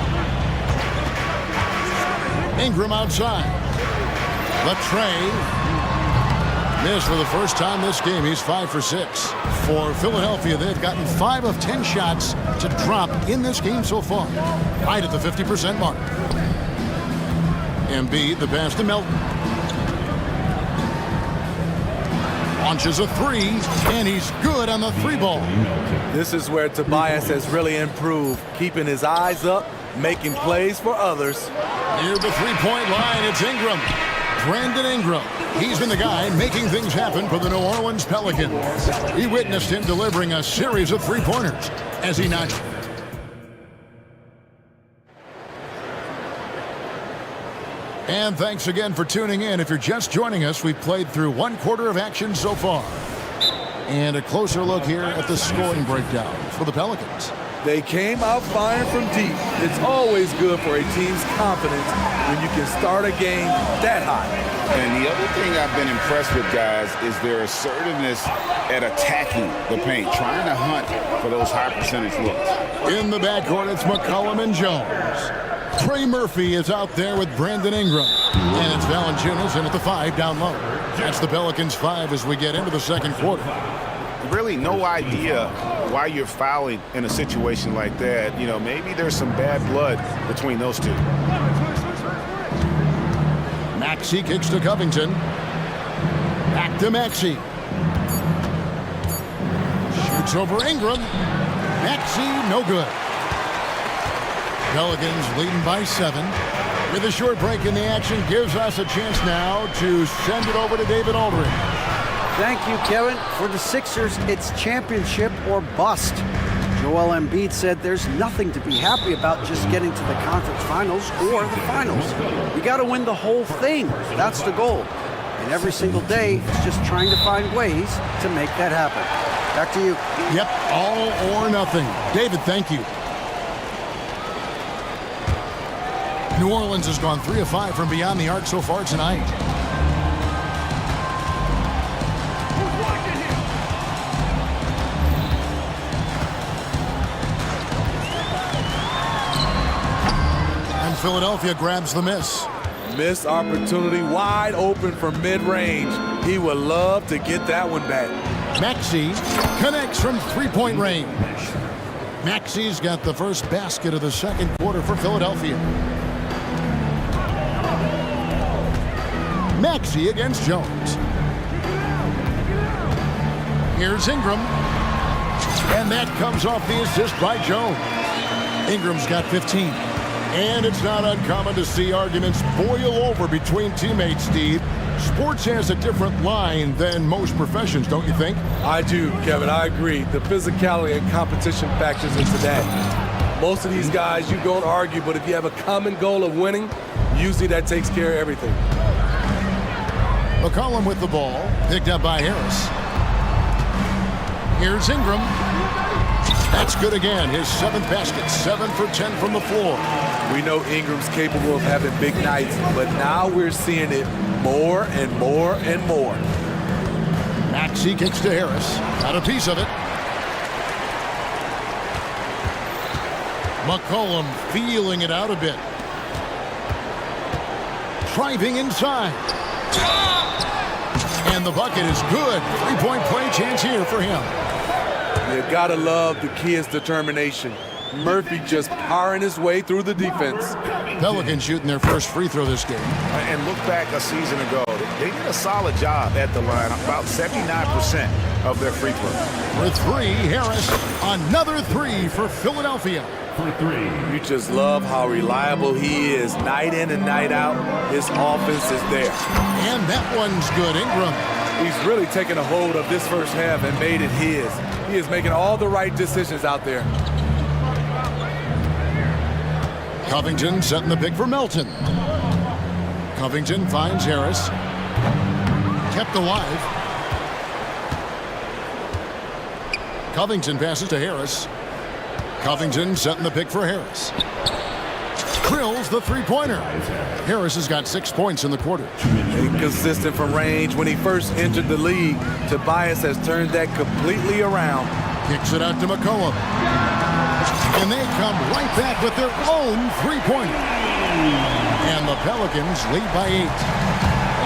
Ingram outside. Latrey missed for the first time this game. He's 5 for 6. For Philadelphia, they've gotten 5 of 10 shots to drop in this game so far. Right at the 50% mark. Embiid, the pass to Melton. Launches a three, and he's good on the three ball. This is where Tobias has really improved, keeping his eyes up, making plays for others. Near the three-point line, it's Ingram. Brandon Ingram. He's been the guy making things happen for the New Orleans Pelicans. We witnessed him delivering a series of three-pointers as he notched. And thanks again for tuning in. If you're just joining us, we've played through 1/4 of action so far. And a closer look here at the scoring breakdown for the Pelicans. They came out firing from deep. It's always good for a team's confidence when you can start a game that high. And the other thing I've been impressed with, guys, is their assertiveness at attacking the paint, trying to hunt for those high percentage looks. In the backcourt, it's McCollum and Jones. Trey Murphy is out there with Brandon Ingram. And it's Valanciunas in at the 5 down low. That's the Pelicans 5 as we get into the second quarter. Really no idea why you're fouling in a situation like that. You know, maybe there's some bad blood between those two. Maxey kicks to Covington. Back to Maxey. Shoots over Ingram. Maxey, no good. Pelicans leading by 7. With a short break in the action, gives us a chance now to send it over to David Aldridge. Thank you, Kevin. For the Sixers, it's championship or bust. Joel Embiid said there's nothing to be happy about just getting to the conference finals or the finals. You got to win the whole thing. That's the goal. And every single day, it's just trying to find ways to make that happen. Back to you. Yep, all or nothing. David, thank you. New Orleans has gone 3 of 5 from beyond the arc so far tonight. Philadelphia grabs the miss. Missed opportunity, wide open from mid-range. He would love to get that one back. Maxey connects from three-point range. Maxey's got the first basket of the second quarter for Philadelphia. Maxey against Jones. Here's Ingram. And that comes off the assist by Jones. Ingram's got 15. And it's not uncommon to see arguments boil over between teammates, Steve. Sports has a different line than most professions, don't you think? I do, Kevin. I agree. The physicality and competition factors into that. Most of these guys, you don't argue, but if you have a common goal of winning, usually that takes care of everything. McCollum with the ball, picked up by Harris. Here's Ingram. That's good again. His 7th basket, 7 for 10 from the floor. We know Ingram's capable of having big nights, but now we're seeing it more and more and more. Maxey kicks to Harris. Got a piece of it. McCollum feeling it out a bit. Driving inside. And the bucket is good. 3-point play chance here for him. You gotta love the kid's determination. Murphy just powering his way through the defense. Pelicans shooting their first free throw this game. And look back a season ago. They did a solid job at the line. About 79% of their free throws. For 3, Harris. Another 3 for Philadelphia. For 3. You just love how reliable he is. Night in and night out, his offense is there. And that one's good. Ingram. He's really taken a hold of this first half and made it his. He is making all the right decisions out there. Covington setting the pick for Melton. Covington finds Harris. Kept alive. Covington passes to Harris. Covington setting the pick for Harris. Drills the three-pointer. Harris has got 6 points in the quarter. Inconsistent from range when he first entered the league. Tobias has turned that completely around. Kicks it out to McCollum. And they come right back with their own three-pointer. And the Pelicans lead by 8.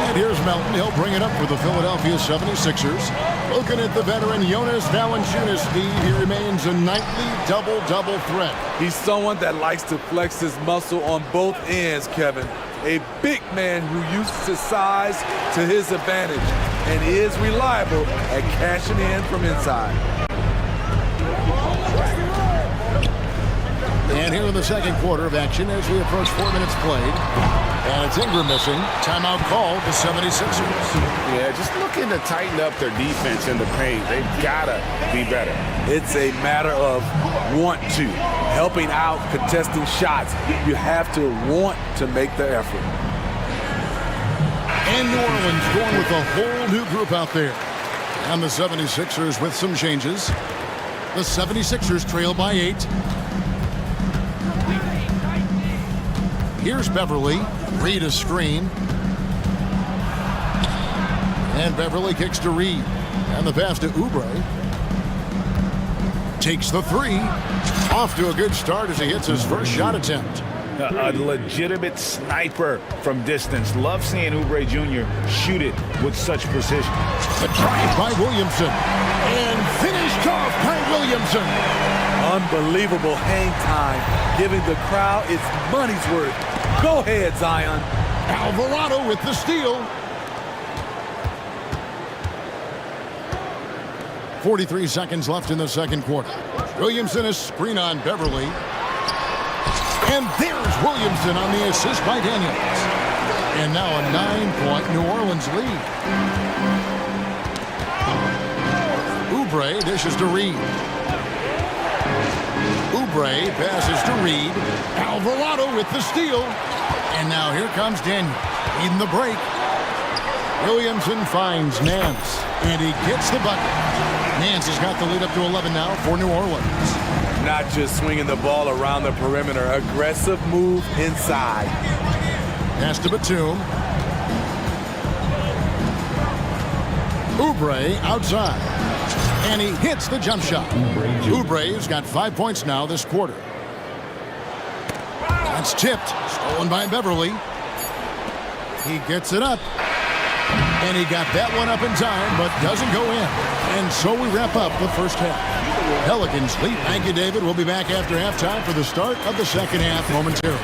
And here's Melton. He'll bring it up for the Philadelphia 76ers. Looking at the veteran Jonas Valanciunas, Steve, he remains a nightly double-double threat. He's someone that likes to flex his muscle on both ends, Kevin. A big man who uses his size to his advantage and is reliable at cashing in from inside. And here in the second quarter of action as we approach 4 minutes played. And it's Ingram missing. Timeout call the 76ers. Yeah, just looking to tighten up their defense in the paint. They've got to be better. It's a matter of want to. Helping out, contesting shots. You have to want to make the effort. And New Orleans going with a whole new group out there. And the 76ers with some changes. The 76ers trail by 8. Here's Beverly. Reed a screen. And Beverly kicks to Reed. And the pass to Oubre. Takes the three. Off to a good start as he hits his first shot attempt. A legitimate sniper from distance. Love seeing Oubre Jr. shoot it with such precision. A drive by Williamson. And finished off by Williamson. Unbelievable hang time, giving the crowd its money's worth. Go ahead, Zion. Alvarado with the steal. 43 seconds left in the second quarter. Williamson is screen on Beverly. And there's Williamson on the assist by Daniels. And now a 9-point New Orleans lead. Oubre dishes to Reed. Oubre passes to Reed. Alvarado with the steal. And now here comes Daniel. Leading the break. Williamson finds Nance. And he gets the bucket. Nance has got the lead up to 11 now for New Orleans. Not just swinging the ball around the perimeter. Aggressive move inside. Pass to Batum. Oubre outside. And he hits the jump shot. Oubre's got 5 points now this quarter. That's tipped. Stolen by Beverly. He gets it up. And he got that one up in time, but doesn't go in. And so we wrap up the first half. Pelicans lead. Thank you, David. We'll be back after halftime for the start of the second half momentarily.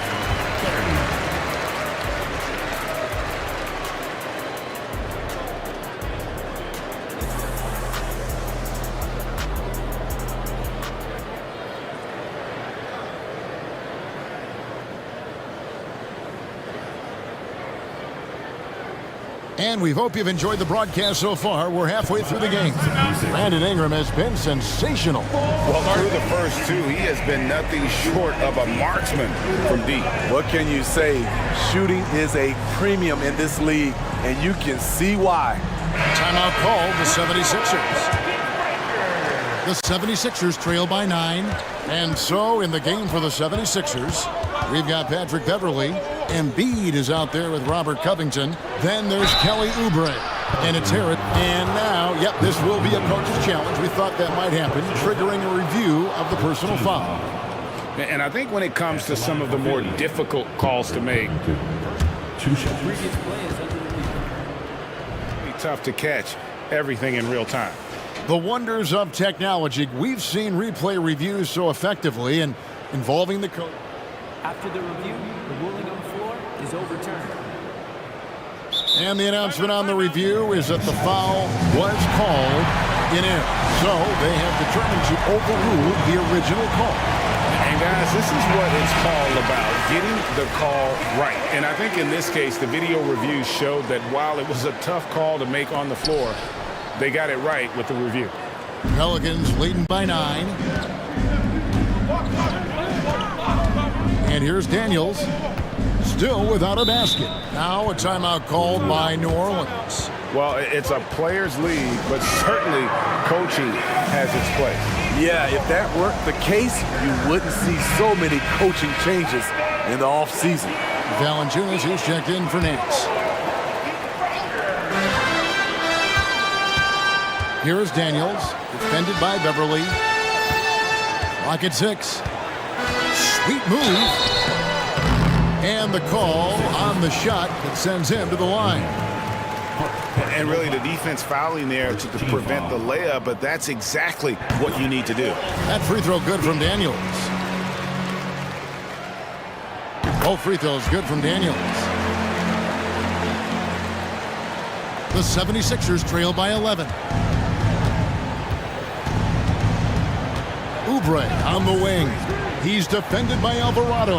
And we hope you've enjoyed the broadcast so far. We're halfway through the game. Brandon Ingram has been sensational. Well, through the first two, he has been nothing short of a marksman from deep. What can you say? Shooting is a premium in this league, and you can see why. Timeout called the 76ers. The 76ers trail by 9. And so in the game for the 76ers, we've got Patrick Beverly. Embiid is out there with Robert Covington. Then there's Kelly Oubre. And it's Harris. And now, yep, this will be a coach's challenge. We thought that might happen, triggering a review of the personal foul. And I think when it comes to some of the more difficult calls to make, it's tough to catch everything in real time. The wonders of technology. We've seen replay reviews so effectively and involving the coach. After the review, the ruling on the floor is overturned. And the announcement on the review is that the foul was called in error. So they have determined to overrule the original call. And guys, this is what it's all about, getting the call right. And I think in this case, the video review showed that while it was a tough call to make on the floor, they got it right with the review. Pelicans leading by 9. And here's Daniels, still without a basket. Now a timeout called by New Orleans. Well, it's a players' league, but certainly coaching has its place. Yeah, if that weren't the case, you wouldn't see so many coaching changes in the offseason. Valanciunas, who's checked in for Nance. Here is Daniels, defended by Beverly. Clock at 6. Sweet move. And the call on the shot that sends him to the line. And really the defense fouling there to prevent the layup, but that's exactly what you need to do. That free throw good from Daniels. Both free throws good from Daniels. The 76ers trail by 11. Oubre on the wing. He's defended by Alvarado.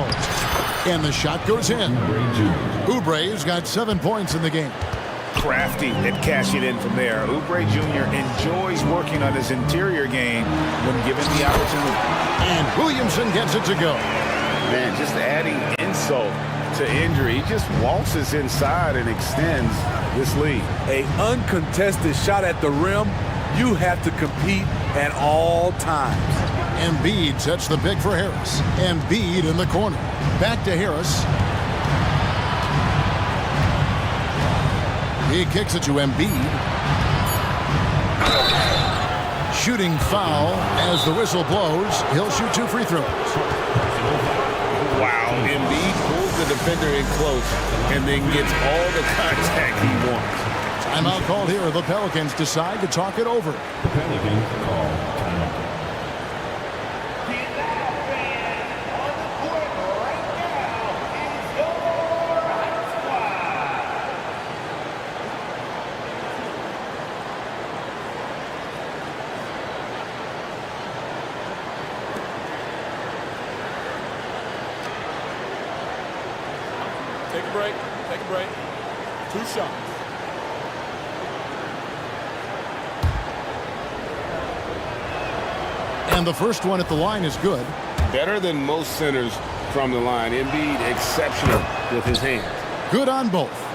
And the shot goes in. Oubre's got 7 points in the game. Crafty at cashing in from there. Oubre Jr. enjoys working on his interior game when given the opportunity. And Williamson gets it to go. Man, just adding insult to injury. He just waltzes inside and extends this lead. An uncontested shot at the rim, you have to compete at all times. Embiid sets the pick for Harris. Embiid in the corner. Back to Harris. He kicks it to Embiid. Shooting foul as the whistle blows. He'll shoot 2 free throws. Wow, Embiid pulls the defender in close and then gets all the contact he wants. Timeout called here. The Pelicans decide to talk it over. The Pelicans call timeout. Take a break. Take a break. 2 shots. And the first one at the line is good. Better than most centers from the line. Embiid exceptional with his hands. Good on both.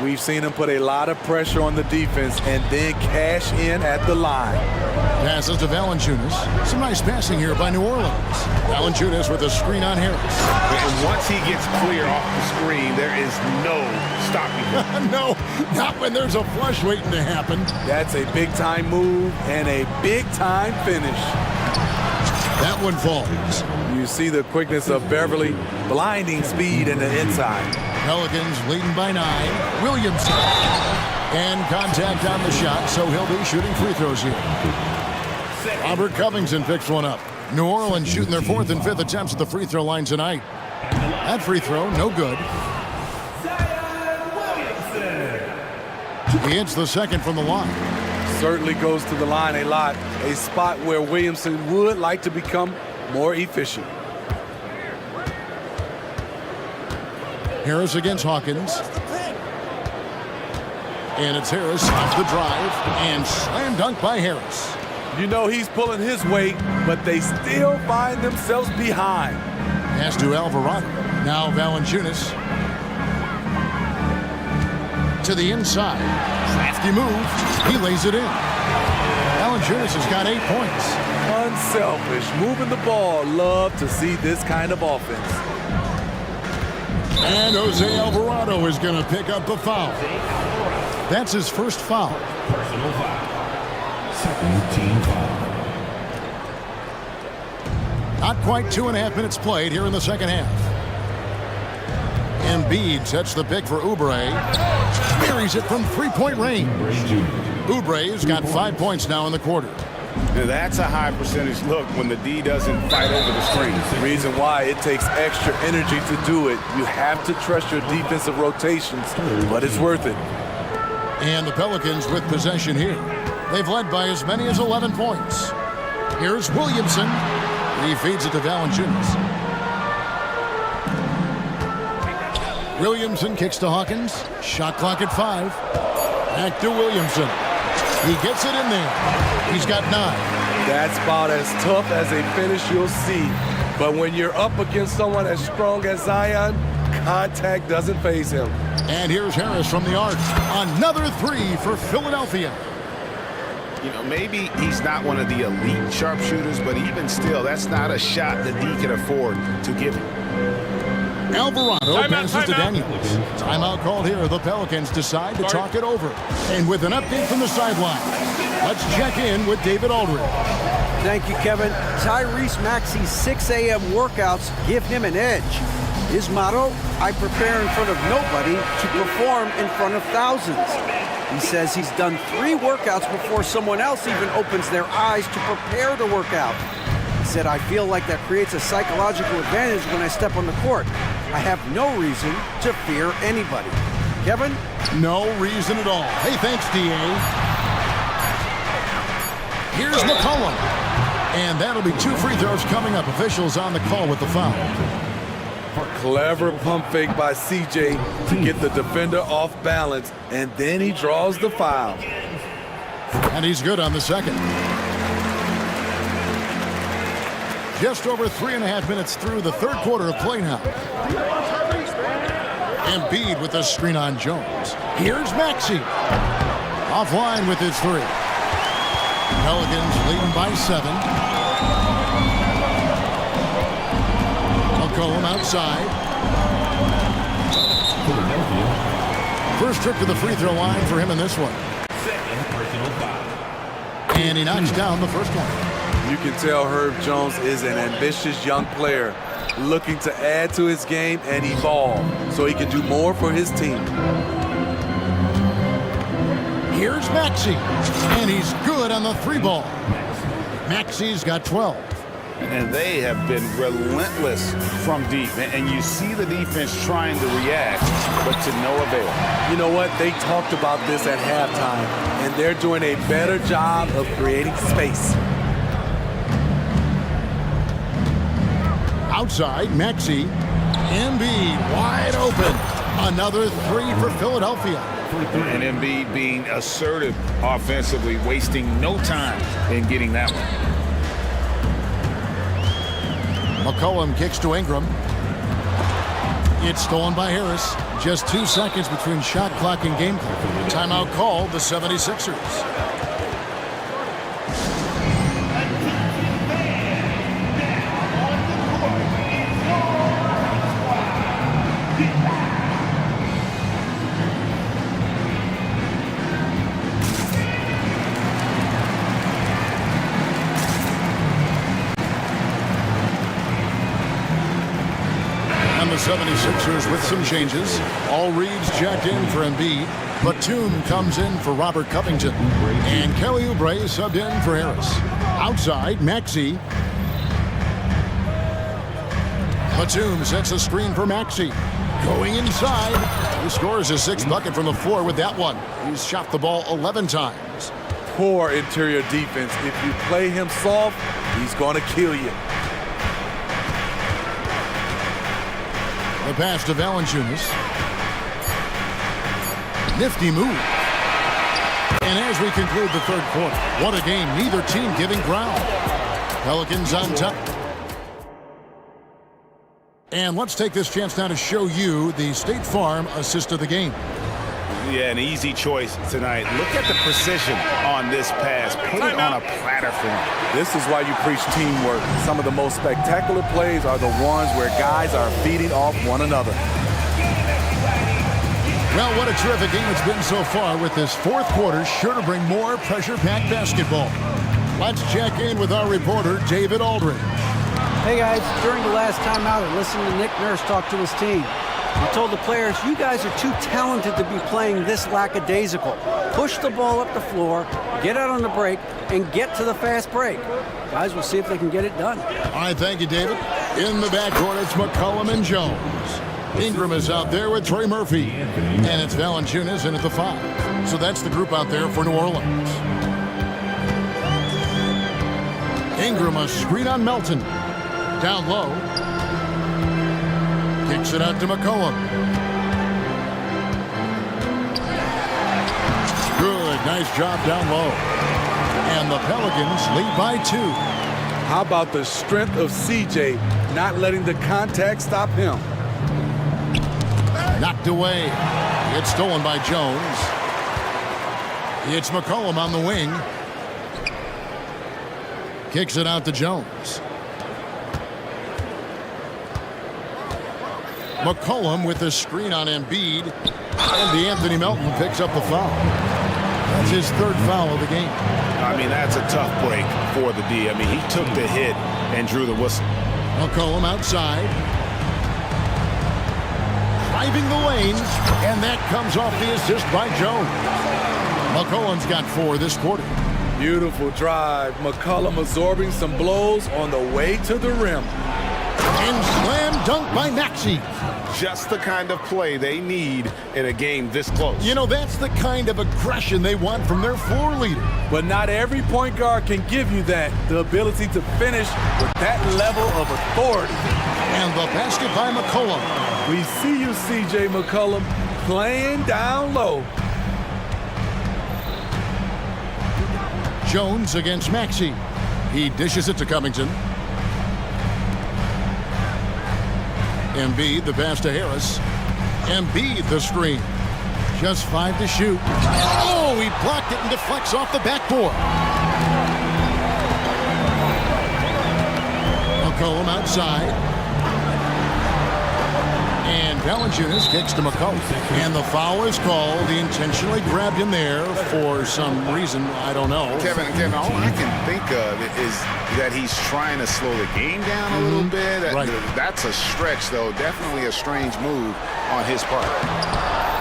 We've seen him put a lot of pressure on the defense and then cash in at the line. Passes to Valanciunas. Some nice passing here by New Orleans. Valanciunas with a screen on Harris. And once he gets clear off the screen, there is no stopping him. No, not when there's a flush waiting to happen. That's a big-time move and a big-time finish. That one falls. You see the quickness of Beverly, blinding speed in the inside. Pelicans leading by 9. Williamson. And contact on the shot, so he'll be shooting free throws here. Robert Covington picks one up. New Orleans shooting their 4th and 5th attempts at the free throw line tonight. That free throw, no good. He hits the second from the line. Certainly goes to the line a lot. A spot where Williamson would like to become more efficient. Harris against Hawkins. And it's Harris off the drive. And slam dunk by Harris. You know he's pulling his weight, but they still find themselves behind. Pass to Alvarado. Now Valanciunas. To the inside. Crafty move. He lays it in. Valanciunas has got 8 points. Unselfish, moving the ball. Love to see this kind of offense. And Jose Alvarado is going to pick up the foul. That's his first foul. Personal foul. Second team foul. Not quite 2.5 minutes played here in the second half. Embiid sets the pick for Oubre. Buries it from 3-point range. Oubre's got 5 points now in the quarter. Now that's a high percentage look when the D doesn't fight over the screen. The reason why it takes extra energy to do it. You have to trust your defensive rotations, but it's worth it. And the Pelicans with possession here. They've led by as many as 11 points. Here's Williamson. He feeds it to Valanciunas. Williamson kicks to Hawkins. Shot clock at 5. Back to Williamson. He gets it in there. He's got 9. That's about as tough as a finish you'll see. But when you're up against someone as strong as Zion, contact doesn't faze him. And here's Harris from the arc. Another three for Philadelphia. You know, maybe he's not one of the elite sharpshooters, but even still, that's not a shot that D can afford to give him. Alvarado passes to Daniels. Timeout called here. The Pelicans decide to talk it over. And with an update from the sideline, let's check in with David Aldridge. Thank you, Kevin. Tyrese Maxey's 6 a.m. workouts give him an edge. His motto, I prepare in front of nobody to perform in front of thousands. He says he's done 3 workouts before someone else even opens their eyes to prepare to work out. He said, I feel like that creates a psychological advantage when I step on the court. I have no reason to fear anybody. Kevin? No reason at all. Hey, thanks, D.A. Here's McCollum. And that'll be 2 free throws coming up. Officials on the call with the foul. Clever pump fake by CJ to get the defender off balance, and then he draws the foul. And he's good on the second. Just over 3.5 minutes through the third quarter of play now. Embiid with the screen on Jones. Here's Maxey. Offline with his 3. Pelicans leading by 7. McCollum outside. First trip to the free throw line for him in this one. And he knocks down the first one. You can tell Herb Jones is an ambitious young player looking to add to his game and evolve so he can do more for his team. Here's Maxey, and he's good on the 3 ball. Maxey's got 12. And they have been relentless from deep. And you see the defense trying to react, but to no avail. You know what? They talked about this at halftime, and they're doing a better job of creating space. Outside, Maxey. Embiid wide open. Another 3 for Philadelphia. And Embiid being assertive offensively, wasting no time in getting that one. McCollum kicks to Ingram. It's stolen by Harris. Just 2 seconds between shot clock and game clock. Timeout called the 76ers. The 76ers with some changes. All reads jacked in for Embiid. Batum comes in for Robert Covington. And Kelly Oubre subbed in for Harris. Outside, Maxey. Batum sets a screen for Maxey. Going inside. He scores his 6th bucket from the floor with that one. He's shot the ball 11 times. Poor interior defense. If you play him soft, he's going to kill you. The pass to Valanciunas. Nifty move. And as we conclude the third quarter, what a game. Neither team giving ground. Pelicans on top. And let's take this chance now to show you the State Farm assist of the game. Yeah, an easy choice tonight. Look at the precision on this pass. Put it on a platter for him. This is why you preach teamwork. Some of the most spectacular plays are the ones where guys are feeding off one another. Well, what a terrific game it's been so far, with this fourth quarter sure to bring more pressure-packed basketball. Let's check in with our reporter, David Aldridge. Hey guys, during the last timeout, I listened to Nick Nurse talk to his team. He told the players, you guys are too talented to be playing this lackadaisical. Push the ball up the floor, get out on the break, and get to the fast break. Guys, we'll see if they can get it done. All right, thank you, David. In the backcourt, it's McCollum and Jones. Ingram is out there with Trey Murphy. And it's Valanciunas in at the 5. So that's the group out there for New Orleans. Ingram, a screen on Melton. Down low. Kicks it out to McCollum. Good, nice job down low. And the Pelicans lead by 2. How about the strength of CJ not letting the contact stop him. Knocked away. It's stolen by Jones. It's McCollum on the wing. Kicks it out to Jones. McCollum with the screen on Embiid. And Anthony Melton picks up the foul. That's his third foul of the game. I mean, that's a tough break for the D. I mean, he took the hit and drew the whistle. McCollum outside. Driving the lane. And that comes off the assist by Jones. McCollum's got 4 this quarter. Beautiful drive. McCollum absorbing some blows on the way to the rim. And slam dunk by Maxey. Just the kind of play they need in a game this close. You know, that's the kind of aggression they want from their floor leader. But not every point guard can give you that. The ability to finish with that level of authority. And the basket by McCollum. We see you, C.J. McCollum, playing down low. Jones against Maxey. He dishes it to Covington. Embiid, the pass to Harris. Embiid, the screen. Just 5 to shoot. Oh, he blocked it and deflects off the backboard. McCollum outside. And Valanciunas kicks to McCollum. And the foul is called. He intentionally grabbed him there for some reason. I don't know. Kevin, all I can think of is that he's trying to slow the game down a little bit. Right. That's a stretch, though. Definitely a strange move on his part.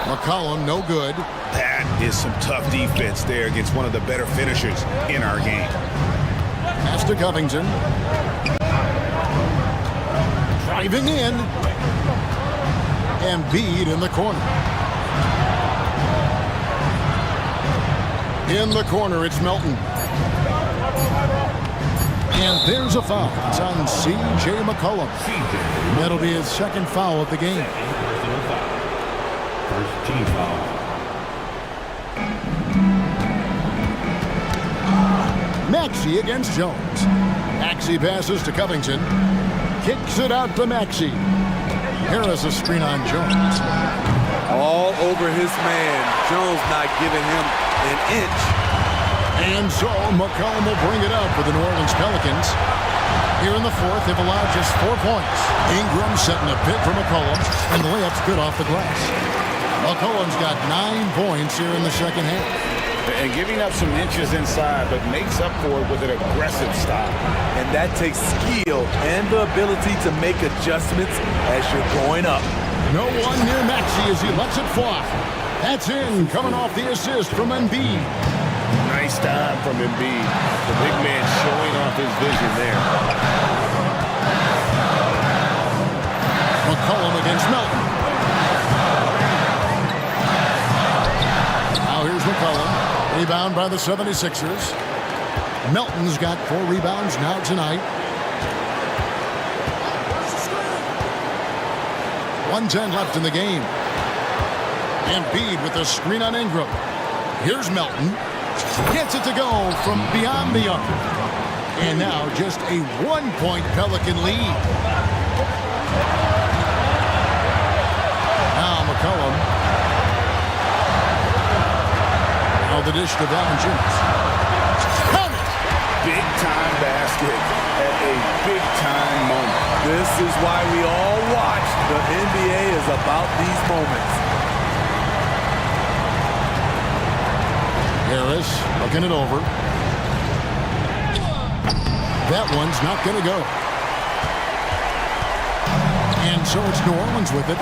McCollum, no good. That is some tough defense there against one of the better finishers in our game. Pass to Covington. Driving in. Embiid in the corner. In the corner, it's Melton. And there's a foul. It's on C.J. McCollum. That'll be his second foul of the game. First team foul. Maxey against Jones. Maxey passes to Covington. Kicks it out to Maxey. Harris a screen on Jones. All over his man. Jones not giving him an inch. And so McCollum will bring it up for the New Orleans Pelicans. Here in the fourth, they've allowed just 4 points. Ingram setting a pick for McCollum, and the layup's good off the glass. McCollum's got 9 points here in the second half. And giving up some inches inside, but makes up for it with an aggressive style. And that takes skill and the ability to make adjustments as you're going up. No one near Maxey as he lets it fly. That's in, coming off the assist from Embiid. Nice time from Embiid. The big man showing off his vision there. McCollum against Melton. Now here's McCollum. Rebound by the 76ers. Melton's got 4 rebounds now tonight. 1:10 left in the game. Embiid with a screen on Ingram. Here's Melton. Gets it to go from beyond the arc. And now just a 1-point Pelican lead. Now McCollum. Now the dish to Valanciunas. Count it! Big-time basket at a big-time moment. This is why we all watch. The NBA is about these moments. Harris looking it over. That one's not going to go. And so it's New Orleans with it.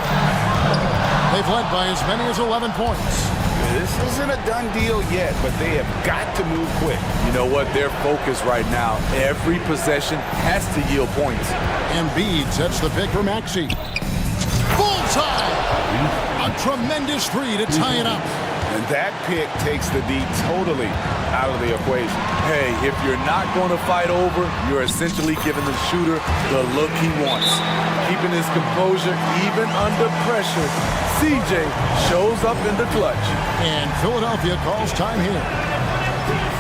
They've led by as many as 11 points. This isn't a done deal yet, but they have got to move quick. You know what? Their focus right now, every possession has to yield points. Embiid sets the pick for Maxey. Bullseye! A tremendous 3 to tie it up. And that pick takes the D totally out of the equation. Hey, if you're not going to fight over, you're essentially giving the shooter the look he wants. Keeping his composure even under pressure. CJ shows up in the clutch. And Philadelphia calls time here.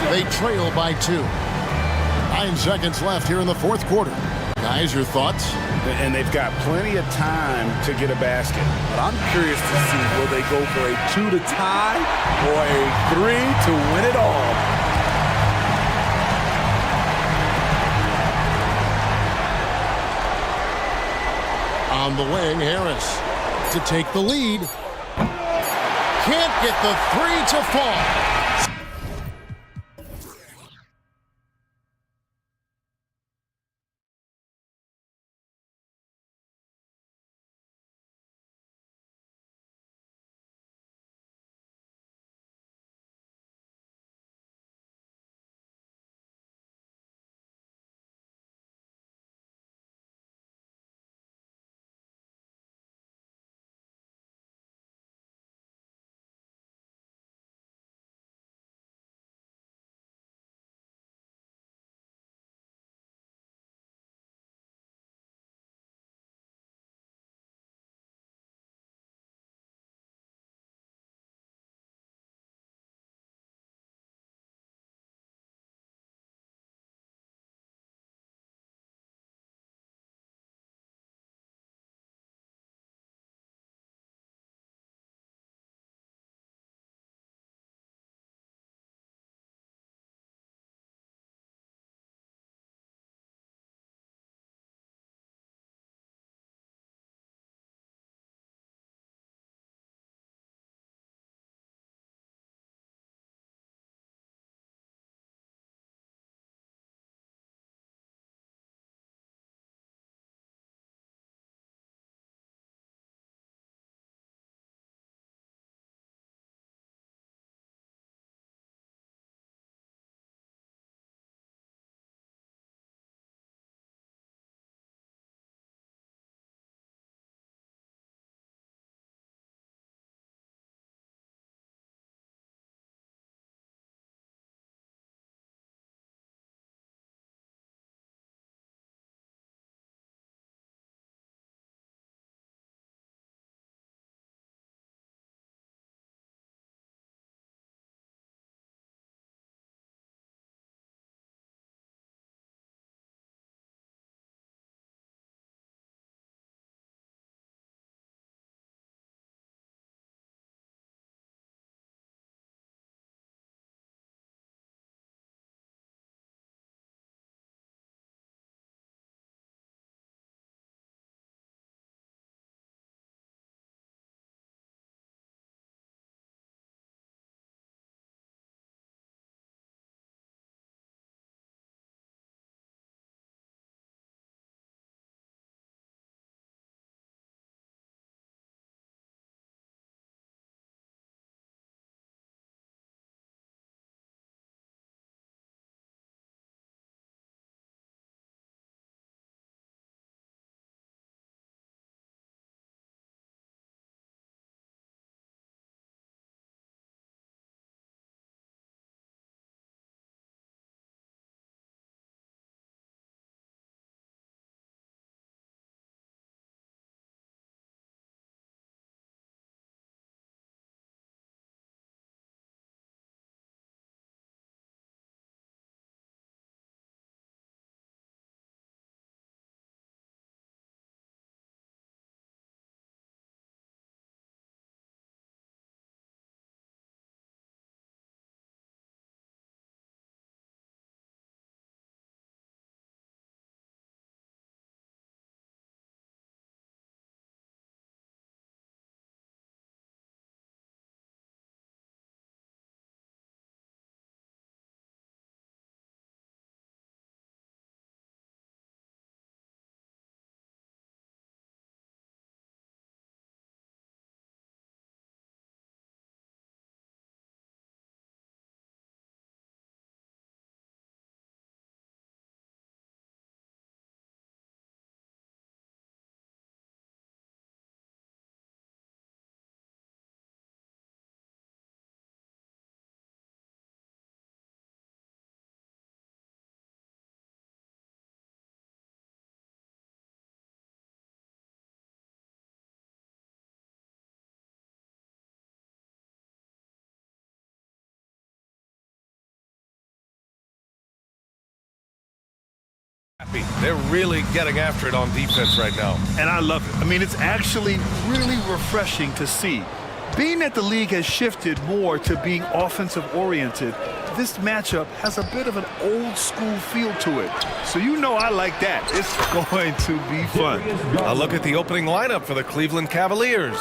They trail by 2. 9 seconds left here in the fourth quarter. Guys, your thoughts? And they've got plenty of time to get a basket. But I'm curious to see, will they go for a 2 to tie or a 3 to win it all? On the wing, Harris to take the lead. Can't get the three to fall. happy. They're really getting after it on defense right now. And I love it. I mean, it's actually really refreshing to see. Being that the league has shifted more to being offensive-oriented, this matchup has a bit of an old-school feel to it. So you know I like that. It's going to be fun. A look at the opening lineup for the Cleveland Cavaliers.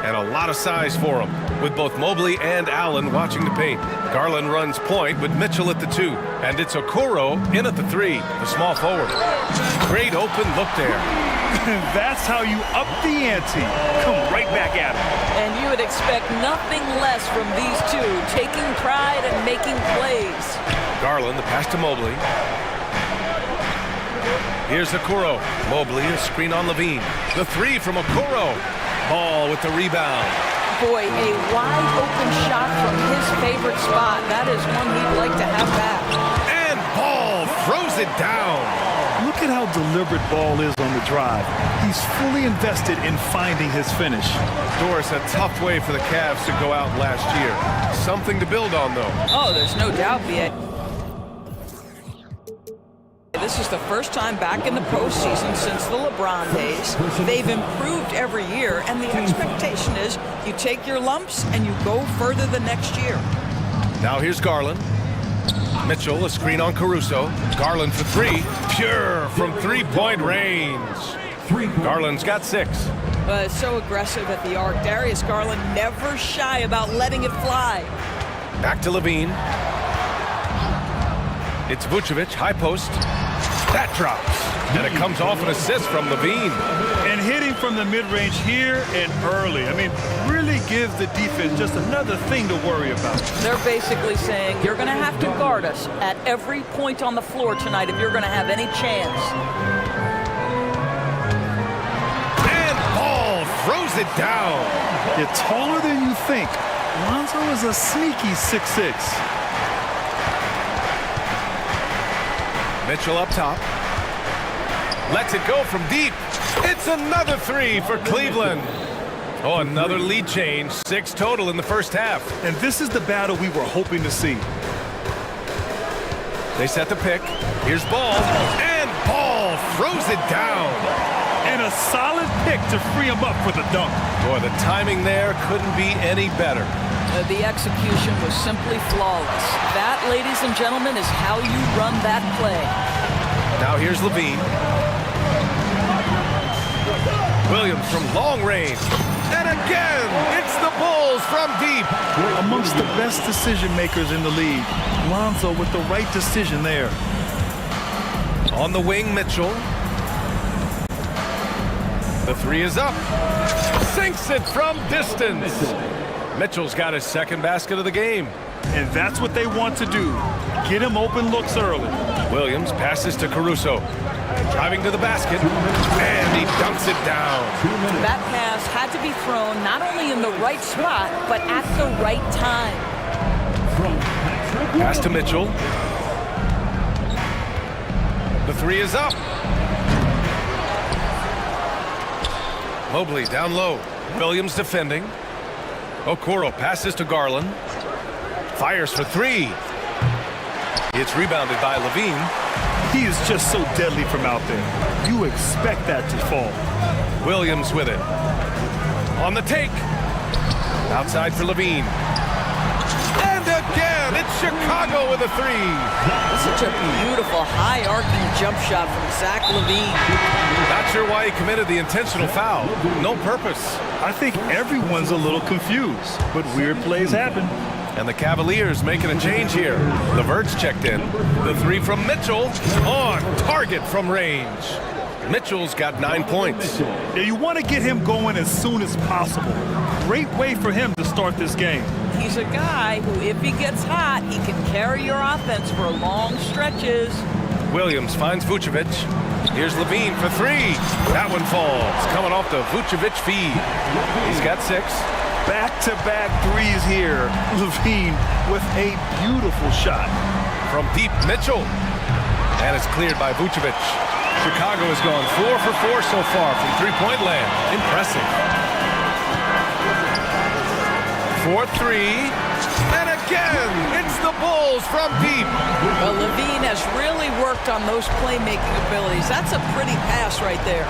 And a lot of size for them, with both Mobley and Allen watching the paint. Garland runs point with Mitchell at the 2. And it's Okoro in at the 3, the small forward. Great open look there. That's how you up the ante. Come right back at him. And you would expect nothing less from these two, taking pride and making plays. Garland, the pass to Mobley. Here's Okoro. Mobley, a screen on Levine. The 3 from Okoro. Ball with the rebound. Boy, a wide open shot from his favorite spot. That is one he'd like to have back. And Ball throws it down. Look at how deliberate Ball is on the drive. He's fully invested in finding his finish. Doris, a tough way for the Cavs to go out last year. Something to build on, though. Oh, there's no doubt, B.A. This is the first time back in the postseason since the LeBron days. They've improved every year, and the expectation is you take your lumps and you go further the next year. Now here's Garland. Mitchell, a screen on Caruso. Garland for 3. Pure from three-point range. Garland's got 6. So aggressive at the arc. Darius Garland never shy about letting it fly. Back to Levine. It's Vucevic, high post. That drops. And it comes off an assist from Levine. And hitting from the mid-range here and early. I mean, really give the defense just another thing to worry about. They're basically saying, you're going to have to guard us at every point on the floor tonight if you're going to have any chance. And Ball throws it down. You're taller than you think. Lonzo is a sneaky 6'6". Mitchell up top. Lets it go from deep. It's another 3 for Cleveland. Oh, another lead change. 6 total in the first half. And this is the battle we were hoping to see. They set the pick. Here's Ball. And Ball throws it down. And a solid pick to free him up for the dunk. Boy, the timing there couldn't be any better. The execution was simply flawless. That, ladies and gentlemen, is how you run that play. Now here's Levine. Williams from long range. And again, it's the Bulls from deep. Amongst the best decision makers in the league. Lonzo with the right decision there. On the wing, Mitchell. The 3 is up. Sinks it from distance. Mitchell's got his second basket of the game. And that's what they want to do. Get him open looks early. Williams passes to Caruso. Driving to the basket. And he dunks it down. That pass had to be thrown not only in the right spot, but at the right time. Pass to Mitchell. The 3 is up. Mobley down low. Williams defending. Okoro passes to Garland. Fires for 3. It's rebounded by Levine. He is just so deadly from out there. You expect that to fall. Williams with it. On the take. Outside for Levine. And again, it's Chicago with a 3. Such a beautiful high-arcing jump shot from Zach Levine. Not sure why he committed the intentional foul. No purpose. I think everyone's a little confused, but weird plays happen. And the Cavaliers making a change here. LeVert's checked in. The 3 from Mitchell on target from range. Mitchell's got 9 points. Yeah, you want to get him going as soon as possible. Great way for him to start this game. He's a guy who, if he gets hot, he can carry your offense for long stretches. Williams finds Vucevic. Here's Levine for 3. That one falls. Coming off the Vucevic feed. He's got 6. Back-to-back threes here. Levine with a beautiful shot. From deep, Mitchell. And it's cleared by Vucevic. Chicago has gone 4 for 4 so far from three-point land. Impressive. 4-3. And again, it's the the Bulls from deep. Well, Levine has really worked on those playmaking abilities. That's a pretty pass right there.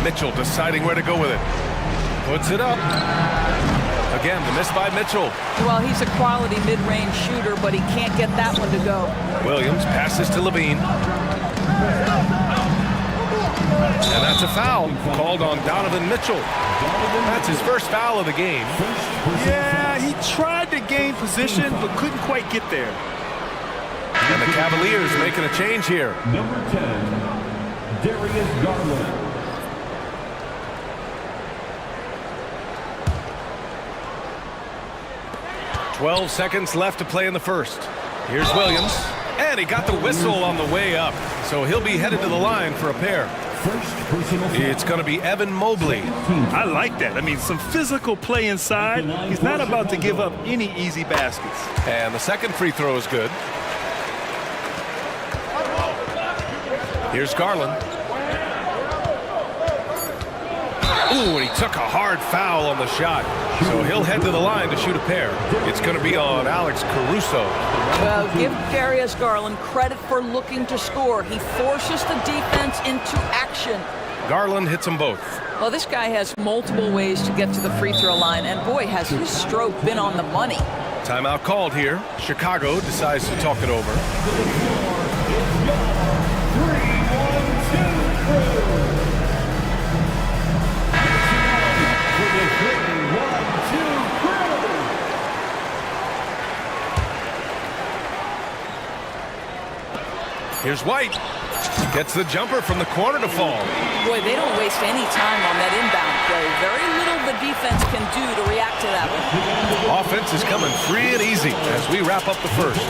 Mitchell deciding where to go with it. Puts it up. Again, the miss by Mitchell. Well, he's a quality mid-range shooter, but he can't get that one to go. Williams passes to Levine. And that's a foul called on Donovan Mitchell. That's his first foul of the game. Yeah, he tried to gain position, but couldn't quite get there. And the Cavaliers making a change here. Number 10, Darius Garland. 12 seconds left to play in the first. Here's Williams. And he got the whistle on the way up. So he'll be headed to the line for a pair. It's going to be Evan Mobley. I like that. I mean, some physical play inside. He's not about to give up any easy baskets. And the second free throw is good. Here's Garland. Ooh, and he took a hard foul on the shot. So he'll head to the line to shoot a pair. It's going to be on Alex Caruso. Well, give Darius Garland credit for looking to score. He forces the defense into action. Garland hits them both. Well, this guy has multiple ways to get to the free throw line, and boy, has his stroke been on the money. Timeout called here. Chicago decides to talk it over. 3-1-2 Here's White. Gets the jumper from the corner to fall. Boy, they don't waste any time on that inbound play. Very little the defense can do to react to that one. Offense is coming free and easy as we wrap up the first.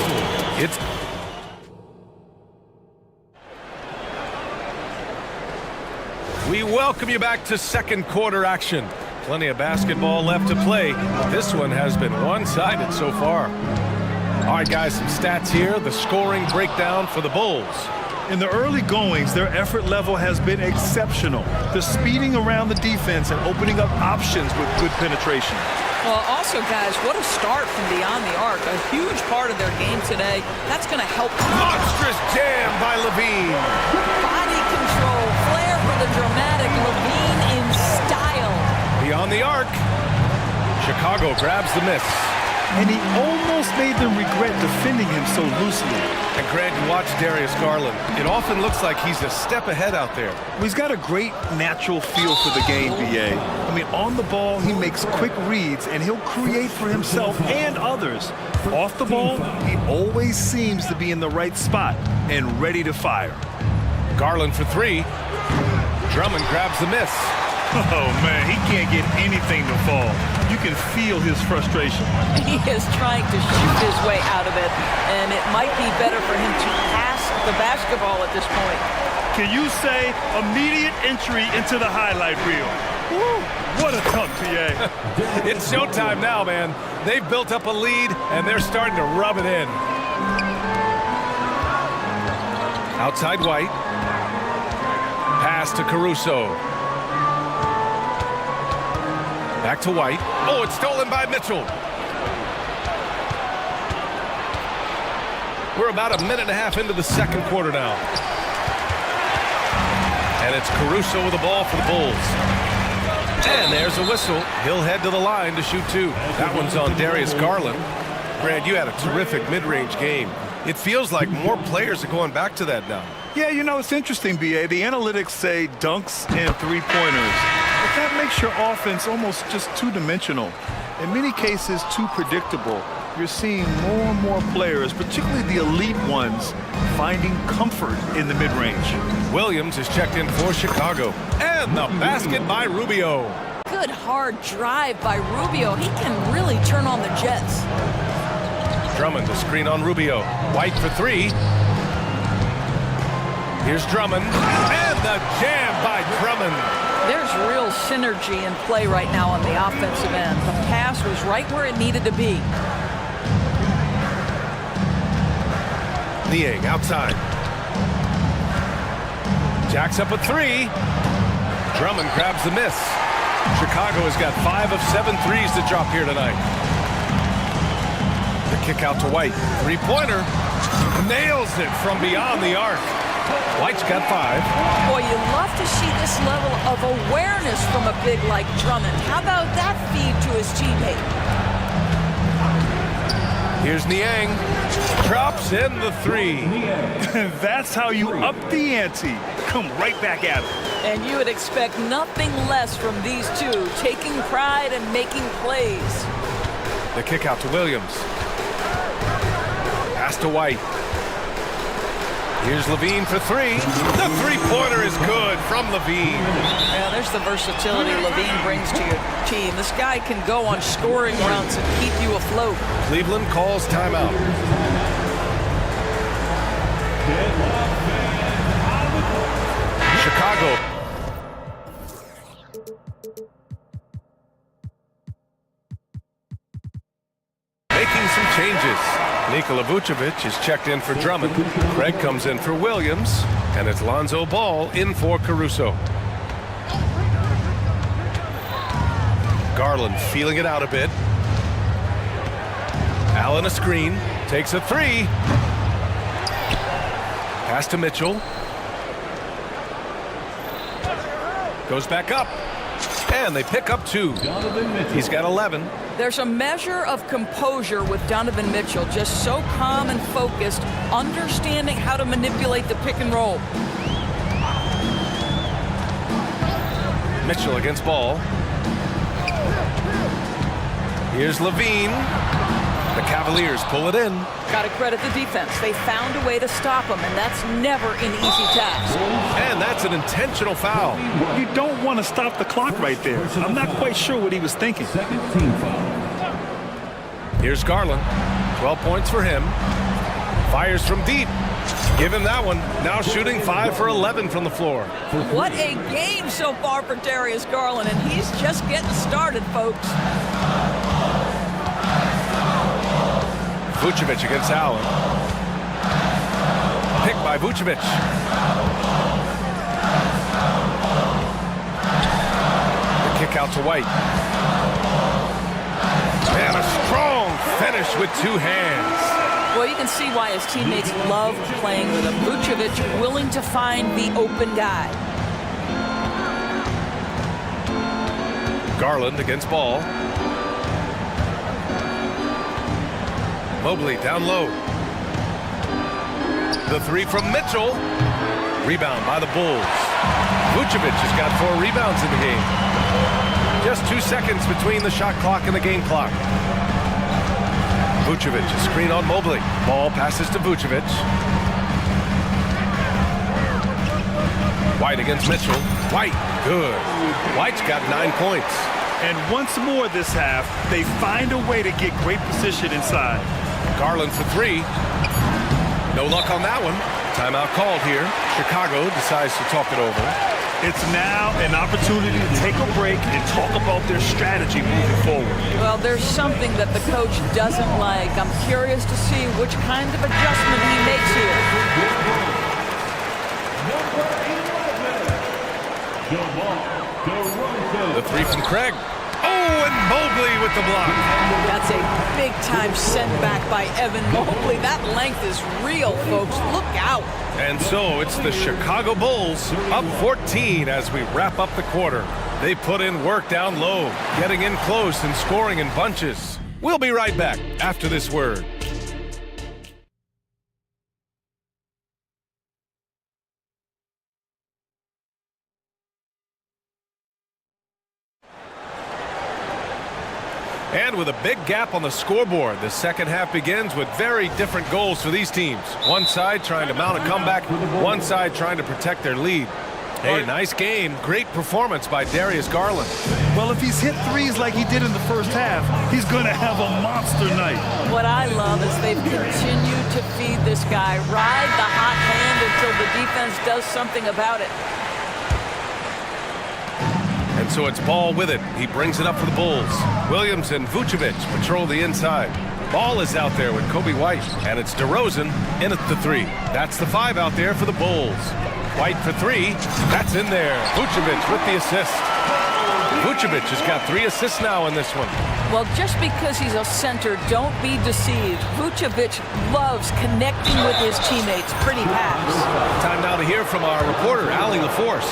We welcome you back to second quarter action. Plenty of basketball left to play. This one has been one-sided so far. All right, guys, some stats here. The scoring breakdown for the Bulls. In the early goings, their effort level has been exceptional. They're speeding around the defense and opening up options with good penetration. Well, also, guys, what a start from beyond the arc. A huge part of their game today. That's going to help. Monstrous jam by Levine. Body control, flair for the dramatic. Levine in style. Beyond the arc. Chicago grabs the miss. And he almost made them regret defending him so loosely. And Grant, you watch Darius Garland. It often looks like he's a step ahead out there. Well, he's got a great natural feel for the game, BA. I mean, on the ball, he makes quick reads, and he'll create for himself and others. Off the ball, he always seems to be in the right spot and ready to fire. Garland for three. Drummond grabs the miss. Oh, man, he can't get anything to fall. You can feel his frustration. He is trying to shoot his way out of it, and it might be better for him to pass the basketball at this point. Can you say immediate entry into the highlight reel? Woo, what a dunk, PA. It's showtime now, man. They've built up a lead, and they're starting to rub it in. Outside White. Pass to Caruso. Back to White. Oh, it's stolen by Mitchell. We're about a minute and a half into the second quarter now. And it's Caruso with the ball for the Bulls. And there's a whistle. He'll head to the line to shoot two. That one's on Darius Garland. Brad, you had a terrific mid-range game. It feels like more players are going back to that now. Yeah, you know, it's interesting, BA. The analytics say dunks and three-pointers. But that makes your offense almost just two-dimensional. In many cases, too predictable. You're seeing more and more players, particularly the elite ones, finding comfort in the mid-range. Williams is checked in for Chicago. And the basket by Rubio. Good hard drive by Rubio. He can really turn on the Jets. Drummond to screen on Rubio. White for three. Here's Drummond. And the jam by Drummond. There's real synergy in play right now on the offensive end. The pass was right where it needed to be. Niang outside. Jacks up a three. Drummond grabs the miss. Chicago has got 5 of 7 threes to drop here tonight. The kick out to White. Three-pointer. Nails it from beyond the arc. White's got 5. Boy, you love to see this level of awareness from a big like Drummond. How about that feed to his teammate? Here's Niang. Drops in the 3. That's how you up the ante. Come right back at him. And you would expect nothing less from these two, taking pride and making plays. The kick out to Williams. Pass to White. Here's Levine for 3. The three-pointer is good from Levine. Yeah, there's the versatility Levine brings to your team. This guy can go on scoring runs and keep you afloat. Cleveland calls timeout. Chicago. Making some changes. Nikola Vucevic is checked in for Drummond. Craig comes in for Williams. And it's Lonzo Ball in for Caruso. Garland feeling it out a bit. Allen a screen. Takes a 3. Pass to Mitchell. Goes back up. And they pick up 2. He's got 11. There's a measure of composure with Donovan Mitchell, just so calm and focused, understanding how to manipulate the pick and roll. Mitchell against Ball. Here's Levine. The Cavaliers pull it in. Got to credit the defense. They found a way to stop him, and that's never an easy task. And that's an intentional foul. You don't want to stop the clock right there. I'm not quite sure what he was thinking. Here's Garland. 12 points for him. Fires from deep. Give him that one. Now shooting 5 for 11 from the floor. What a game so far for Darius Garland, and he's just getting started, folks. Vucevic against Allen. Picked by Vucevic. The kick out to White. And a strong finish with 2 hands. Well, you can see why his teammates love playing with him. Vucevic willing to find the open guy. Garland against Ball. Mobley down low. The 3 from Mitchell. Rebound by the Bulls. Vucevic has got 4 rebounds in the game. Just 2 seconds between the shot clock and the game clock. Vucevic, a screen on Mobley. Ball passes to Vucevic. White against Mitchell. White, good. White's got 9 points. And once more this half, they find a way to get great position inside. Garland for 3. No luck on that one. Timeout called here. Chicago decides to talk it over. It's now an opportunity to take a break and talk about their strategy moving forward. Well, there's something that the coach doesn't like. I'm curious to see which kind of adjustment he makes here. The 3 from Craig. Oh, and Mobley with the block. That's a big-time setback by Evan Mobley. That length is real, folks. Look out. And so it's the Chicago Bulls up 14 as we wrap up the quarter. They put in work down low, getting in close and scoring in bunches. We'll be right back after this word. And with a big gap on the scoreboard, the second half begins with very different goals for these teams. One side trying to mount a comeback, one side trying to protect their lead. Hey, nice game. Great performance by Darius Garland. Well, if he's hit 3s like he did in the first half, he's going to have a monster night. What I love is they've continued to feed this guy, ride the hot hand until the defense does something about it. And so it's Ball with it. He brings it up for the Bulls. Williams and Vucevic patrol the inside. Ball is out there with Kobe White. And it's DeRozan in at the 3. That's the 5 out there for the Bulls. White for 3. That's in there. Vucevic with the assist. Vucevic has got 3 assists now in this one. Well, just because he's a center, don't be deceived. Vucevic loves connecting with his teammates. Pretty pass. Time now to hear from our reporter, Allie LaForce.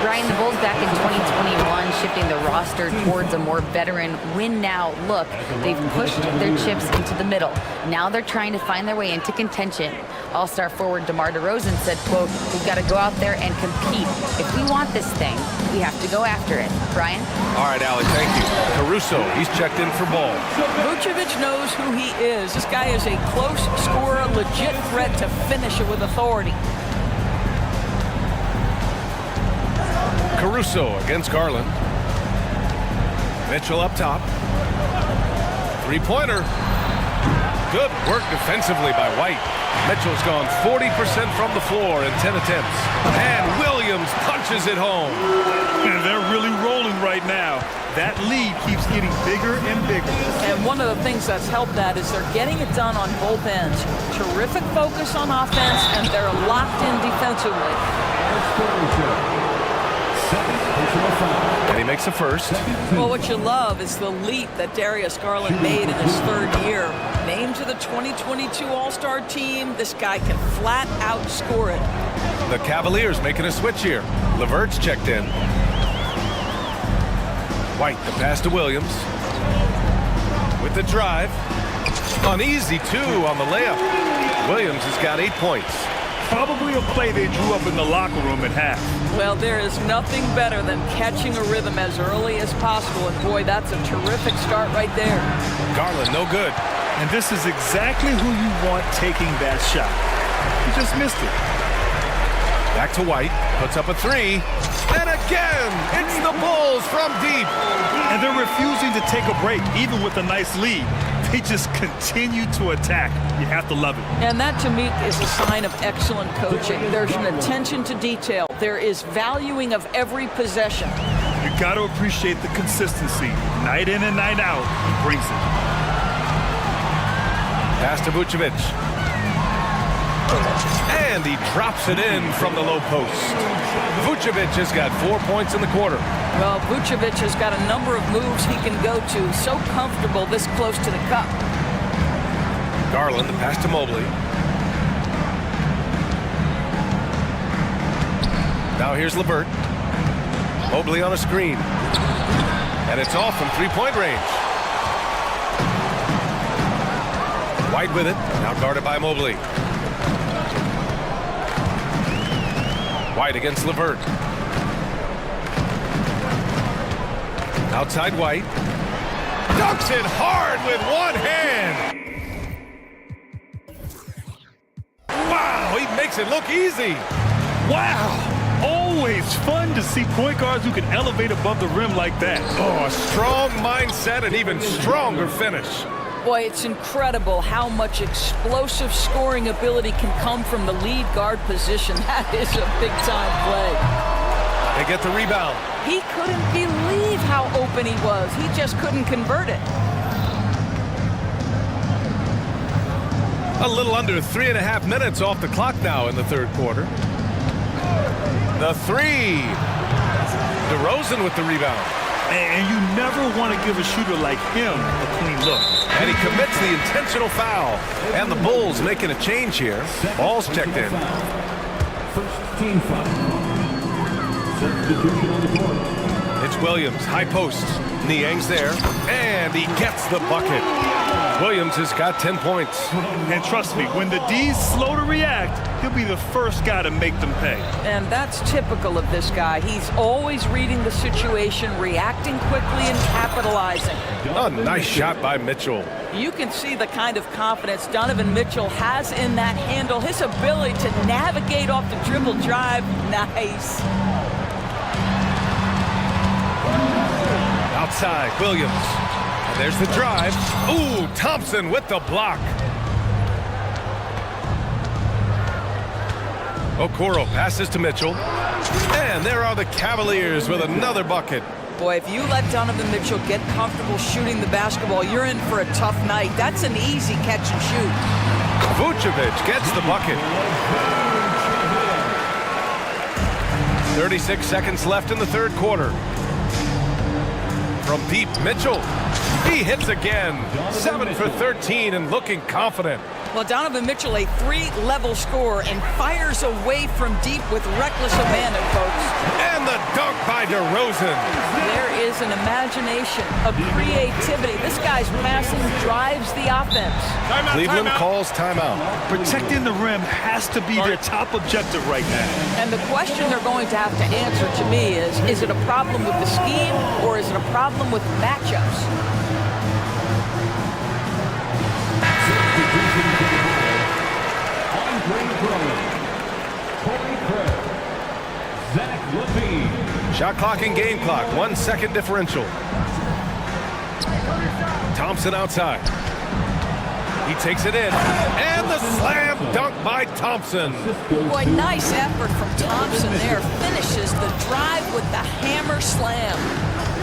Brian, the Bulls back in 2021 shifting the roster towards a more veteran win-now look. They've pushed their chips into the middle. Now they're trying to find their way into contention. All-star forward DeMar DeRozan said, quote, "We've got to go out there and compete. If we want this thing, we have to go after it." Brian? All right, Allie, thank you. Caruso, he's checked in for ball. Vucevic knows who he is. This guy is a close scorer, legit threat to finish it with authority. Caruso against Garland. Mitchell up top. Three-pointer. Good work defensively by White. Mitchell's gone 40% from the floor in 10 attempts. And Williams punches it home. And they're really rolling right now. That lead keeps getting bigger and bigger. And one of the things that's helped that is they're getting it done on both ends. Terrific focus on offense, and they're locked in defensively. And he makes a first. Well, what you love is the leap that Darius Garland made in his 3rd year. Named to the 2022 All-Star team, this guy can flat out score it. The Cavaliers making a switch here. LeVert's checked in. White, the pass to Williams. With the drive. Uneasy, too, on the layup. Williams has got 8 points. Probably a play they drew up in the locker room at half. Well, there is nothing better than catching a rhythm as early as possible, and boy, that's a terrific start right there. Garland, no good. And this is exactly who you want taking that shot. He just missed it. Back to White, puts up a 3, and again, it's the Bulls from deep. And they're refusing to take a break, even with a nice lead. They just continue to attack. You have to love it. And that, to me, is a sign of excellent coaching. There's an attention to detail. There is valuing of every possession. You got to appreciate the consistency. Night in and night out, he brings it. Pass to Vucevic. And he drops it in from the low post. Vucevic has got 4 points in the quarter. Well, Vucevic has got a number of moves he can go to. So comfortable this close to the cup. Garland, the pass to Mobley. Now here's LeVert. Mobley on a screen. And it's off from 3-point range. White with it. Now guarded by Mobley. White against LeVert. Outside White. Dunks it hard with one hand. Wow, he makes it look easy. Wow. Always fun to see point guards who can elevate above the rim like that. Oh, a strong mindset and even stronger finish. Boy, it's incredible how much explosive scoring ability can come from the lead guard position. That is a big-time play. They get the rebound. He couldn't believe how open he was. He just couldn't convert it. A little under 3.5 minutes off the clock now in the 3rd quarter. The 3. DeRozan with the rebound. And you never want to give a shooter like him a clean look. And he commits the intentional foul. And the Bulls making a change here. Ball's checked in. First team foul. Substitution on the court. It's Williams, high post. Niang's there. And he gets the bucket. Williams has got 10 points. And trust me, when the D's slow to react, he'll be the first guy to make them pay. And that's typical of this guy. He's always reading the situation, reacting quickly and capitalizing. A nice shot by Mitchell. You can see the kind of confidence Donovan Mitchell has in that handle. His ability to navigate off the dribble drive, nice. Outside, Williams. And there's the drive. Ooh, Thompson with the block. Okoro passes to Mitchell. And there are the Cavaliers with another bucket. Boy, if you let Donovan Mitchell get comfortable shooting the basketball, you're in for a tough night. That's an easy catch and shoot. Vucevic gets the bucket. 36 seconds left in the 3rd quarter. From deep, Mitchell. He hits again. 7 for 13 and looking confident. Well, Donovan Mitchell, a 3-level scorer, and fires away from deep with reckless abandon, folks. And the dunk by DeRozan. There is an imagination, a creativity. This guy's passing drives the offense. Cleveland calls timeout. Protecting the rim has to be their top objective right now. And the question they're going to have to answer to me is it a problem with the scheme or is it a problem with matchups? Shot clock and game clock, 1 second differential. Thompson outside. He takes it in, and the slam dunk by Thompson. Boy, nice effort from Thompson there. Finishes the drive with the hammer slam.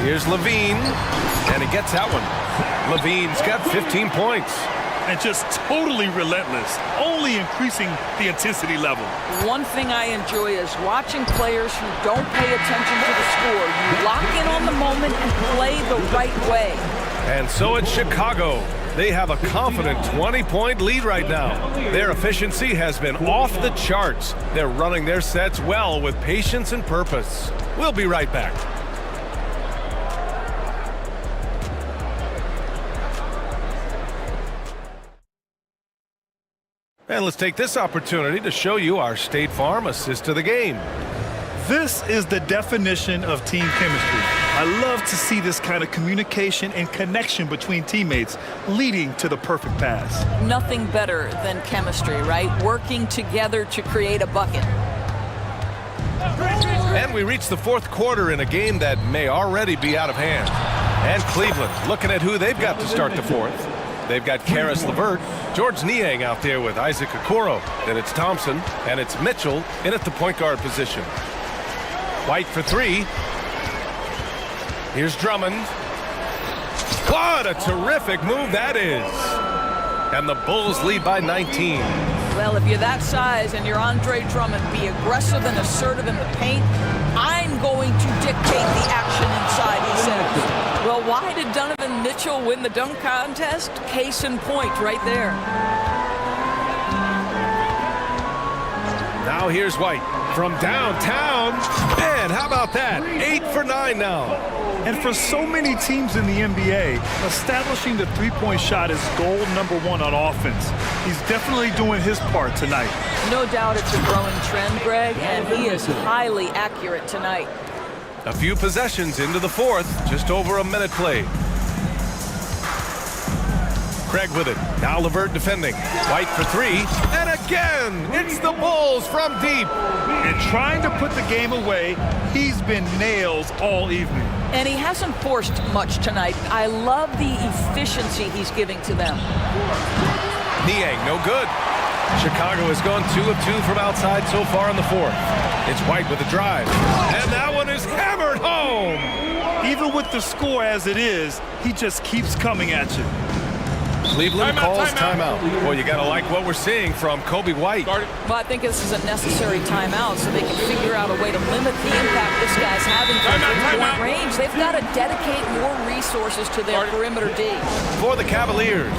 Here's Levine, and he gets that one. Levine's got 15 points. And just totally relentless, only increasing the intensity level. One thing I enjoy is watching players who don't pay attention to the score. You lock in on the moment and play the right way. And so it's Chicago. They have a confident 20-point lead right now. Their efficiency has been off the charts. They're running their sets well with patience and purpose. We'll be right back. And let's take this opportunity to show you our State Farm assist to the game. This is the definition of team chemistry. I love to see this kind of communication and connection between teammates leading to the perfect pass. Nothing better than chemistry, right? Working together to create a bucket. And we reach the fourth quarter in a game that may already be out of hand. And Cleveland looking at who they've got to start the fourth. They've got Karis LeVert, George Niang out there with Isaac Okoro. Then it's Thompson, and it's Mitchell in at the point guard position. White for 3. Here's Drummond. What a terrific move that is. And the Bulls lead by 19. Well, if you're that size and you're Andre Drummond, be aggressive and assertive in the paint. I'm going to dictate the action inside, he says. Well, why did Donovan Mitchell win the dunk contest? Case in point right there. Now here's White from downtown. And how about that? 8 for 9 now. And for so many teams in the NBA, establishing the three-point shot is goal number 1 on offense. He's definitely doing his part tonight. No doubt it's a growing trend, Greg, and he is highly accurate tonight. A few possessions into the fourth, just over a minute played. Craig with it. Now LeVert defending. White for 3. And again, it's the Bulls from deep. And trying to put the game away, he's been nails all evening. And he hasn't forced much tonight. I love the efficiency he's giving to them. Niang, no good. Chicago has gone 2 of 2 from outside so far in the fourth. It's White with the drive. And that one is hammered home. Even with the score as it is, he just keeps coming at you. Cleveland calls timeout. Well, you got to like what we're seeing from Kobe White. Well, I think this is a necessary timeout so they can figure out a way to limit the impact this guy's having from three-point range. They've got to dedicate more resources to their perimeter D. For the Cavaliers,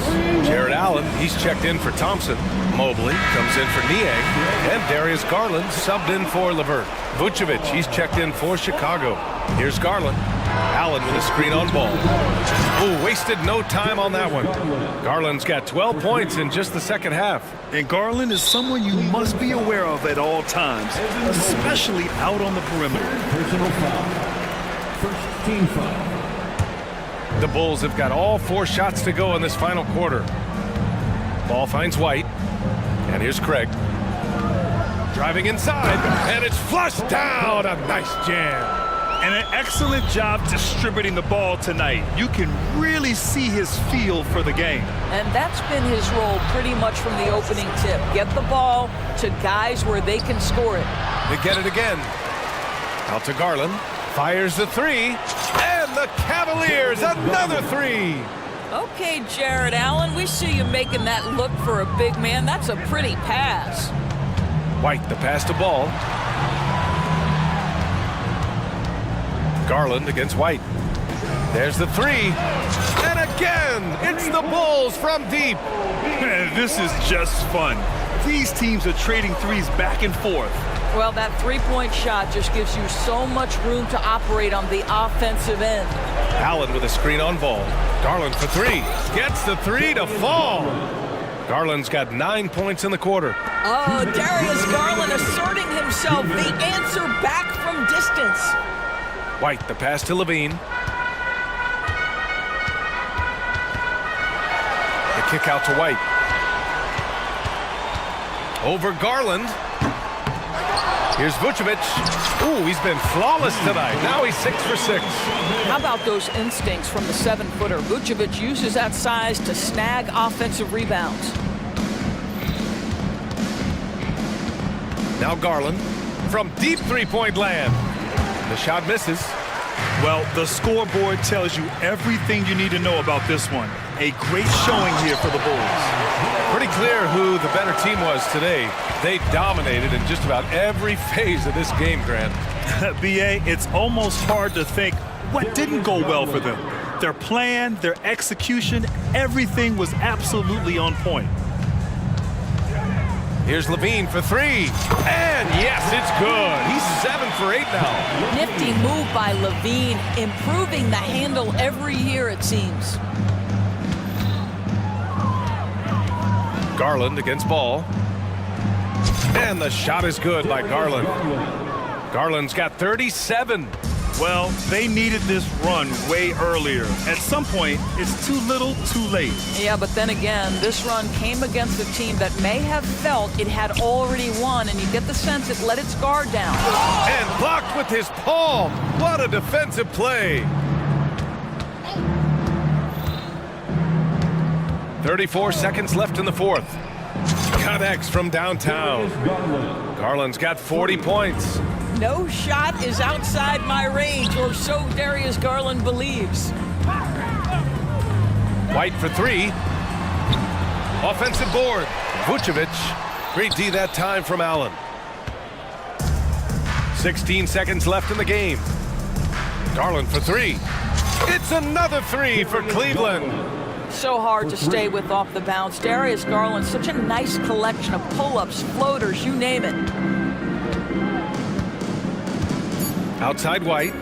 Jared Allen, he's checked in for Thompson. Mobley comes in for Niang. And Darius Garland subbed in for LeVert. Vucevic, he's checked in for Chicago. Here's Garland. Allen with a screen on ball. Oh, wasted no time on that one. Garland's got 12 points in just the second half. And Garland is someone you must be aware of at all times, especially out on the perimeter. Personal foul. First team foul. The Bulls have got all 4 shots to go in this final quarter. Ball finds White. And here's Craig. Driving inside, and it's flushed down. A nice jam. And an excellent job distributing the ball tonight. You can really see his feel for the game. And that's been his role pretty much from the opening tip. Get the ball to guys where they can score it. They get it again. Out to Garland. Fires the 3. And the Cavaliers, another 3. Okay, Jared Allen, we see you making that look for a big man. That's a pretty pass. White, the pass to ball. Garland against White. There's the three. And again, it's the Bulls from deep. Man, this is just fun. These teams are trading threes back and forth. Well, that three-point shot just gives you so much room to operate on the offensive end. Allen with a screen on ball. Garland for three. Gets the three to fall. Garland's got 9 points in the quarter. Oh, Darius Garland asserting himself, the answer back from distance. White, the pass to Levine. The kick out to White. Over Garland. Here's Vucevic. Ooh, he's been flawless tonight. Now he's 6 for 6. How about those instincts from the 7-footer? Vucevic uses that size to snag offensive rebounds. Now Garland from deep three-point land. The shot misses. Well, the scoreboard tells you everything you need to know about this one. A great showing here for the Bulls. Pretty clear who the better team was today. They dominated in just about every phase of this game, Grant. B.A., it's almost hard to think what didn't go well for them. Their plan, their execution, everything was absolutely on point. Here's Levine for three. And yes, it's good. He's 7 for 8 now. Nifty move by Levine, improving the handle every year, it seems. Garland against ball. And the shot is good by Garland. Garland's got 37. Well, they needed this run way earlier. At some point, it's too little, too late. Yeah, but then again, this run came against a team that may have felt it had already won, and you get the sense it let its guard down. And blocked with his palm. What a defensive play. 34 seconds left in the fourth. Connects from downtown. Garland's got 40 points. No shot is outside my range, or so Darius Garland believes. White for three. Offensive board. Vucevic. Great D that time from Allen. 16 seconds left in the game. Garland for three. It's another three for Cleveland. So hard to stay with off the bounce. Darius Garland, such a nice collection of pull-ups, floaters, you name it. Outside White.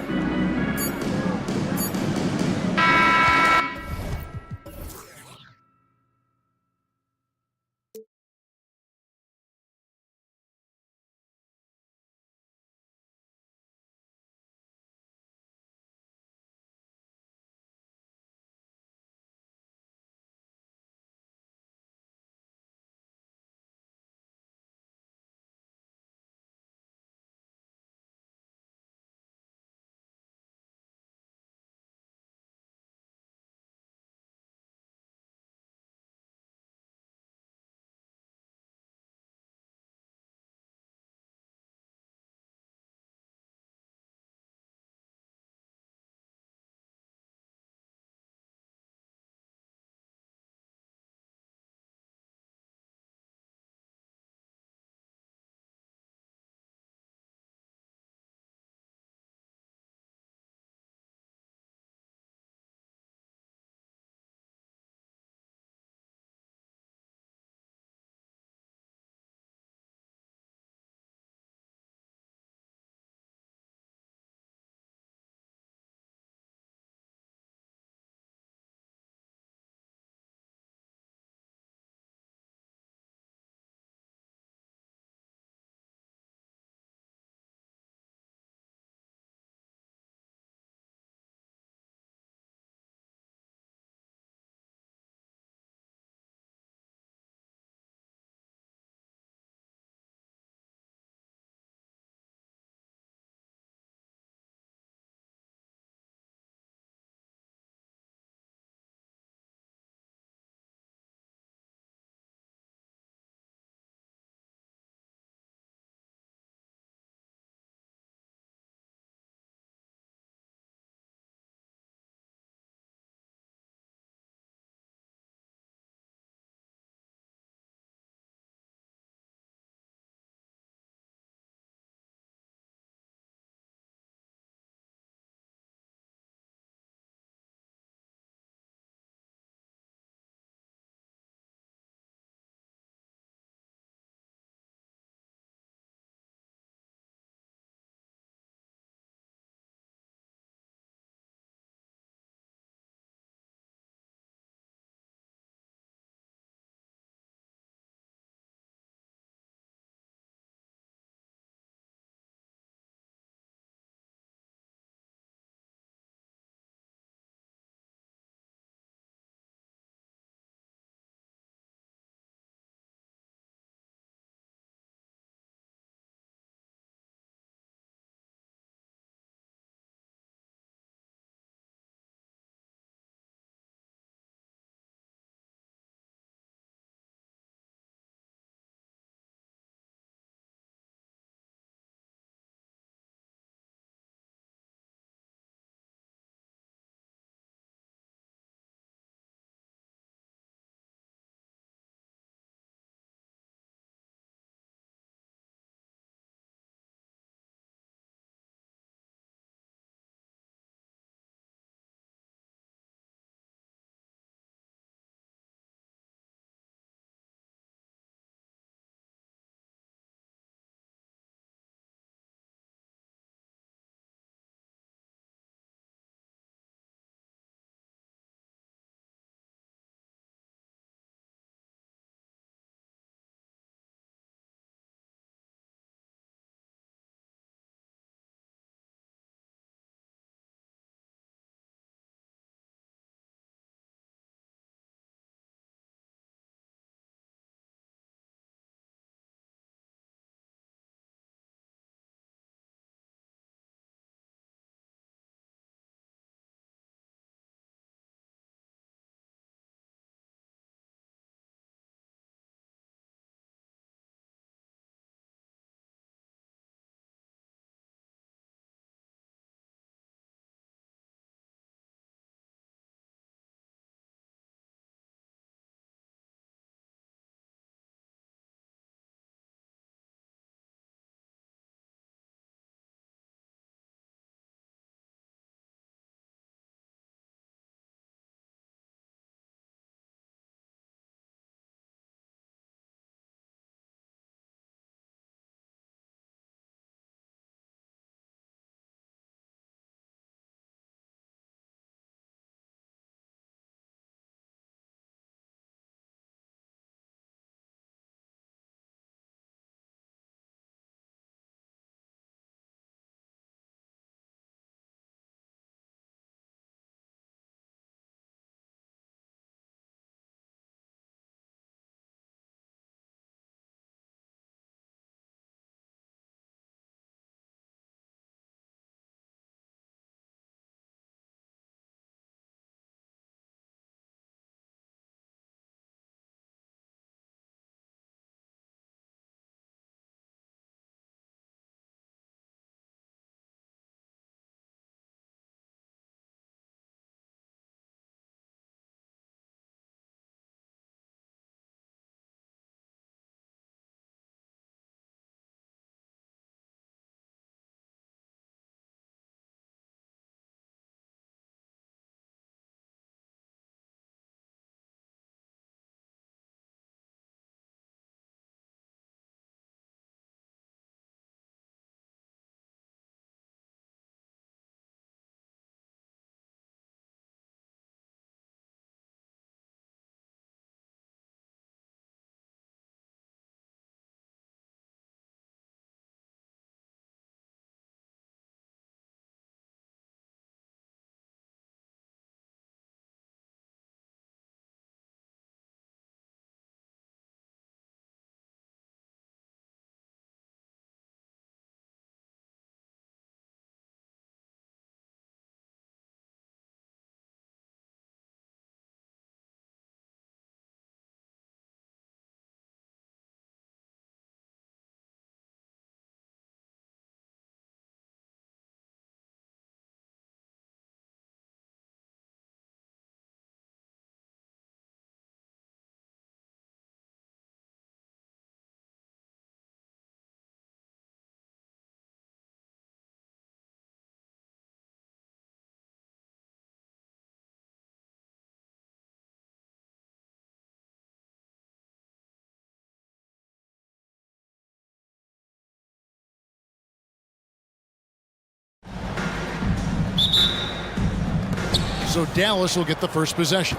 So Dallas will get the first possession.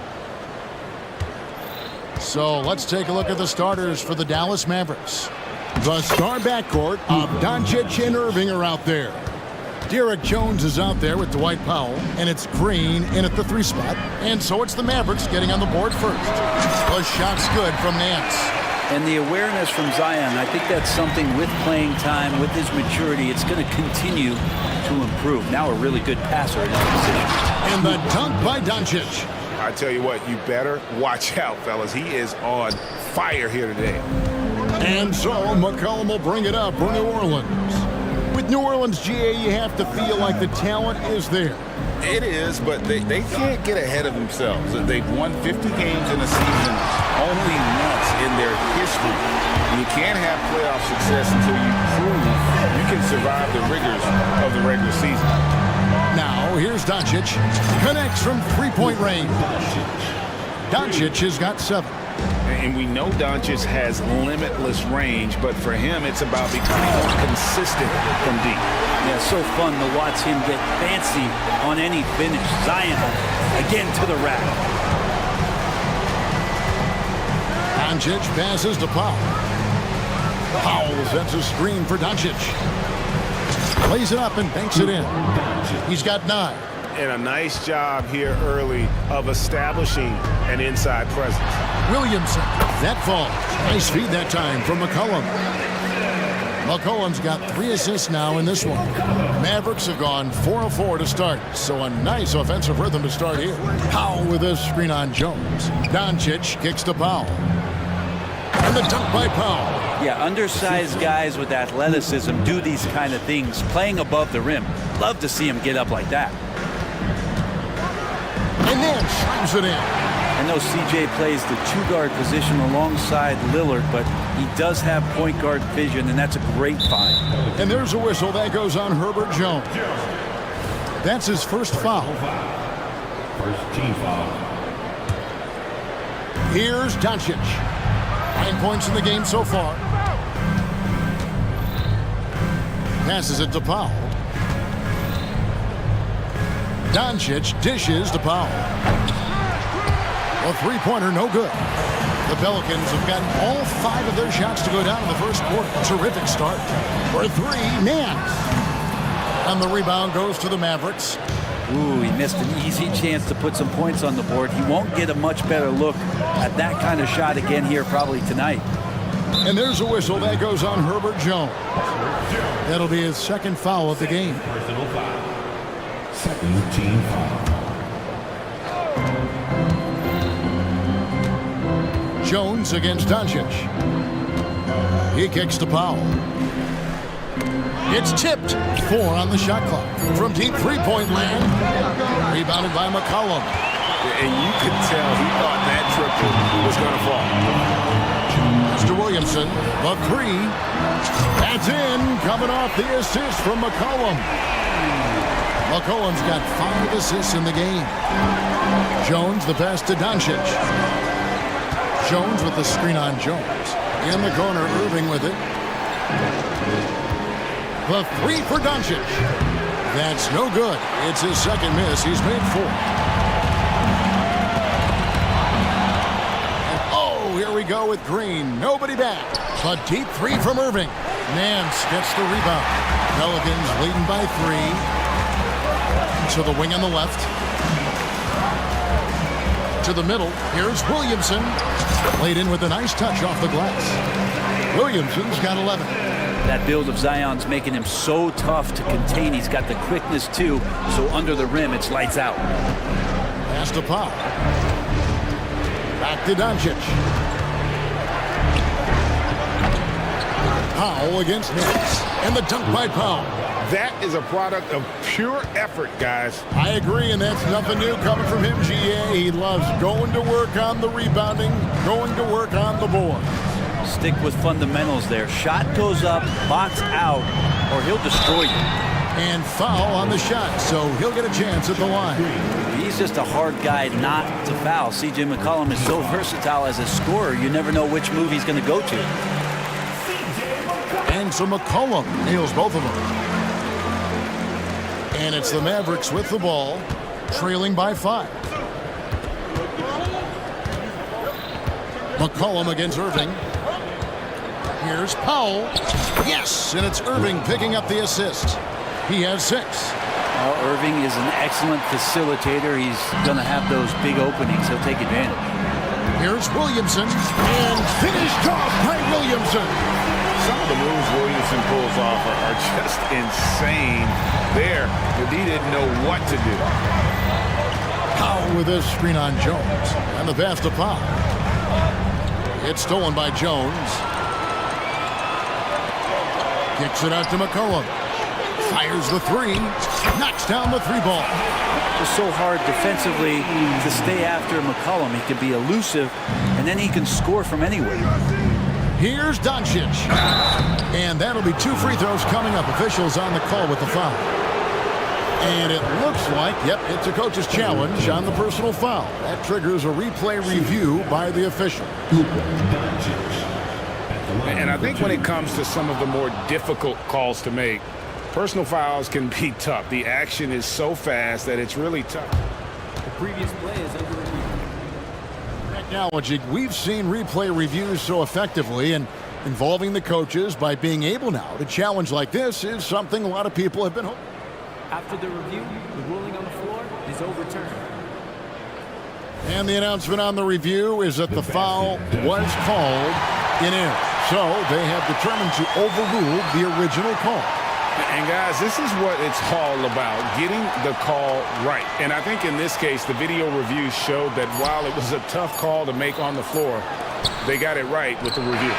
So let's take a look at the starters for the Dallas Mavericks. The star backcourt of Doncic and Irving are out there. Derek Jones is out there with Dwight Powell, and it's Green in at the 3 spot. And so it's the Mavericks getting on the board first. The shot's good from Nance. And the awareness from Zion, I think that's something with playing time, with his maturity, it's going to continue to improve. Now a really good passer in his position. And the dunk by Doncic. I tell you what, you better watch out, fellas. He is on fire here today. And so McCollum will bring it up for New Orleans. With New Orleans, GA, you have to feel like the talent is there. It is, but they can't get ahead of themselves. They've won 50 games in a season only once in their history. You can't have playoff success until you prove you can survive the rigors of the regular season. Now, here's Doncic. Connects from three-point range. Doncic has got 7. And we know Doncic has limitless range, but for him, it's about becoming more consistent from deep. Yeah, so fun to watch him get fancy on any finish. Zion again to the rack. Doncic passes to Powell. Powell sets a screen for Doncic. Plays it up and banks it in. He's got 9. And a nice job here early of establishing an inside presence. Williamson, that falls. Nice feed that time from McCollum. McCollum's got 3 assists now in this one. Mavericks have gone 4 of 4 to start, so a nice offensive rhythm to start here. Powell with a screen on Jones. Doncic kicks to Powell. And the dunk by Powell. Yeah, undersized guys with athleticism do these kind of things, playing above the rim. Love to see him get up like that. And then slams it in. I know CJ plays the 2-guard position alongside Lillard, but he does have point guard vision, and that's a great find. And there's a whistle that goes on Herbert Jones. That's his first foul. First team foul. Here's Doncic. 9 points in the game so far. Passes it to Powell. Doncic dishes to Powell. A 3-pointer, no good. The Pelicans have gotten all 5 of their shots to go down in the first quarter. Terrific start. For 3, Nance. And the rebound goes to the Mavericks. Ooh, he missed an easy chance to put some points on the board. He won't get a much better look at that kind of shot again here probably tonight. And there's a whistle that goes on Herbert Jones. That'll be his second foul of the game. Personal foul. Second team foul. Jones against Doncic. He kicks to Powell. It's tipped. 4 on the shot clock. From deep 3-point land. Rebounded by McCollum. And you could tell he thought that triple was going to fall. Mr. Williamson, the 3. That's in. Coming off the assist from McCollum. McCollum's got 5 assists in the game. Jones the pass to Doncic. Jones with the screen on Jones. In the corner, Irving with it. The 3 for Doncic. That's no good. It's his second miss. He's made 4. And oh, here we go with Green. Nobody back. A deep 3 from Irving. Nance gets the rebound. Pelicans leading by 3. To the wing on the left. To the middle. Here's Williamson. Played in with a nice touch off the glass. Williamson's got 11. That build of Zion's making him so tough to contain. He's got the quickness too, so under the rim it's lights out. Pass to Powell. Back to Doncic. Powell against Nance. And the dunk by Powell. That is a product of pure effort, guys. I agree, and that's nothing new coming from him, GA. He loves going to work on the rebounding, going to work on the board. Stick with fundamentals there. Shot goes up, box out, or he'll destroy you. And foul on the shot, so he'll get a chance at the line. He's just a hard guy not to foul. CJ McCollum is so versatile as a scorer, you never know which move he's going to go to. And so McCollum nails both of them. And it's the Mavericks with the ball. trailing by 5. McCollum against Irving. Here's Powell. Yes, and it's Irving picking up the assist. He has 6. Well, Irving is an excellent facilitator. He's going to have those big openings. He'll take advantage. Here's Williamson, and finished off by Williamson. Some of the moves Williamson pulls off are just insane there, but he didn't know what to do. Powell with this screen on Jones, and the pass to Powell. It's stolen by Jones. Kicks it out to McCollum. Fires the 3. Knocks down the 3 ball. It's so hard defensively to stay after McCollum. He can be elusive, and then he can score from anywhere. Here's Doncic. And that'll be 2 free throws coming up. Officials on the call with the foul. And it looks like, yep, it's a coach's challenge on the personal foul. That triggers a replay review by the official. And I think when it comes to some of the more difficult calls to make, personal fouls can be tough. The action is so fast that it's really tough. The previous play is under review. Technology, we've seen replay reviews so effectively, and involving the coaches by being able now to challenge like this is something a lot of people have been hoping. After the review, the ruling on the floor is overturned. And the announcement on the review is that the foul was called in error. So they have determined to overrule the original call. And guys, this is what it's all about, getting the call right. And I think in this case, the video review showed that while it was a tough call to make on the floor, they got it right with the review.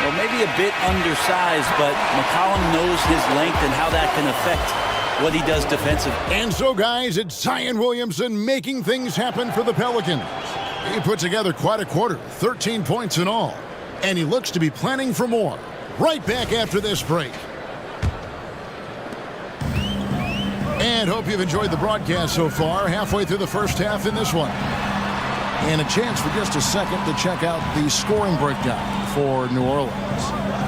Well, maybe a bit undersized, but McCollum knows his length and how that can affect what he does defensively. And so, guys, it's Zion Williamson making things happen for the Pelicans. He put together quite a quarter, 13 points in all. And he looks to be planning for more. Right back after this break. And hope you've enjoyed the broadcast so far. Halfway through the first half in this one. And a chance for just a second to check out the scoring breakdown for New Orleans.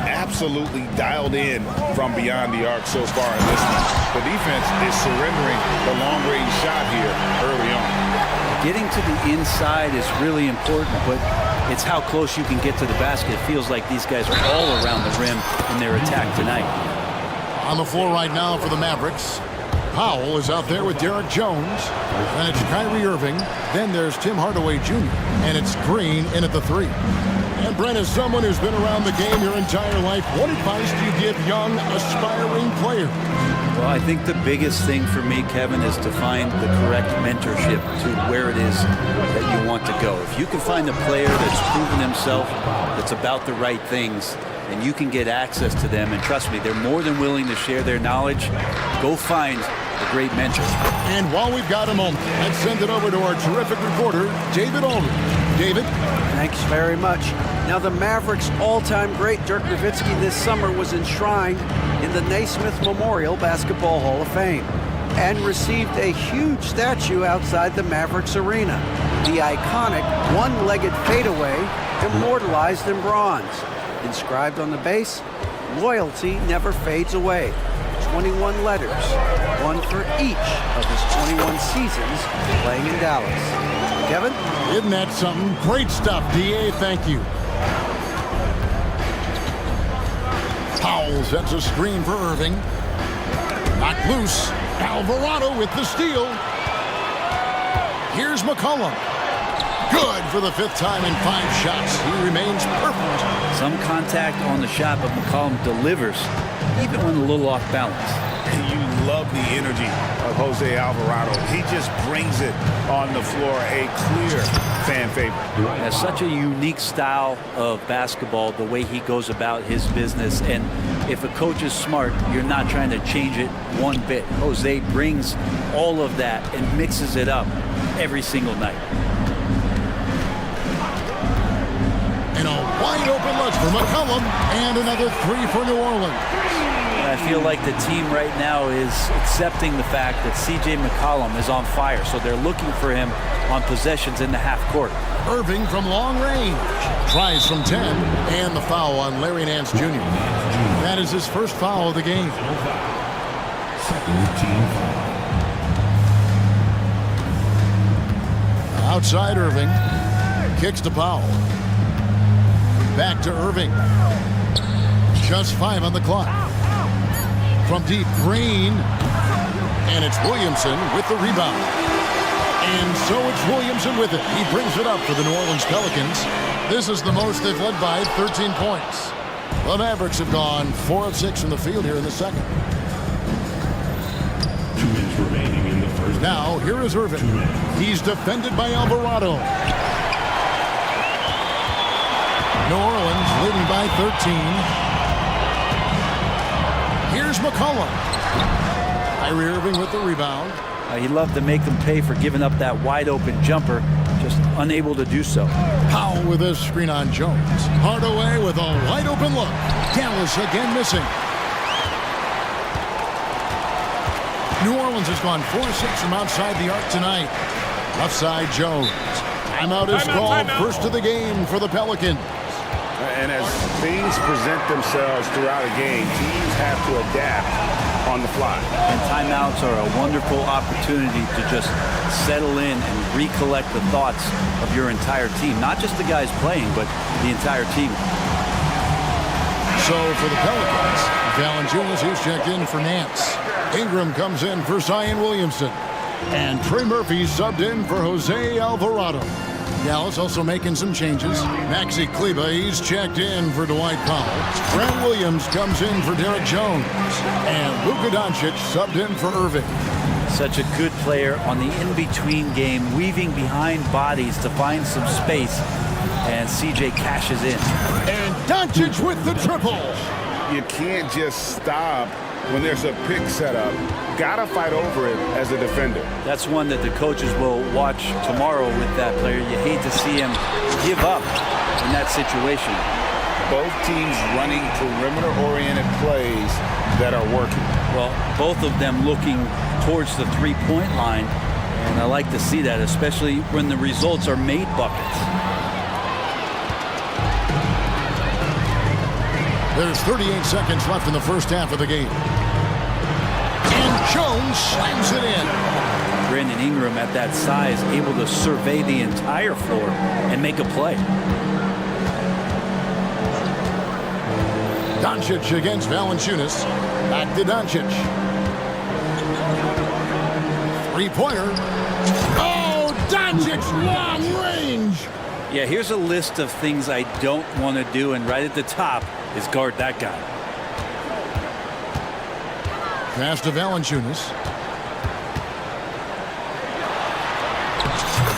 Absolutely dialed in from beyond the arc so far in this one. The defense is surrendering the long-range shot here early on. Getting to the inside is really important, but it's how close you can get to the basket. It feels like these guys are all around the rim in their attack tonight. On the floor right now for the Mavericks, Powell is out there with Derek Jones, and it's Kyrie Irving. Then there's Tim Hardaway Jr., and it's Green in at the 3. And Brent, as someone who's been around the game your entire life, what advice do you give young, aspiring players? Well, I think the biggest thing for me, Kevin, is to find the correct mentorship to where it is that you want to go. If you can find a player that's proven himself, that's about the right things, and you can get access to them, and trust me, they're more than willing to share their knowledge, go find a great mentor. And while we've got a moment, let's send it over to our terrific reporter, David Aldridge. David? Thanks very much. Now, the Mavericks' all-time great Dirk Nowitzki this summer was enshrined in the Naismith Memorial Basketball Hall of Fame and received a huge statue outside the Mavericks arena. The iconic one-legged fadeaway immortalized in bronze. Inscribed on the base, loyalty never fades away. 21 letters, one for each of his 21 seasons playing in Dallas. Kevin? Isn't that something? Great stuff, D.A. Thank you. Powell sets a screen for Irving. Knocked loose. Alvarado with the steal. Here's McCollum. Good for the 5th time in 5 shots. He remains perfect. Some contact on the shot, but McCollum delivers, even when a little off balance. You love the energy of Jose Alvarado. He just brings it on the floor, a clear fan favorite. Has such a unique style of basketball, the way he goes about his business. And if a coach is smart, you're not trying to change it one bit. Jose brings all of that and mixes it up every single night. And a wide open look for McCollum, and another 3 for New Orleans. I feel like the team right now is accepting the fact that C.J. McCollum is on fire, so they're looking for him on possessions in the half court. Irving from long range. Tries from 10, and the foul on Larry Nance Jr. That is his first foul of the game. Second team foul. Outside Irving. Kicks to Powell. Back to Irving. Just 5 on the clock. From deep, Green. And it's Williamson with the rebound. And so it's Williamson with it. He brings it up for the New Orleans Pelicans. This is the most they've led by, 13 points. The Mavericks have gone 4 of 6 from the field here in the second. 2 minutes remaining in the first. Now, here is Irving. He's defended by Alvarado. New Orleans leading by 13. Here's McCollum. Kyrie Irving with the rebound. He loved to make them pay for giving up that wide-open jumper, just unable to do so. Powell with a screen on Jones. Hardaway with a wide-open look. Dallas again missing. New Orleans has gone 4 of 6 from outside the arc tonight. Left side, Jones. Timeout is called. First of the game for the Pelicans. And as things present themselves throughout a game, teams have to adapt on the fly. And timeouts are a wonderful opportunity to just settle in and recollect the thoughts of your entire team. Not just the guys playing, but the entire team. So for the Pelicans, Valanciunas, he's checked in for Nance. Ingram comes in for Zion Williamson. And Trey Murphy subbed in for Jose Alvarado. Dallas also making some changes. Maxi Kleber, he's checked in for Dwight Powell. Grant Williams comes in for Derek Jones. And Luka Doncic subbed in for Irving. Such a good player on the in-between game, weaving behind bodies to find some space. And CJ cashes in. And Doncic with the triple. You can't just stop when there's a pick set up. Gotta fight over it as a defender. That's one that the coaches will watch tomorrow with that player. You hate to see him give up in that situation. Both teams running perimeter-oriented plays that are working. Well, both of them looking towards the three-point line, and I like to see that, especially when the results are made buckets. There's 38 seconds left in the first half of the game. And Jones slams it in. Brandon Ingram at that size, able to survey the entire floor and make a play. Doncic against Valanciunas. Back to Doncic. Three-pointer. Oh, Doncic, long range. Yeah, here's a list of things I don't want to do, and right at the top is guard that guy. Pass to Valanciunas.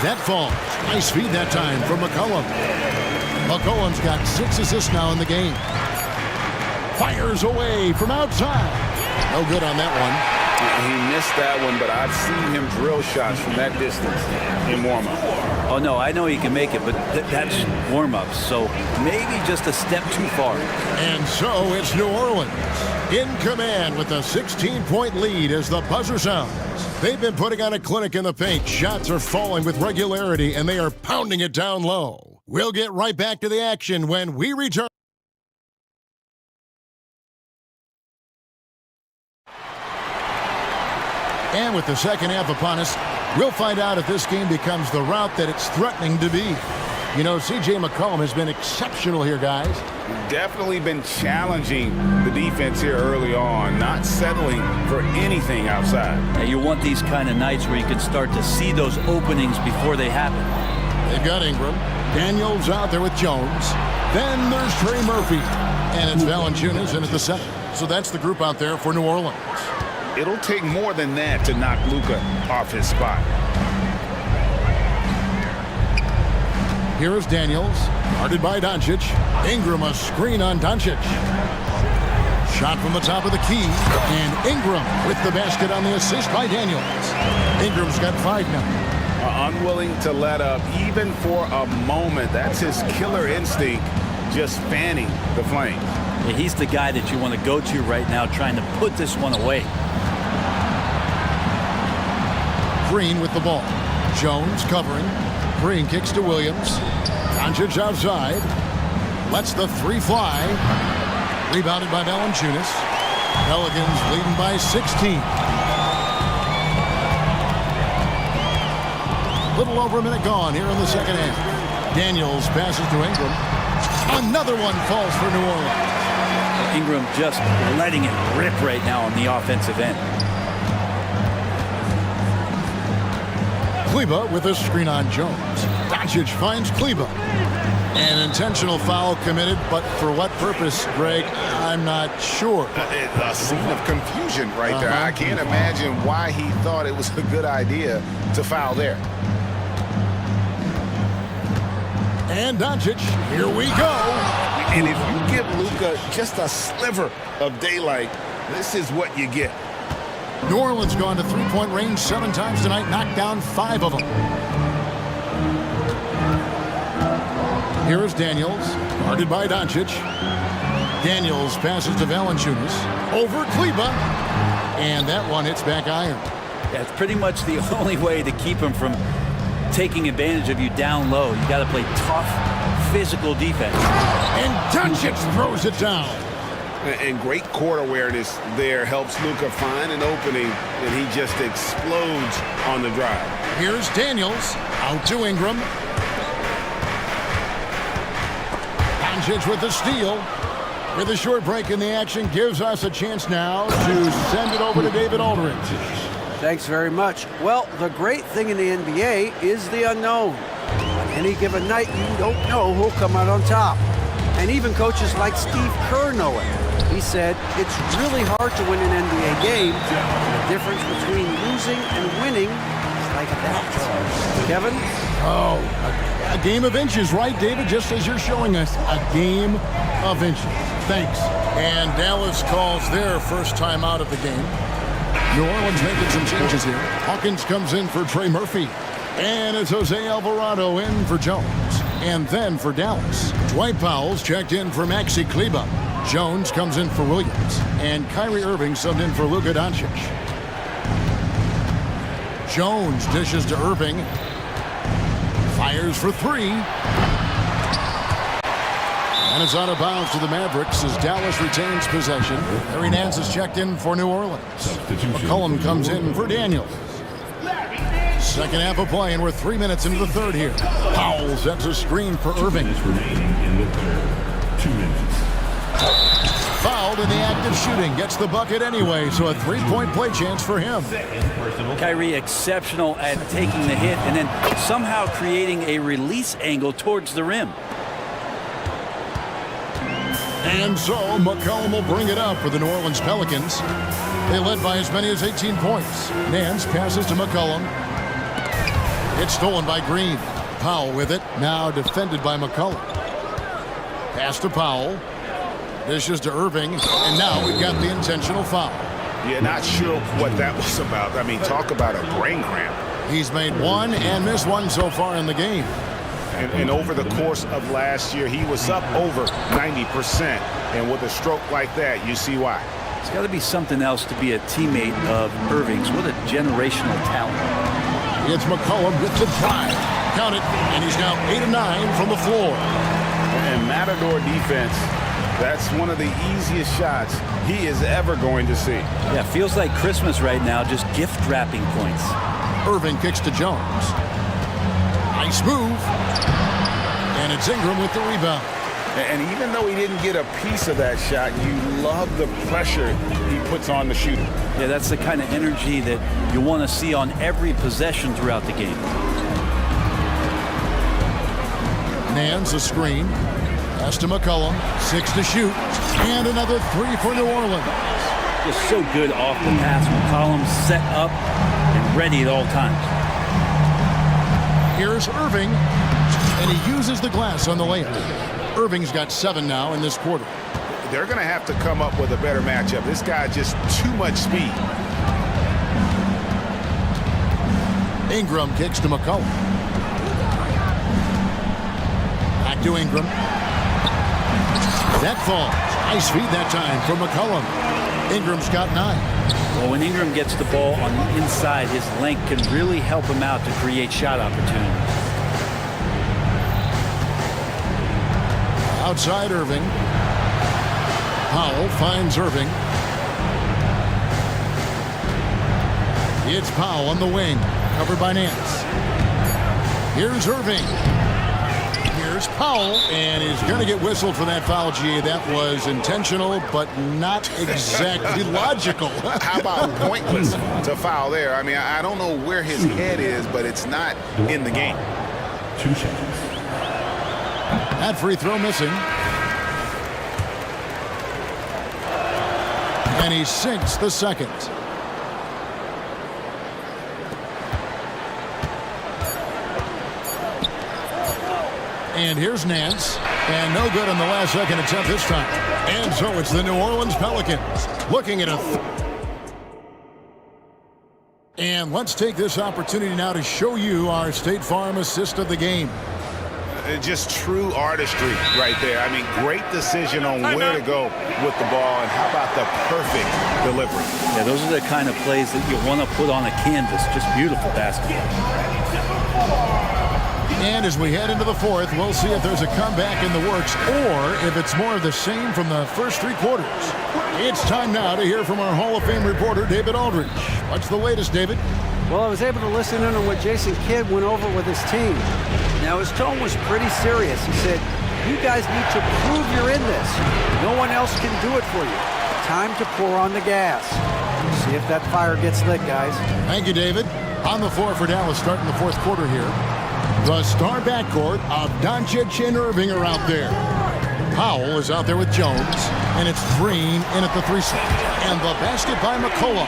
That falls. Nice feed that time from McCollum. McCollum's got 6 assists now in the game. Fires away from outside. No good on that one. He missed that one, but I've seen him drill shots from that distance in warm-up. Oh, no, I know he can make it, but that's warm-ups, so maybe just a step too far. And so it's New Orleans in command with a 16-point lead as the buzzer sounds. They've been putting on a clinic in the paint. Shots are falling with regularity, and they are pounding it down low. We'll get right back to the action when we return. And with the second half upon us, we'll find out if this game becomes the route that it's threatening to be. You know, C.J. McCollum has been exceptional here, guys. Definitely been challenging the defense here early on, not settling for anything outside. Now, you want these kind of nights where you can start to see those openings before they happen. They've got Ingram. Daniels out there with Jones. Then there's Trey Murphy. And it's Valanciunas in at the center. So that's the group out there for New Orleans. It'll take more than that to knock Luka off his spot. Here is Daniels, guarded by Doncic. Ingram, a screen on Doncic. Shot from the top of the key, and Ingram with the basket on the assist by Daniels. Ingram's got 5 now. Unwilling to let up, even for a moment. That's his killer instinct, just fanning the flames. Yeah, he's the guy that you want to go to right now, trying to put this one away. Green with the ball. Jones covering. Green kicks to Williams. Doncic outside. Lets the 3 fly. Rebounded by Valanciunas. Pelicans leading by 16. Little over a minute gone here in the second half. Daniels passes to Ingram. Another one falls for New Orleans. Ingram just letting it rip right now on the offensive end. Kleba with a screen on Jones. Doncic finds Kleba. An intentional foul committed, but for what purpose, Greg? I'm not sure. A scene of confusion right there. I can't imagine why he thought it was a good idea to foul there. And Doncic, here we go. And if you give Luka just a sliver of daylight, this is what you get. New Orleans gone to three-point range 7 times tonight, knocked down 5 of them. Here is Daniels, guarded by Doncic. Daniels passes to Valanciunas, over Kleba, and that one hits back iron. Yeah, it's pretty much the only way to keep him from taking advantage of you down low. You got to play tough, physical defense. And Doncic throws it down. And great court awareness there helps Luka find an opening, and he just explodes on the drive. Here's Daniels, out to Ingram. Doncic with the steal. With a short break in the action, gives us a chance now to send it over to David Aldridge. Thanks very much. Well, the great thing in the NBA is the unknown. On any given night, you don't know who'll come out on top. And even coaches like Steve Kerr know it. He said, it's really hard to win an NBA game. The difference between losing and winning is like that. Kevin? Oh, a game of inches, right, David? Just as you're showing us, a game of inches. Thanks. And Dallas calls their first time out of the game. New Orleans making some changes here. Hawkins comes in for Trey Murphy. And it's Jose Alvarado in for Jones. And then for Dallas, Dwight Powell's checked in for Maxi Kleba. Jones comes in for Williams. And Kyrie Irving subbed in for Luka Doncic. Jones dishes to Irving. Fires for 3. And it's out of bounds to the Mavericks as Dallas retains possession. Harry Nance is checked in for New Orleans. McCollum comes in for Daniels. Second half of play, and we're 3 minutes into the third here. Powell sets a screen for Irving. Fouled in the act of shooting. Gets the bucket anyway, so a three-point play chance for him. Kyrie exceptional at taking the hit and then somehow creating a release angle towards the rim. And so McCollum will bring it up for the New Orleans Pelicans. They led by as many as 18 points. Nance passes to McCollum. It's stolen by Green. Powell with it, now defended by McCollum. Pass to Powell. Dishes to Irving, and now we've got the intentional foul. Yeah, not sure what that was about. I mean, talk about a brain cramp. He's made one and missed one so far in the game. And over the course of last year, he was up over 90%. And with a stroke like that, you see why. It's got to be something else to be a teammate of Irving's. What a generational talent. It's McCollum with the drive. Count it, and he's now 8 of 9 from the floor. And Matador defense, that's one of the easiest shots he is ever going to see. Yeah, feels like Christmas right now, just gift wrapping points. Irving kicks to Jones. Nice move. And it's Ingram with the rebound. And even though he didn't get a piece of that shot, you love the pressure he puts on the shooter. Yeah, that's the kind of energy that you want to see on every possession throughout the game. Nance a screen. Pass to McCollum. 6 to shoot. And another 3 for New Orleans. Just so good off the pass. McCollum set up and ready at all times. Here's Irving. And he uses the glass on the layup. Irving's got 7 now in this quarter. They're going to have to come up with a better matchup. This guy just too much speed. Ingram kicks to McCollum. Back to Ingram. That falls. Nice feed that time from McCollum. Ingram's got 9. Well, when Ingram gets the ball on the inside, his length can really help him out to create shot opportunities. Outside Irving. Powell finds Irving. It's Powell on the wing, covered by Nance. Here's Irving. Here's Powell, and he's going to get whistled for that foul, G. That was intentional, but not exactly logical. How about pointless to foul there? I mean, I don't know where his head is, but it's not in the game. 2 seconds. That free throw missing. And he sinks the second. And here's Nance. And no good on the last second attempt this time. And so it's the New Orleans Pelicans looking at And let's take this opportunity now to show you our State Farm assist of the game. Just true artistry right there. I mean, great decision on where to go with the ball, and how about the perfect delivery? Yeah, those are the kind of plays that you want to put on a canvas. Just beautiful basketball. And as we head into the fourth, we'll see if there's a comeback in the works or if it's more of the same from the first 3 quarters. It's time now to hear from our Hall of Fame reporter, David Aldridge. What's the latest, David? Well, I was able to listen in on what Jason Kidd went over with his team. Now, his tone was pretty serious. He said, you guys need to prove you're in this. No one else can do it for you. Time to pour on the gas. See if that fire gets lit, guys. Thank you, David. On the floor for Dallas starting the fourth quarter here. The star backcourt of Doncic and Irving are out there. Powell is out there with Jones, and it's Green in at the 3 slot. And the basket by McCollum.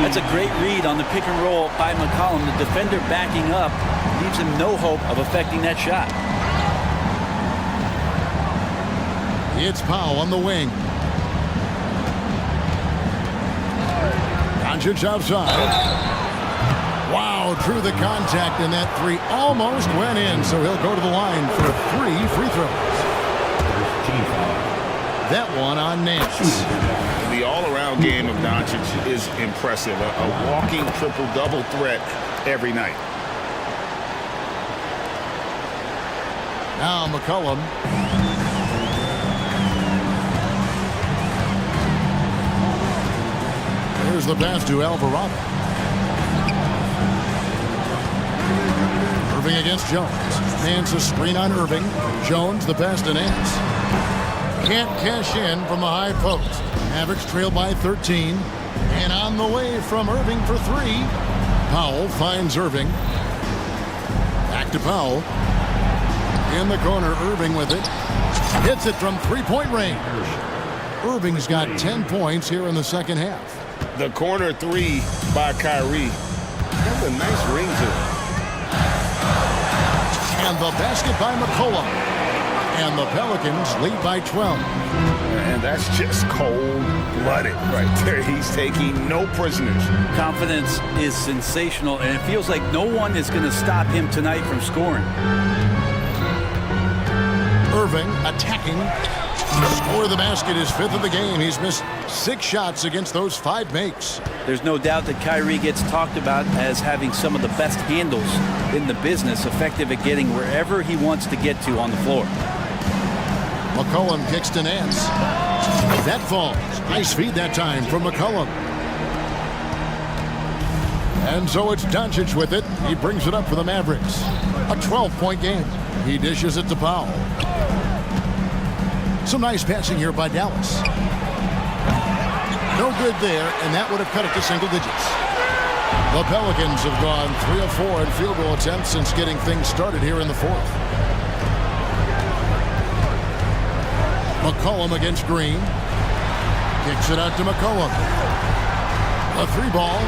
That's a great read on the pick and roll by McCollum. The defender backing up leaves him no hope of affecting that shot. It's Powell on the wing. Doncic outside. Wow, drew the contact, and that 3 almost went in, so he'll go to the line for 3 free throws. That one on Nance. The all-around game of Doncic is impressive. A walking triple-double threat every night. Now McCollum. Here's the pass to Alvarado. Irving against Jones. Nance a screen on Irving. Jones the pass to Nance. Can't cash in from the high post. Mavericks trail by 13. And on the way from Irving for 3. Powell finds Irving. Back to Powell. In the corner, Irving with it. Hits it from 3-point range. Irving's got 10 points here in the second half. The corner 3 by Kyrie has a nice ring to it. And the basket by McCollum. And the Pelicans lead by 12. And that's just cold-blooded right there. He's taking no prisoners. Confidence is sensational, and it feels like no one is going to stop him tonight from scoring. Irving attacking. Score of the basket is 5th of the game. He's missed 6 shots against those 5 makes. There's no doubt that Kyrie gets talked about as having some of the best handles in the business, effective at getting wherever he wants to get to on the floor. McCollum kicks to Nance. That falls. Nice feed that time from McCollum. And so it's Doncic with it. He brings it up for the Mavericks. A 12-point game. He dishes it to Powell. Some nice passing here by Dallas. No good there, and that would have cut it to single digits. The Pelicans have gone 3 of 4 in field goal attempts since getting things started here in the fourth. McCollum against Green. Kicks it out to McCollum. A 3-ball.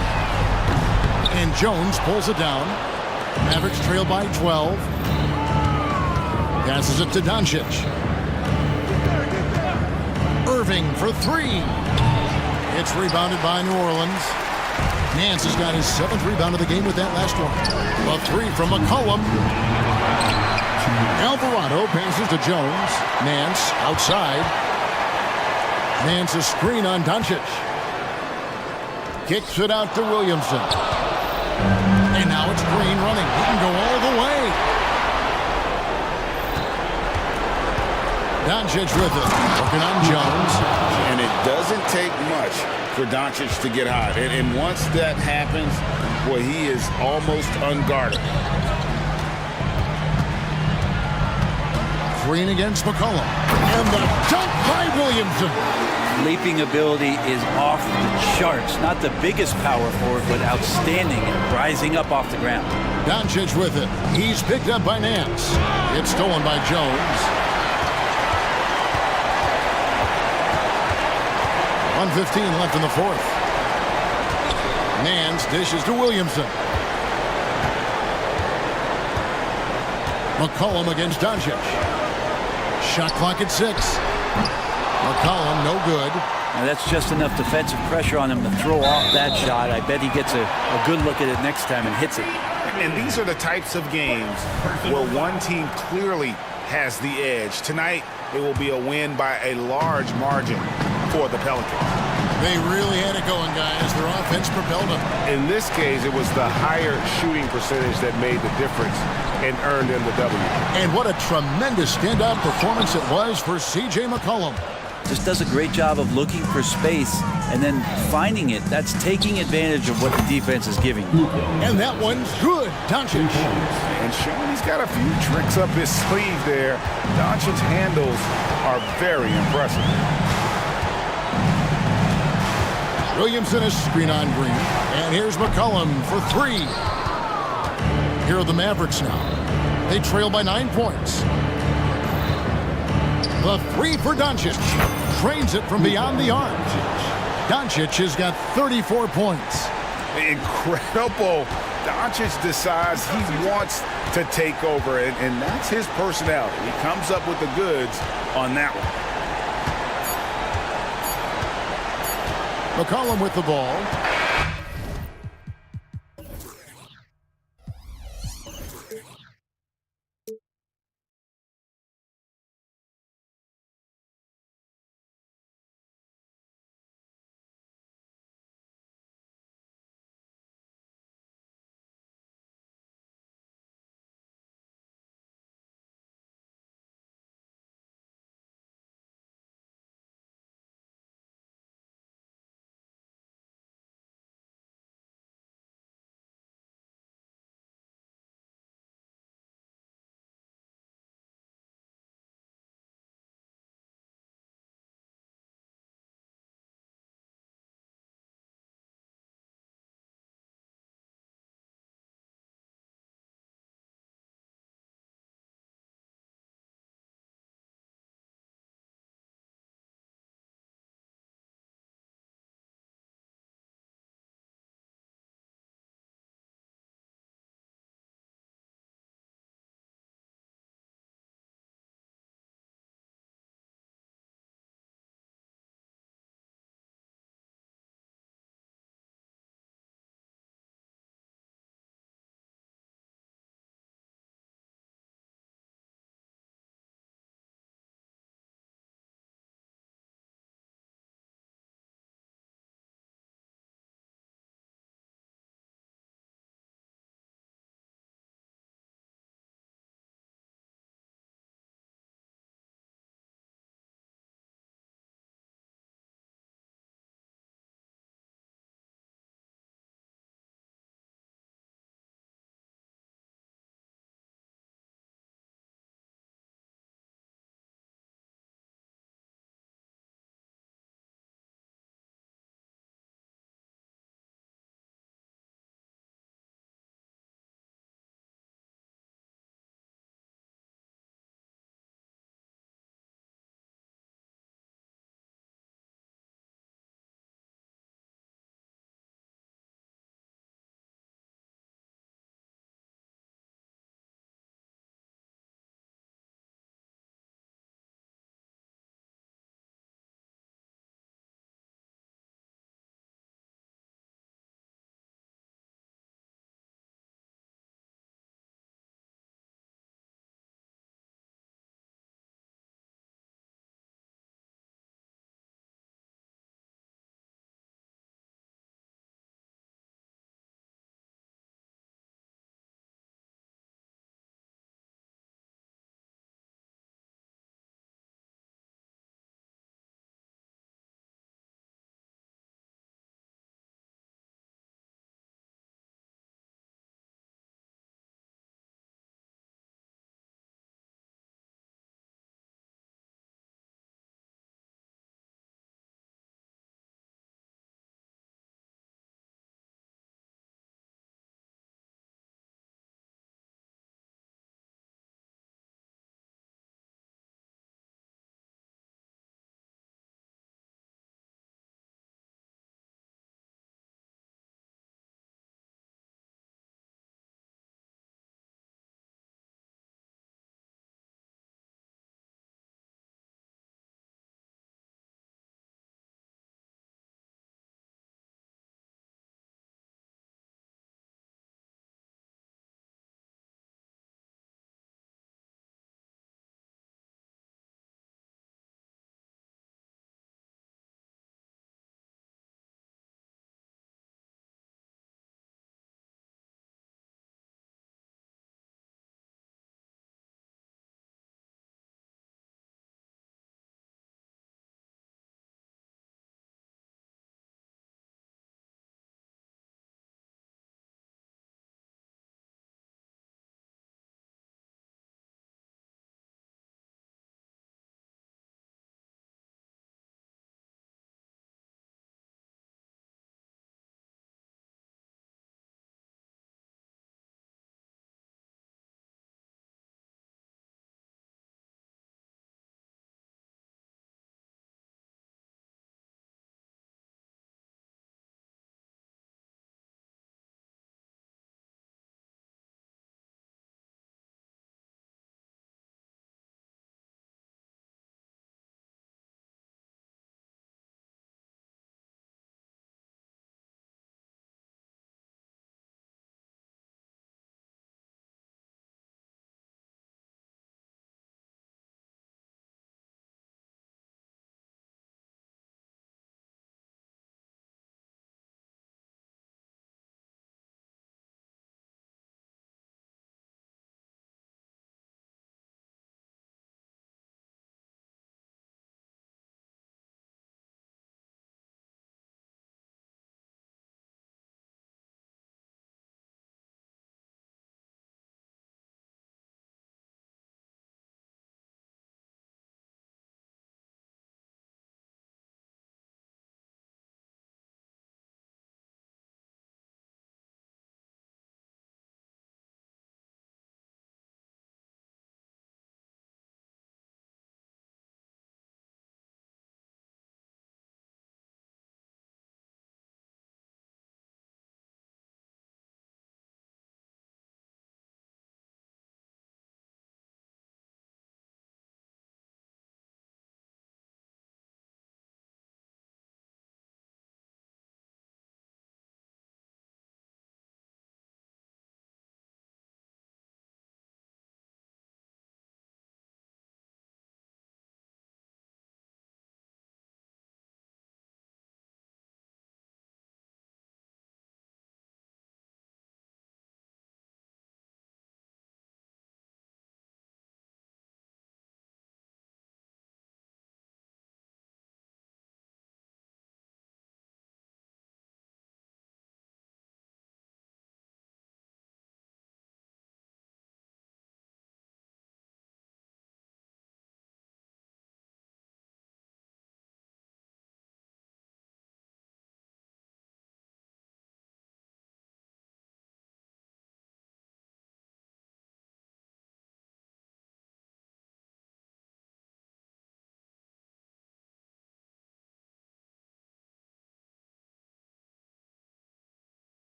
And Jones pulls it down. Mavericks trail by 12. Passes it to Doncic. Irving for 3. It's rebounded by New Orleans. Nance has got his 7th rebound of the game with that last one. A 3 from McCollum. Alvarado passes to Jones. Nance outside. Nance a screen on Doncic. Kicks it out to Williamson. And now it's Green running. He can go all the way. Doncic with it. Working on Jones. And it doesn't take much for Doncic to get hot. And once that happens, boy, he is almost unguarded. Green against McCollum. And the dunk by Williamson. Leaping ability is off the charts. Not the biggest power forward, but outstanding and rising up off the ground. Doncic with it. He's picked up by Nance. It's stolen by Jones. 1:15 left in the fourth. Nance dishes to Williamson. McCollum against Doncic. Shot clock at 6. McCollum, no good. Now that's just enough defensive pressure on him to throw off that shot. I bet he gets a good look at it next time and hits it. And these are the types of games where one team clearly has the edge. Tonight, it will be a win by a large margin for the Pelicans. They really had it going, guys. Their offense propelled them. In this case, it was the higher shooting percentage that made the difference and earned them the W. And what a tremendous standout performance it was for C.J. McCollum. Just does a great job of looking for space and then finding it. That's taking advantage of what the defense is giving. And that one's good. Doncic. And showing he's got a few tricks up his sleeve there. Doncic's handles are very impressive. Williamson is screen on Green. And here's McCollum for 3. Here are the Mavericks now. They trail by 9 points. The 3 for Doncic. Drains it from beyond the arc. Doncic has got 34 points. Incredible. Doncic decides he wants to take over, and that's his personality. He comes up with the goods on that one. McCollum with the ball.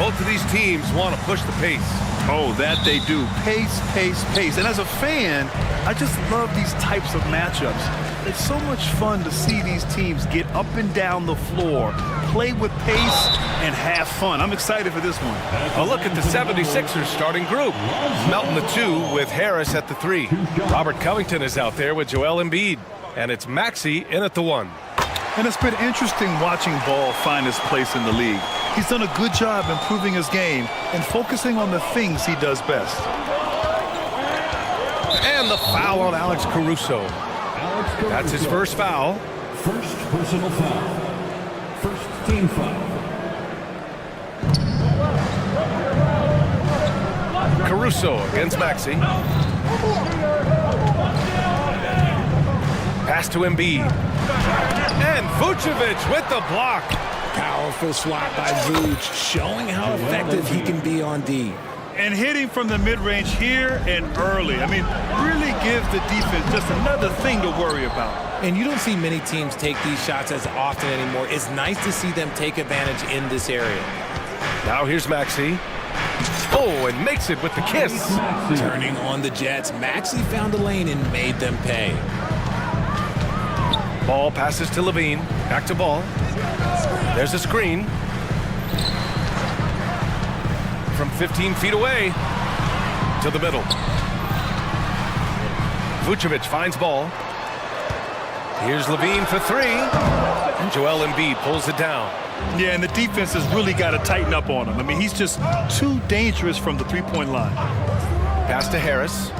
Both of these teams want to push the pace. Oh, that they do. Pace, pace, pace. And as a fan, I just love these types of matchups. It's so much fun to see these teams get up and down the floor, play with pace, and have fun. I'm excited for this one. A look at the 76ers starting group. Melton the 2 with Harris at the 3. Robert Covington is out there with Joel Embiid. And it's Maxey in at the 1. And it's been interesting watching Ball find his place in the league. He's done a good job improving his game and focusing on the things he does best. And the foul on Alex Caruso. That's his first foul. First personal foul. First team foul. Caruso against Maxey. Pass to Embiid. And Vucevic with the block. Powerful swat by Vuce, showing how effective he can be on D. And hitting from the mid-range here and early. I mean, really gives the defense just another thing to worry about. And you don't see many teams take these shots as often anymore. It's nice to see them take advantage in this area. Now here's Maxey. Oh, and makes it with the kiss. Turning on the Jets, Maxey found a lane and made them pay. Ball passes to Levine. Back to Ball. There's a screen. From 15 feet away to the middle. Vucevic finds Ball. Here's Levine for 3. And Joel Embiid pulls it down. Yeah, and the defense has really got to tighten up on him. I mean, he's just too dangerous from the three-point line. Pass to Harris.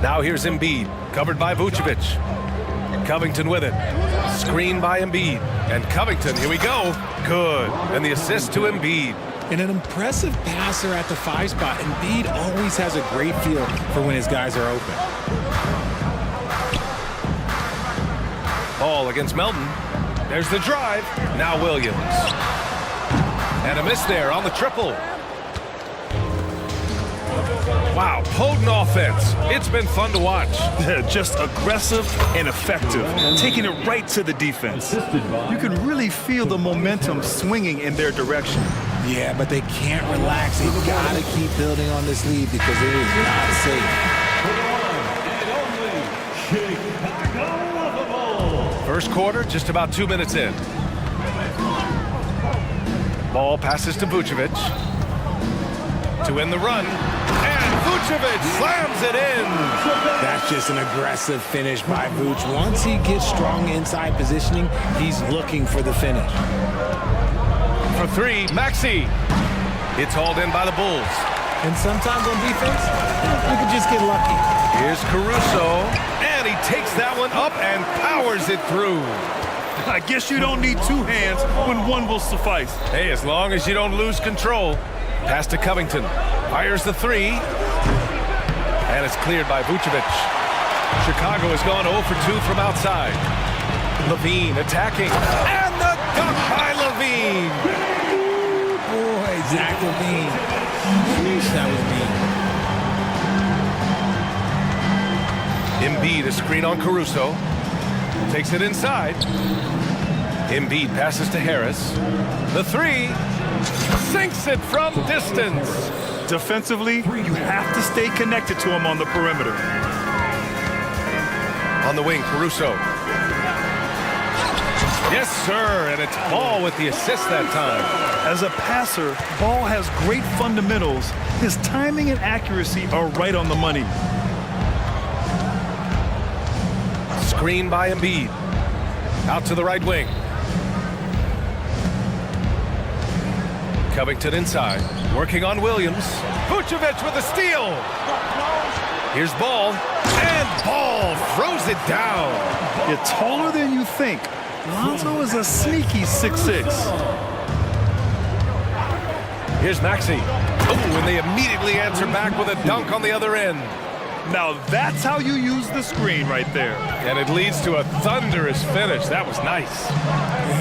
Now here's Embiid, covered by Vucevic. Covington with it. Screen by Embiid. And Covington, here we go. Good. And the assist to Embiid. And an impressive passer at the 5 spot. Embiid always has a great feel for when his guys are open. Ball against Melton. There's the drive. Now Williams. And a miss there on the triple. Wow, potent offense. It's been fun to watch. Just aggressive and effective, taking it right to the defense. You can really feel the momentum swinging in their direction. Yeah, but they can't relax. They've got to keep building on this lead because it is not safe. First quarter, just about 2 minutes in. Ball passes to Vucevic. To end the run. And Vucevic slams it in. That's just an aggressive finish by Vuce. Once he gets strong inside positioning, he's looking for the finish. For 3, Maxey. It's hauled in by the Bulls. And sometimes on defense, you can just get lucky. Here's Caruso. And he takes that one up and powers it through. I guess you don't need 2 hands when 1 will suffice. Hey, as long as you don't lose control. Pass to Covington. Fires the 3. And it's cleared by Vucevic. Chicago has gone 0 for 2 from outside. Levine attacking. And the dunk by Levine. Boy, Zach Levine. That was mean. Embiid, a screen on Caruso. Takes it inside. Embiid passes to Harris. The 3. Sinks it from distance. Defensively, you have to stay connected to him on the perimeter. On the wing, Caruso. Yes, sir, and it's Ball with the assist that time. As a passer, Ball has great fundamentals. His timing and accuracy are right on the money. Screen by Embiid. Out to the right wing. Covington inside, working on Williams. Vucevic with a steal. Here's Ball, and Ball throws it down. You're taller than you think. Lonzo is a sneaky 6'6". Here's Maxey. Oh, and they immediately answer back with a dunk on the other end. Now that's how you use the screen right there. And it leads to a thunderous finish. That was nice.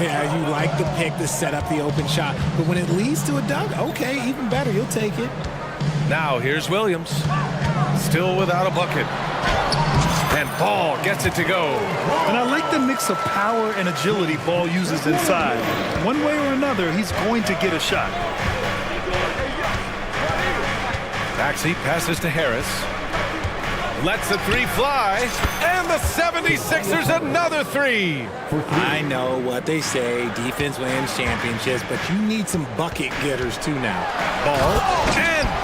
Yeah, you like the pick to set up the open shot. But when it leads to a dunk, okay, even better. You'll take it. Now here's Williams. Still without a bucket. And Ball gets it to go. And I like the mix of power and agility Ball uses inside. One way or another, he's going to get a shot. Maxey passes to Harris. Lets the three fly, and the 76ers another three. I know what they say, defense wins championships, but you need some bucket getters too now.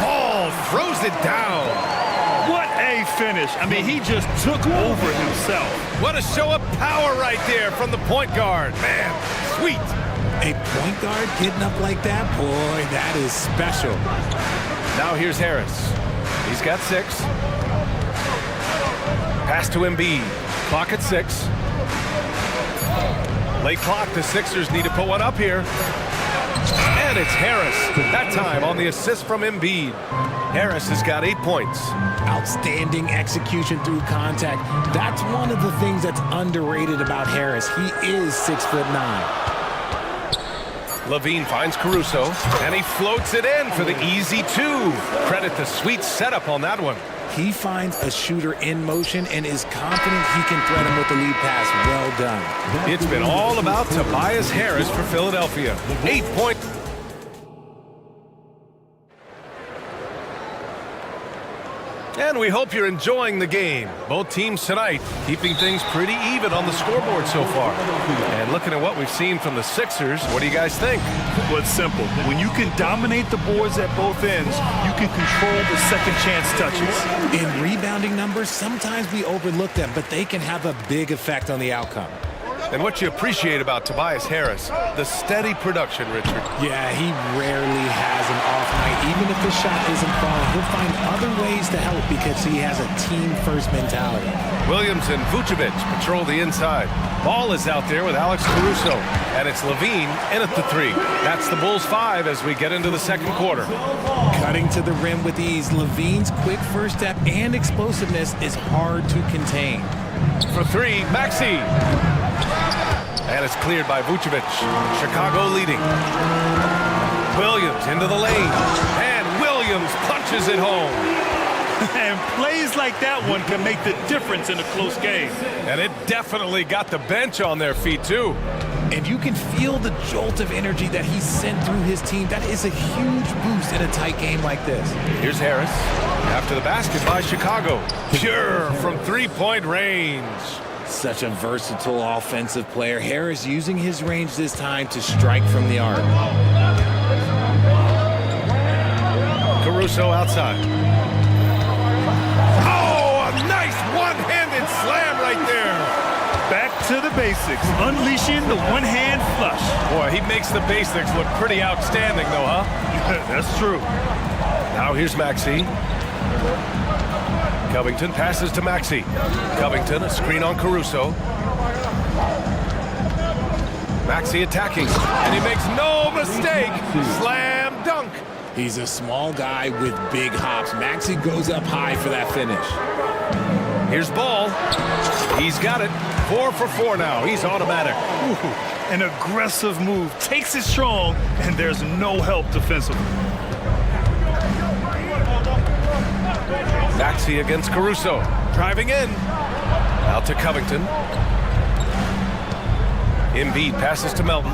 Ball throws it down. What a finish. I mean, he just took over himself. What a show of power right there from the point guard. Man, sweet. A point guard getting up like that? Boy, that is special. Now here's Harris. He's got 6. Pass to Embiid. Clock at 6. Late clock. The Sixers need to put one up here. And it's Harris. That time on the assist from Embiid. Harris has got 8 points. Outstanding execution through contact. That's one of the things that's underrated about Harris. He is 6'9". Levine finds Caruso, and he floats it in for the easy 2. Credit the sweet setup on that one. He finds a shooter in motion and is confident he can thread him with the lead pass. Well done. It's been all about Tobias Harris for Philadelphia. 8 points. And we hope you're enjoying the game. Both teams tonight keeping things pretty even on the scoreboard so far. And looking at what we've seen from the Sixers, what do you guys think? Well, it's simple. When you can dominate the boards at both ends, you can control the second chance touches. In rebounding numbers, sometimes we overlook them, but they can have a big effect on the outcome. And what you appreciate about Tobias Harris, the steady production, Richard. Yeah, he rarely has an off night. Even if the shot isn't falling, he'll find other ways to help because he has a team-first mentality. Williams and Vucevic patrol the inside. Ball is out there with Alex Caruso, and it's Levine in at the 3. That's the Bulls 5 as we get into the second quarter. Cutting to the rim with ease, Levine's quick first step and explosiveness is hard to contain. For 3, Maxey. And it's cleared by Vucevic. Chicago leading. Williams into the lane. And Williams punches it home. And plays like that one can make the difference in a close game. And it definitely got the bench on their feet, too. And you can feel the jolt of energy that he sent through his team. That is a huge boost in a tight game like this. Here's Harris. After the basket by Chicago. Pure from three-point range. Such a versatile offensive player. Harris using his range this time to strike from the arc. Caruso outside. Oh, a nice one-handed slam right there. Back to the basics, unleashing the one-hand flush. Boy, he makes the basics look pretty outstanding, though, huh? That's true. Now here's Maxey. Covington passes to Maxey. Covington, a screen on Caruso. Maxey attacking, and he makes no mistake. Slam dunk. He's a small guy with big hops. Maxey goes up high for that finish. Here's Ball. He's got it. 4 for 4 now. He's automatic. Ooh, an aggressive move. Takes it strong, and there's no help defensively. Maxey against Caruso. Driving in. Out to Covington. Embiid passes to Melton.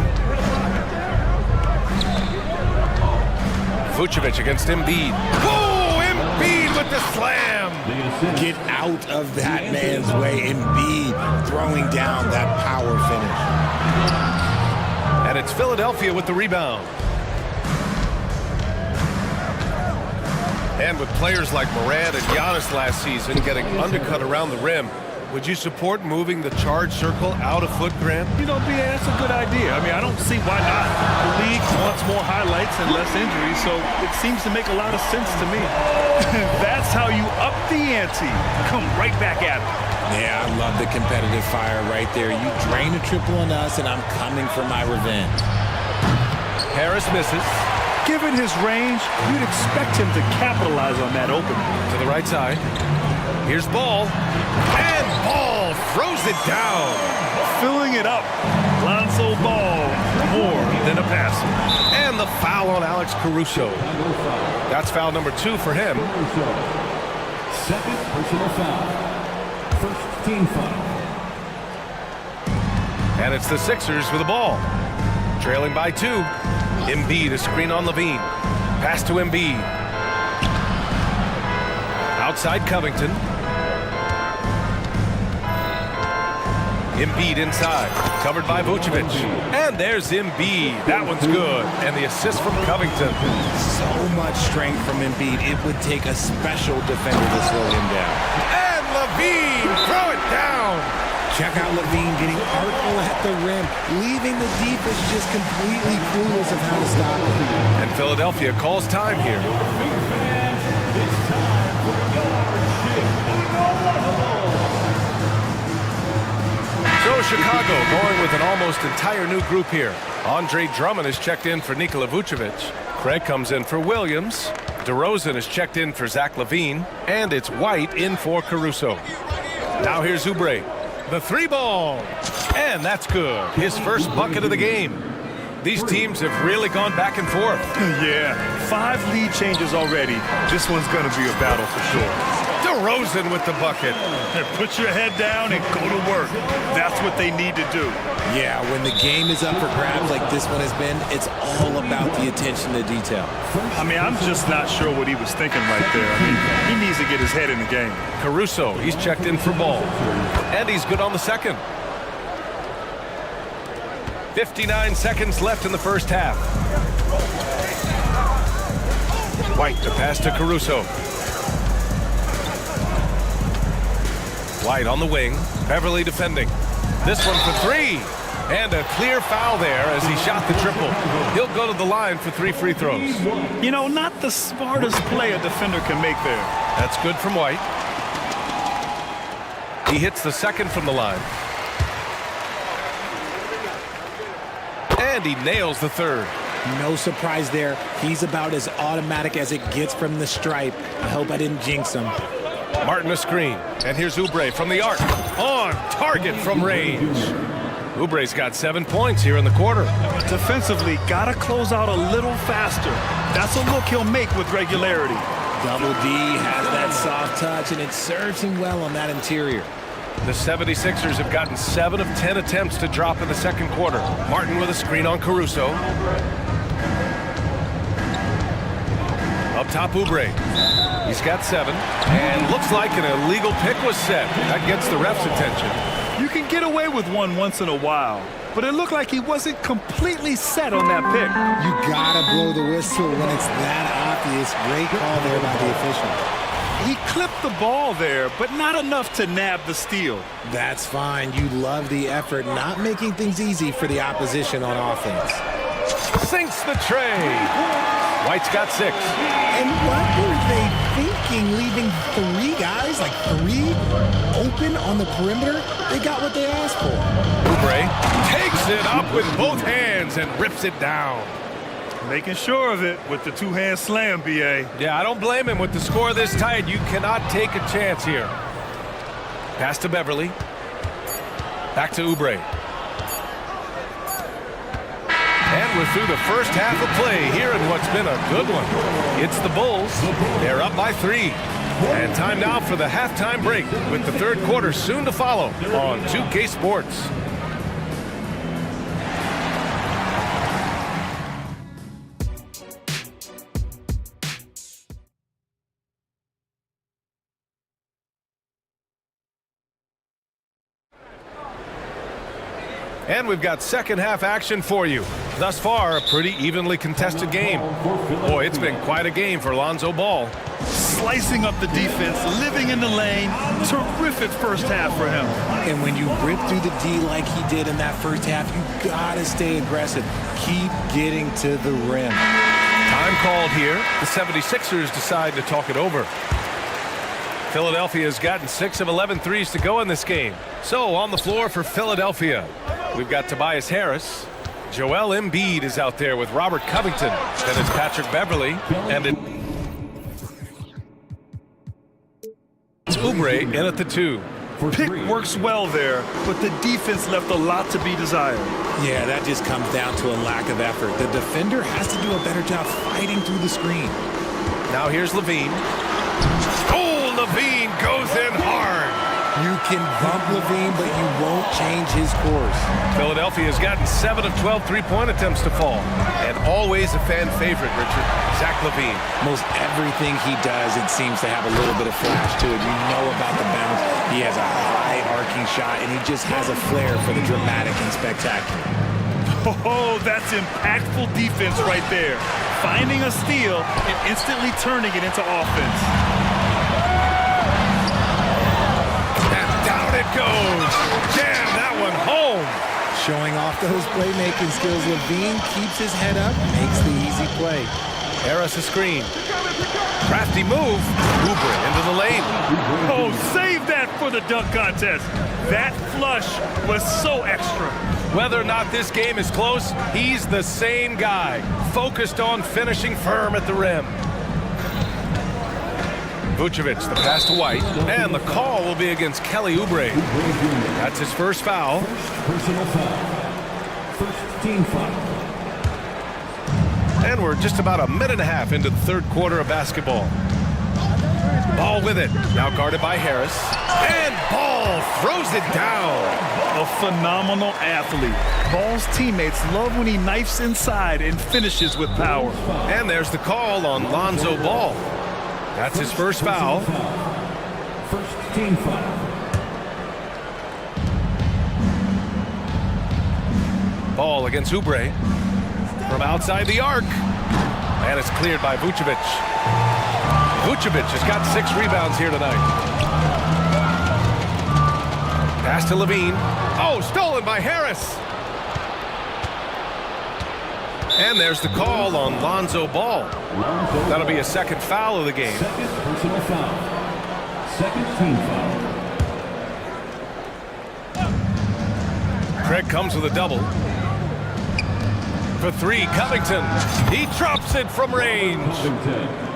Vucevic against Embiid. Whoa! Embiid with the slam! Get out of that man's way. Embiid throwing down that power finish. And it's Philadelphia with the rebound. And with players like Morant and Giannis last season getting undercut around the rim, would you support moving the charge circle out a foot, Grant? You know, BA, that's a good idea. I mean, I don't see why not. The league wants more highlights and less injuries, so it seems to make a lot of sense to me. That's how you up the ante. Come right back at it. Yeah, I love the competitive fire right there. You drain a triple on us, and I'm coming for my revenge. Harris misses. Given his range, you'd expect him to capitalize on that opening. To the right side. Here's Ball. And Ball throws it down. Filling it up. Lonzo Ball, more than a passer. And the foul on Alex Caruso. That's foul number 2 for him. Second personal foul. First team foul. And it's the Sixers with the ball. Trailing by 2. Embiid, a screen on Levine. Pass to Embiid. Outside Covington. Embiid inside, covered by Vucevic. And there's Embiid. That one's good. And the assist from Covington. So much strength from Embiid. It would take a special defender to slow him down. And Levine, throw it down. Check out Levine getting artful at the rim, leaving the defense just completely clueless of how to stop him. And Philadelphia calls time here. So Chicago going with an almost entire new group here. Andre Drummond is checked in for Nikola Vucevic. Craig comes in for Williams. DeRozan is checked in for Zach LaVine. And it's White in for Caruso. Now here's Oubre. The three ball. And that's good. His first bucket of the game. These teams have really gone back and forth. Yeah, 5 lead changes already. This one's going to be a battle for sure. DeRozan with the bucket. Put your head down and go to work. That's what they need to do. Yeah, when the game is up for grabs like this one has been, it's all about the attention to detail. I mean, I'm just not sure what he was thinking right there. I mean, he needs to get his head in the game. Caruso, he's checked in for Ball. And he's good on the second. 59 seconds left in the first half. White to pass to Caruso. White on the wing. Beverly defending. This one for 3. And a clear foul there as he shot the triple. He'll go to the line for 3 free throws. You know, not the smartest play a defender can make there. That's good from White. He hits the second from the line. And he nails the third. No surprise there. He's about as automatic as it gets from the stripe. I hope I didn't jinx him. Martin a screen. And here's Oubre from the arc. On target from range. Oubre's got 7 points here in the quarter. Defensively, gotta close out a little faster. That's a look he'll make with regularity. Double D has that soft touch, and it serves him well on that interior. The 76ers have gotten 7 of 10 attempts to drop in the second quarter. Martin with a screen on Caruso. Up top, Oubre. He's got 7. And looks like an illegal pick was set. That gets the ref's attention. You can get away with one once in a while, but it looked like he wasn't completely set on that pick. You gotta blow the whistle when it's that obvious. Great call there by the official. He clipped the ball there, but not enough to nab the steal. That's fine. You love the effort, not making things easy for the opposition on offense. Sinks the tray. White's got 6. And what were they thinking, leaving 3 guys, like 3, open on the perimeter? They got what they asked for. Oubre takes it up with both hands and rips it down. Making sure of it with the 2-hand slam, B.A. Yeah, I don't blame him. With the score this tight, you cannot take a chance here. Pass to Beverly. Back to Oubre. And we're through the first half of play here in what's been a good one. It's the Bulls. They're up by 3. And time now for the halftime break with the third quarter soon to follow on 2K Sports. And we've got second half action for you. Thus far, a pretty evenly contested game. Boy, it's been quite a game for Lonzo Ball. Slicing up the defense, living in the lane. Terrific first half for him. And when you rip through the D like he did in that first half, you gotta stay aggressive. Keep getting to the rim. Time called here. The 76ers decide to talk it over. Philadelphia has gotten 6 of 11 threes to go in this game. So on the floor for Philadelphia, we've got Tobias Harris. Joel Embiid is out there with Robert Covington. Then it's Patrick Beverly. And it's Oubre in at the 2. Pick works well there, but the defense left a lot to be desired. Yeah, that just comes down to a lack of effort. The defender has to do a better job fighting through the screen. Now here's LaVine. Oh, LaVine goes in hard. You can bump Levine, but you won't change his course. Philadelphia has gotten 7 of 12 three-point attempts to fall. And always a fan favorite, Richard, Zach LaVine. Most everything he does, it seems to have a little bit of flash to it. You know about the bounce. He has a high arcing shot, and he just has a flair for the dramatic and spectacular. Oh, that's impactful defense right there. Finding a steal and instantly turning it into offense. And down it goes. Jam that one home. Showing off those playmaking skills, Levine keeps his head up, makes the easy play. Harris a screen. Crafty move. Oubre into the lane. Oh, save that for the dunk contest. That flush was so extra. Whether or not this game is close, he's the same guy, focused on finishing firm at the rim. Vucevic, the pass to White, and the call will be against Kelly Oubre. That's his first foul. Personal foul. First team foul. And we're just about a minute and a half into the third quarter of basketball. Ball with it, now guarded by Harris. And Ball throws it down. A phenomenal athlete. Ball's teammates love when he knifes inside and finishes with power. And there's the call on Lonzo Ball. That's his first foul. First team foul. Ball against Oubre from outside the arc. And it's cleared by Vucevic. Vucevic has got 6 rebounds here tonight. Pass to Levine. Oh, stolen by Harris. And there's the call on Lonzo Ball. That'll be a second foul of the game. Second personal foul. Second team foul. Craig comes with a double. For 3, Covington. He drops it from range.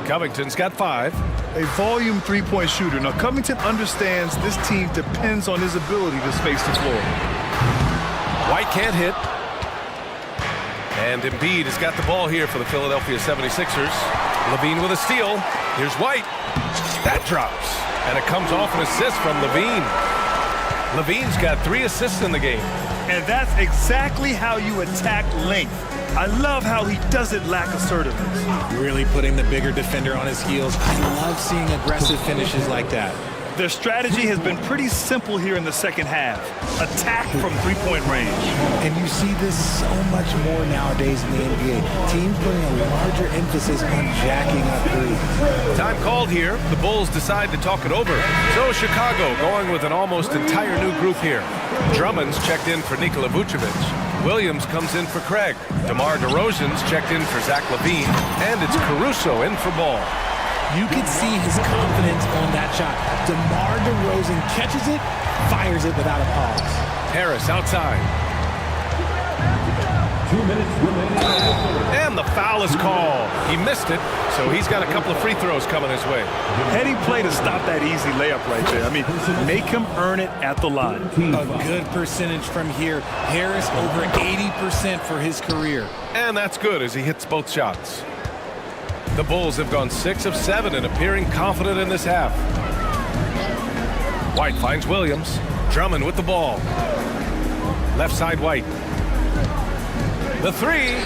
Covington's got 5. A volume three-point shooter. Now, Covington understands this team depends on his ability to space the floor. White can't hit. And Embiid has got the ball here for the Philadelphia 76ers. Levine with a steal. Here's White. That drops. And it comes off an assist from Levine. Levine's got 3 assists in the game. And that's exactly how you attack length. I love how he doesn't lack assertiveness. Really putting the bigger defender on his heels. I love seeing aggressive finishes like that. Their strategy has been pretty simple here in the second half. Attack from three-point range. And you see this so much more nowadays in the NBA. Teams putting a larger emphasis on jacking up threes. Time called here. The Bulls decide to talk it over. So Chicago going with an almost entire new group here. Drummond's checked in for Nikola Vucevic. Williams comes in for Craig. DeMar DeRozan's checked in for Zach LaVine. And it's Caruso in for Ball. You can see his confidence on that shot. DeMar DeRozan catches it, fires it without a pause. Harris outside. 2 minutes remaining. And the foul is called. He missed it, so he's got a couple of free throws coming his way. Heady play to stop that easy layup right there. I mean, make him earn it at the line. A good percentage from here. Harris over 80% for his career. And that's good as he hits both shots. The Bulls have gone 6 of 7 and appearing confident in this half. White finds Williams. Drummond with the ball. Left side White. The 3.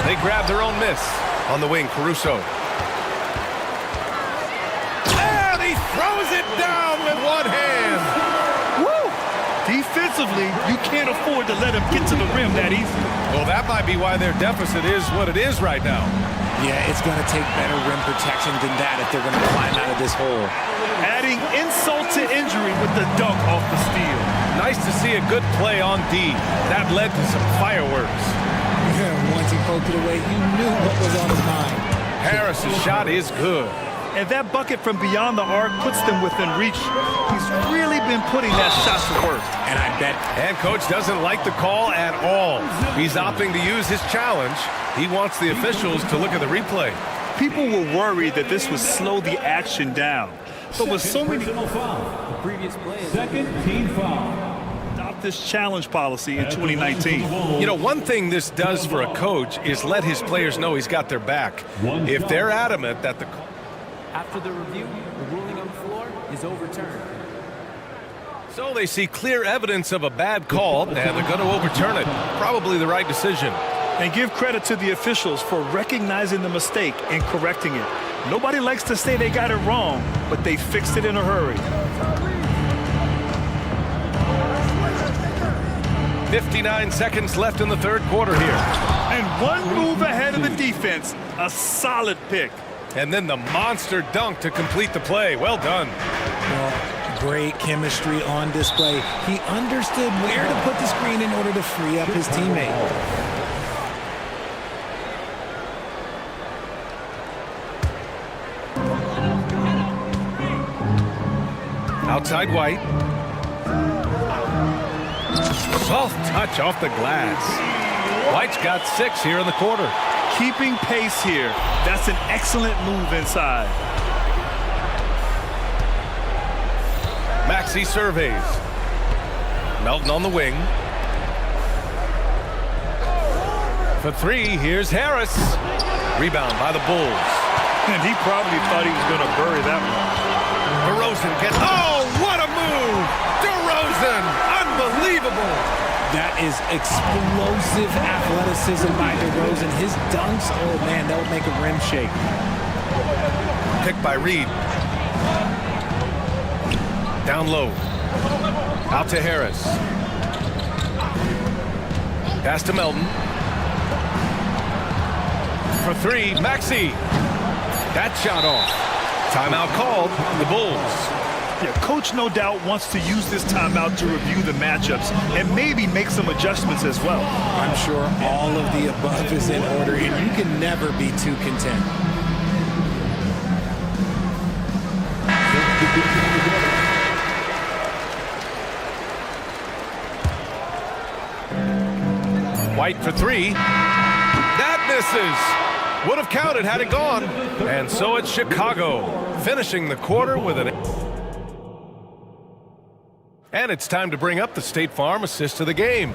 They grab their own miss. On the wing, Caruso. And he throws it down with one hand. Woo! Defensively, you can't afford to let him get to the rim that easy. Well, that might be why their deficit is what it is right now. Yeah, it's going to take better rim protection than that if they're going to climb out of this hole. Adding insult to injury with the dunk off the steal. Nice to see a good play on D. That led to some fireworks. Yeah, once he poked it away, you knew what was on his mind. Harris's shot is good. And that bucket from beyond the arc puts them within reach. He's really been putting that shot to work. And I bet. And coach doesn't like the call at all. He's opting to use his challenge. He wants the officials to look at the replay. People were worried that this would slow the action down. But with so many... The previous play is second team foul. Adopt this challenge policy in 2019. You know, one thing this does for a coach is let his players know he's got their back. If they're adamant that the... After the review, the ruling on the floor is overturned. So they see clear evidence of a bad call, and they're going to overturn it. Probably the right decision. And give credit to the officials for recognizing the mistake and correcting it. Nobody likes to say they got it wrong, but they fixed it in a hurry. 59 seconds left in the third quarter here. And one move ahead of the defense. A solid pick. And then the monster dunk to complete the play. Well done. Well, great chemistry on display. He understood where to put the screen in order to free up his teammate. Outside White. Soft touch off the glass. White's got 6 here in the quarter. Keeping pace here. That's an excellent move inside. Maxey surveys. Melton on the wing. For 3, here's Harris. Rebound by the Bulls. And he probably thought he was going to bury that one. DeRozan gets... Oh, what a move! DeRozan! Unbelievable! That is explosive athleticism by DeRozan. His dunks, oh man, that would make a rim shake. Picked by Reed. Down low. Out to Harris. Pass to Melton. For 3, Maxey. That shot off. Timeout called, the Bulls. Yeah, coach no doubt wants to use this timeout to review the matchups and maybe make some adjustments as well. I'm sure all of the above is in order, and you can never be too content. White for 3. That misses. Would have counted had it gone. And so it's Chicago, finishing the quarter with an... And it's time to bring up the State Farm assist of the game.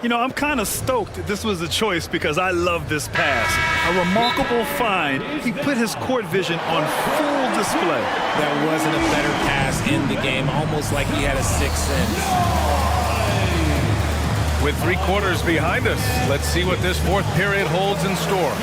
You know, I'm kind of stoked this was a choice because I love this pass. A remarkable find. He put his court vision on full display. That wasn't a better pass in the game, almost like he had a 6th sense. With 3 quarters behind us, let's see what this 4th period holds in store.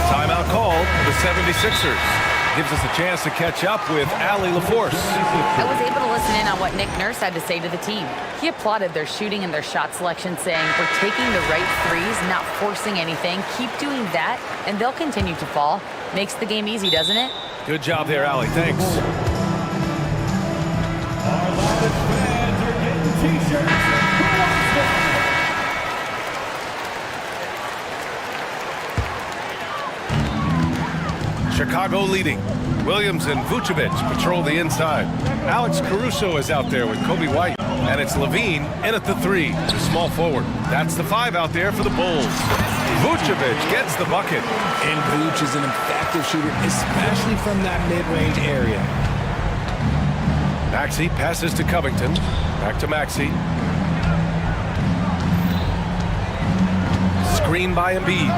Timeout called for the 76ers. Gives us a chance to catch up with Allie LaForce. I was able to listen in on what Nick Nurse had to say to the team. He applauded their shooting and their shot selection, saying, "We're taking the right threes, not forcing anything. Keep doing that, and they'll continue to fall." Makes the game easy, doesn't it? Good job there, Allie. Thanks. Our loudest fans are getting t-shirts. Chicago leading. Williams and Vucevic patrol the inside. Alex Caruso is out there with Kobe White. And it's Levine in at the 3, the small forward. That's the 5 out there for the Bulls. Vucevic gets the bucket. And Vuce is an effective shooter, especially from that mid-range area. Maxey passes to Covington. Back to Maxey. Screen by Embiid.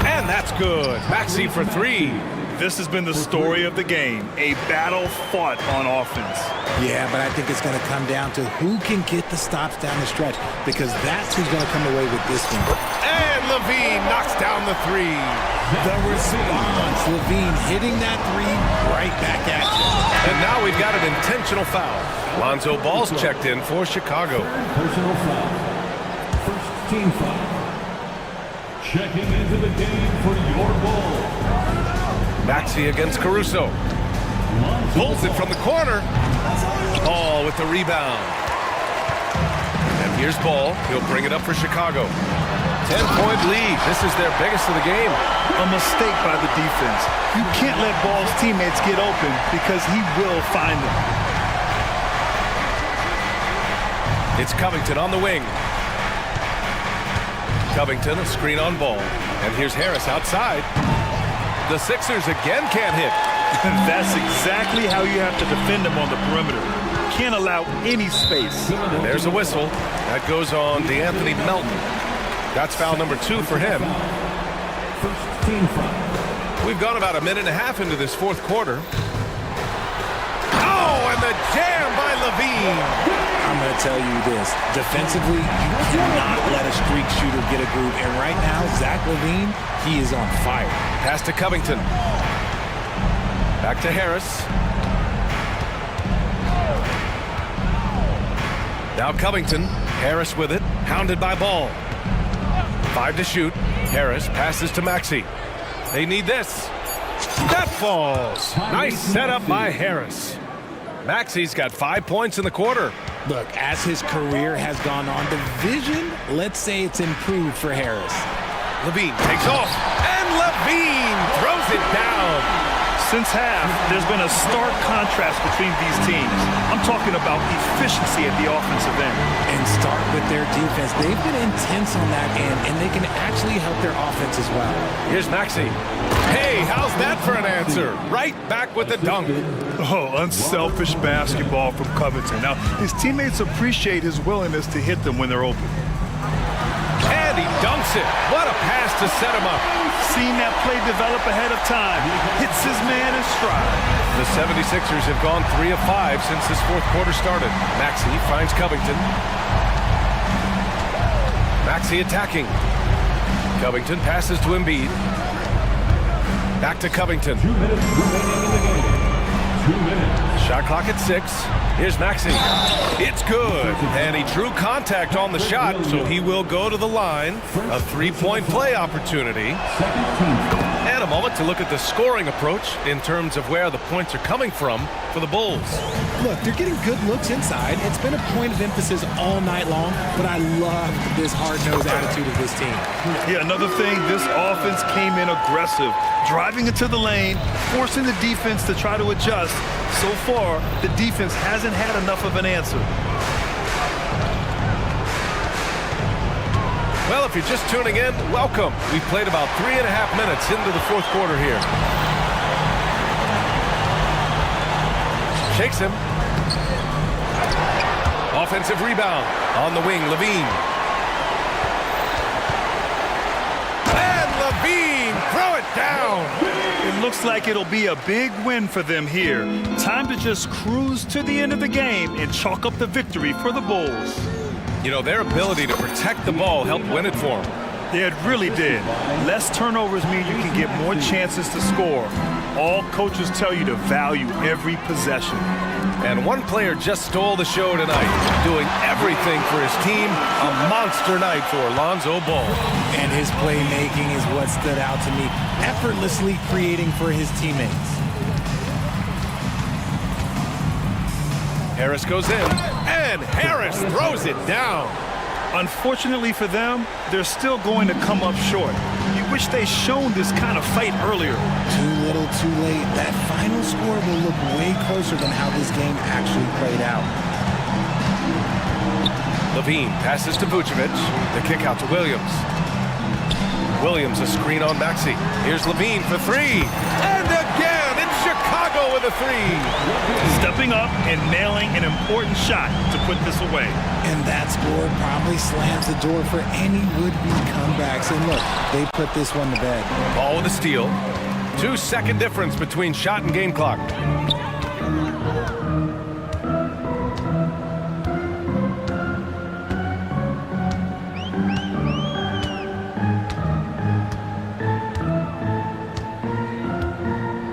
And that's good. Maxey for 3. This has been the story of the game. A battle fought on offense. Yeah, but I think it's going to come down to who can get the stops down the stretch, because that's who's going to come away with this one. And Levine knocks down the 3. The response, Levine hitting that 3 right back at you. And now we've got an intentional foul. Lonzo Ball's checked in for Chicago. Personal foul. First team foul. Checking into the game for your Bulls. Maxey against Caruso. Pulls it from the corner. Ball with the rebound. And here's Ball. He'll bring it up for Chicago. 10-point lead. This is their biggest of the game. A mistake by the defense. You can't let Ball's teammates get open because he will find them. It's Covington on the wing. Covington, a screen on Ball. And here's Harris outside. The Sixers again can't hit. That's exactly how you have to defend them on the perimeter. Can't allow any space. And there's a whistle. That goes on DeAnthony Melton. That's foul number 2 for him. First team foul. We've gone about a minute and a half into this 4th quarter. Oh, and the a jam by Levine. I'm going to tell you this. Defensively, you cannot let a streak shooter get a groove. And right now, Zach Levine, he is on fire. Pass to Covington. Back to Harris. Now Covington. Harris with it. Hounded by Ball. 5 to shoot. Harris passes to Maxey. They need this. That falls. Nice setup by Harris. Maxey's got 5 points in the quarter. Look, as his career has gone on, the vision, let's say it's improved for Harris. Levine takes off, and Levine throws it down. Since half, there's been a stark contrast between these teams. I'm talking about efficiency at the offensive end. And start with their defense. They've been intense on that end, and they can actually help their offense as well. Here's Maxey. Hey, how's that for an answer? Right back with the dunk. Oh, unselfish basketball from Covington. Now, his teammates appreciate his willingness to hit them when they're open. And he dunks it. What a pass to set him up. Seen that play develop ahead of time. Hits his man in stride. The 76ers have gone 3 of 5 since this fourth quarter started. Maxey finds Covington. Maxey attacking. Covington passes to Embiid. Back to Covington. 2 minutes remaining in the game. 2 minutes. Shot clock at 6. Here's Maxey. It's good. And he drew contact on the shot, so he will go to the line. A 3-point play opportunity. And a moment to look at the scoring approach in terms of where the points are coming from for the Bulls. Look, they're getting good looks inside. It's been a point of emphasis all night long, but I love this hard-nosed attitude of this team. Yeah, another thing, this offense came in aggressive, driving into the lane, forcing the defense to try to adjust. So far, the defense hasn't had enough of an answer. Well, if you're just tuning in, welcome. We've played about 3.5 minutes into the fourth quarter here. Shakes him. Offensive rebound. On the wing, Levine. And Levine, throw it down. It looks like it'll be a big win for them here. Time to just cruise to the end of the game and chalk up the victory for the Bulls. You know, their ability to protect the ball helped win it for them. Yeah, it really did. Less turnovers mean you can get more chances to score. All coaches tell you to value every possession. And one player just stole the show tonight, doing everything for his team. A monster night for Lonzo Ball. And his playmaking is what stood out to me, effortlessly creating for his teammates. Harris goes in, and Harris throws it down. Unfortunately for them, they're still going to come up short. You wish they shown this kind of fight earlier. Too little, too late. That final score will look way closer than how this game actually played out. Levine passes to Vucevic. The kick out to Williams. Williams a screen on Maxey. Here's Levine for 3. And again, it's Chicago with a 3. Stepping up and nailing an important shot to put this away. And that score probably slams the door for any would-be comebacks. And look, they put this one to bed. Ball with a steal. 2-second difference between shot and game clock.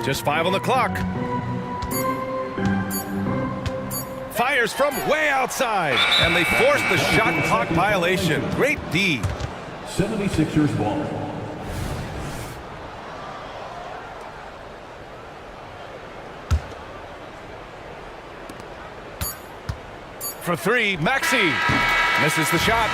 Just 5 on the clock. Fires from way outside, and they force the shot clock violation. Great D. 76ers ball. For 3, Maxey misses the shot.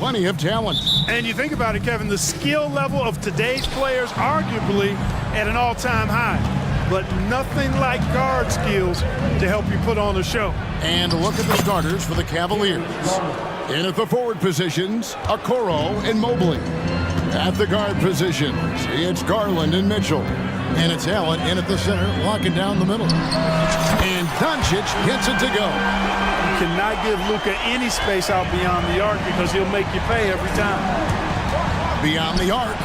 plenty of talent. And you think about it, Kevin, the skill level of today's players arguably at an all-time high. But nothing like guard skills to help you put on a show. And look at the starters for the Cavaliers. In at the forward positions, Okoro and Mobley. At the guard positions, it's Garland and Mitchell. And it's Allen in at the center, locking down the middle. And Doncic gets it to go. You cannot give Luka any space out beyond the arc because he'll make you pay every time. Beyond the arc.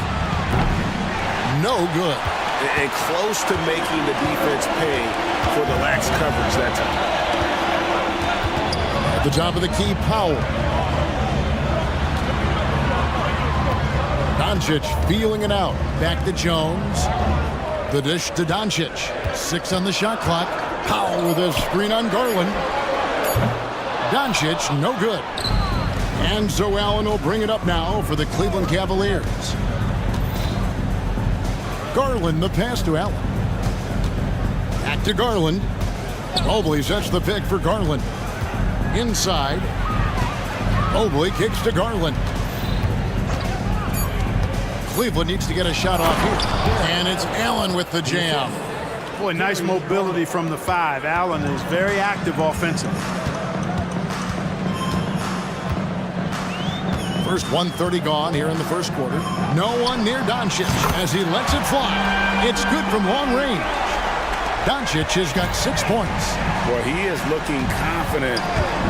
No good. And close to making the defense pay for the lax coverage that time. At the top of the key, Powell. Doncic feeling it out. Back to Jones. The dish to Doncic. 6 on the shot clock. Powell with a screen on Garland. Doncic, no good. And so Allen will bring it up now for the Cleveland Cavaliers. Garland, the pass to Allen. Back to Garland. Mobley sets the pick for Garland. Inside. Mobley kicks to Garland. Cleveland needs to get a shot off here. And it's Allen with the jam. Boy, nice mobility from the 5. Allen is very active offensively. First 1:30 gone here in the first quarter. No one near Doncic as he lets it fly. It's good from long range. Doncic has got 6 points. Well, he is looking confident.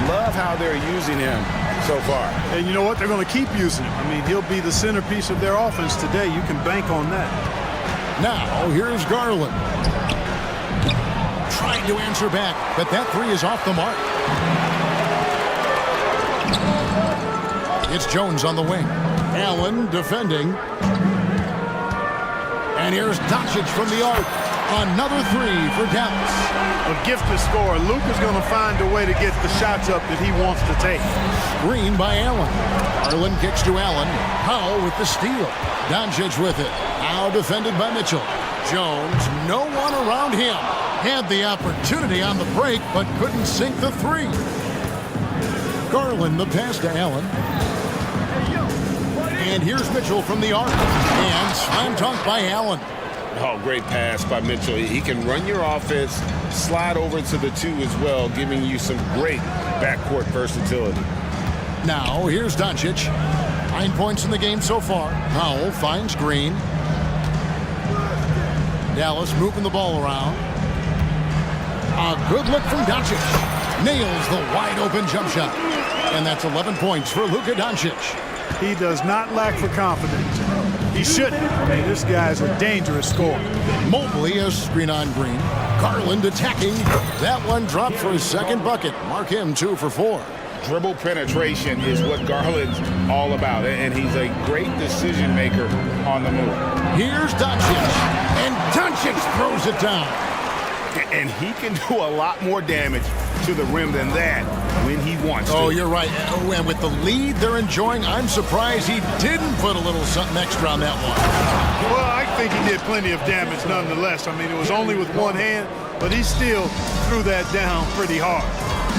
Love how they're using him so far. And you know what? They're going to keep using him. I mean, he'll be the centerpiece of their offense today. You can bank on that. Now, here's Garland. Trying to answer back, but that 3 is off the mark. It's Jones on the wing. Allen defending. And here's Doncic from the arc. Another 3 for Dallas. A gifted scorer. Luka's going to find a way to get the shots up that he wants to take. Screen by Allen. Garland kicks to Allen. Powell with the steal. Doncic with it. Now defended by Mitchell. Jones, no one around him. Had the opportunity on the break, but couldn't sink the 3. Garland, the pass to Allen. And here's Mitchell from the arc. And slam dunk by Allen. Oh, great pass by Mitchell. He can run your offense, slide over to the 2 as well, giving you some great backcourt versatility. Now, here's Doncic. 9 points in the game so far. Powell finds Green. Dallas moving the ball around. A good look from Doncic. Nails the wide-open jump shot. And that's 11 points for Luka Doncic. He does not lack for confidence. He shouldn't. I mean, this guy's a dangerous scorer. Mobley a screen on Green. Garland attacking. That one dropped for his second bucket. Mark him 2 for 4. Dribble penetration is what Garland's all about, and he's a great decision maker on the move. Here's Doncic, and Doncic throws it down. And he can do a lot more damage to the rim than that when he wants to. Oh, you're right. Oh, and with the lead they're enjoying, I'm surprised he didn't put a little something extra on that one. Well, I think he did plenty of damage nonetheless. I mean, it was only with one hand, but he still threw that down pretty hard.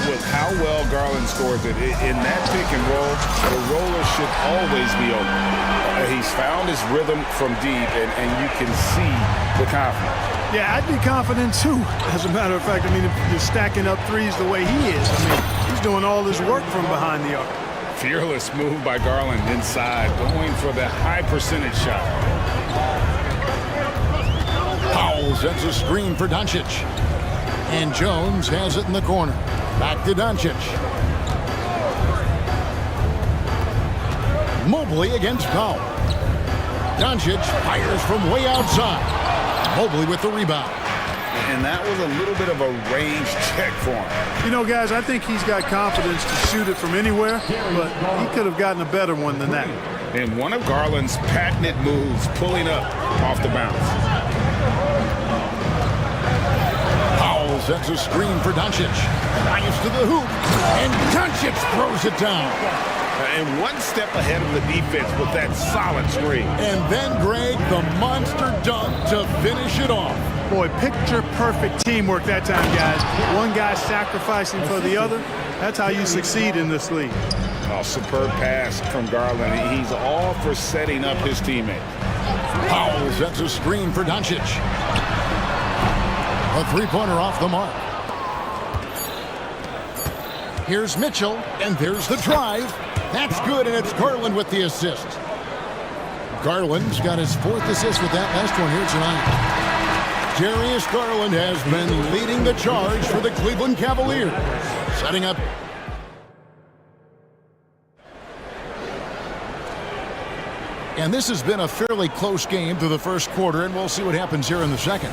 With how well Garland scores it, in that pick and roll, the roller should always be open. He's found his rhythm from deep, and you can see the confidence. Yeah, I'd be confident too. As a matter of fact, I mean, if you're stacking up 3s the way he is, I mean, he's doing all his work from behind the arc. Fearless move by Garland inside, going for the high percentage shot. Powell sets a screen for Doncic. And Jones has it in the corner. Back to Doncic. Mobley against Powell. Doncic fires from way outside. Mobley with the rebound. And that was a little bit of a range check for him. You know, guys, I think he's got confidence to shoot it from anywhere, but he could have gotten a better one than that. And one of Garland's patented moves, pulling up off the bounce. Powell sets a screen for Doncic. Drives to the hoop, and Doncic throws it down. And one step ahead of the defense with that solid screen. And then, Greg, the monster dunk to finish it off. Boy, picture-perfect teamwork that time, guys. One guy sacrificing for the other. That's how you succeed in this league. Oh, superb pass from Garland. He's all for setting up his teammate. Powell sets a screen for Doncic. A three-pointer off the mark. Here's Mitchell, and there's the drive. That's good, and it's Garland with the assist. Garland's got his 4th assist with that last one here tonight. Darius Garland has been leading the charge for the Cleveland Cavaliers. Setting up. And this has been a fairly close game through the first quarter, and we'll see what happens here in the second.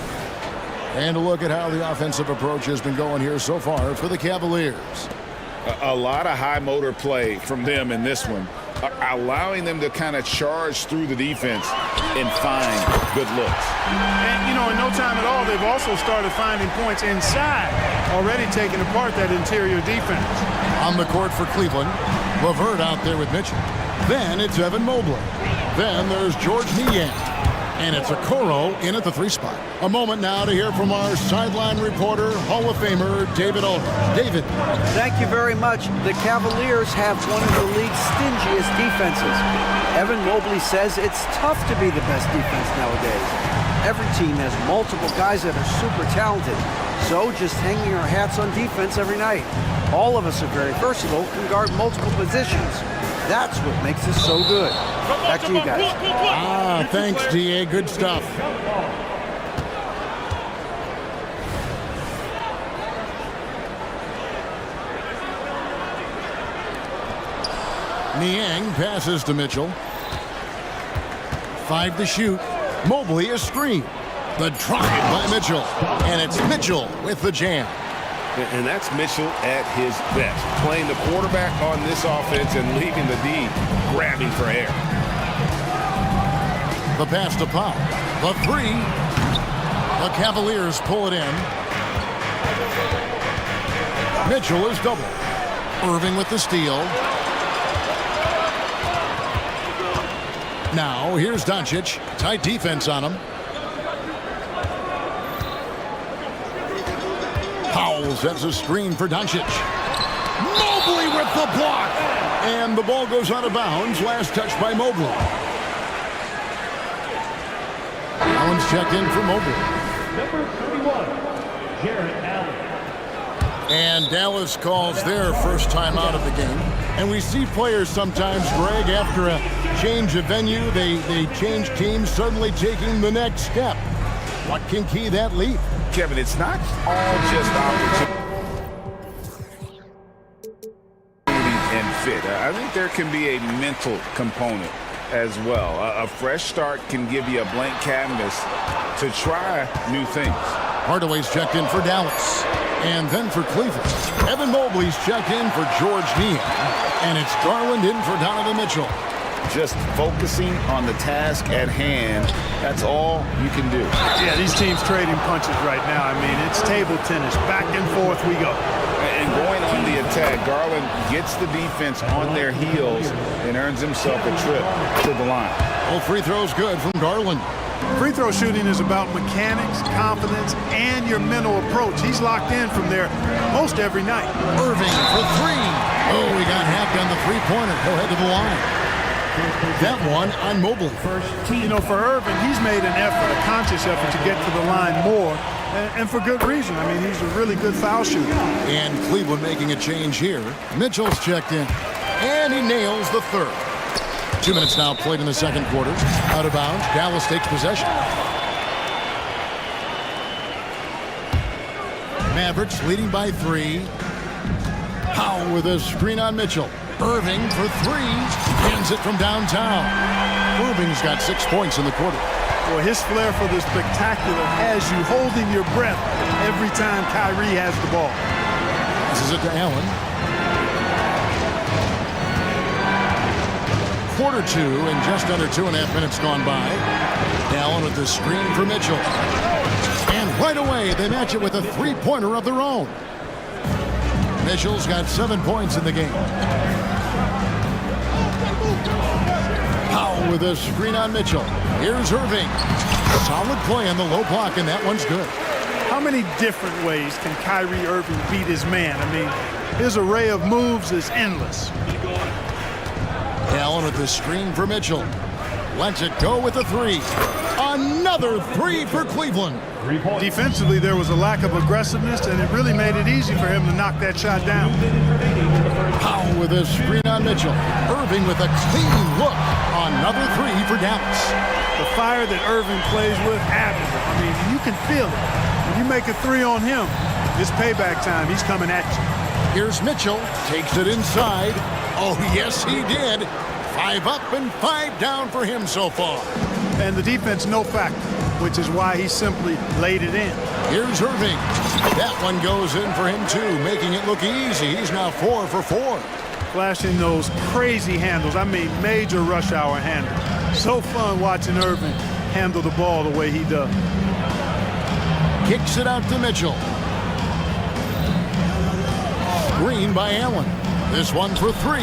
And a look at how the offensive approach has been going here so far for the Cavaliers. A lot of high motor play from them in this one, allowing them to kind of charge through the defense and find good looks. And, you know, in no time at all, they've also started finding points inside, already taking apart that interior defense. On the court for Cleveland, LeVert out there with Mitchell. Then it's Evan Mobley. Then there's George Niang. And it's Okoro in at the 3 spot. A moment now to hear from our sideline reporter, Hall of Famer David Aldridge. David. Thank you very much. The Cavaliers have one of the league's stingiest defenses. Evan Mobley says it's tough to be the best defense nowadays. Every team has multiple guys that are super talented. So just hanging our hats on defense every night. All of us are very versatile, can guard multiple positions. That's what makes us so good. Back to you guys. Thanks, D.A. Good stuff. Niang passes to Mitchell. 5 to shoot. Mobley a screen. The drive by Mitchell. And it's Mitchell with the jam. And that's Mitchell at his best, playing the quarterback on this offense and leaving the D grabbing for air. The pass to Powell. The 3. The Cavaliers pull it in. Mitchell is double. Irving with the steal. Now here's Doncic. Tight defense on him. Powell sets a screen for Doncic. Mobley with the block. And the ball goes out of bounds. Last touch by Mobley. Allen's checked in for Mobley. Number 31, Jarrett Allen. And Dallas calls their first time out of the game. And we see players sometimes, Greg, after a change of venue, they change teams, suddenly taking the next step. What can key that leap? Kevin, it's not all just opportunity and fit. I think there can be a mental component as well. A fresh start can give you a blank canvas to try new things. Hardaway's checked in for Dallas. And then for Cleveland, Evan Mobley's checked in for George Niang. And it's Garland in for Donovan Mitchell. Just focusing on the task at hand, that's all you can do. Yeah, these teams trading punches right now. I mean, it's table tennis. Back and forth we go. And going on the attack, Garland gets the defense on their heels and earns himself a trip to the line. All free throws good from Garland. Free throw shooting is about mechanics, confidence, and your mental approach. He's locked in from there most every night. Irving for 3. Oh, he got hacked on the three-pointer. He'll head to the line. That one on Mobley. You know, for Irving, he's made an effort, a conscious effort to get to the line more, and for good reason. I mean, he's a really good foul shooter. And Cleveland making a change here. Mitchell's checked in, and he nails the 3rd. 2 minutes now played in the second quarter. Out of bounds, Dallas takes possession. Mavericks leading by 3. Powell with a screen on Mitchell. Irving for 3. Hands it from downtown. Irving's got 6 points in the quarter. Well, his flair for the spectacular has you holding your breath every time Kyrie has the ball. This is it to Allen. Quarter 2 and just under 2.5 minutes gone by. Allen with the screen for Mitchell. And right away, they match it with a three-pointer of their own. Mitchell's got 7 points in the game. Powell with a screen on Mitchell. Here's Irving. Solid play on the low block, and that one's good. How many different ways can Kyrie Irving beat his man? I mean, his array of moves is endless. Allen with the screen for Mitchell. Lets it go with the three. Another three for Cleveland. Defensively, there was a lack of aggressiveness, and it really made it easy for him to knock that shot down. Powell with a screen on Mitchell. Irving with a clean look. Another three for Dallas. The fire that Irving plays with, admirable. I mean, you can feel it. When you make a three on him, it's payback time. He's coming at you. Here's Mitchell. Takes it inside. Oh, yes, he did. 5 up and 5 down for him so far. And the defense, no factor, which is why he simply laid it in. Here's Irving. That one goes in for him, too, making it look easy. He's now 4 for 4. Flashing those crazy handles. I mean, major rush hour handles. So fun watching Irving handle the ball the way he does. Kicks it out to Mitchell. Green by Allen. This one for 3.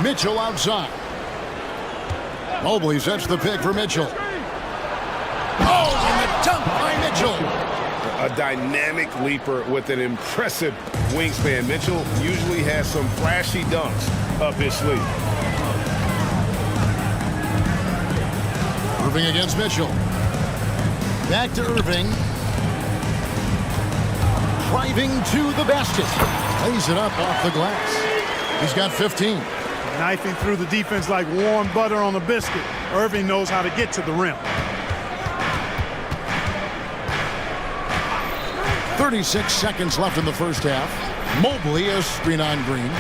Mitchell outside. Mobley sets the pick for Mitchell. Oh, and the dunk by Mitchell. A dynamic leaper with an impressive wingspan. Mitchell usually has some flashy dunks up his sleeve. Irving against Mitchell. Back to Irving. Driving to the basket. Lays it up off the glass. He's got 15. Knifing through the defense like warm butter on a biscuit. Irving knows how to get to the rim. 36 seconds left in the first half. Mobley a screen on Green.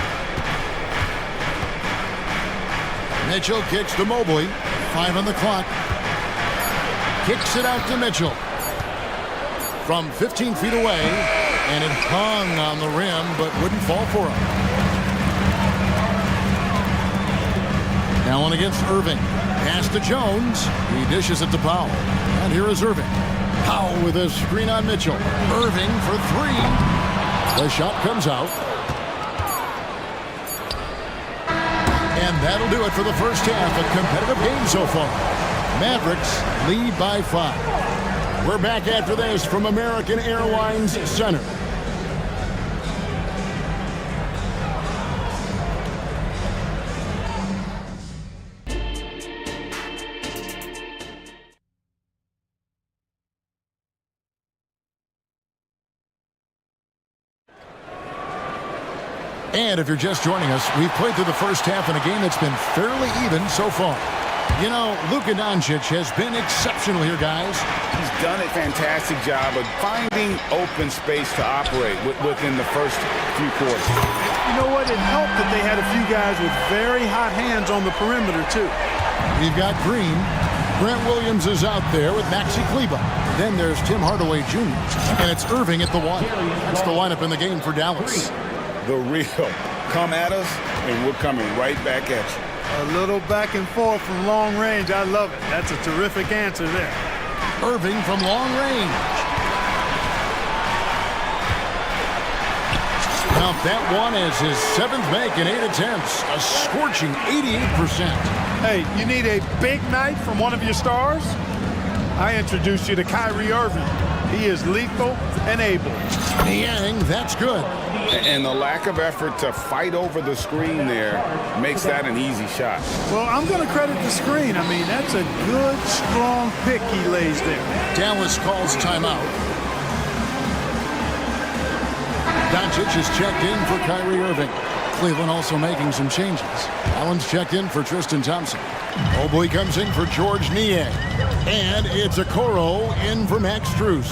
Mitchell kicks to Mobley. 5 on the clock. Kicks it out to Mitchell. From 15 feet away, and it hung on the rim, but wouldn't fall for him. Allen against Irving. Pass to Jones. He dishes it to Powell. And here is Irving. Powell with a screen on Mitchell. Irving for 3. The shot comes out. And that'll do it for the first half. A competitive game so far. Mavericks lead by 5. We're back after this from American Airlines Center. And if you're just joining us, we've played through the first half in a game that's been fairly even so far. You know, Luka Doncic has been exceptional here, guys. He's done a fantastic job of finding open space to operate within the first few quarters. You know what? It helped that they had a few guys with very hot hands on the perimeter, too. We've got Green. Grant Williams is out there with Maxi Kleber. Then there's Tim Hardaway Jr. And it's Irving at the 1. That's the lineup in the game for Dallas. The real. Come at us, and we're coming right back at you. A little back and forth from long range. I love it. That's a terrific answer there. Irving from long range. Now that one is his 7th make in 8 attempts. A scorching 88%. Hey, you need a big night from one of your stars? I introduced you to Kyrie Irving. He is lethal and able. Yang, that's good. And the lack of effort to fight over the screen there makes that an easy shot. Well, I'm going to credit the screen. I mean, that's a good, strong pick he lays there. Dallas calls timeout. Doncic is checked in for Kyrie Irving. Cleveland also making some changes. Allen's checked in for Tristan Thompson. Mobley comes in for George Niang. And it's Okoro in for Max Strus.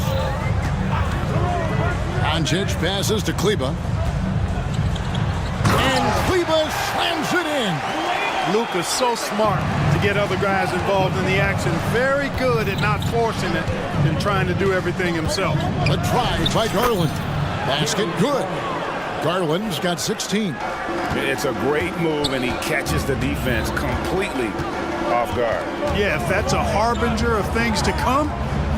Doncic passes to Kleber. And Kleber slams it in. Luka's so smart to get other guys involved in the action. Very good at not forcing it and trying to do everything himself. A drive by Garland. Basket good. Garland's got 16. It's a great move, and he catches the defense completely off guard. Yeah, if that's a harbinger of things to come,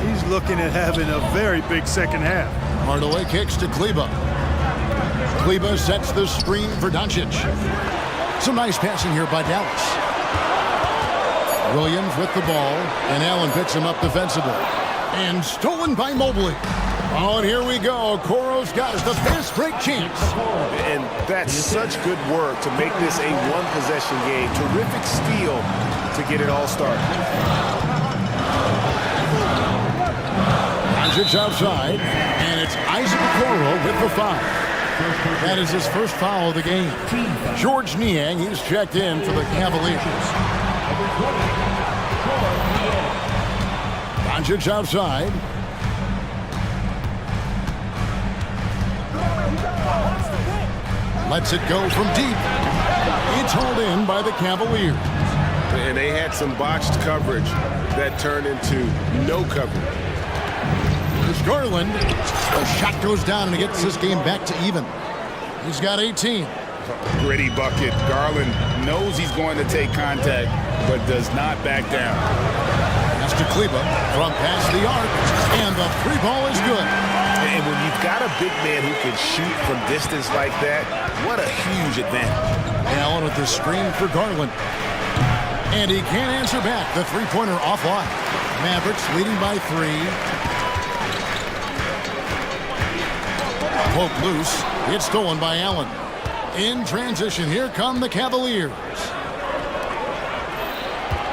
he's looking at having a very big second half. Hardaway kicks to Kleber. Kleber sets the screen for Doncic. Some nice passing here by Dallas. Williams with the ball, and Allen picks him up defensively. And stolen by Mobley. Oh, and here we go. Coro's got it. The fast break chance. And that's such good work to make this a one-possession game. Terrific steal to get it all started. Doncic outside, and it's Isaac Okoro with the foul. That is his first foul of the game. George Niang, he's checked in for the Cavaliers. Doncic outside. Lets it go from deep. It's hauled in by the Cavaliers. And they had some botched coverage that turned into no coverage. Here's Garland. The shot goes down and he gets this game back to even. He's got 18. Gritty bucket. Garland knows he's going to take contact, but does not back down. That's to Kleba from past the arc, and the three ball is good. And when you've got a big man who can shoot from distance like that, what a huge advantage. Allen with the screen for Garland. And he can't answer back. The three-pointer offline. Mavericks leading by 3. Poke loose. It's stolen by Allen. In transition, here come the Cavaliers.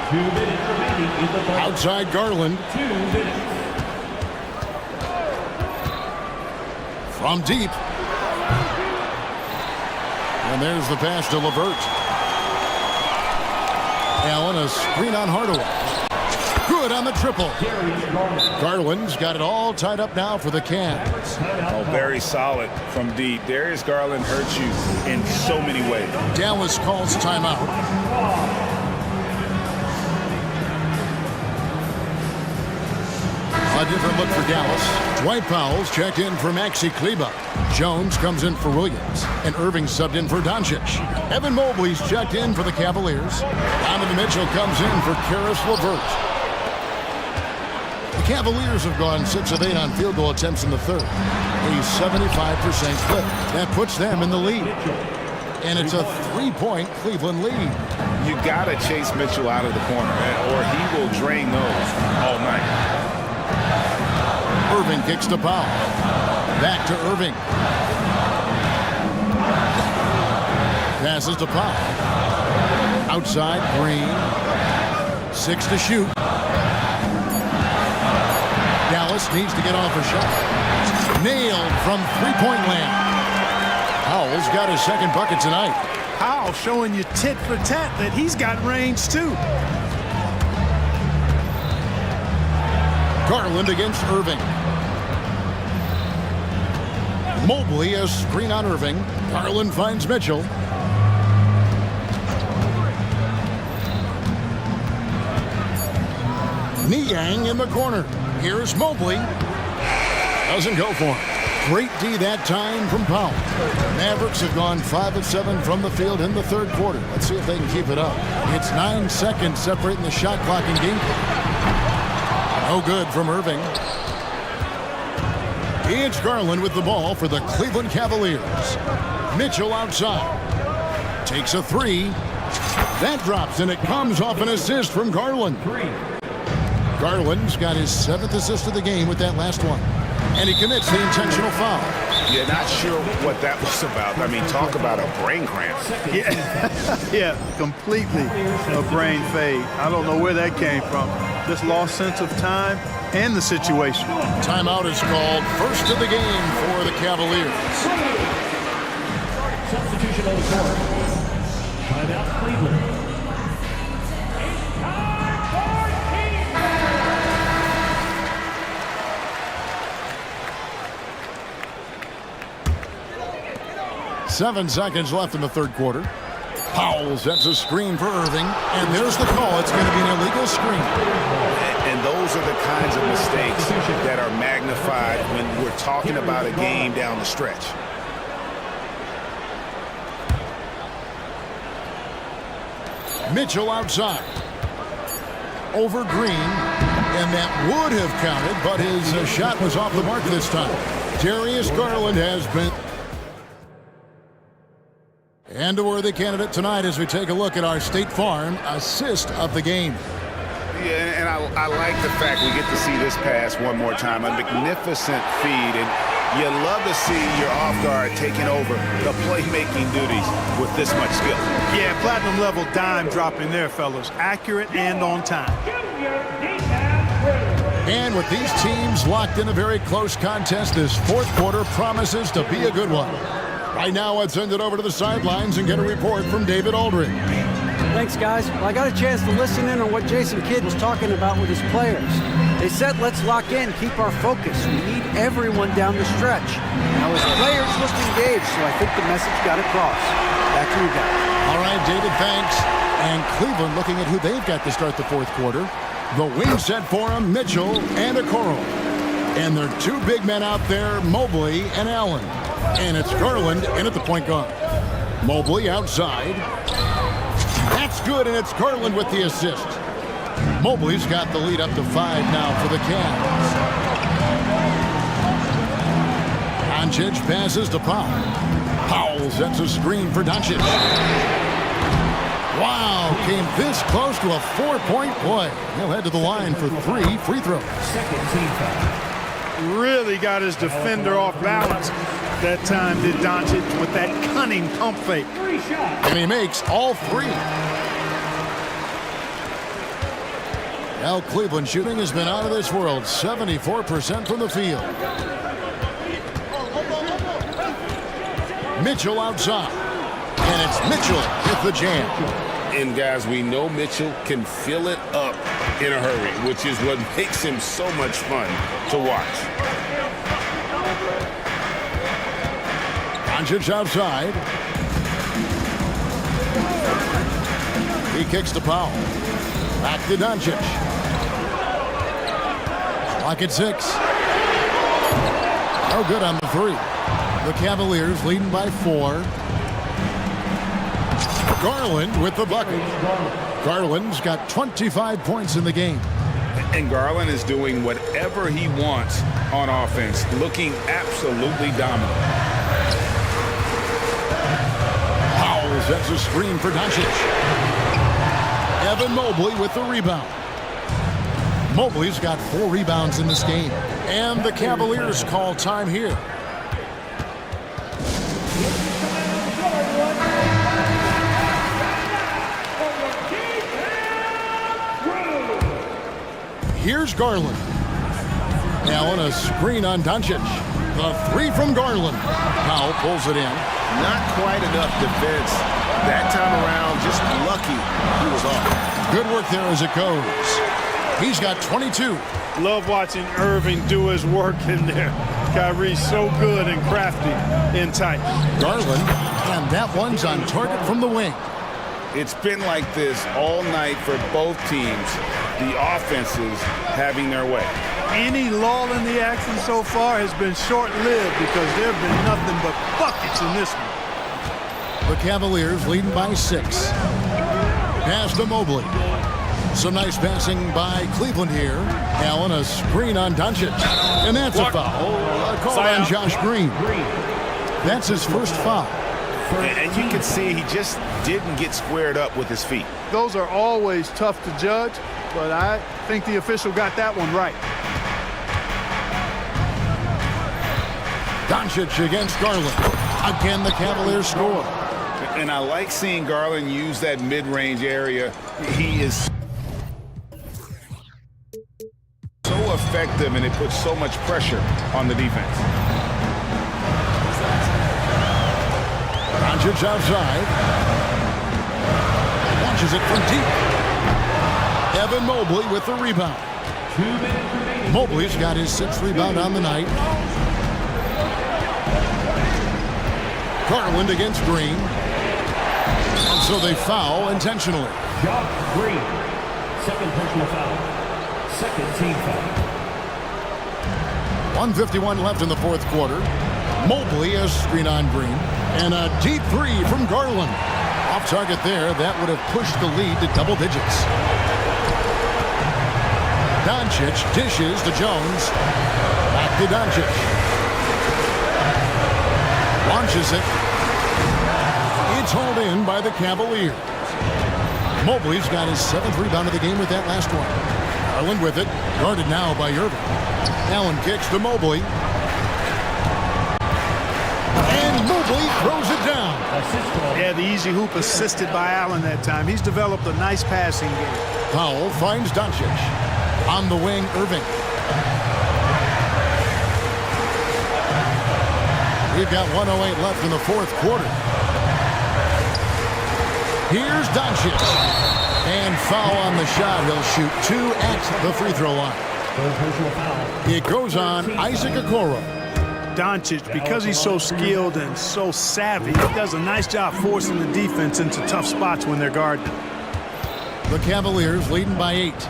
2 minutes remaining in the ball. Outside Garland. 2 minutes. From deep. And there's the pass to LeVert. Allen, a screen on Hardaway. Good on the triple. Garland's got it all tied up now for the Cavs. Oh, very solid from deep. Darius Garland hurts you in so many ways. Dallas calls timeout. A different look for Dallas. Dwight Powell's checked in for Maxi Kleba. Jones comes in for Williams. And Irving subbed in for Doncic. Evan Mobley's checked in for the Cavaliers. Donovan Mitchell comes in for Karis LeVert. The Cavaliers have gone 6 of 8 on field goal attempts in the third. A 75% clip. That puts them in the lead. And it's a 3-point Cleveland lead. You got to chase Mitchell out of the corner, or he will drain those all night. Irving kicks to Powell. Back to Irving. Passes to Powell. Outside, Green. 6 to shoot. Dallas needs to get off a shot. Nailed from three-point land. Powell's got his second bucket tonight. Powell showing you tit for tat that he's got range too. Garland against Irving. Mobley, a screen on Irving. Garland finds Mitchell. Niang in the corner. Here's Mobley. Doesn't go for him. Great D that time from Powell. Mavericks have gone 5 of 7 from the field in the third quarter. Let's see if they can keep it up. It's 9 seconds separating the shot clock and game clock. No good from Irving. It's Garland with the ball for the Cleveland Cavaliers. Mitchell outside. Takes a 3. That drops, and it comes off an assist from Garland. Garland's got his 7th assist of the game with that last one. And he commits the intentional foul. Yeah, not sure what that was about. I mean, talk about a brain cramp. Yeah, completely a brain fade. I don't know where that came from. Just lost sense of time and the situation. Timeout is called. First of the game for the Cavaliers. Substitution on the court. Timeout, Cleveland. 7 seconds left in the third quarter. Powell sets a screen for Irving, and there's the call. It's going to be an illegal screen. And those are the kinds of mistakes that are magnified when we're talking about a game down the stretch. Mitchell outside. Over Green, and that would have counted, but his shot was off the mark this time. Darius Garland has been... And a worthy candidate tonight as we take a look at our State Farm assist of the game. Yeah, and I like the fact we get to see this pass one more time. A magnificent feed, and you love to see your off guard taking over the playmaking duties with this much skill. Yeah, platinum level dime dropping there, fellas. Accurate and on time. And with these teams locked in a very close contest, this fourth quarter promises to be a good one. Right now, let's send it over to the sidelines and get a report from David Aldridge. Thanks, guys. Well, I got a chance to listen in on what Jason Kidd was talking about with his players. They said, let's lock in, keep our focus. We need everyone down the stretch. Now, his players looked engaged, so I think the message got across. Back to you guys. All right, David, thanks. And Cleveland looking at who they've got to start the fourth quarter. The wing set for them, Mitchell and Okoro. And their two big men out there, Mobley and Allen. And it's Garland in at the point guard. Mobley outside. That's good, and it's Garland with the assist. Mobley's got the lead up to 5 now for the Cavs. Doncic passes to Powell. Powell sets a screen for Doncic. Wow, came this close to a 4-point play. He'll head to the line for 3 free throws. Really got his defender off balance that time, did Doncic, with that cunning pump fake. And he makes all 3. Now Cleveland shooting has been out of this world, 74% from the field. Mitchell outside. And it's Mitchell with the jam. And guys, we know Mitchell can fill it up in a hurry, which is what makes him so much fun to watch. Doncic outside. He kicks to Powell. Back to Doncic. Clock at 6. No good on the 3. The Cavaliers leading by 4. Garland with the bucket. Garland's got 25 points in the game. And Garland is doing whatever he wants on offense, looking absolutely dominant. Powell sets a screen for Doncic. Evan Mobley with the rebound. Mobley's got 4 rebounds in this game. And the Cavaliers call time here. Here's Garland. Allen, a screen on Doncic. The 3 from Garland. Powell pulls it in. Not quite enough defense that time around. Just lucky he was off. Good work there as it goes. He's got 22. Love watching Irving do his work in there. Kyrie's so good and crafty in tight. Garland, and that one's on target from the wing. It's been like this all night for both teams. The offenses having their way. Any lull in the action so far has been short-lived because there have been nothing but buckets in this one. The Cavaliers leading by 6. Pass to Mobley. Some nice passing by Cleveland here. Allen, a screen on Doncic. And that's a foul. A call on Josh Green. That's his first foul. And you can see he just didn't get squared up with his feet. Those are always tough to judge, but I think the official got that one right. Doncic against Garland. Again, the Cavaliers score. And I like seeing Garland use that mid-range area. He is so effective, and it puts so much pressure on the defense. Doncic outside. Launches it from deep. Evan Mobley with the rebound. Mobley's got his 6th rebound on the night. Garland against Green. And so they foul intentionally. Josh Green, 2nd personal foul. 2nd team foul. 1:51 left in the 4th quarter. Mobley a screen on Green. And a deep 3 from Garland. Off target there. That would have pushed the lead to double digits. Doncic dishes to Jones. Back to Doncic. Launches it. It's hauled in by the Cavaliers. Mobley's got his 7th rebound of the game with that last one. Garland with it, guarded now by Irving. Allen kicks to Mobley. And Mobley throws it down. Yeah, the easy hoop assisted by Allen that time. He's developed a nice passing game. Powell finds Doncic. On the wing, Irving. We've got 1:08 left in the 4th quarter. Here's Doncic. And foul on the shot. He'll shoot 2 at the free throw line. It goes on Isaac Okoro. Doncic, because he's so skilled and so savvy, he does a nice job forcing the defense into tough spots when they're guarding. The Cavaliers leading by 8.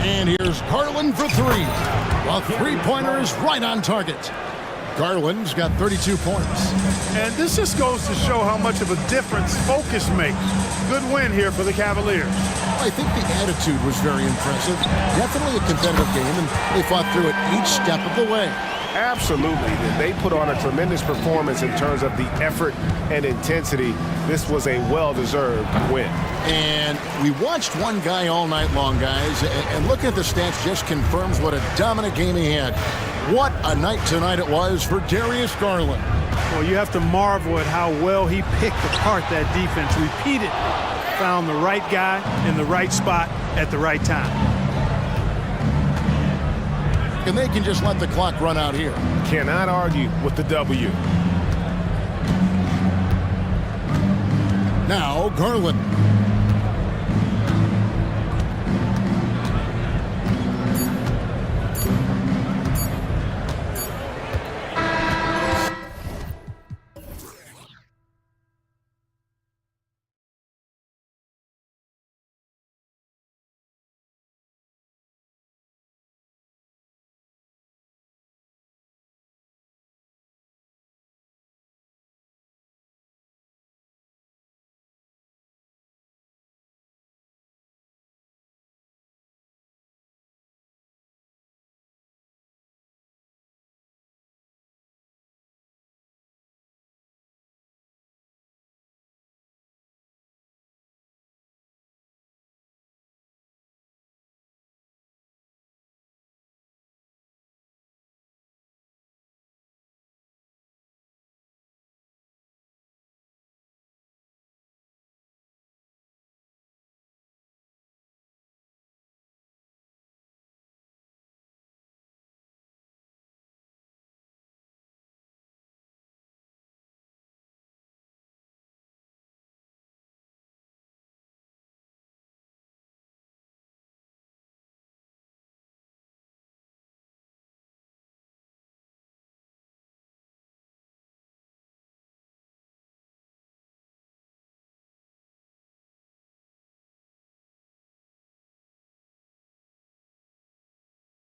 And here's Garland for 3. A three-pointer is right on target. Garland's got 32 points. And this just goes to show how much of a difference focus makes. Good win here for the Cavaliers. I think the attitude was very impressive. Definitely a competitive game, and they fought through it each step of the way. Absolutely. They put on a tremendous performance in terms of the effort and intensity. This was a well-deserved win. And we watched one guy all night long, guys, and looking at the stats just confirms what a dominant game he had. What a night tonight it was for Darius Garland. Well, you have to marvel at how well he picked apart that defense. Repeatedly found the right guy in the right spot at the right time. And they can just let the clock run out here. Cannot argue with the W. Now Garland.